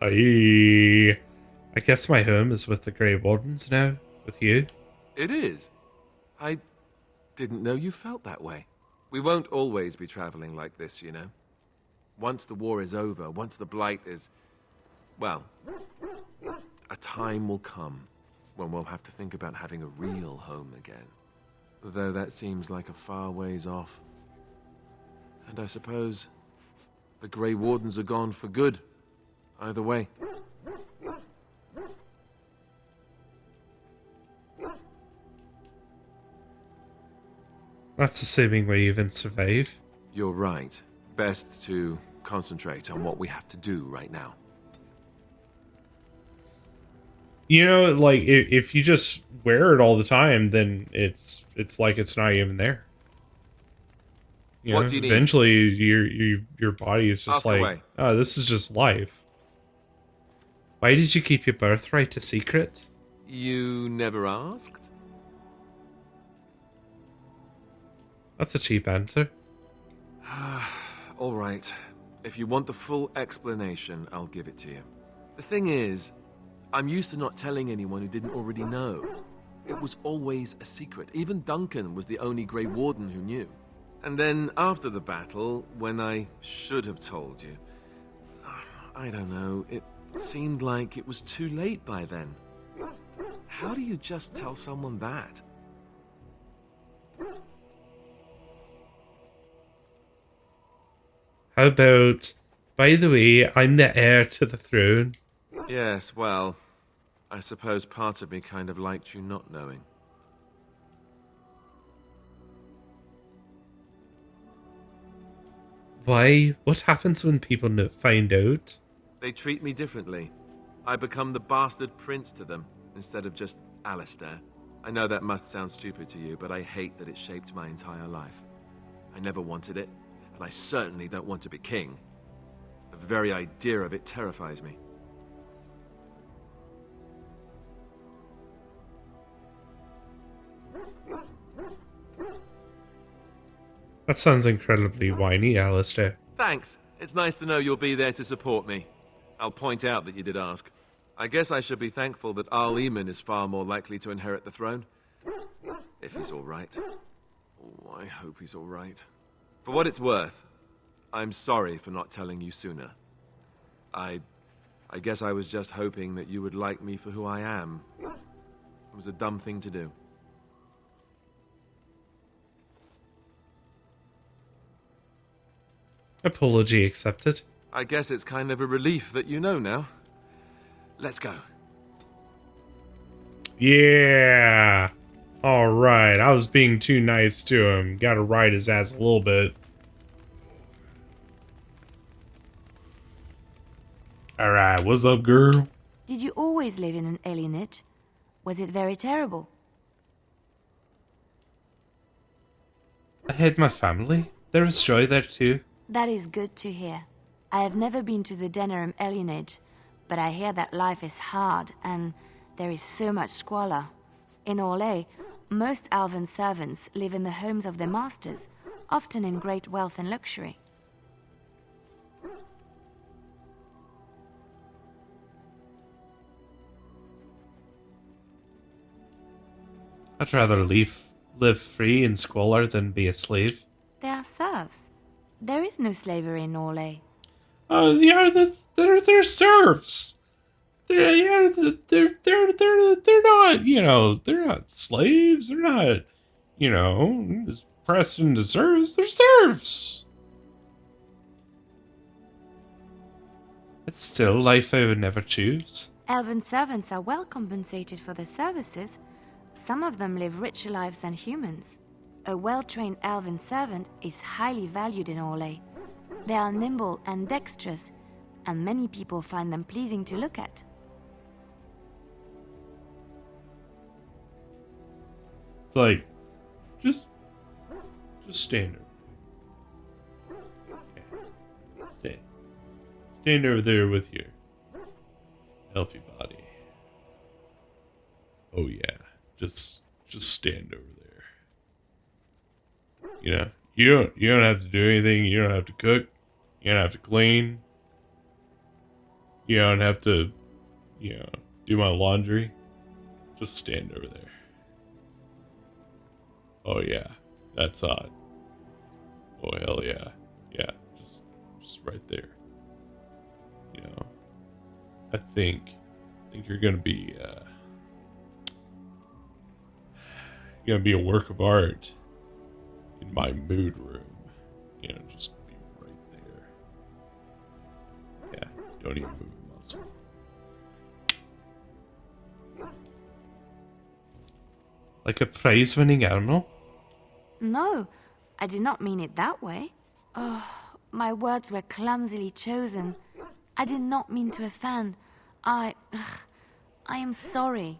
[SPEAKER 6] I guess my home is with the Grey Wardens now, with you.
[SPEAKER 11] It is. I didn't know you felt that way. We won't always be traveling like this, you know. Once the war is over, once the Blight is... well, a time will come when we'll have to think about having a real home again. Though that seems like a far ways off. And I suppose the Grey Wardens are gone for good. Either way.
[SPEAKER 6] That's assuming we even survive.
[SPEAKER 11] You're right. Best to concentrate on what we have to do right now.
[SPEAKER 6] You know, like, if you just wear it all the time, then it's like it's not even there. You
[SPEAKER 11] What
[SPEAKER 6] know,
[SPEAKER 11] do you need?
[SPEAKER 6] eventually your body is just
[SPEAKER 11] Ask
[SPEAKER 6] like,
[SPEAKER 11] away.
[SPEAKER 6] oh, this is just life. Why did you keep your birthright a secret?
[SPEAKER 11] You never asked?
[SPEAKER 6] That's a cheap answer.
[SPEAKER 11] All right. If you want the full explanation, I'll give it to you. The thing is, I'm used to not telling anyone who didn't already know. It was always a secret. Even Duncan was the only Grey Warden who knew. And then after the battle, when I should have told you, I don't know, it seemed like it was too late by then. How do you just tell someone that?
[SPEAKER 6] How about, by the way, I'm the heir to the throne.
[SPEAKER 11] Yes, well, I suppose part of me kind of liked you not knowing.
[SPEAKER 6] Why? What happens when people find out?
[SPEAKER 11] They treat me differently. I become the bastard prince to them, instead of just Alistair. I know that must sound stupid to you, but I hate that it shaped my entire life. I never wanted it, and I certainly don't want to be king. The very idea of it terrifies me.
[SPEAKER 6] That sounds incredibly whiny, Alistair.
[SPEAKER 11] Thanks. It's nice to know you'll be there to support me. I'll point out that you did ask. I guess I should be thankful that Al-Eamon is far more likely to inherit the throne. If he's all right. Oh, I hope he's all right. For what it's worth, I'm sorry for not telling you sooner. I guess I was just hoping that you would like me for who I am. It was a dumb thing to do.
[SPEAKER 6] Apology accepted.
[SPEAKER 11] I guess it's kind of a relief that you know now. Let's go.
[SPEAKER 6] Yeah. Alright, I was being too nice to him. Gotta ride his ass a little bit. Alright, what's up, girl?
[SPEAKER 8] Did you always live in an alienage? Was it very terrible?
[SPEAKER 6] I had my family. There was joy there too.
[SPEAKER 8] That is good to hear. I have never been to the Denerim alienage, but I hear that life is hard and there is so much squalor. In Orlais, most Alvan servants live in the homes of their masters, often in great wealth and luxury.
[SPEAKER 6] I'd rather live free in squalor than be a slave.
[SPEAKER 8] They are serfs. There is no slavery in Orlais.
[SPEAKER 6] Yeah, they're serfs. they're not, you know, they're not slaves. They're not, you know, pressed into service. They're serfs. It's still life I would never choose.
[SPEAKER 8] Elven servants are well compensated for their services. Some of them live richer lives than humans. A well-trained elven servant is highly valued in Orlais. They are nimble and dexterous, and many people find them pleasing to look at.
[SPEAKER 6] Like, just stand over there. Okay. Stand over there with your healthy body. Oh yeah, just stand over there. You know, you don't have to do anything. You don't have to cook. You don't have to clean. You don't have to, you know, do my laundry. Just stand over there. Oh yeah, that's hot. Oh hell yeah, yeah, just right there. You know, I think you're gonna be a work of art in my mood room. You know, just be right there. Yeah, don't even move a muscle. Like a prize-winning animal?
[SPEAKER 8] No, I did not mean it that way. Oh, my words were clumsily chosen. I did not mean to offend. I am sorry.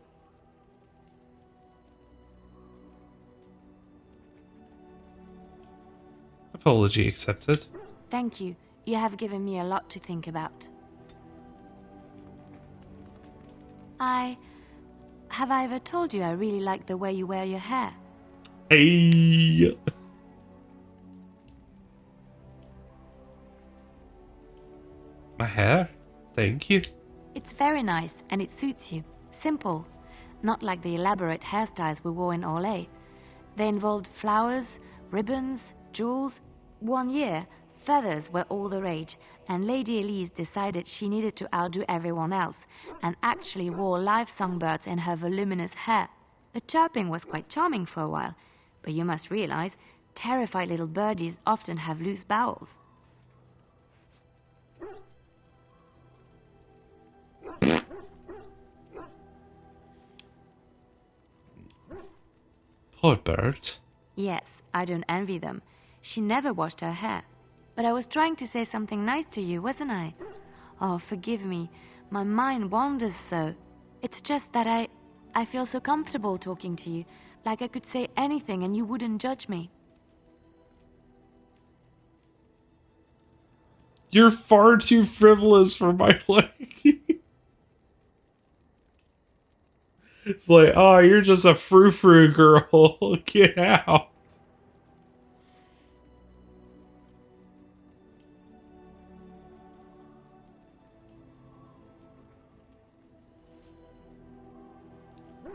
[SPEAKER 6] Apology accepted.
[SPEAKER 8] Thank you. You have given me a lot to think about. Have I ever told you I really like the way you wear your hair?
[SPEAKER 6] Hey. My hair? Thank you.
[SPEAKER 8] It's very nice and it suits you. Simple. Not like the elaborate hairstyles we wore in Orlais. They involved flowers, ribbons, jewels. One year, feathers were all the rage, and Lady Elise decided she needed to outdo everyone else, and actually wore live songbirds in her voluminous hair. The chirping was quite charming for a while, but you must realize, terrified little birdies often have loose bowels.
[SPEAKER 6] Poor birds.
[SPEAKER 8] Yes, I don't envy them. She never washed her hair. But I was trying to say something nice to you, wasn't I? Oh, forgive me. My mind wanders so. It's just that I feel so comfortable talking to you. Like I could say anything and you wouldn't judge me.
[SPEAKER 6] You're far too frivolous for my liking. It's like, oh, you're just a frou-frou girl. Get out.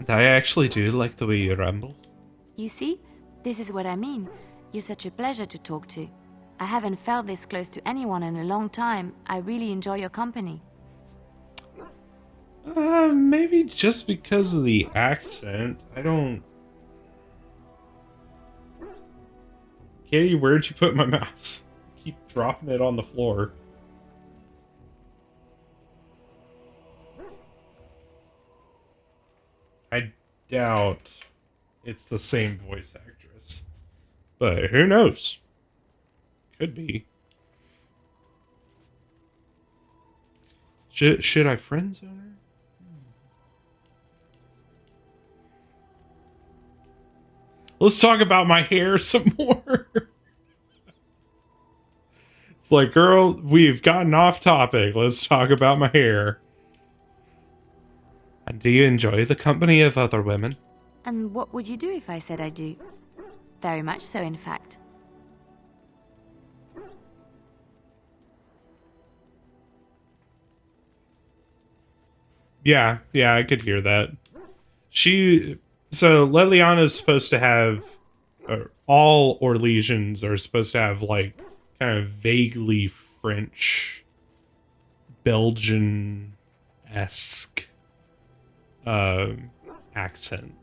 [SPEAKER 6] I actually do like the way you ramble.
[SPEAKER 8] You see? This is what I mean. You're such a pleasure to talk to. I haven't felt this close to anyone in a long time. I really enjoy your company.
[SPEAKER 6] Maybe just because of the accent. I don't... Katie, where'd you put my mouse? Keep dropping it on the floor. I doubt it's the same voice actress. But who knows? Could be. Should I friend zone her? Let's talk about my hair some more. It's like, girl, we've gotten off topic. Let's talk about my hair. And do you enjoy the company of other women?
[SPEAKER 8] And what would you do if I said I do? Very much so, in fact.
[SPEAKER 6] Yeah, I could hear that. So Leliana is supposed to have, all Orlesians are supposed to have, like, kind of vaguely French, Belgian esque accent.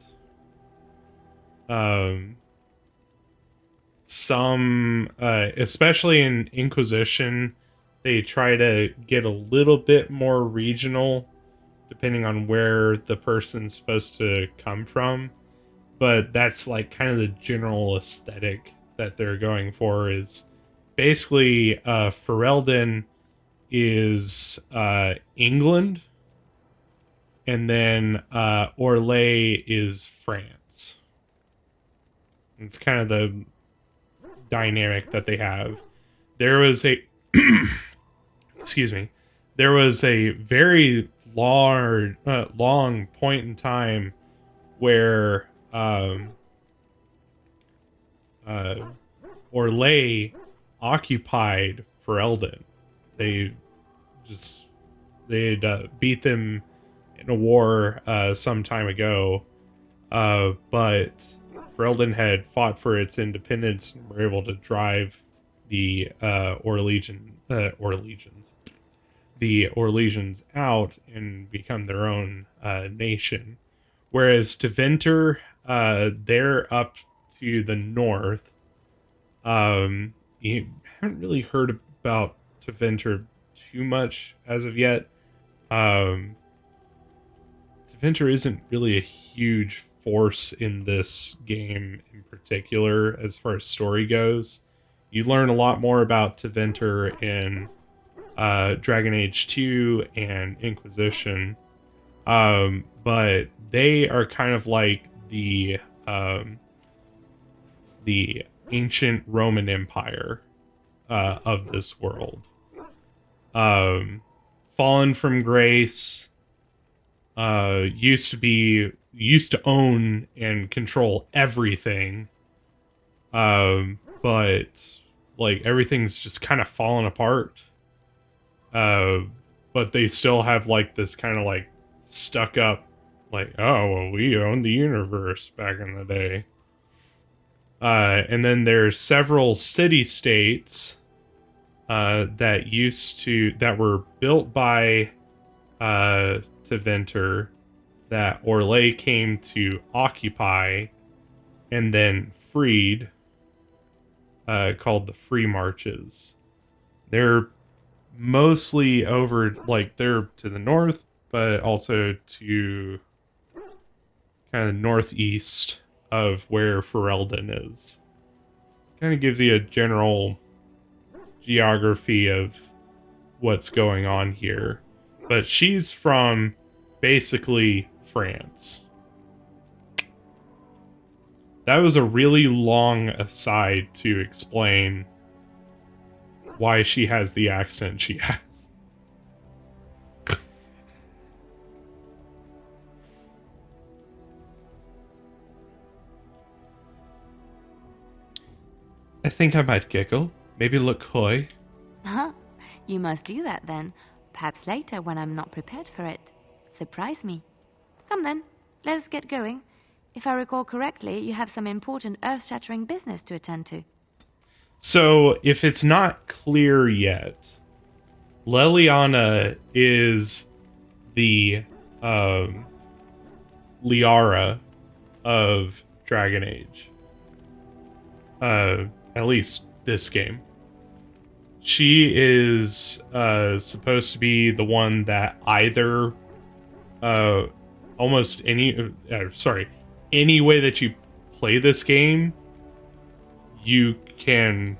[SPEAKER 6] Some, especially in Inquisition, they try to get a little bit more regional, depending on where the person's supposed to come from. But that's like kind of the general aesthetic that they're going for. Is basically Ferelden is England, and then Orlais is France. It's kind of the dynamic that they have. There was a excuse me. There was a very long point in time where Orlais occupied Ferelden. They had beat them in a war some time ago, but Ferelden had fought for its independence and were able to drive the Orlesians out and become their own nation. Whereas Tevinter, they're up to the north. You haven't really heard about Tevinter too much as of yet. Tevinter isn't really a huge force in this game in particular as far as story goes. You learn a lot more about Tevinter in Dragon Age 2 and Inquisition, but they are kind of like the ancient Roman Empire of this world. Fallen from grace, used to own and control everything, but like everything's just kind of fallen apart. But they still have like this kind of like stuck up, like, oh well, we owned the universe back in the day. And then there's several city-states that were built by Tevinter that Orlais came to occupy and then freed, called the Free Marches. They're mostly over, like, they're to the north, but also to kind of northeast of where Ferelden is. Kind of gives you a general geography of what's going on here. But she's from basically France. That was a really long aside to explain why she has the accent she has. I think I might giggle. Maybe look coy.
[SPEAKER 8] Huh? You must do that then. Perhaps later when I'm not prepared for it. Surprise me. Come then, let us get going. If I recall correctly, you have some important earth-shattering business to attend to.
[SPEAKER 6] So, if it's not clear yet, Leliana is the Liara of Dragon Age. At least this game. She is supposed to be the one that either almost any way that you play this game, you can,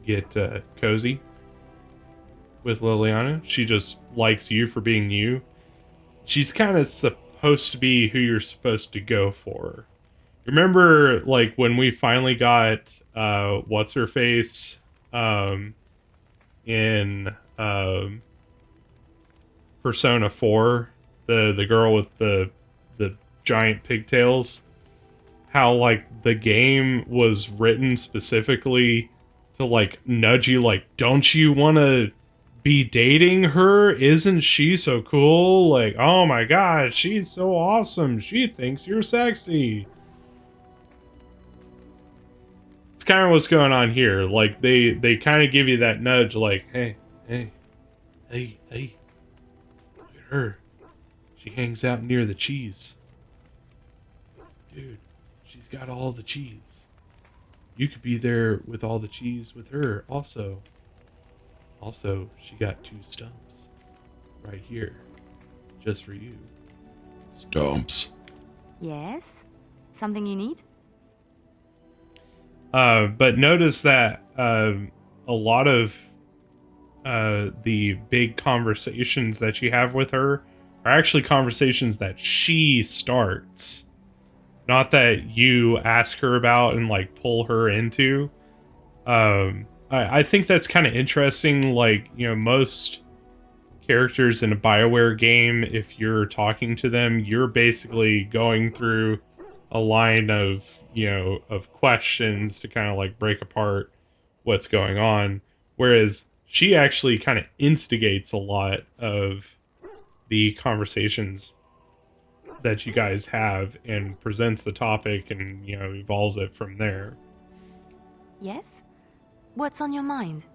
[SPEAKER 6] get cozy with Leliana. She just likes you for being you. She's kind of supposed to be who you're supposed to go for. Remember, like, when we finally got what's her face in Persona 4, the girl with the giant pigtails, how like the game was written specifically to like nudge you, like, don't you want to be dating her? Isn't she so cool? Like, oh my god, she's so awesome, she thinks you're sexy. It's kind of what's going on here. Like, they kind of give you that nudge, like, hey, Hey. Look at her. She hangs out near the cheese. Dude, she's got all the cheese. You could be there with all the cheese with her also. Also, she got 2 stumps right here, just for you.
[SPEAKER 19] Stumps.
[SPEAKER 8] Yes? Something you need?
[SPEAKER 6] But notice that a lot of the big conversations that you have with her are actually conversations that she starts. Not that you ask her about and like pull her into. I think that's kind of interesting. Like, you know, most characters in a BioWare game, if you're talking to them, you're basically going through a line of, you know, of questions to kind of like break apart what's going on. Whereas she actually kind of instigates a lot of the conversations that you guys have and presents the topic and, you know, evolves it from there.
[SPEAKER 8] Yes? What's on your mind?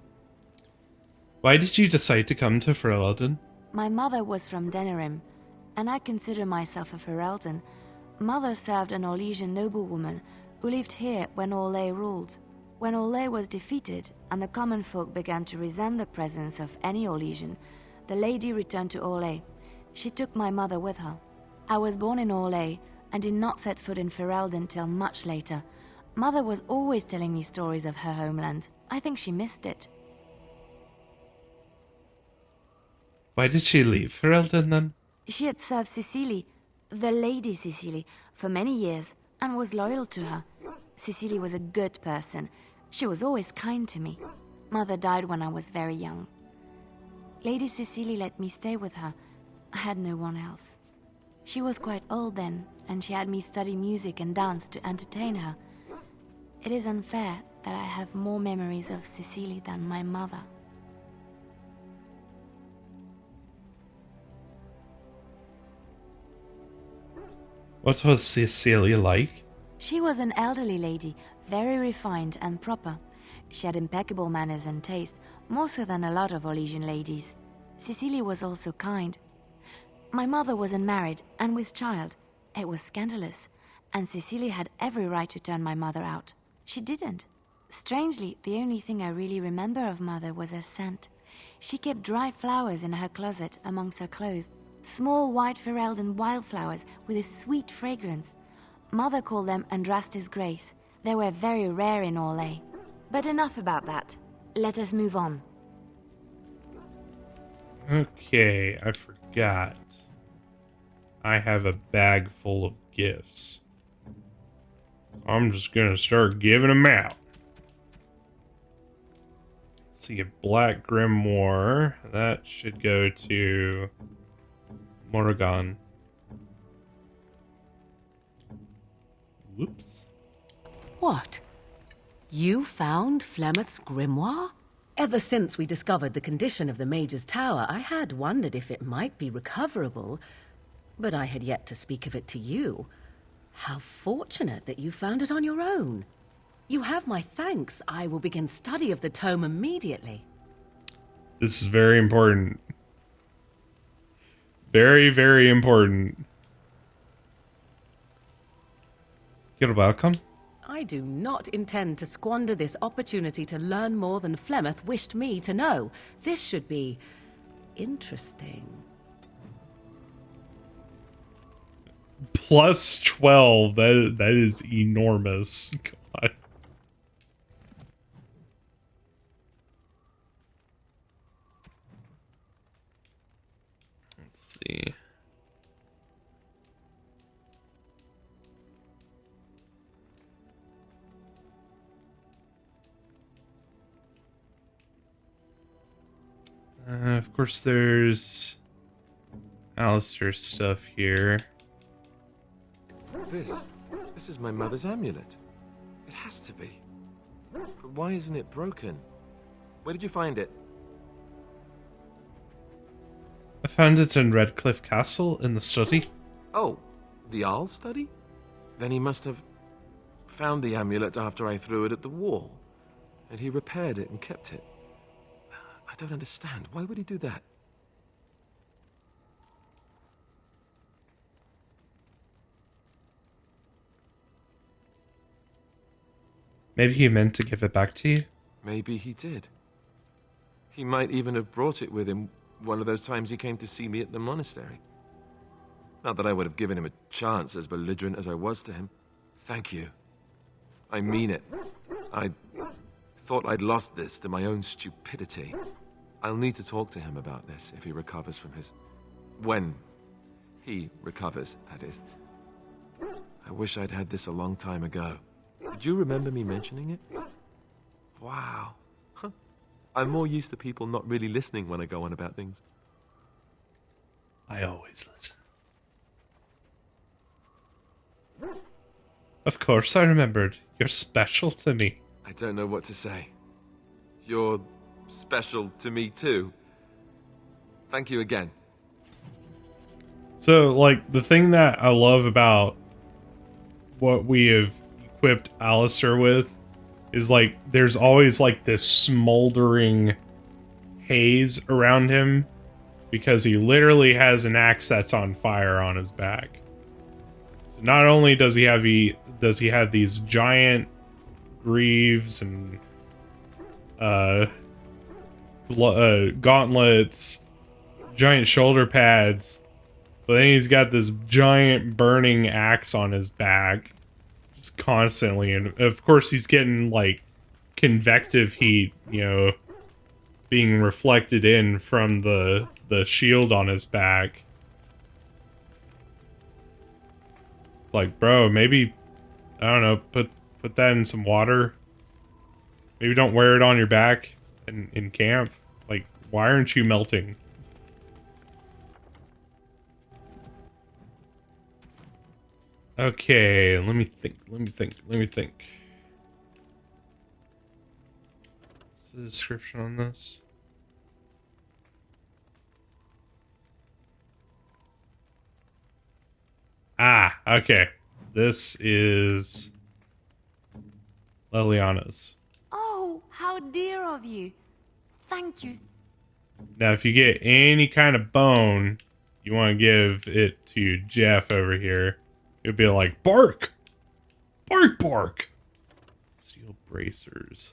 [SPEAKER 6] Why did you decide to come to Ferelden?
[SPEAKER 8] My mother was from Denerim, and I consider myself a Ferelden. Mother served an Orlesian noblewoman who lived here when Orlais ruled. When Orlais was defeated and the common folk began to resent the presence of any Orlesian, the lady returned to Orlais. She took my mother with her. I was born in Orlais and did not set foot in Ferelden till much later. Mother was always telling me stories of her homeland. I think she missed it.
[SPEAKER 6] Why did she leave Ferelden then?
[SPEAKER 8] She had served Cecily, the Lady Cecily, for many years and was loyal to her. Cecily was a good person. She was always kind to me. Mother died when I was very young. Lady Cecily let me stay with her. I had no one else. She was quite old then, and she had me study music and dance to entertain her. It is unfair that I have more memories of Cecily than my mother.
[SPEAKER 6] What was Cecilia like?
[SPEAKER 8] She was an elderly lady, very refined and proper. She had impeccable manners and taste, more so than a lot of Orlesian ladies. Cecily was also kind. My mother was unmarried and with child. It was scandalous, and Cecily had every right to turn my mother out. She didn't. Strangely, the only thing I really remember of Mother was her scent. She kept dried flowers in her closet amongst her clothes. Small white Ferelden wildflowers with a sweet fragrance. Mother called them Andrastis Grace. They were very rare in Orlais. But enough about that. Let us move on.
[SPEAKER 6] Okay, I forgot. I have a bag full of gifts. So I'm just gonna start giving them out. Let's see, a Black Grimoire. That should go to Morrigan. Whoops.
[SPEAKER 10] What? You found Flemeth's grimoire? Ever since we discovered the condition of the Mage's Tower, I had wondered if it might be recoverable, but I had yet to speak of it to you. How fortunate that you found it on your own. You have my thanks. I will begin study of the tome immediately.
[SPEAKER 6] This is very important. Very, very important. You're welcome.
[SPEAKER 10] I do not intend to squander this opportunity to learn more than Flemeth wished me to know. This should be interesting.
[SPEAKER 6] Plus 12. That is enormous. God. Let's see. Of course, there's Alistair's stuff here.
[SPEAKER 11] This is my mother's amulet. It has to be. But why isn't it broken? Where did you find it?
[SPEAKER 6] I found it in Red Cliffe Castle in the study.
[SPEAKER 11] Oh, the Jarl's study? Then he must have found the amulet after I threw it at the wall, and he repaired it and kept it. I don't understand. Why would he do that?
[SPEAKER 6] Maybe he meant to give it back to you?
[SPEAKER 11] Maybe he did. He might even have brought it with him one of those times he came to see me at the monastery. Not that I would have given him a chance, as belligerent as I was to him. Thank you. I mean it. I thought I'd lost this to my own stupidity. I'll need to talk to him about this if he recovers from his... When he recovers, that is. I wish I'd had this a long time ago. Did you remember me mentioning it? Wow. Huh. I'm more used to people not really listening when I go on about things.
[SPEAKER 6] I always listen. Of course I remembered. You're special to me.
[SPEAKER 11] I don't know what to say. You're special to me too. Thank you again.
[SPEAKER 6] So, like, the thing that I love about what we have equipped Alistair with is, like, there's always, like, this smoldering haze around him because he literally has an axe that's on fire on his back. So not only does he have these giant greaves and gauntlets, giant shoulder pads, but then he's got this giant burning axe on his back just constantly, and of course he's getting like convective heat, you know, being reflected in from the shield on his back. It's like, bro, maybe, I don't know, put that in some water. Maybe don't wear it on your back in camp. Like, why aren't you melting? Okay, let me think. What's the description on this? Ah, okay. This is Liliana's.
[SPEAKER 8] Oh, how dear of you. Thank you.
[SPEAKER 6] Now, if you get any kind of bone, you want to give it to Jeff over here. It'd be like, bark! Bark, bark! Steel bracers.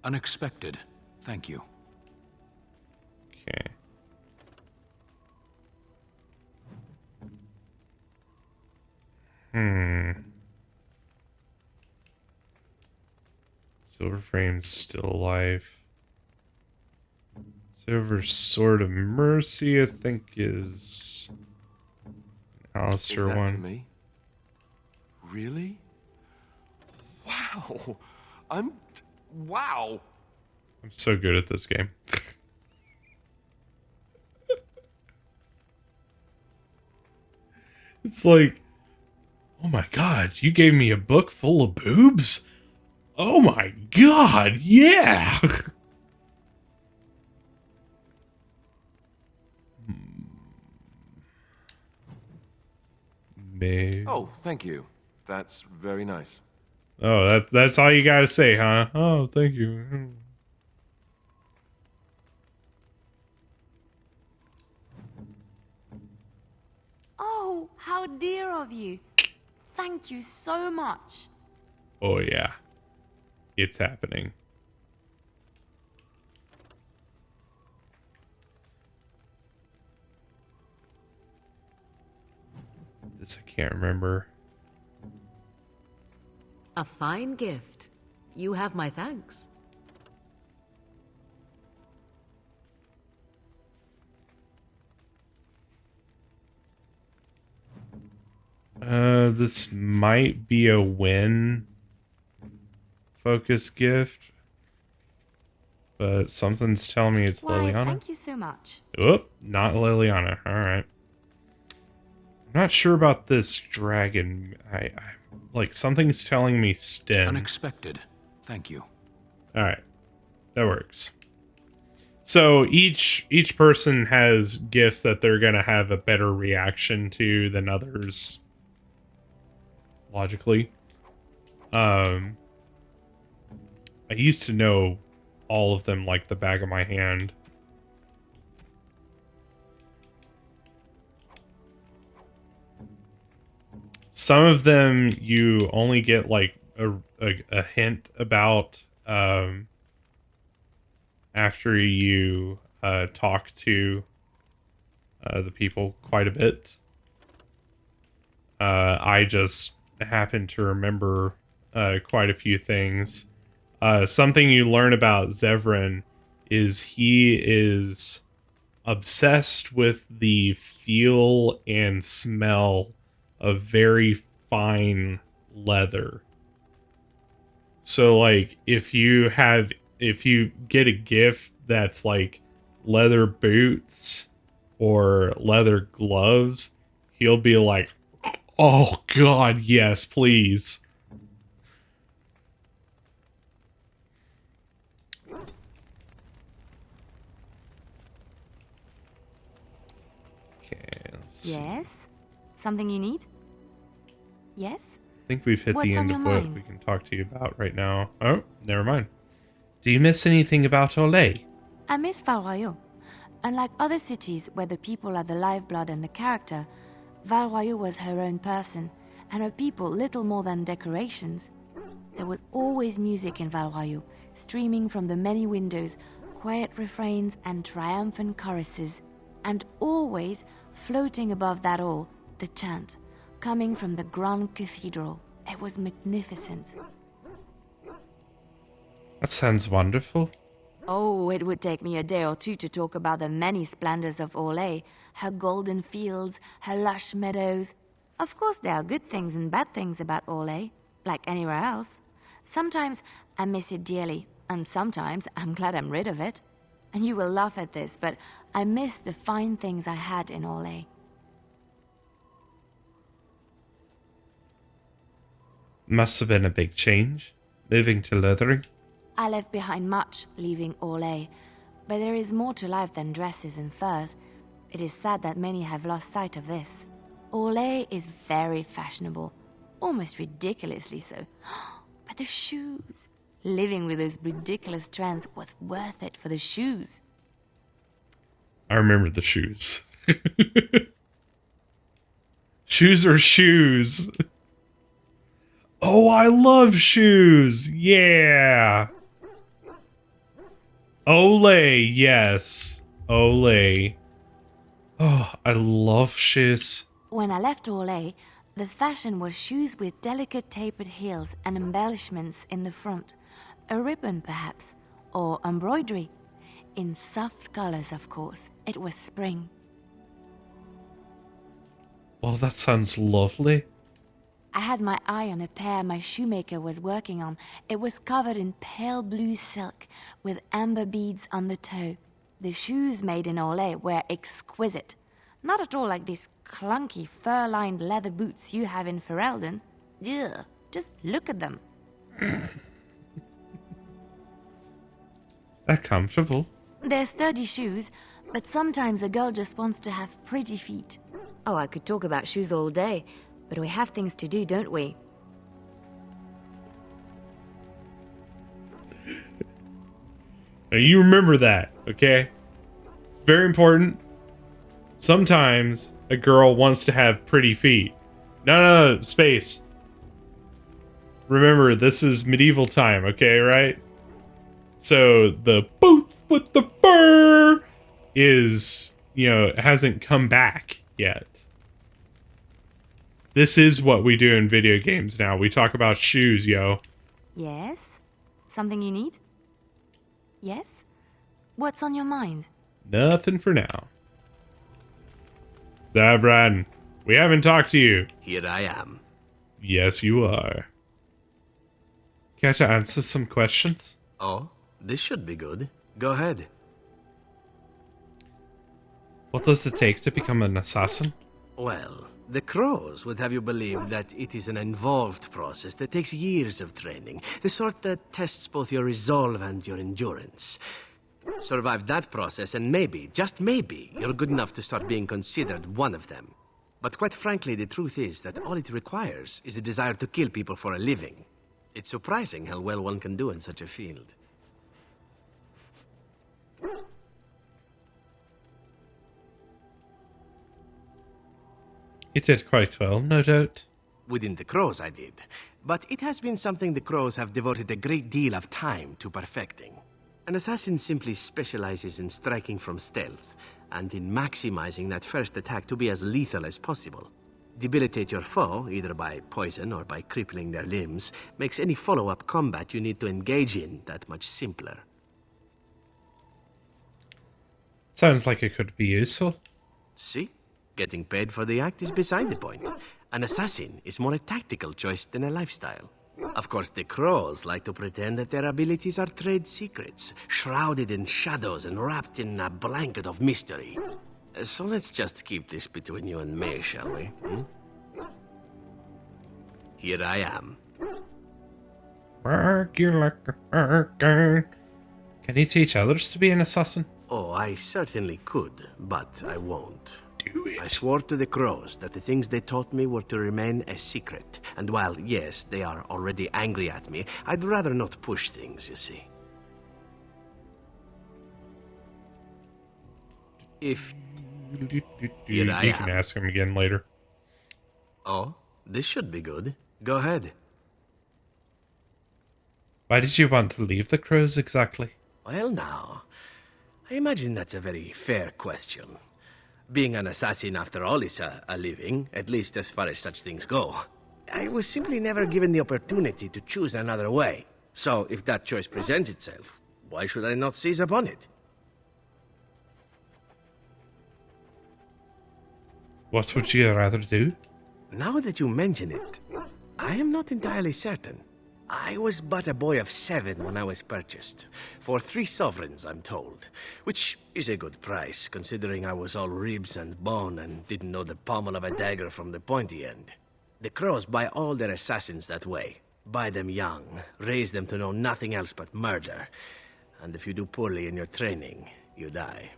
[SPEAKER 12] Unexpected. Thank you.
[SPEAKER 6] Okay. Silver Frame's still alive. Silver Sword of Mercy, I think, is an Alistair
[SPEAKER 11] Is that
[SPEAKER 6] one.
[SPEAKER 11] for me? Really? Wow. Wow.
[SPEAKER 6] I'm so good at this game. It's like, oh my god, you gave me a book full of boobs? Oh my god, yeah! Mage.
[SPEAKER 11] Oh, thank you. That's very nice.
[SPEAKER 6] Oh, that's all you gotta say, huh? Oh, thank you.
[SPEAKER 8] Oh, how dear of you. Thank you so much.
[SPEAKER 6] Oh yeah. It's happening. This I can't remember.
[SPEAKER 10] A fine gift. You have my thanks.
[SPEAKER 6] This might be a win focus gift, but something's telling me it's
[SPEAKER 8] Why,
[SPEAKER 6] Liliana.
[SPEAKER 8] thank you so much.
[SPEAKER 6] Oop, not Liliana. All right. I'm not sure about this dragon. I like something's telling me Sten.
[SPEAKER 12] Unexpected. Thank you.
[SPEAKER 6] All right, that works. So each person has gifts that they're gonna have a better reaction to than others. Logically. I used to know all of them like the back of my hand. Some of them you only get like a hint about after you talk to the people quite a bit. I just happen to remember quite a few things. Something you learn about Zevran is he is obsessed with the feel and smell of very fine leather. So like if you get a gift that's like leather boots or leather gloves, he'll be like, "Oh God, yes, please." Okay.
[SPEAKER 8] Yes? Something you need? Yes?
[SPEAKER 6] I think we've hit
[SPEAKER 8] What's
[SPEAKER 6] the
[SPEAKER 8] on
[SPEAKER 6] end
[SPEAKER 8] your
[SPEAKER 6] of what
[SPEAKER 8] mind?
[SPEAKER 6] we can talk to you about right now. Oh, never mind. Do you miss anything about Olay?
[SPEAKER 8] I miss Val Royeaux. Unlike other cities where the people are the lifeblood and the character, Val Royeaux was her own person, and her people little more than decorations. There was always music in Val Royeaux, streaming from the many windows, quiet refrains and triumphant choruses, and always, floating above that all, the chant, coming from the Grand Cathedral. It was magnificent.
[SPEAKER 6] That sounds wonderful.
[SPEAKER 8] Oh, it would take me a day or two to talk about the many splendors of Orlais, her golden fields, her lush meadows. Of course, there are good things and bad things about Orlais, like anywhere else. Sometimes I miss it dearly, and sometimes I'm glad I'm rid of it. And you will laugh at this, but I miss the fine things I had in Orlais.
[SPEAKER 6] Must have been a big change, moving to Lothering.
[SPEAKER 8] I left behind much, leaving Orlais, but there is more to life than dresses and furs. It is sad that many have lost sight of this. Orlais is very fashionable, almost ridiculously so. But the shoes! Living with those ridiculous trends was worth it for the shoes.
[SPEAKER 6] I remember the shoes. Shoes are shoes. Oh, I love shoes. Yeah. Olay, yes. Olay. Oh, I love shoes.
[SPEAKER 8] When I left Orlais, the fashion was shoes with delicate tapered heels and embellishments in the front. A ribbon, perhaps, or embroidery. In soft colors, of course. It was spring.
[SPEAKER 6] Oh, that sounds lovely.
[SPEAKER 8] I had my eye on a pair my shoemaker was working on. It was covered in pale blue silk with amber beads on the toe. The shoes made in Orlais were exquisite. Not at all like these clunky fur-lined leather boots you have in Ferelden. Ugh, just look at them.
[SPEAKER 6] They're comfortable.
[SPEAKER 8] They're sturdy shoes, but sometimes a girl just wants to have pretty feet. Oh, I could talk about shoes all day, but we have things to do, don't we?
[SPEAKER 6] Now you remember that, okay? It's very important. Sometimes a girl wants to have pretty feet. No, space. Remember, this is medieval time, okay, right? So the boots with the fur is, hasn't come back yet. This is what we do in video games now. We talk about shoes, yo.
[SPEAKER 8] Yes? Something you need? Yes? What's on your mind?
[SPEAKER 6] Nothing for now. Zevran, we haven't talked to you.
[SPEAKER 24] Here I am.
[SPEAKER 6] Yes, you are. Care to answer some questions?
[SPEAKER 24] Oh, this should be good. Go ahead.
[SPEAKER 6] What does it take to become an assassin?
[SPEAKER 24] Well, the Crows would have you believe that it is an involved process that takes years of training. The sort that tests both your resolve and your endurance. Survive that process and maybe, just maybe, you're good enough to start being considered one of them. But quite frankly, the truth is that all it requires is a desire to kill people for a living. It's surprising how well one can do in such a field.
[SPEAKER 6] You did quite well, no doubt.
[SPEAKER 24] Within the Crows, I did. But it has been something the Crows have devoted a great deal of time to perfecting. An assassin simply specializes in striking from stealth, and in maximizing that first attack to be as lethal as possible. Debilitate your foe, either by poison or by crippling their limbs, makes any follow-up combat you need to engage in that much simpler.
[SPEAKER 6] Sounds like it could be useful.
[SPEAKER 24] See? Getting paid for the act is beside the point. An assassin is more a tactical choice than a lifestyle. Of course, the Crows like to pretend that their abilities are trade secrets, shrouded in shadows and wrapped in a blanket of mystery. So let's just keep this between you and me, shall we? Hmm? Here I am.
[SPEAKER 6] Can you teach others to be an assassin?
[SPEAKER 24] Oh, I certainly could, but I won't.
[SPEAKER 6] Do it.
[SPEAKER 24] I swore to the Crows that the things they taught me were to remain a secret. And while, yes, they are already angry at me, I'd rather not push things, you see. If...
[SPEAKER 6] You can ask him again later.
[SPEAKER 24] Oh, this should be good. Go ahead.
[SPEAKER 6] Why did you want to leave the Crows exactly?
[SPEAKER 24] Well, now, I imagine that's a very fair question. Being an assassin, after all, is a living, at least as far as such things go. I was simply never given the opportunity to choose another way. So, if that choice presents itself, why should I not seize upon it?
[SPEAKER 6] What would you rather do?
[SPEAKER 24] Now that you mention it, I am not entirely certain. I was but a boy of 7 when I was purchased. For 3 sovereigns, I'm told. Which is a good price, considering I was all ribs and bone and didn't know the pommel of a dagger from the pointy end. The Crows buy all their assassins that way. Buy them young, raise them to know nothing else but murder. And if you do poorly in your training, you die.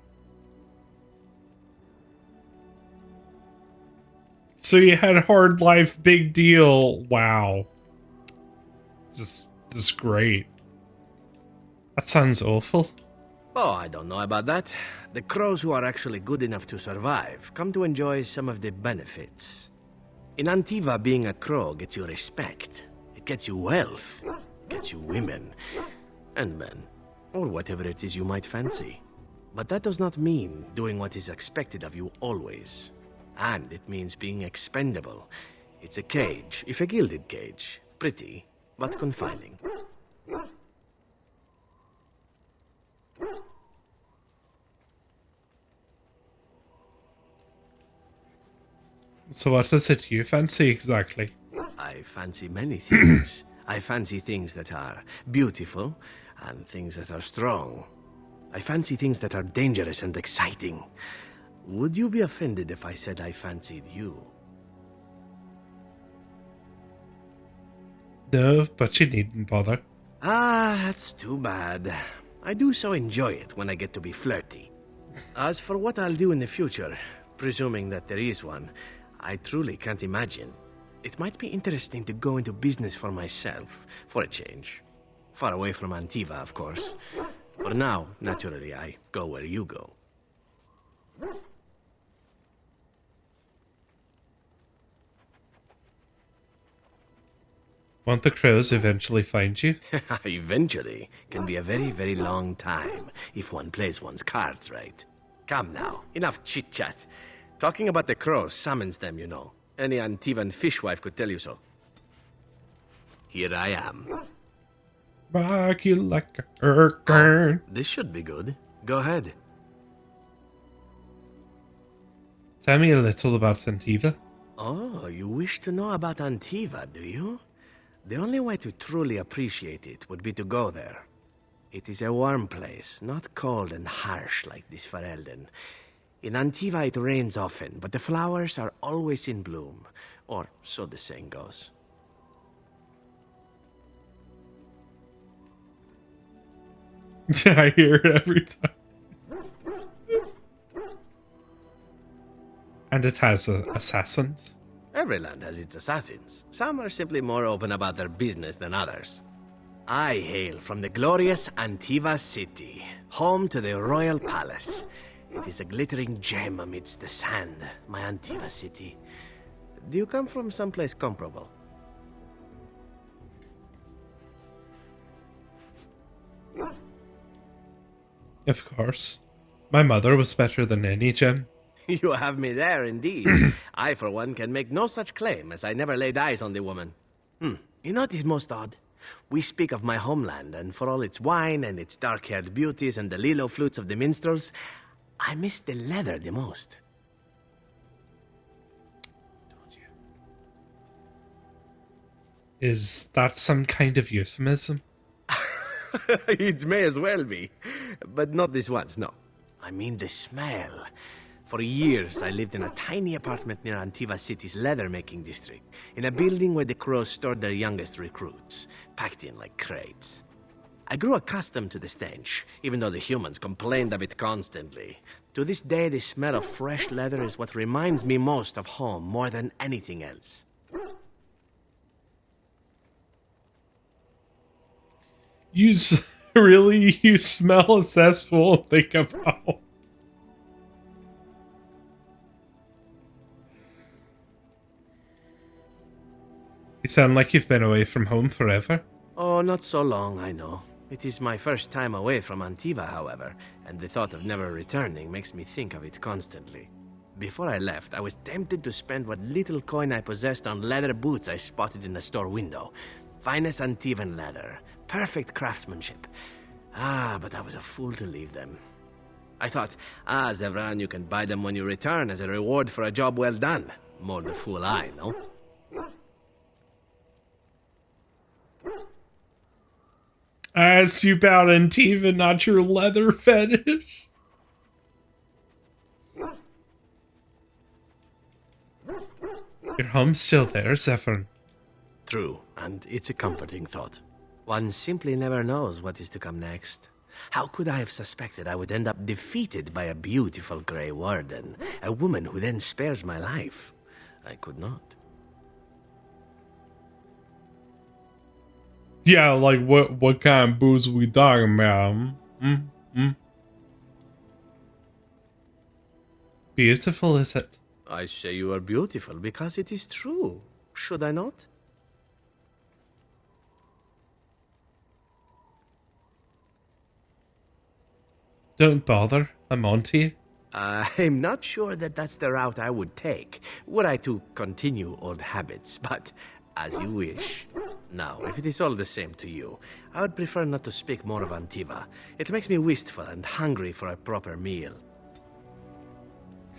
[SPEAKER 6] So you had a hard life, big deal. Wow. Just great. That sounds awful.
[SPEAKER 24] Oh, I don't know about that. The Crows who are actually good enough to survive come to enjoy some of the benefits. In Antiva, being a Crow gets you respect. It gets you wealth. Gets you women. And men. Or whatever it is you might fancy. But that does not mean doing what is expected of you always. And it means being expendable. It's a cage, if a gilded cage. Pretty, but confining.
[SPEAKER 6] So what is it you fancy exactly?
[SPEAKER 24] I fancy many things. I fancy things that are beautiful and things that are strong. I fancy things that are dangerous and exciting. Would you be offended if I said I fancied you?
[SPEAKER 6] No, but you needn't bother.
[SPEAKER 24] Ah, that's too bad. I do so enjoy it when I get to be flirty. As for what I'll do in the future, presuming that there is one, I truly can't imagine. It might be interesting to go into business for myself, for a change. Far away from Antiva, of course. For now, naturally, I go where you go.
[SPEAKER 6] Won't the Crows eventually find you?
[SPEAKER 24] Eventually can be a very, very long time, if one plays one's cards right. Come now, enough chit-chat. Talking about the Crows summons them, you know. Any Antivan fishwife could tell you so. Here I am.
[SPEAKER 6] Rock you like a hurricane.
[SPEAKER 24] This should be good. Go ahead.
[SPEAKER 6] Tell me a little about Antiva.
[SPEAKER 24] Oh, you wish to know about Antiva, do you? The only way to truly appreciate it would be to go there. It is a warm place, not cold and harsh like this Ferelden. In Antiva it rains often, but the flowers are always in bloom. Or so the saying goes.
[SPEAKER 6] Yeah, I hear it every time. And it has assassins.
[SPEAKER 24] Every land has its assassins. Some are simply more open about their business than others. I hail from the glorious Antiva city, home to the royal palace. It is a glittering gem amidst the sand, my Antiva city. Do you come from someplace comparable?
[SPEAKER 6] Of course. My mother was better than any gem.
[SPEAKER 24] You have me there, indeed. I, for one, can make no such claim, as I never laid eyes on the woman. You know what is most odd? We speak of my homeland, and for all its wine and its dark-haired beauties and the lilo flutes of the minstrels, I miss the leather the most.
[SPEAKER 6] Is that some kind of euphemism?
[SPEAKER 24] It may as well be. But not this once, no. I mean the smell. For years, I lived in a tiny apartment near Antiva City's leather-making district, in a building where the crows stored their youngest recruits, packed in like crates. I grew accustomed to the stench, even though the humans complained of it constantly. To this day, the smell of fresh leather is what reminds me most of home, more than anything else.
[SPEAKER 6] You really, you smell a cesspool and think of home. You sound like you've been away from home forever.
[SPEAKER 24] Oh, not so long, I know. It is my first time away from Antiva, however, and the thought of never returning makes me think of it constantly. Before I left, I was tempted to spend what little coin I possessed on leather boots I spotted in a store window. Finest Antivan leather, perfect craftsmanship. But I was a fool to leave them. I thought, Zevran, you can buy them when you return as a reward for a job well done. More the fool I, no?
[SPEAKER 6] I asked you about Antiva, not your leather fetish. Your home's still there, Zephyr.
[SPEAKER 24] True, and it's a comforting thought. One simply never knows what is to come next. How could I have suspected I would end up defeated by a beautiful Grey Warden, a woman who then spares my life? I could not.
[SPEAKER 6] Yeah, like what kind of booze we talking about? Beautiful, is it?
[SPEAKER 24] I say you are beautiful because it is true. Should I not?
[SPEAKER 6] Don't bother, I'm on to you.
[SPEAKER 24] I'm not sure that that's the route I would take, were I to continue old habits, but as you wish. Now, if it is all the same to you, I would prefer not to speak more of Antiva. It makes me wistful and hungry for a proper meal.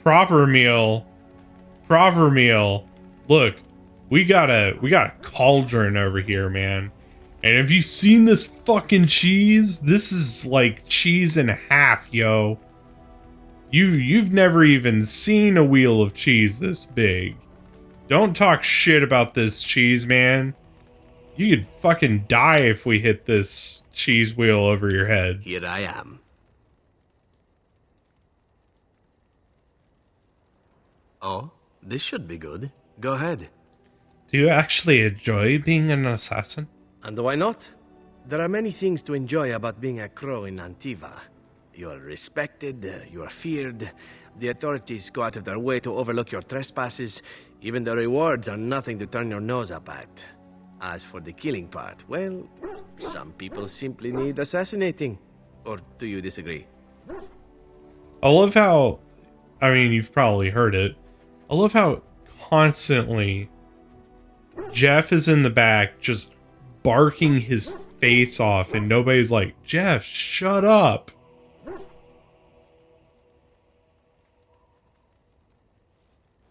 [SPEAKER 6] Proper meal? Proper meal. Look, we got a cauldron over here, man. And have you seen this fucking cheese? This is like cheese in half, yo. You've never even seen a wheel of cheese this big. Don't talk shit about this cheese, man. You could fucking die if we hit this cheese wheel over your head.
[SPEAKER 24] Here I am. Oh, this should be good. Go ahead.
[SPEAKER 6] Do you actually enjoy being an assassin?
[SPEAKER 24] And why not? There are many things to enjoy about being a crow in Antiva. You are respected, you are feared, the authorities go out of their way to overlook your trespasses, even the rewards are nothing to turn your nose up at. As for the killing part, well, some people simply need assassinating. Or do you disagree?
[SPEAKER 6] I love how, I mean, you've probably heard it, I love how constantly Jeff is in the back just barking his face off and nobody's like, Jeff, shut up.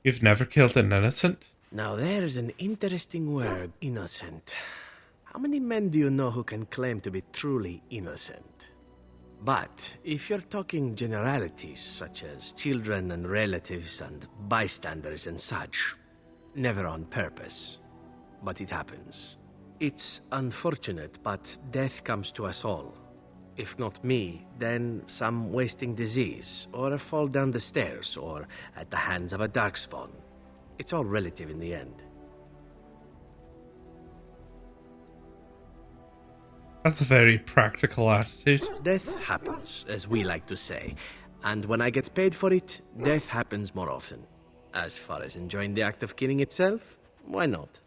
[SPEAKER 6] You've never killed an innocent?
[SPEAKER 24] Now there's an interesting word, innocent. How many men do you know who can claim to be truly innocent? But if you're talking generalities, such as children and relatives and bystanders and such, never on purpose. But it happens. It's unfortunate, but death comes to us all. If not me, then some wasting disease, or a fall down the stairs, or at the hands of a darkspawn. It's all relative in the end.
[SPEAKER 6] That's a very practical attitude.
[SPEAKER 24] Death happens, as we like to say, and when I get paid for it, death happens more often. As far as enjoying the act of killing itself, why not?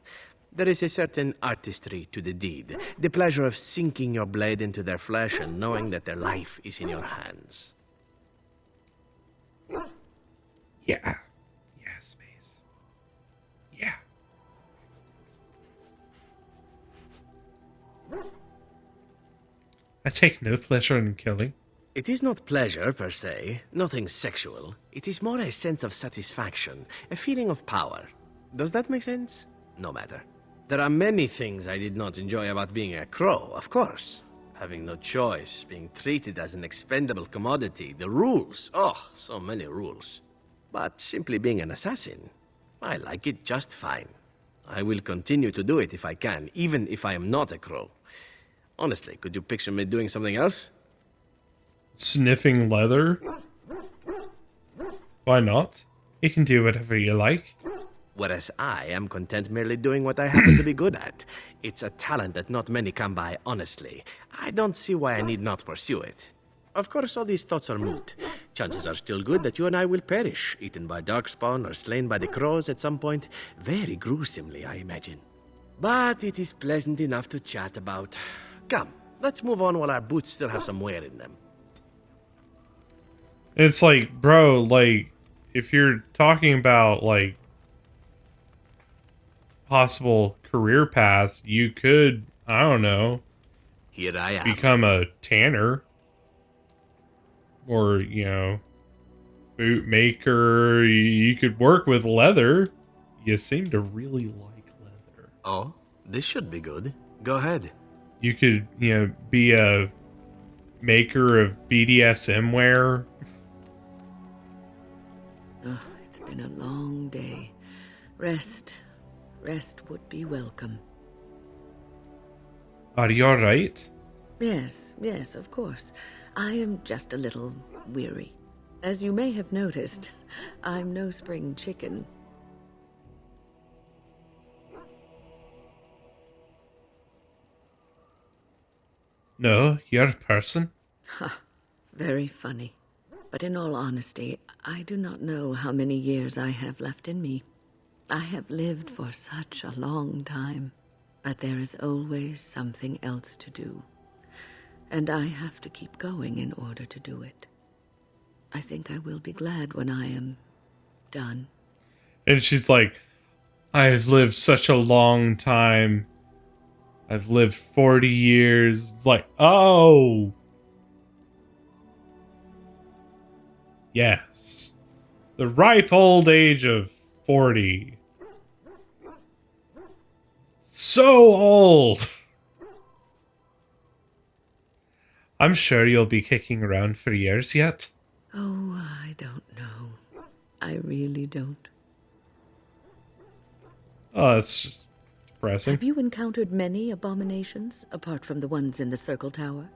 [SPEAKER 24] There is a certain artistry to the deed, the pleasure of sinking your blade into their flesh and knowing that their life is in your hands.
[SPEAKER 6] Yeah. Yeah, Space. Yeah. I take no pleasure in killing.
[SPEAKER 24] It is not pleasure, per se, nothing sexual. It is more a sense of satisfaction, a feeling of power. Does that make sense? No matter. There are many things I did not enjoy about being a crow, of course. Having no choice, being treated as an expendable commodity, the rules. Oh, so many rules. But simply being an assassin, I like it just fine. I will continue to do it if I can, even if I am not a crow. Honestly, could you picture me doing something else?
[SPEAKER 6] Sniffing leather? Why not? You can do whatever you like.
[SPEAKER 24] Whereas I am content merely doing what I happen to be good at. It's a talent that not many come by, honestly. I don't see why I need not pursue it. Of course, all these thoughts are moot. Chances are still good that you and I will perish, eaten by darkspawn or slain by the crows at some point. Very gruesomely, I imagine. But it is pleasant enough to chat about. Come, let's move on while our boots still have some wear in them.
[SPEAKER 6] It's like, bro, like, if you're talking about, like, possible career paths, you could, I don't know,
[SPEAKER 24] here I am,
[SPEAKER 6] become a tanner, or, you know, boot maker. You could work with leather. You seem to really like leather.
[SPEAKER 24] Oh, this should be good. Go ahead.
[SPEAKER 6] You could, you know, be a maker of BDSM wear.
[SPEAKER 10] Oh, it's been a long day. Rest would be welcome.
[SPEAKER 6] Are you alright?
[SPEAKER 10] Yes, of course. I am just a little weary. As you may have noticed, I'm no spring chicken.
[SPEAKER 6] No, you're a person.
[SPEAKER 10] Ha, very funny. But in all honesty, I do not know how many years I have left in me. I have lived for such a long time, but there is always something else to do. And I have to keep going in order to do it. I think I will be glad when I am done.
[SPEAKER 6] And she's like, I've lived such a long time. I've lived 40 years. It's like, oh. Yes. The ripe old age of 40. So old. I'm sure you'll be kicking around for years yet.
[SPEAKER 10] Oh, I don't know. I really don't.
[SPEAKER 6] Oh, that's just depressing.
[SPEAKER 10] Have you encountered many abominations, apart from the ones in the Circle Tower?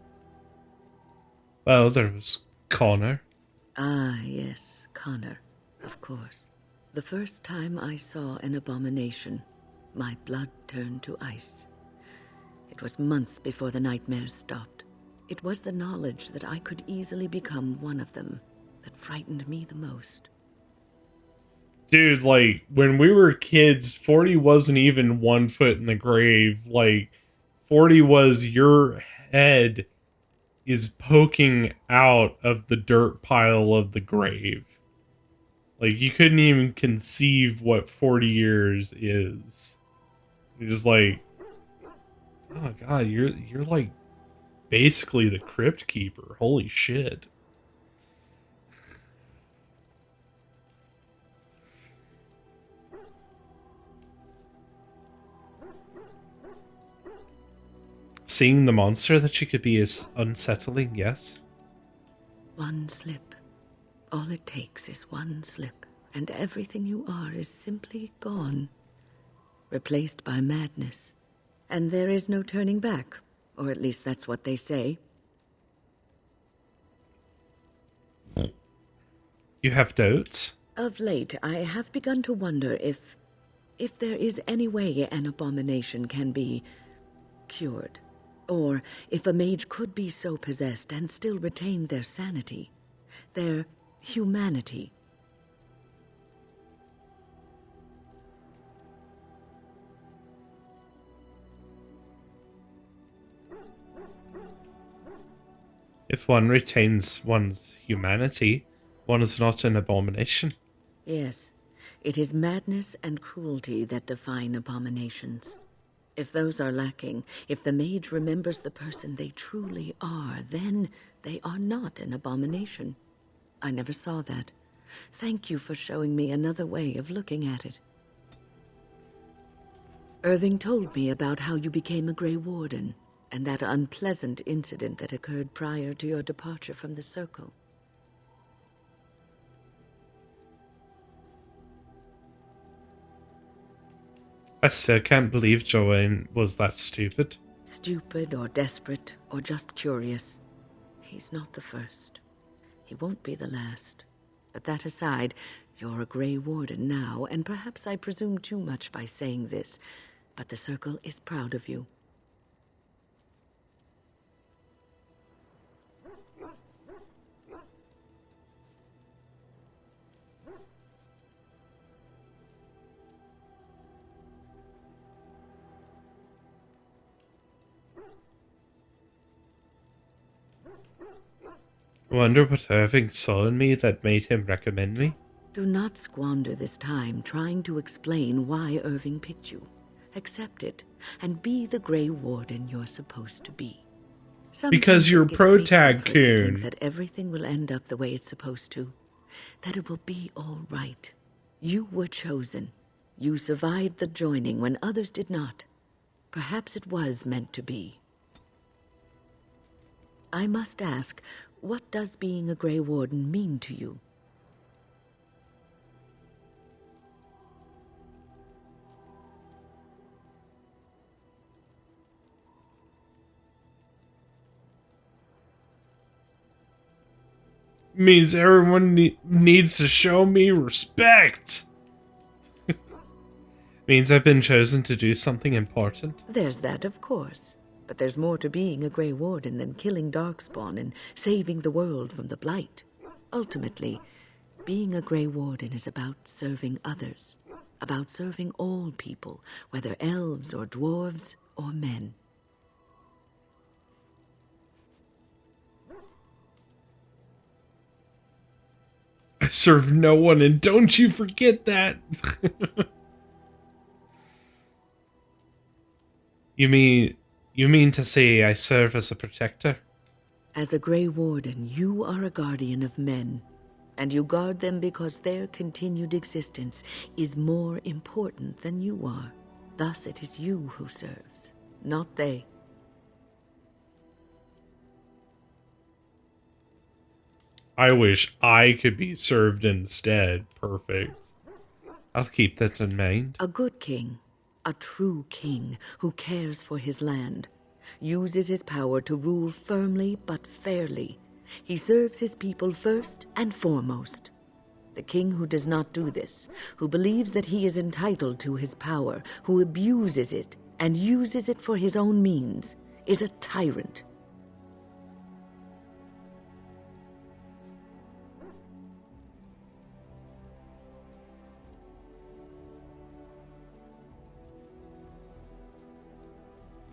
[SPEAKER 6] Well, there was Connor.
[SPEAKER 10] Ah, yes, Connor, of course. The first time I saw an abomination, my blood turned to ice. It was months before the nightmares stopped. It was the knowledge that I could easily become one of them that frightened me the most.
[SPEAKER 6] Dude, like, when we were kids, 40 wasn't even 1 foot in the grave. Like, 40 was your head is poking out of the dirt pile of the grave. Like, you couldn't even conceive what 40 years is. You're just like, oh god, you're like basically the crypt keeper. Holy shit. Seeing the monster that you could be is unsettling, yes?
[SPEAKER 10] One slip. All it takes is one slip, and everything you are is simply gone. Replaced by madness. And there is no turning back, or at least that's what they say.
[SPEAKER 6] You have doubts?
[SPEAKER 10] Of late, I have begun to wonder if there is any way an abomination can be cured. Or if a mage could be so possessed and still retain their sanity, their humanity.
[SPEAKER 6] If one retains one's humanity, one is not an abomination.
[SPEAKER 10] Yes, it is madness and cruelty that define abominations. If those are lacking, if the mage remembers the person they truly are, then they are not an abomination. I never saw that. Thank you for showing me another way of looking at it. Irving told me about how you became a Grey Warden, and that unpleasant incident that occurred prior to your departure from the Circle.
[SPEAKER 6] I still can't believe Joanne was that stupid.
[SPEAKER 10] Stupid or desperate or just curious. He's not the first. He won't be the last. But that aside, you're a Grey Warden now, and perhaps I presume too much by saying this, but the Circle is proud of you.
[SPEAKER 6] I wonder what Irving saw in me that made him recommend me.
[SPEAKER 10] Do not squander this time trying to explain why Irving picked you. Accept it, and be the Grey Warden you're supposed to be.
[SPEAKER 6] Because you're
[SPEAKER 10] Protag
[SPEAKER 6] Coon.
[SPEAKER 10] That everything will end up the way it's supposed to. That it will be all right. You were chosen. You survived the joining when others did not. Perhaps it was meant to be. I must ask, what does being a Grey Warden mean to you?
[SPEAKER 6] Means everyone needs to show me respect. Means I've been chosen to do something important.
[SPEAKER 10] There's that, of course. But there's more to being a Grey Warden than killing Darkspawn and saving the world from the Blight. Ultimately, being a Grey Warden is about serving others. About serving all people, whether elves or dwarves or men.
[SPEAKER 6] I serve no one, and don't you forget that. You mean to say I serve as a protector?
[SPEAKER 10] As a Grey Warden, you are a guardian of men, and you guard them because their continued existence is more important than you are. Thus it is you who serves, not they.
[SPEAKER 6] I wish I could be served instead. Perfect. I'll keep that in mind.
[SPEAKER 10] A good king, a true king who cares for his land, uses his power to rule firmly but fairly. He serves his people first and foremost. The king who does not do this, who believes that he is entitled to his power, who abuses it and uses it for his own means, is a tyrant.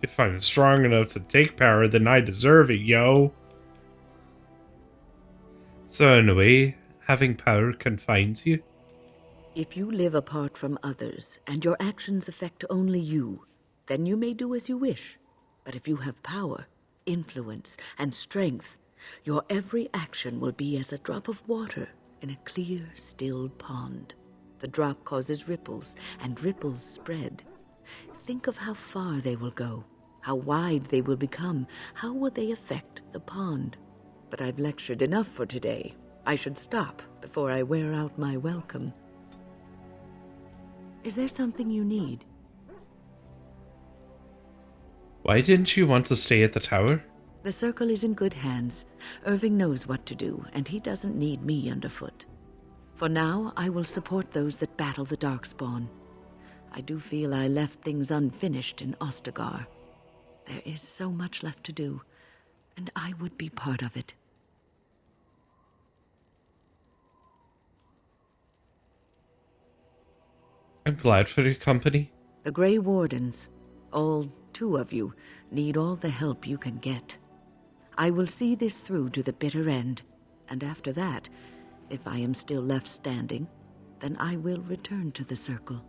[SPEAKER 6] If I'm strong enough to take power, then I deserve it, yo. So in a way, having power confines you?
[SPEAKER 10] If you live apart from others, and your actions affect only you, then you may do as you wish. But if you have power, influence, and strength, your every action will be as a drop of water in a clear, still pond. The drop causes ripples, and ripples spread. Think of how far they will go, how wide they will become, how will they affect the pond. But I've lectured enough for today. I should stop before I wear out my welcome. Is there something you need?
[SPEAKER 6] Why didn't you want to stay at the tower?
[SPEAKER 10] The Circle is in good hands. Irving knows what to do, and he doesn't need me underfoot. For now, I will support those that battle the Darkspawn. I do feel I left things unfinished in Ostagar. There is so much left to do, and I would be part of it.
[SPEAKER 6] I'm glad for your company.
[SPEAKER 10] The Grey Wardens, all 2 of you, need all the help you can get. I will see this through to the bitter end, and after that, if I am still left standing, then I will return to the Circle.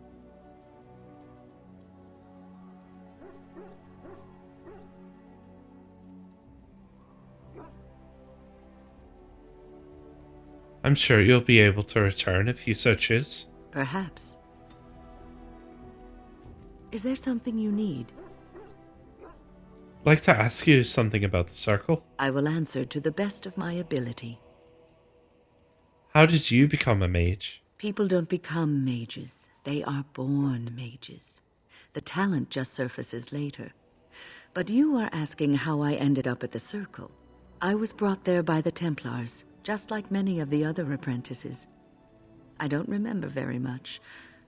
[SPEAKER 6] I'm sure you'll be able to return if you so choose.
[SPEAKER 10] Perhaps. Is there something you need?
[SPEAKER 6] I'd like to ask you something about the Circle.
[SPEAKER 10] I will answer to the best of my ability.
[SPEAKER 6] How did you become a mage?
[SPEAKER 10] People don't become mages. They are born mages. The talent just surfaces later. But you are asking how I ended up at the Circle. I was brought there by the Templars, just like many of the other apprentices. I don't remember very much.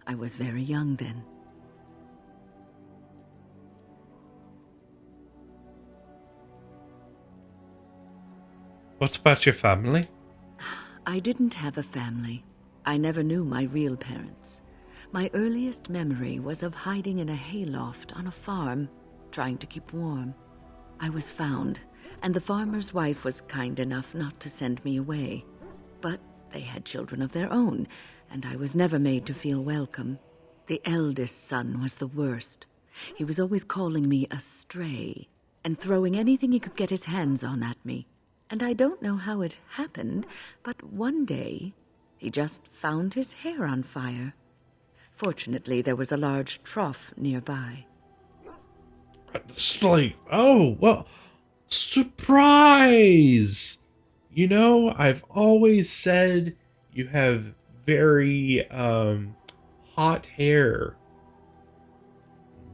[SPEAKER 10] I was very young then.
[SPEAKER 6] What about your family?
[SPEAKER 10] I didn't have a family. I never knew my real parents. My earliest memory was of hiding in a hayloft on a farm, trying to keep warm. I was found, and the farmer's wife was kind enough not to send me away. But they had children of their own, and I was never made to feel welcome. The eldest son was the worst. He was always calling me a stray, and throwing anything he could get his hands on at me. And I don't know how it happened, but one day, he just found his hair on fire. Fortunately, there was a large trough nearby.
[SPEAKER 6] It's like, oh, well, surprise! You know, I've always said you have very, hot hair.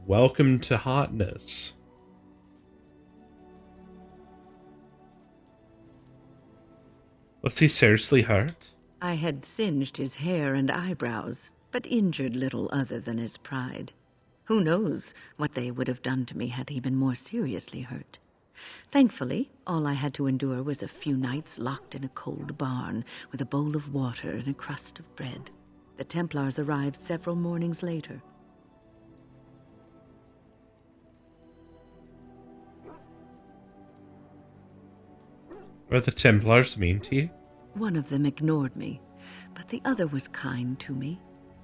[SPEAKER 6] Welcome to hotness. Was he seriously hurt?
[SPEAKER 10] I had singed his hair and eyebrows, but injured little other than his pride. Who knows what they would have done to me had he been more seriously hurt. Thankfully, all I had to endure was a few nights locked in a cold barn with a bowl of water and a crust of bread. The Templars arrived several mornings later.
[SPEAKER 6] Were the Templars mean to you?
[SPEAKER 10] One of them ignored me, but the other was kind to me.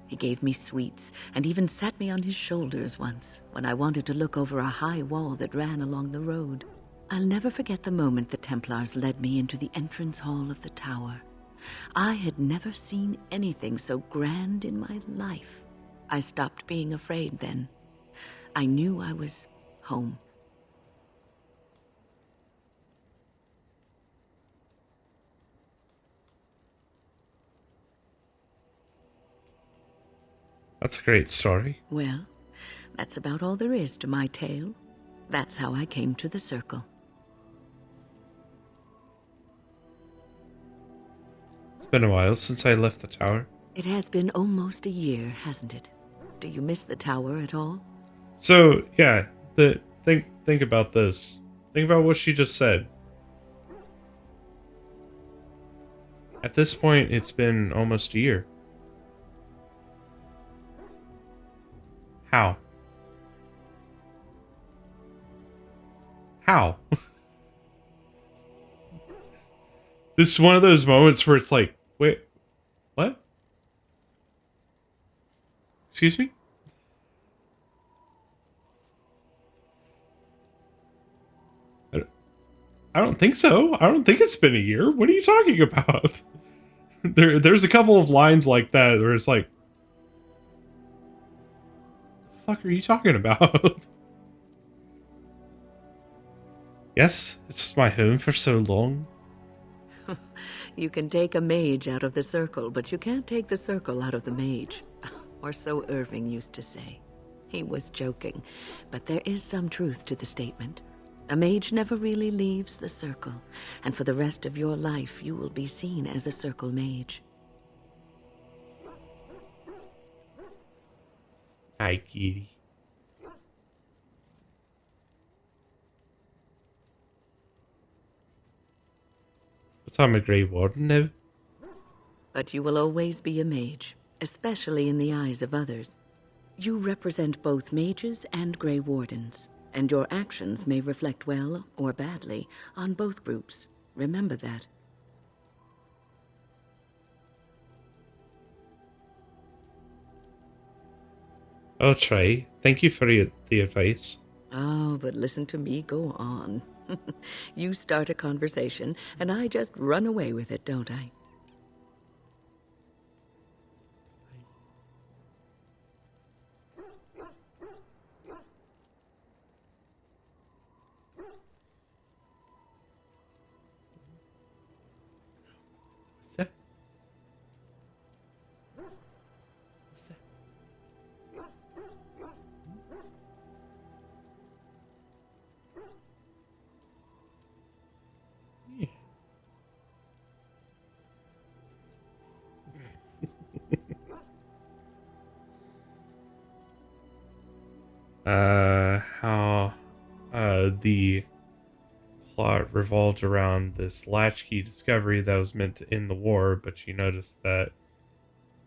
[SPEAKER 10] He gave me sweets and even sat me on his shoulders once when I wanted to look over a high wall that ran along the road. I'll never forget the moment the Templars led me into the entrance hall of the tower. I had never seen anything so grand in my life. I stopped being afraid then. I knew I was home.
[SPEAKER 6] That's a great story.
[SPEAKER 10] Well, that's about all there is to my tale. That's how I came to the Circle.
[SPEAKER 6] It's been a while since I left the tower.
[SPEAKER 10] It has been almost a year, hasn't it? Do you miss the tower at all?
[SPEAKER 6] So, yeah, think about this. Think about what she just said. At this point, it's been almost a year. How? How? This is one of those moments where it's like, wait, what? Excuse me? I don't think so. I don't think it's been a year. What are you talking about? There's a couple of lines like that where it's like, what the fuck are you talking about? Yes, it's my home for so long.
[SPEAKER 10] You can take a mage out of the Circle, but you can't take the Circle out of the mage. Or so Irving used to say. He was joking, but there is some truth to the statement. A mage never really leaves the Circle, and for the rest of your life you will be seen as a Circle mage.
[SPEAKER 6] Hi, kitty. But I'm a Grey Warden now.
[SPEAKER 10] But you will always be a mage, especially in the eyes of others. You represent both mages and Grey Wardens, and your actions may reflect well or badly on both groups. Remember that.
[SPEAKER 6] I'll try. Thank you for the advice.
[SPEAKER 10] Oh, but listen to me go on. You start a conversation, and I just run away with it, don't I?
[SPEAKER 6] How the plot revolved around this latchkey discovery that was meant to end the war, but you noticed that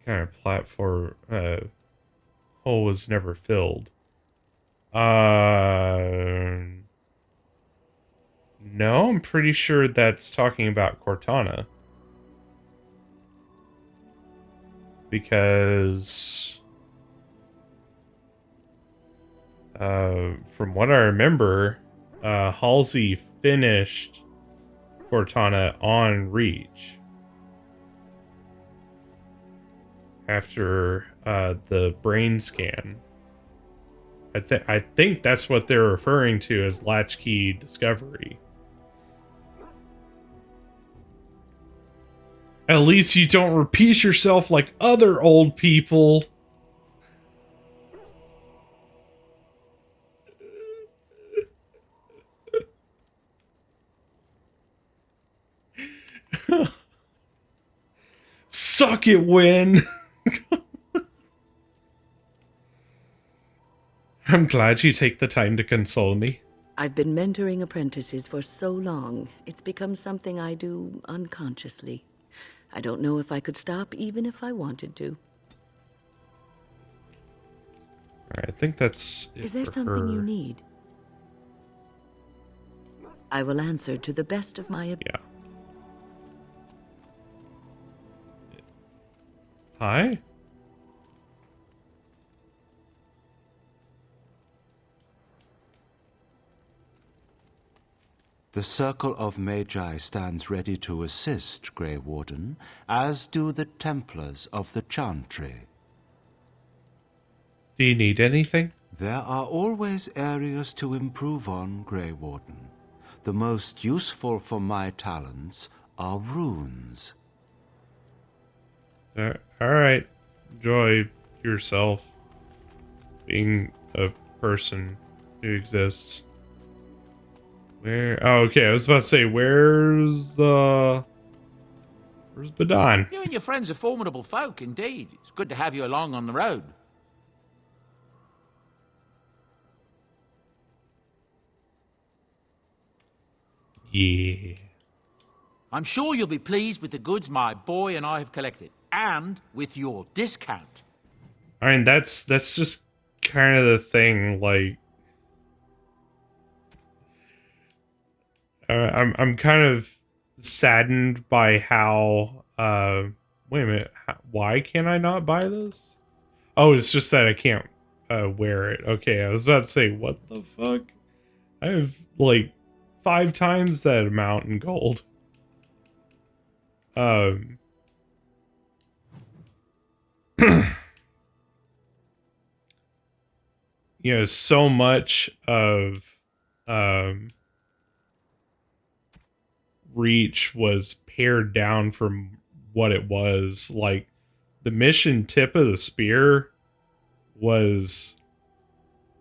[SPEAKER 6] kind of platform hole was never filled. No, I'm pretty sure that's talking about Cortana. Because from what I remember, Halsey finished Cortana on Reach after the brain scan. I think that's what they're referring to as latchkey discovery. At least you don't repeat yourself like other old people. Suck it, Win. I'm glad you take the time to console me.
[SPEAKER 10] I've been mentoring apprentices for so long, it's become something I do unconsciously. I don't know if I could stop even if I wanted to.
[SPEAKER 6] Alright, I think that's it.
[SPEAKER 10] Is there
[SPEAKER 6] for
[SPEAKER 10] something
[SPEAKER 6] her.
[SPEAKER 10] you need? I will answer to the best of my ability.
[SPEAKER 6] Yeah. Hi?
[SPEAKER 13] The Circle of Magi stands ready to assist, Grey Warden, as do the Templars of the Chantry.
[SPEAKER 6] Do you need anything?
[SPEAKER 13] There are always areas to improve on, Grey Warden. The most useful for my talents are runes.
[SPEAKER 6] Alright. Enjoy yourself being a person who exists. Where? Oh, okay. I was about to say, where's Badon?
[SPEAKER 17] You and your friends are formidable folk, indeed. It's good to have you along on the road.
[SPEAKER 6] Yeah.
[SPEAKER 17] I'm sure you'll be pleased with the goods my boy and I have collected, and with your discount.
[SPEAKER 6] I mean, that's just kind of the thing. Like, I'm kind of saddened by how. Wait a minute. Why can I not buy this? Oh, it's just that I can't wear it. Okay, I was about to say, what the fuck? I have like 5 times that amount in gold. You know, so much of Reach was pared down from what it was. Like, the mission Tip of the Spear was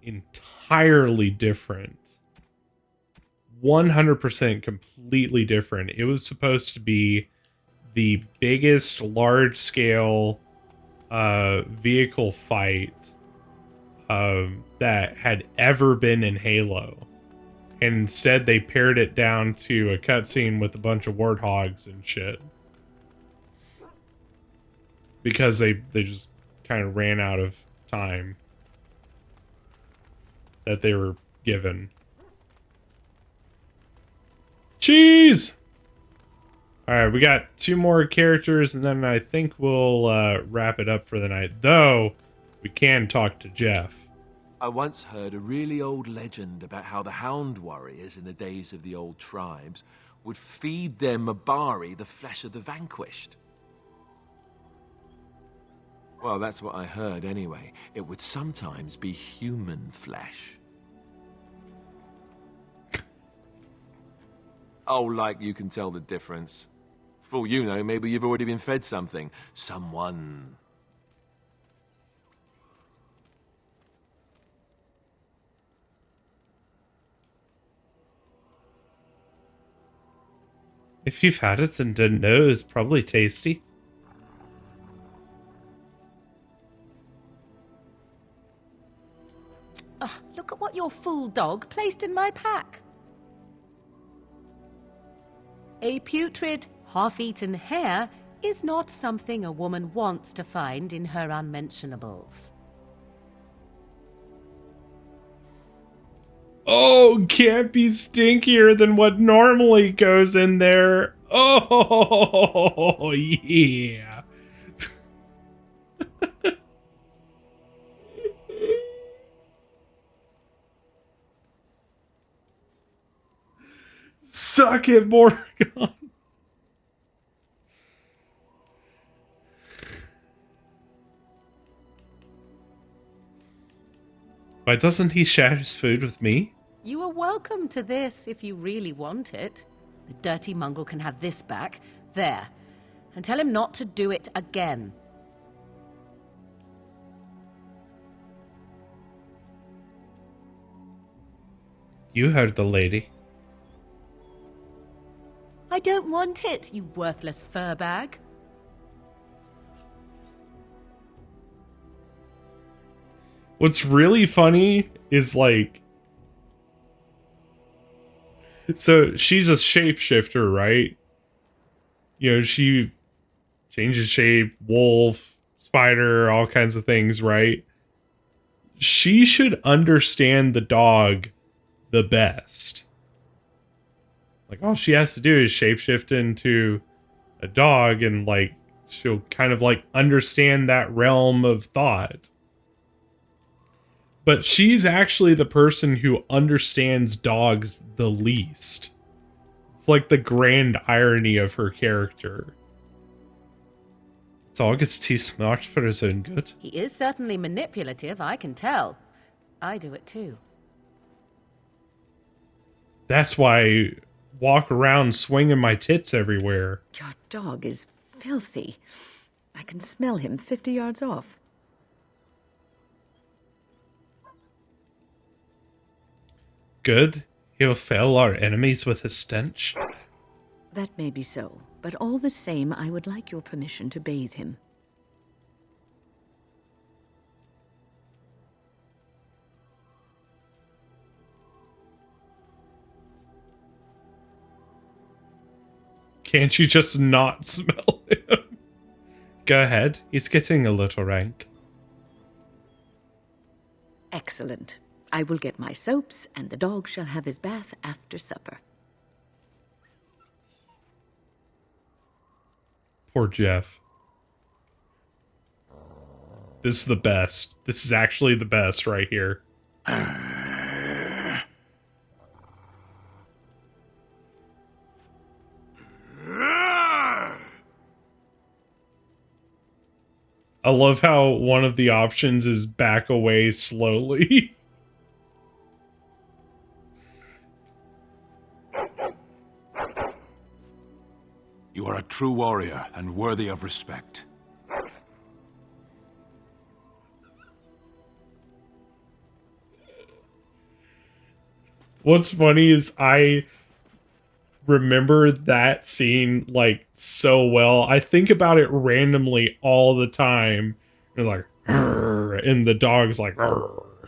[SPEAKER 6] entirely different. 100% completely different. It was supposed to be the biggest large-scale vehicle fight that had ever been in Halo. And instead they pared it down to a cutscene with a bunch of warthogs and shit. Because they just kind of ran out of time that they were given. Cheese! Alright, we got 2 more characters, and then I think we'll wrap it up for the night. Though, we can talk to Jeff.
[SPEAKER 11] I once heard a really old legend about how the Hound warriors in the days of the old tribes would feed their Mabari the flesh of the vanquished. Well, that's what I heard anyway. It would sometimes be human flesh. Oh, like you can tell the difference. For all you know, maybe you've already been fed something. Someone.
[SPEAKER 6] If you've had it and didn't know, it's probably tasty.
[SPEAKER 10] Look at what your fool dog placed in my pack. A putrid, half-eaten hare is not something a woman wants to find in her unmentionables.
[SPEAKER 6] Oh, can't be stinkier than what normally goes in there. Oh, yeah. Suck it, Morgan. Why doesn't he share his food with me?
[SPEAKER 10] You are welcome to this if you really want it. The dirty mongrel can have this back. There. And tell him not to do it again.
[SPEAKER 6] You heard the lady.
[SPEAKER 10] I don't want it, you worthless fur bag.
[SPEAKER 6] What's really funny is like, so she's a shapeshifter, right? You know, she changes shape, wolf, spider, all kinds of things, right? She should understand the dog the best. Like, all she has to do is shapeshift into a dog, and like, she'll kind of like understand that realm of thought. But she's actually the person who understands dogs the least. It's like the grand irony of her character. Dog is too smart for his own good.
[SPEAKER 10] He is certainly manipulative, I can tell. I do it too.
[SPEAKER 6] That's why I walk around swinging my tits everywhere.
[SPEAKER 15] Your dog is filthy. I can smell him 50 yards off.
[SPEAKER 6] Good. He'll fell our enemies with his stench.
[SPEAKER 15] That may be so, but all the same, I would like your permission to bathe him.
[SPEAKER 6] Can't you just not smell him? Go ahead. He's getting a little rank.
[SPEAKER 15] Excellent. I will get my soaps, and the dog shall have his bath after supper.
[SPEAKER 6] Poor Jeff. This is the best. This is actually the best right here. I love how one of the options is back away slowly.
[SPEAKER 12] You are a true warrior and worthy of respect.
[SPEAKER 6] What's funny is I remember that scene like so well. I think about it randomly all the time. And like, "Arr," and the dog's like, "Arr."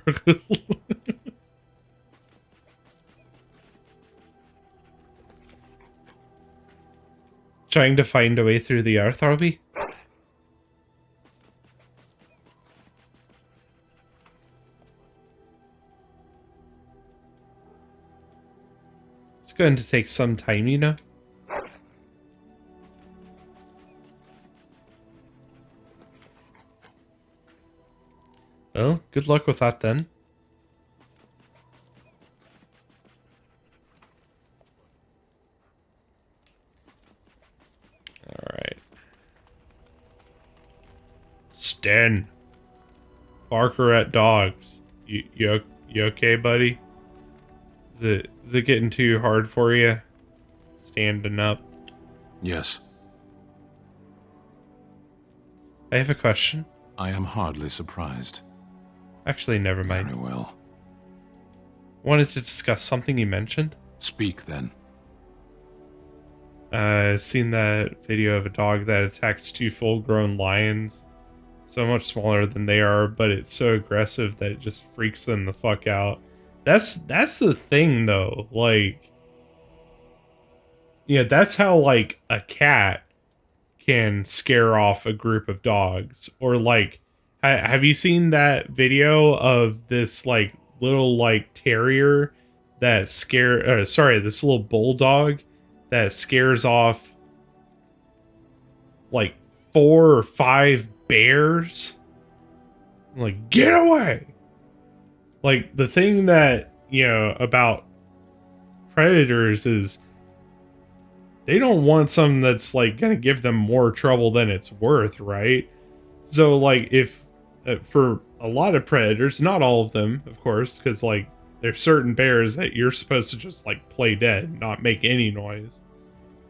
[SPEAKER 6] Trying to find a way through the earth, are we? It's going to take some time, you know? Well, good luck with that then. Alright. Sten. Barker at dogs. You okay, buddy? Is it getting too hard for you? Standing up.
[SPEAKER 12] Yes.
[SPEAKER 6] I have a question.
[SPEAKER 12] I am hardly surprised.
[SPEAKER 6] Actually, never mind.
[SPEAKER 12] Very well.
[SPEAKER 6] Wanted to discuss something you mentioned.
[SPEAKER 12] Speak then.
[SPEAKER 6] I've seen that video of a dog that attacks 2 full-grown lions. So much smaller than they are, but it's so aggressive that it just freaks them the fuck out. That's the thing, though. Like, yeah, that's how, like, a cat can scare off a group of dogs. Or, like, have you seen that video of this, like, little, like, terrier that this little bulldog that scares off, like, 4 or 5 bears? Like, get away! Like, the thing that, you know, about predators is they don't want something that's, like, gonna give them more trouble than it's worth, right? So, like, if, for a lot of predators, not all of them, of course, because, like, there's certain bears that you're supposed to just, like, play dead, not make any noise.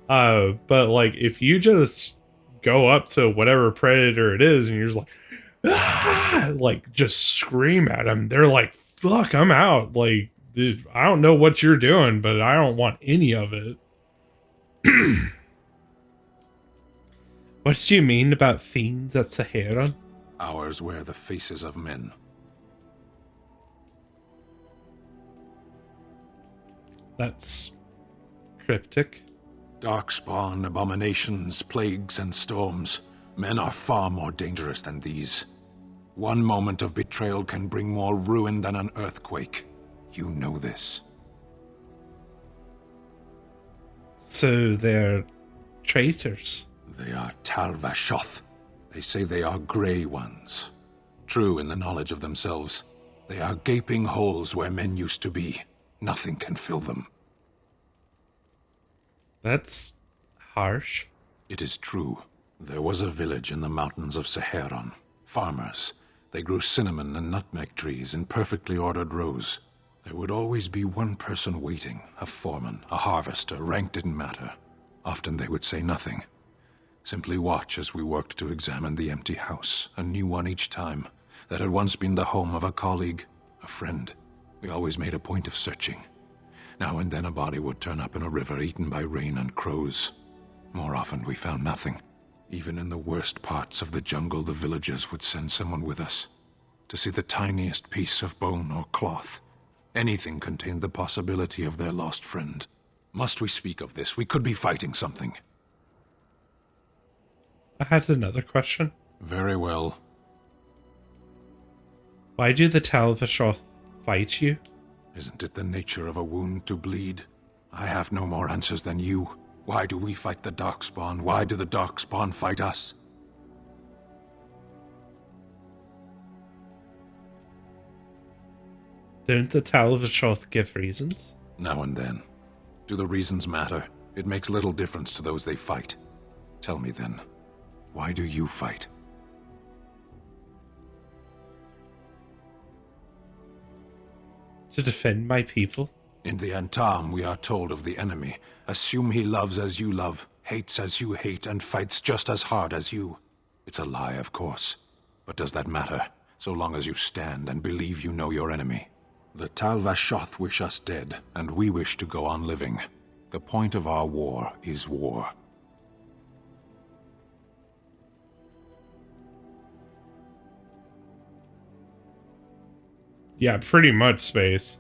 [SPEAKER 6] But, like, if you just go up to whatever predator it is and you're just like, ah! Like, just scream at them, they're like, fuck, I'm out. Like, dude, I don't know what you're doing, but I don't want any of it. What did you mean about fiends at Saharan?
[SPEAKER 12] Ours wear the faces of men.
[SPEAKER 6] That's cryptic.
[SPEAKER 12] Darkspawn, abominations, plagues, and storms. Men are far more dangerous than these. One moment of betrayal can bring more ruin than an earthquake. You know this.
[SPEAKER 6] So they're traitors.
[SPEAKER 12] They are Tal-Vashoth. They say they are Grey Ones. True in the knowledge of themselves. They are gaping holes where men used to be. Nothing can fill them.
[SPEAKER 6] That's harsh.
[SPEAKER 12] It is true. There was a village in the mountains of Saharan. Farmers. They grew cinnamon and nutmeg trees in perfectly ordered rows. There would always be one person waiting, a foreman, a harvester, rank didn't matter. Often they would say nothing. Simply watch as we worked to examine the empty house, a new one each time, that had once been the home of a colleague, a friend. We always made a point of searching. Now and then a body would turn up in a river eaten by rain and crows. More often we found nothing. Even in the worst parts of the jungle, the villagers would send someone with us to see the tiniest piece of bone or cloth. Anything contained the possibility of their lost friend. Must we speak of this? We could be fighting something.
[SPEAKER 6] I had another question.
[SPEAKER 12] Very well.
[SPEAKER 6] Why do the Tal-Vashoth fight you?
[SPEAKER 12] Isn't it the nature of a wound to bleed? I have no more answers than you. Why do we fight the Darkspawn? Why do the Darkspawn fight us?
[SPEAKER 6] Didn't the Tal-Vashoth give reasons?
[SPEAKER 12] Now and then. Do the reasons matter? It makes little difference to those they fight. Tell me then, why do you fight?
[SPEAKER 6] To defend my people?
[SPEAKER 12] In the Antam, we are told of the enemy. Assume he loves as you love, hates as you hate, and fights just as hard as you. It's a lie, of course. But does that matter, so long as you stand and believe you know your enemy? The Tal-Vashoth wish us dead, and we wish to go on living. The point of our war is war.
[SPEAKER 6] Yeah, pretty much space.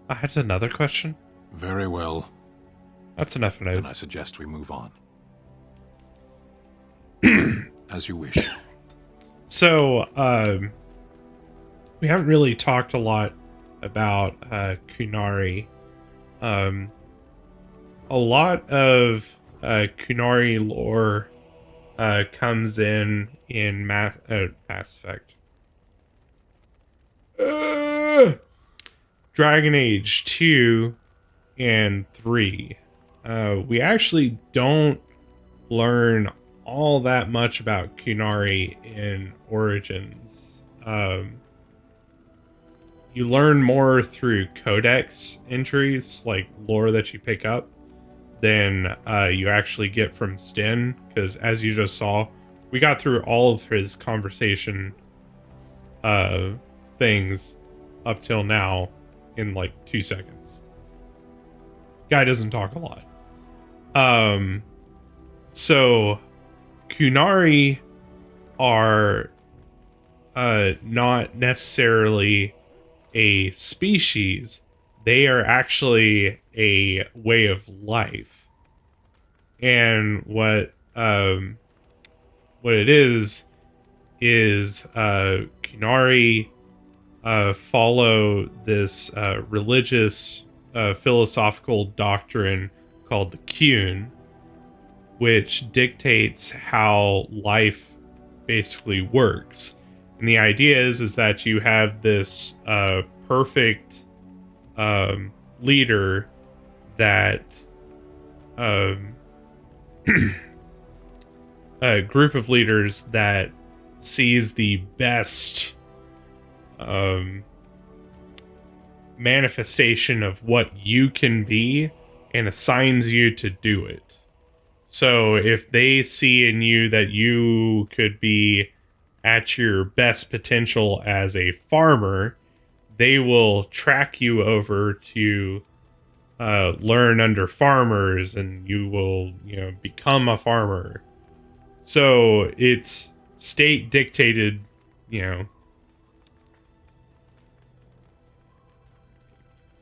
[SPEAKER 6] I had another question.
[SPEAKER 12] Very well.
[SPEAKER 6] That's enough for now.
[SPEAKER 12] Then I suggest we move on. As you wish.
[SPEAKER 6] So, we haven't really talked a lot about Kunari. A lot of Kunari lore comes in Mass Effect. Dragon Age 2 and 3. We actually don't learn all that much about Kunari in Origins. You learn more through codex entries, like lore that you pick up, than you actually get from Sten, because as you just saw, we got through all of his conversation things up till now in like 2 seconds. Guy doesn't talk a lot. So Kunari are not necessarily a species. They are actually a way of life. And what it is Kunari follow this religious philosophical doctrine called the Qun, which dictates how life basically works. And the idea is that you have this perfect leader that a group of leaders that sees the best manifestation of what you can be and assigns you to do it. So if they see in you that you could be at your best potential as a farmer, they will track you over to learn under farmers, and you will, become a farmer. So it's state dictated,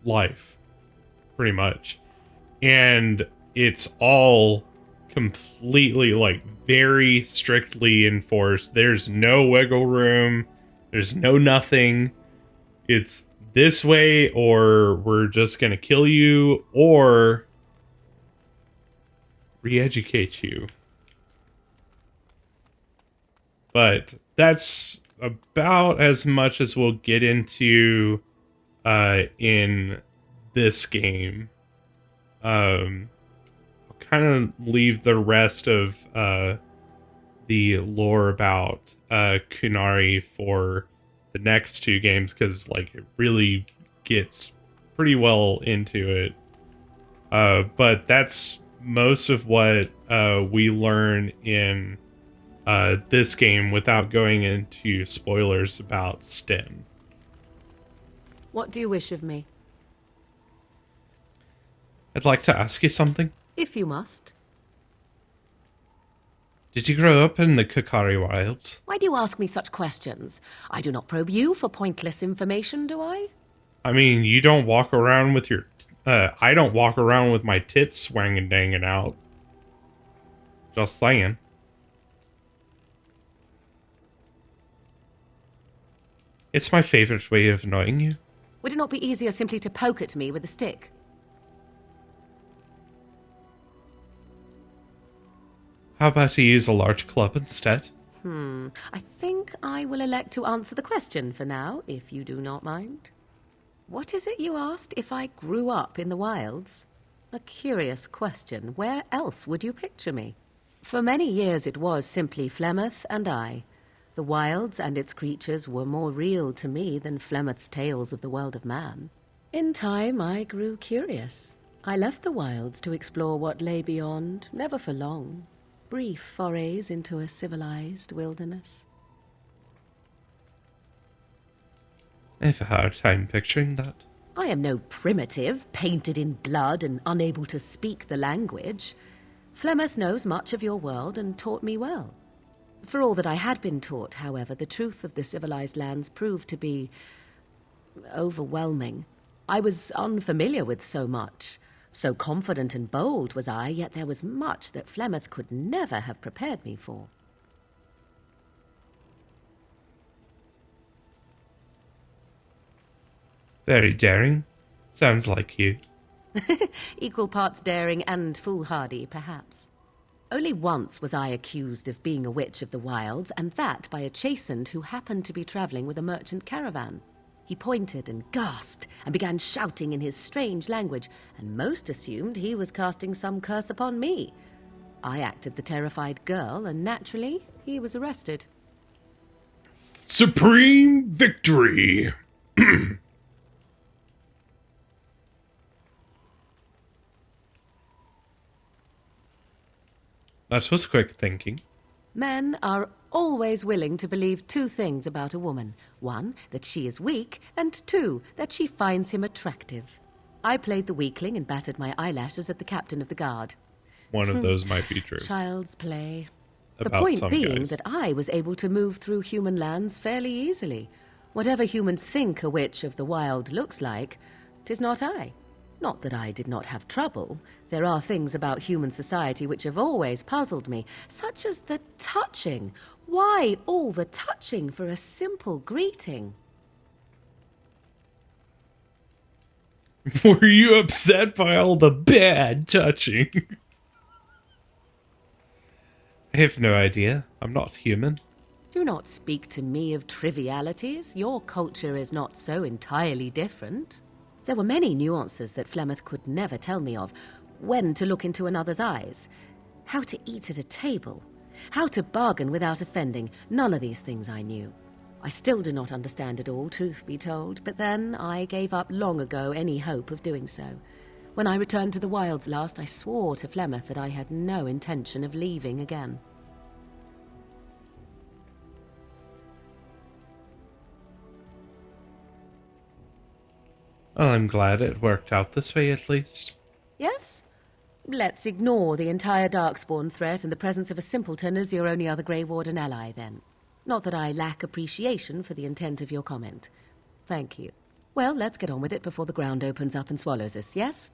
[SPEAKER 6] life, pretty much. And it's all completely, like, very strictly enforced. There's no wiggle room. There's no nothing. It's this way, or we're just gonna kill you, or re-educate you. But that's about as much as we'll get into in this game. I'll kind of leave the rest of the lore about Kunari for the next 2 games, because like it really gets pretty well into it. But that's most of what we learn in this game without going into spoilers about Sten.
[SPEAKER 10] What do you wish of me?
[SPEAKER 6] I'd like to ask you something.
[SPEAKER 10] If you must.
[SPEAKER 6] Did you grow up in the Kokari Wilds?
[SPEAKER 10] Why do you ask me such questions? I do not probe you for pointless information, do I?
[SPEAKER 6] I mean, you don't walk around with your... I don't walk around with my tits swanging danging out. Just saying. It's my favorite way of annoying you.
[SPEAKER 10] Would it not be easier simply to poke at me with a stick?
[SPEAKER 6] How about you use a large club instead?
[SPEAKER 10] I think I will elect to answer the question for now, if you do not mind. What is it you asked if I grew up in the wilds? A curious question. Where else would you picture me? For many years it was simply Flemeth and I. The wilds and its creatures were more real to me than Flemeth's tales of the world of man. In time, I grew curious. I left the wilds to explore what lay beyond, never for long. Brief forays into a civilized wilderness.
[SPEAKER 6] I have a hard time picturing that.
[SPEAKER 10] I am no primitive, painted in blood and unable to speak the language. Flemeth knows much of your world and taught me well. For all that I had been taught, however, the truth of the civilized lands proved to be overwhelming. I was unfamiliar with so much. So confident and bold was I, yet there was much that Flemeth could never have prepared me for.
[SPEAKER 6] Very daring. Sounds like you.
[SPEAKER 10] Equal parts daring and foolhardy, perhaps. Only once was I accused of being a witch of the wilds, and that by a chastened who happened to be travelling with a merchant caravan. He pointed and gasped and began shouting in his strange language, and most assumed he was casting some curse upon me. I acted the terrified girl, and naturally, he was arrested.
[SPEAKER 6] Supreme victory! That was quick thinking.
[SPEAKER 10] Men are always willing to believe two things about a woman. One, that she is weak, and two, that she finds him attractive. I played the weakling and battered my eyelashes at the captain of the guard.
[SPEAKER 6] One of those might be true.
[SPEAKER 10] Child's play. The
[SPEAKER 6] About
[SPEAKER 10] point
[SPEAKER 6] some
[SPEAKER 10] being
[SPEAKER 6] guys.
[SPEAKER 10] that I was able to move through human lands fairly easily. Whatever humans think a witch of the wild looks like, 'tis not I. Not that I did not have trouble. There are things about human society which have always puzzled me, such as the touching. Why all the touching for a simple greeting?
[SPEAKER 6] Were you upset by all the bad touching? I have no idea. I'm not human.
[SPEAKER 10] Do not speak to me of trivialities. Your culture is not so entirely different. There were many nuances that Flemeth could never tell me of. When to look into another's eyes, how to eat at a table, how to bargain without offending. None of these things I knew. I still do not understand it all, truth be told, but then I gave up long ago any hope of doing so. When I returned to the wilds last, I swore to Flemeth that I had no intention of leaving again.
[SPEAKER 6] Well, I'm glad it worked out this way at least.
[SPEAKER 10] Yes? Let's ignore the entire Darkspawn threat and the presence of a simpleton as your only other Grey Warden ally, then. Not that I lack appreciation for the intent of your comment. Thank you. Well, let's get on with it before the ground opens up and swallows us, yes?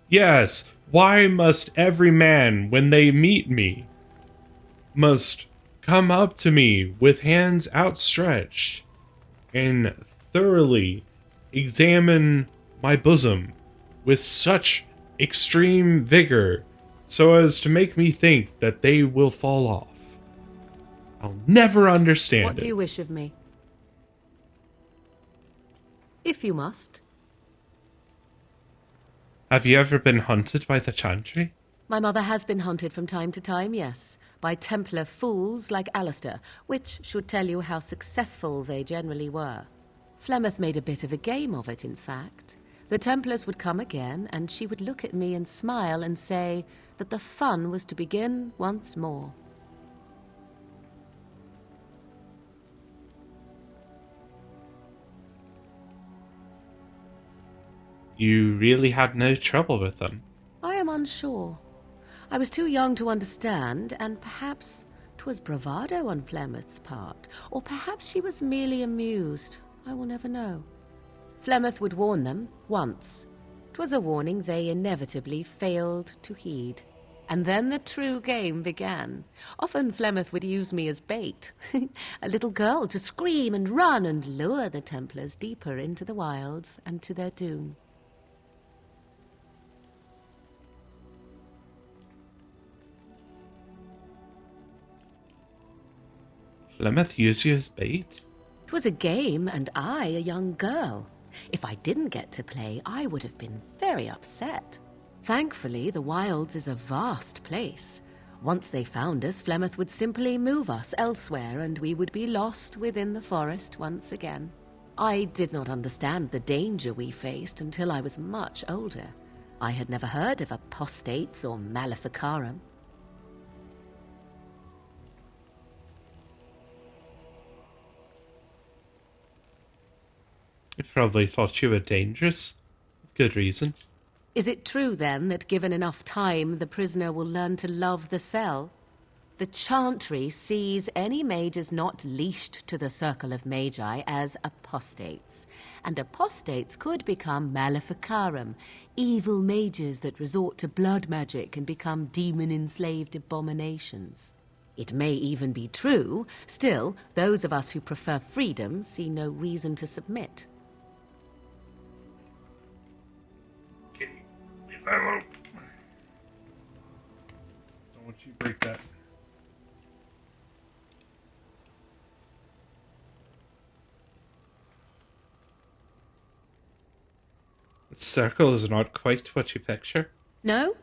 [SPEAKER 6] Yes, why must every man, when they meet me, must come up to me with hands outstretched and thoroughly examine my bosom with such extreme vigor so as to make me think that they will fall off? I'll never understand
[SPEAKER 10] What
[SPEAKER 6] it.
[SPEAKER 10] do you wish of me? If you must.
[SPEAKER 6] Have you ever been hunted by the Chantry?
[SPEAKER 10] My mother has been hunted from time to time, yes, by Templar fools like Alistair, which should tell you how successful they generally were. Flemeth made a bit of a game of it, in fact. The Templars would come again, and she would look at me and smile and say that the fun was to begin once more.
[SPEAKER 6] You really had no trouble with them?
[SPEAKER 10] I am unsure. I was too young to understand, and perhaps 'twas bravado on Flemeth's part, or perhaps she was merely amused. I will never know. Flemeth would warn them once. 'Twas a warning they inevitably failed to heed. And then the true game began. Often Flemeth would use me as bait, a little girl to scream and run and lure the Templars deeper into the wilds and to their doom.
[SPEAKER 6] Flemeth used you as bait?
[SPEAKER 10] 'Twas a game, and I a young girl. If I didn't get to play, I would have been very upset. Thankfully, the wilds is a vast place. Once they found us, Flemeth would simply move us elsewhere, and we would be lost within the forest once again. I did not understand the danger we faced until I was much older. I had never heard of apostates or maleficarum.
[SPEAKER 6] You probably thought you were dangerous. Good reason.
[SPEAKER 10] Is it true, then, that given enough time, the prisoner will learn to love the cell? The Chantry sees any mages not leashed to the Circle of Magi as apostates, and apostates could become maleficarum, evil mages that resort to blood magic and become demon-enslaved abominations. It may even be true, still, those of us who prefer freedom see no reason to submit.
[SPEAKER 6] Okay, leave that alone. Don't want you to break that. The circle is not quite what you picture.
[SPEAKER 10] No?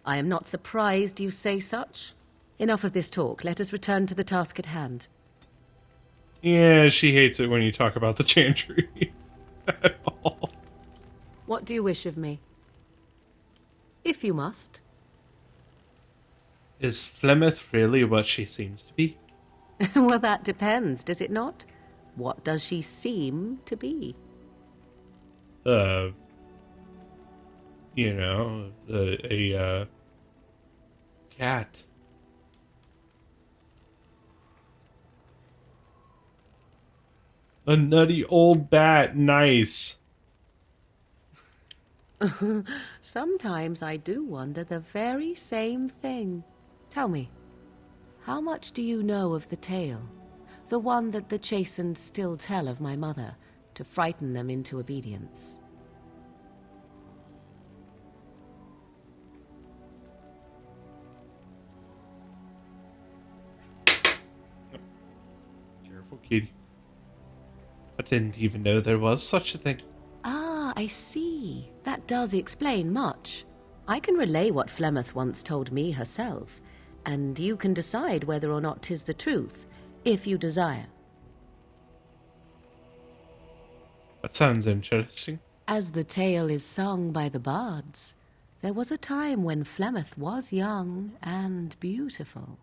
[SPEAKER 10] I am not surprised you say such. Enough of this talk. Let us return to the task at hand.
[SPEAKER 6] Yeah, she hates it when you talk about the Chantry.
[SPEAKER 10] What do you wish of me? If you must.
[SPEAKER 6] Is Flemeth really what she seems to be?
[SPEAKER 10] Well, that depends, does it not? What does she seem to be?
[SPEAKER 6] You know, a cat. A nutty old bat, nice.
[SPEAKER 10] Sometimes I do wonder the very same thing. Tell me, how much do you know of the tale? The one that the chastened still tell of my mother, to frighten them into obedience.
[SPEAKER 6] Careful, Kitty. I didn't even know there was such a thing.
[SPEAKER 10] Ah, I see. That does explain much. I can relay what Flemeth once told me herself, and you can decide whether or not 'tis the truth, if you desire.
[SPEAKER 6] That sounds interesting.
[SPEAKER 10] As the tale is sung by the bards, there was a time when Flemeth was young and beautiful,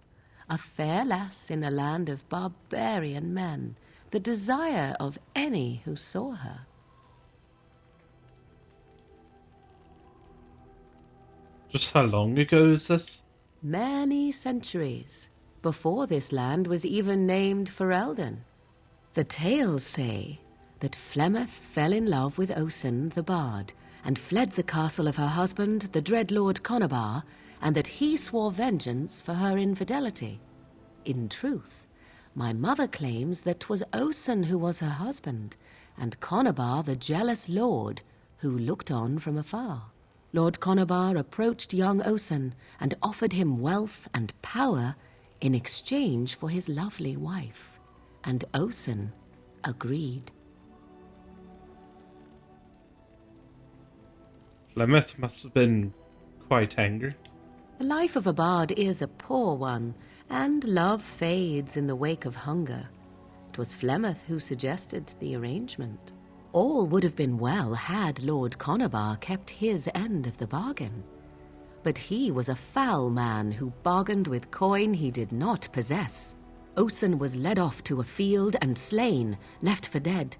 [SPEAKER 10] a fair lass in a land of barbarian men, the desire of any who saw her.
[SPEAKER 6] Just how long ago is this?
[SPEAKER 10] Many centuries, before this land was even named Ferelden. The tales say that Flemeth fell in love with Osen the bard, and fled the castle of her husband, the dread Lord Conobar, and that he swore vengeance for her infidelity. In truth, my mother claims that 'twas Osen who was her husband, and Conobar the jealous lord who looked on from afar. Lord Conobar approached young Osen and offered him wealth and power in exchange for his lovely wife, and Osen agreed.
[SPEAKER 6] Flemeth must have been quite angry.
[SPEAKER 10] The life of a bard is a poor one, and love fades in the wake of hunger. 'Twas Flemeth who suggested the arrangement. All would have been well had Lord Conobar kept his end of the bargain. But he was a foul man who bargained with coin he did not possess. Osen was led off to a field and slain, left for dead.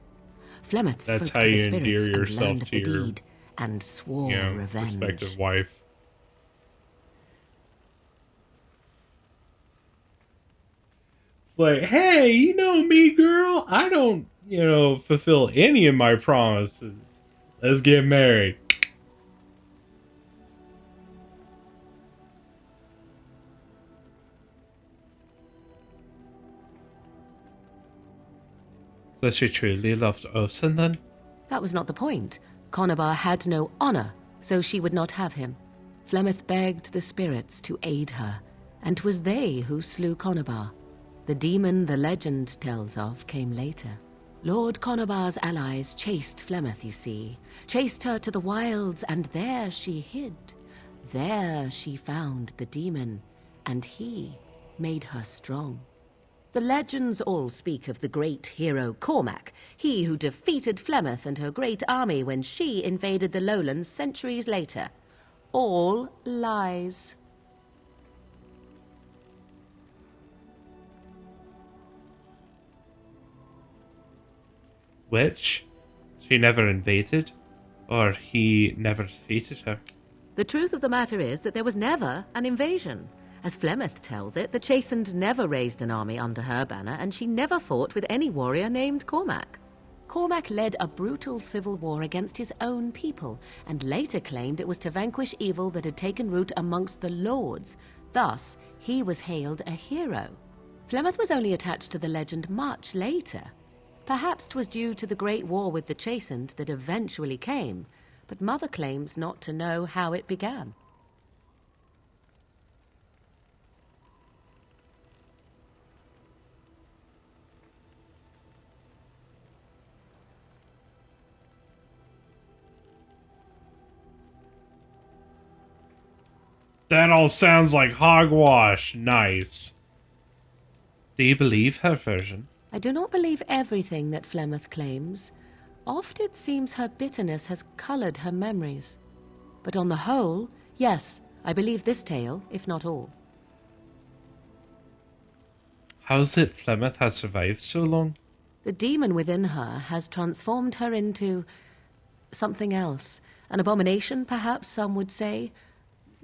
[SPEAKER 10] Flemeth
[SPEAKER 6] That's
[SPEAKER 10] spoke
[SPEAKER 6] how
[SPEAKER 10] to the
[SPEAKER 6] you
[SPEAKER 10] spirits
[SPEAKER 6] endear
[SPEAKER 10] and
[SPEAKER 6] yourself
[SPEAKER 10] learned of
[SPEAKER 6] to
[SPEAKER 10] the
[SPEAKER 6] your,
[SPEAKER 10] deed, and swore revenge.
[SPEAKER 6] prospective wife. Like, hey, you know me, girl. I don't, fulfill any of my promises. Let's get married. So she truly loved Osen then?
[SPEAKER 10] That was not the point. Conobar had no honor, so she would not have him. Flemeth begged the spirits to aid her, and 'twas they who slew Conobar. The demon the legend tells of came later. Lord Conobar's allies chased Flemeth, you see, chased her to the wilds, and there she hid. There she found the demon, and he made her strong. The legends all speak of the great hero Cormac, he who defeated Flemeth and her great army when she invaded the lowlands centuries later. All lies.
[SPEAKER 6] Which? She never invaded? Or he never defeated her?
[SPEAKER 10] The truth of the matter is that there was never an invasion, As Flemeth tells it, the Chastened never raised an army under her banner, and she never fought with any warrior named Cormac. Cormac led a brutal civil war against his own people, and later claimed it was to vanquish evil that had taken root amongst the lords. Thus, he was hailed a hero. Flemeth was only attached to the legend much later. Perhaps 'twas due to the great war with the Chastened that eventually came, but Mother claims not to know how it began.
[SPEAKER 6] That all sounds like hogwash. Nice. Do you believe her version?
[SPEAKER 10] I do not believe everything that Flemeth claims. Oft it seems her bitterness has coloured her memories. But on the whole, yes, I believe this tale, if not all.
[SPEAKER 6] How's it Flemeth has survived so long?
[SPEAKER 10] The demon within her has transformed her into something else. An abomination, perhaps some would say.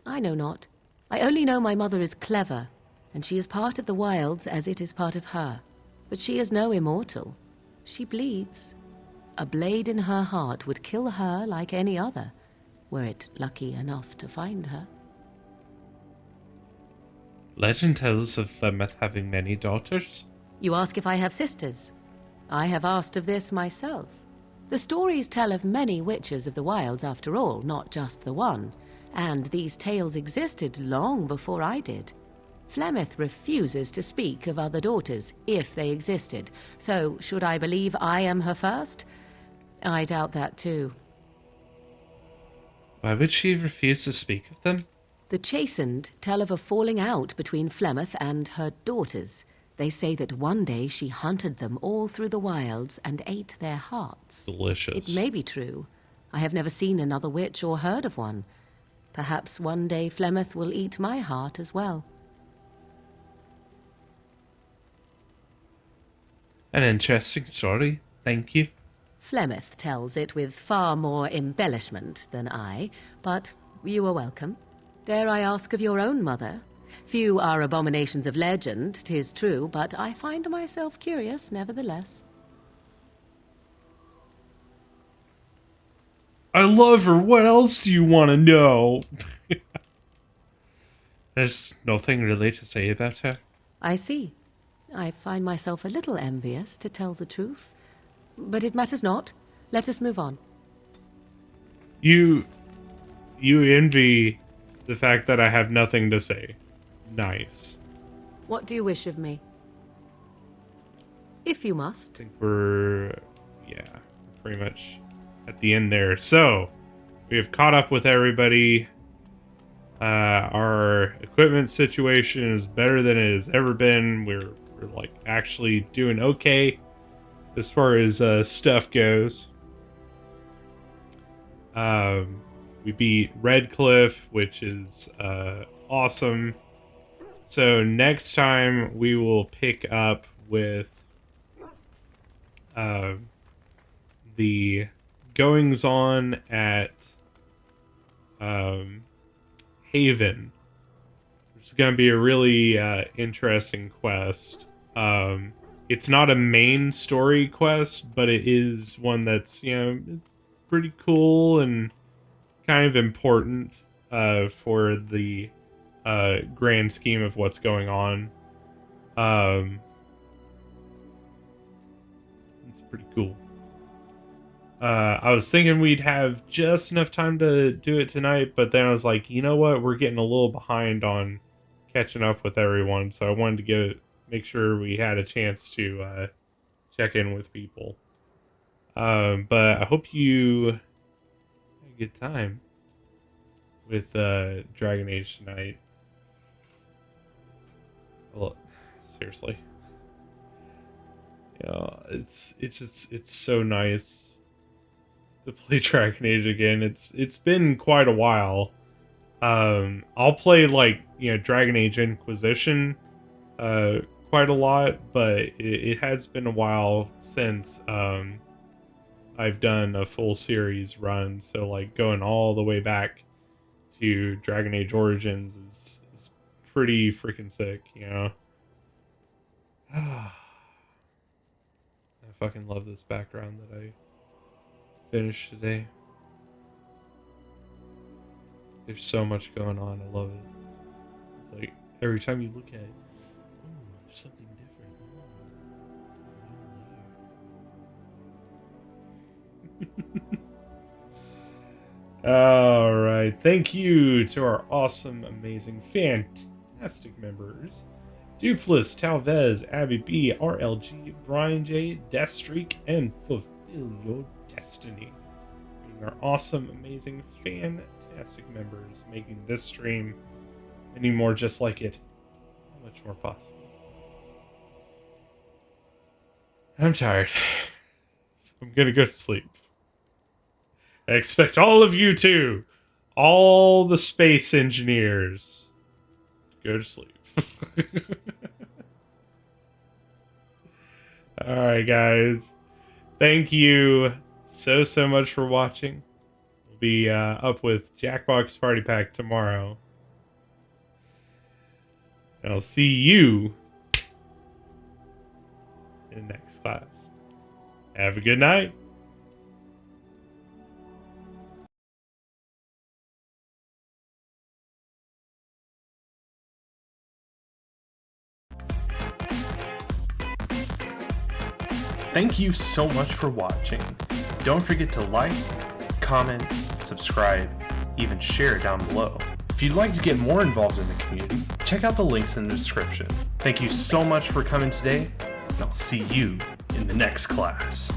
[SPEAKER 10] I know not. I only know my mother is clever, and she is part of the wilds as it is part of her. But she is no immortal. She bleeds. A blade in her heart would kill her like any other, were it lucky enough to find her.
[SPEAKER 6] Legend tells of Flemeth having many daughters.
[SPEAKER 10] You ask if I have sisters. I have asked of this myself. The stories tell of many witches of the wilds after all, not just the one. And these tales existed long before I did. Flemeth refuses to speak of other daughters, if they existed. So, should I believe I am her first? I doubt that too.
[SPEAKER 6] Why would she refuse to speak of them?
[SPEAKER 10] The Chastened tell of a falling out between Flemeth and her daughters. They say that one day she hunted them all through the wilds and ate their hearts.
[SPEAKER 6] Delicious.
[SPEAKER 10] It may be true. I have never seen another witch or heard of one. Perhaps one day Flemeth will eat my heart as well.
[SPEAKER 6] An interesting story, thank you.
[SPEAKER 10] Flemeth tells it with far more embellishment than I, but you are welcome. Dare I ask of your own mother? Few are abominations of legend, 'tis true, but I find myself curious nevertheless.
[SPEAKER 6] I love her. What else do you want to know? There's nothing really to say about her.
[SPEAKER 10] I see. I find myself a little envious, to tell the truth. But it matters not. Let us move on.
[SPEAKER 6] You envy the fact that I have nothing to say. Nice.
[SPEAKER 10] What do you wish of me? If you must.
[SPEAKER 6] I think we're, pretty much at the end there. So, we have caught up with everybody. Our equipment situation is better than it has ever been. We're like actually doing okay as far as stuff goes. We beat Red Cliffe, which is awesome. So next time we will pick up with the goings on at Haven, which is going to be a really interesting quest. It's not a main story quest, but it is one that's, it's pretty cool and kind of important for the grand scheme of what's going on. It's pretty cool. I was thinking we'd have just enough time to do it tonight, but then I was like, you know what? We're getting a little behind on catching up with everyone, so I wanted to make sure we had a chance to check in with people. But I hope you had a good time with Dragon Age tonight. Well, seriously. It's so nice to play Dragon Age again. It's been quite a while. I'll play Dragon Age Inquisition quite a lot, but it has been a while since I've done a full series run. So going all the way back to Dragon Age Origins is pretty freaking sick, you know. I fucking love this background that I finished today. There's so much going on. I love it. It's like every time you look at it, oh, there's something different. All right. Thank you to our awesome, amazing, fantastic members. Dupless, Talvez, Abby B, RLG, Brian J, Deathstreak, and Fulfill Your Destiny. Being our awesome, amazing, fantastic members, making this stream many more just like it much more possible. I'm tired, so I'm gonna go to sleep. I expect all of you to, all the space engineers, to go to sleep. Alright, guys. Thank you so much for watching. We'll be up with Jackbox Party Pack tomorrow. And I'll see you in the next class. Have a good night.
[SPEAKER 2] Thank you so much for watching. Don't forget to like, comment, subscribe, even share down below. If you'd like to get more involved in the community, check out the links in the description. Thank you so much for coming today, and I'll see you in the next class.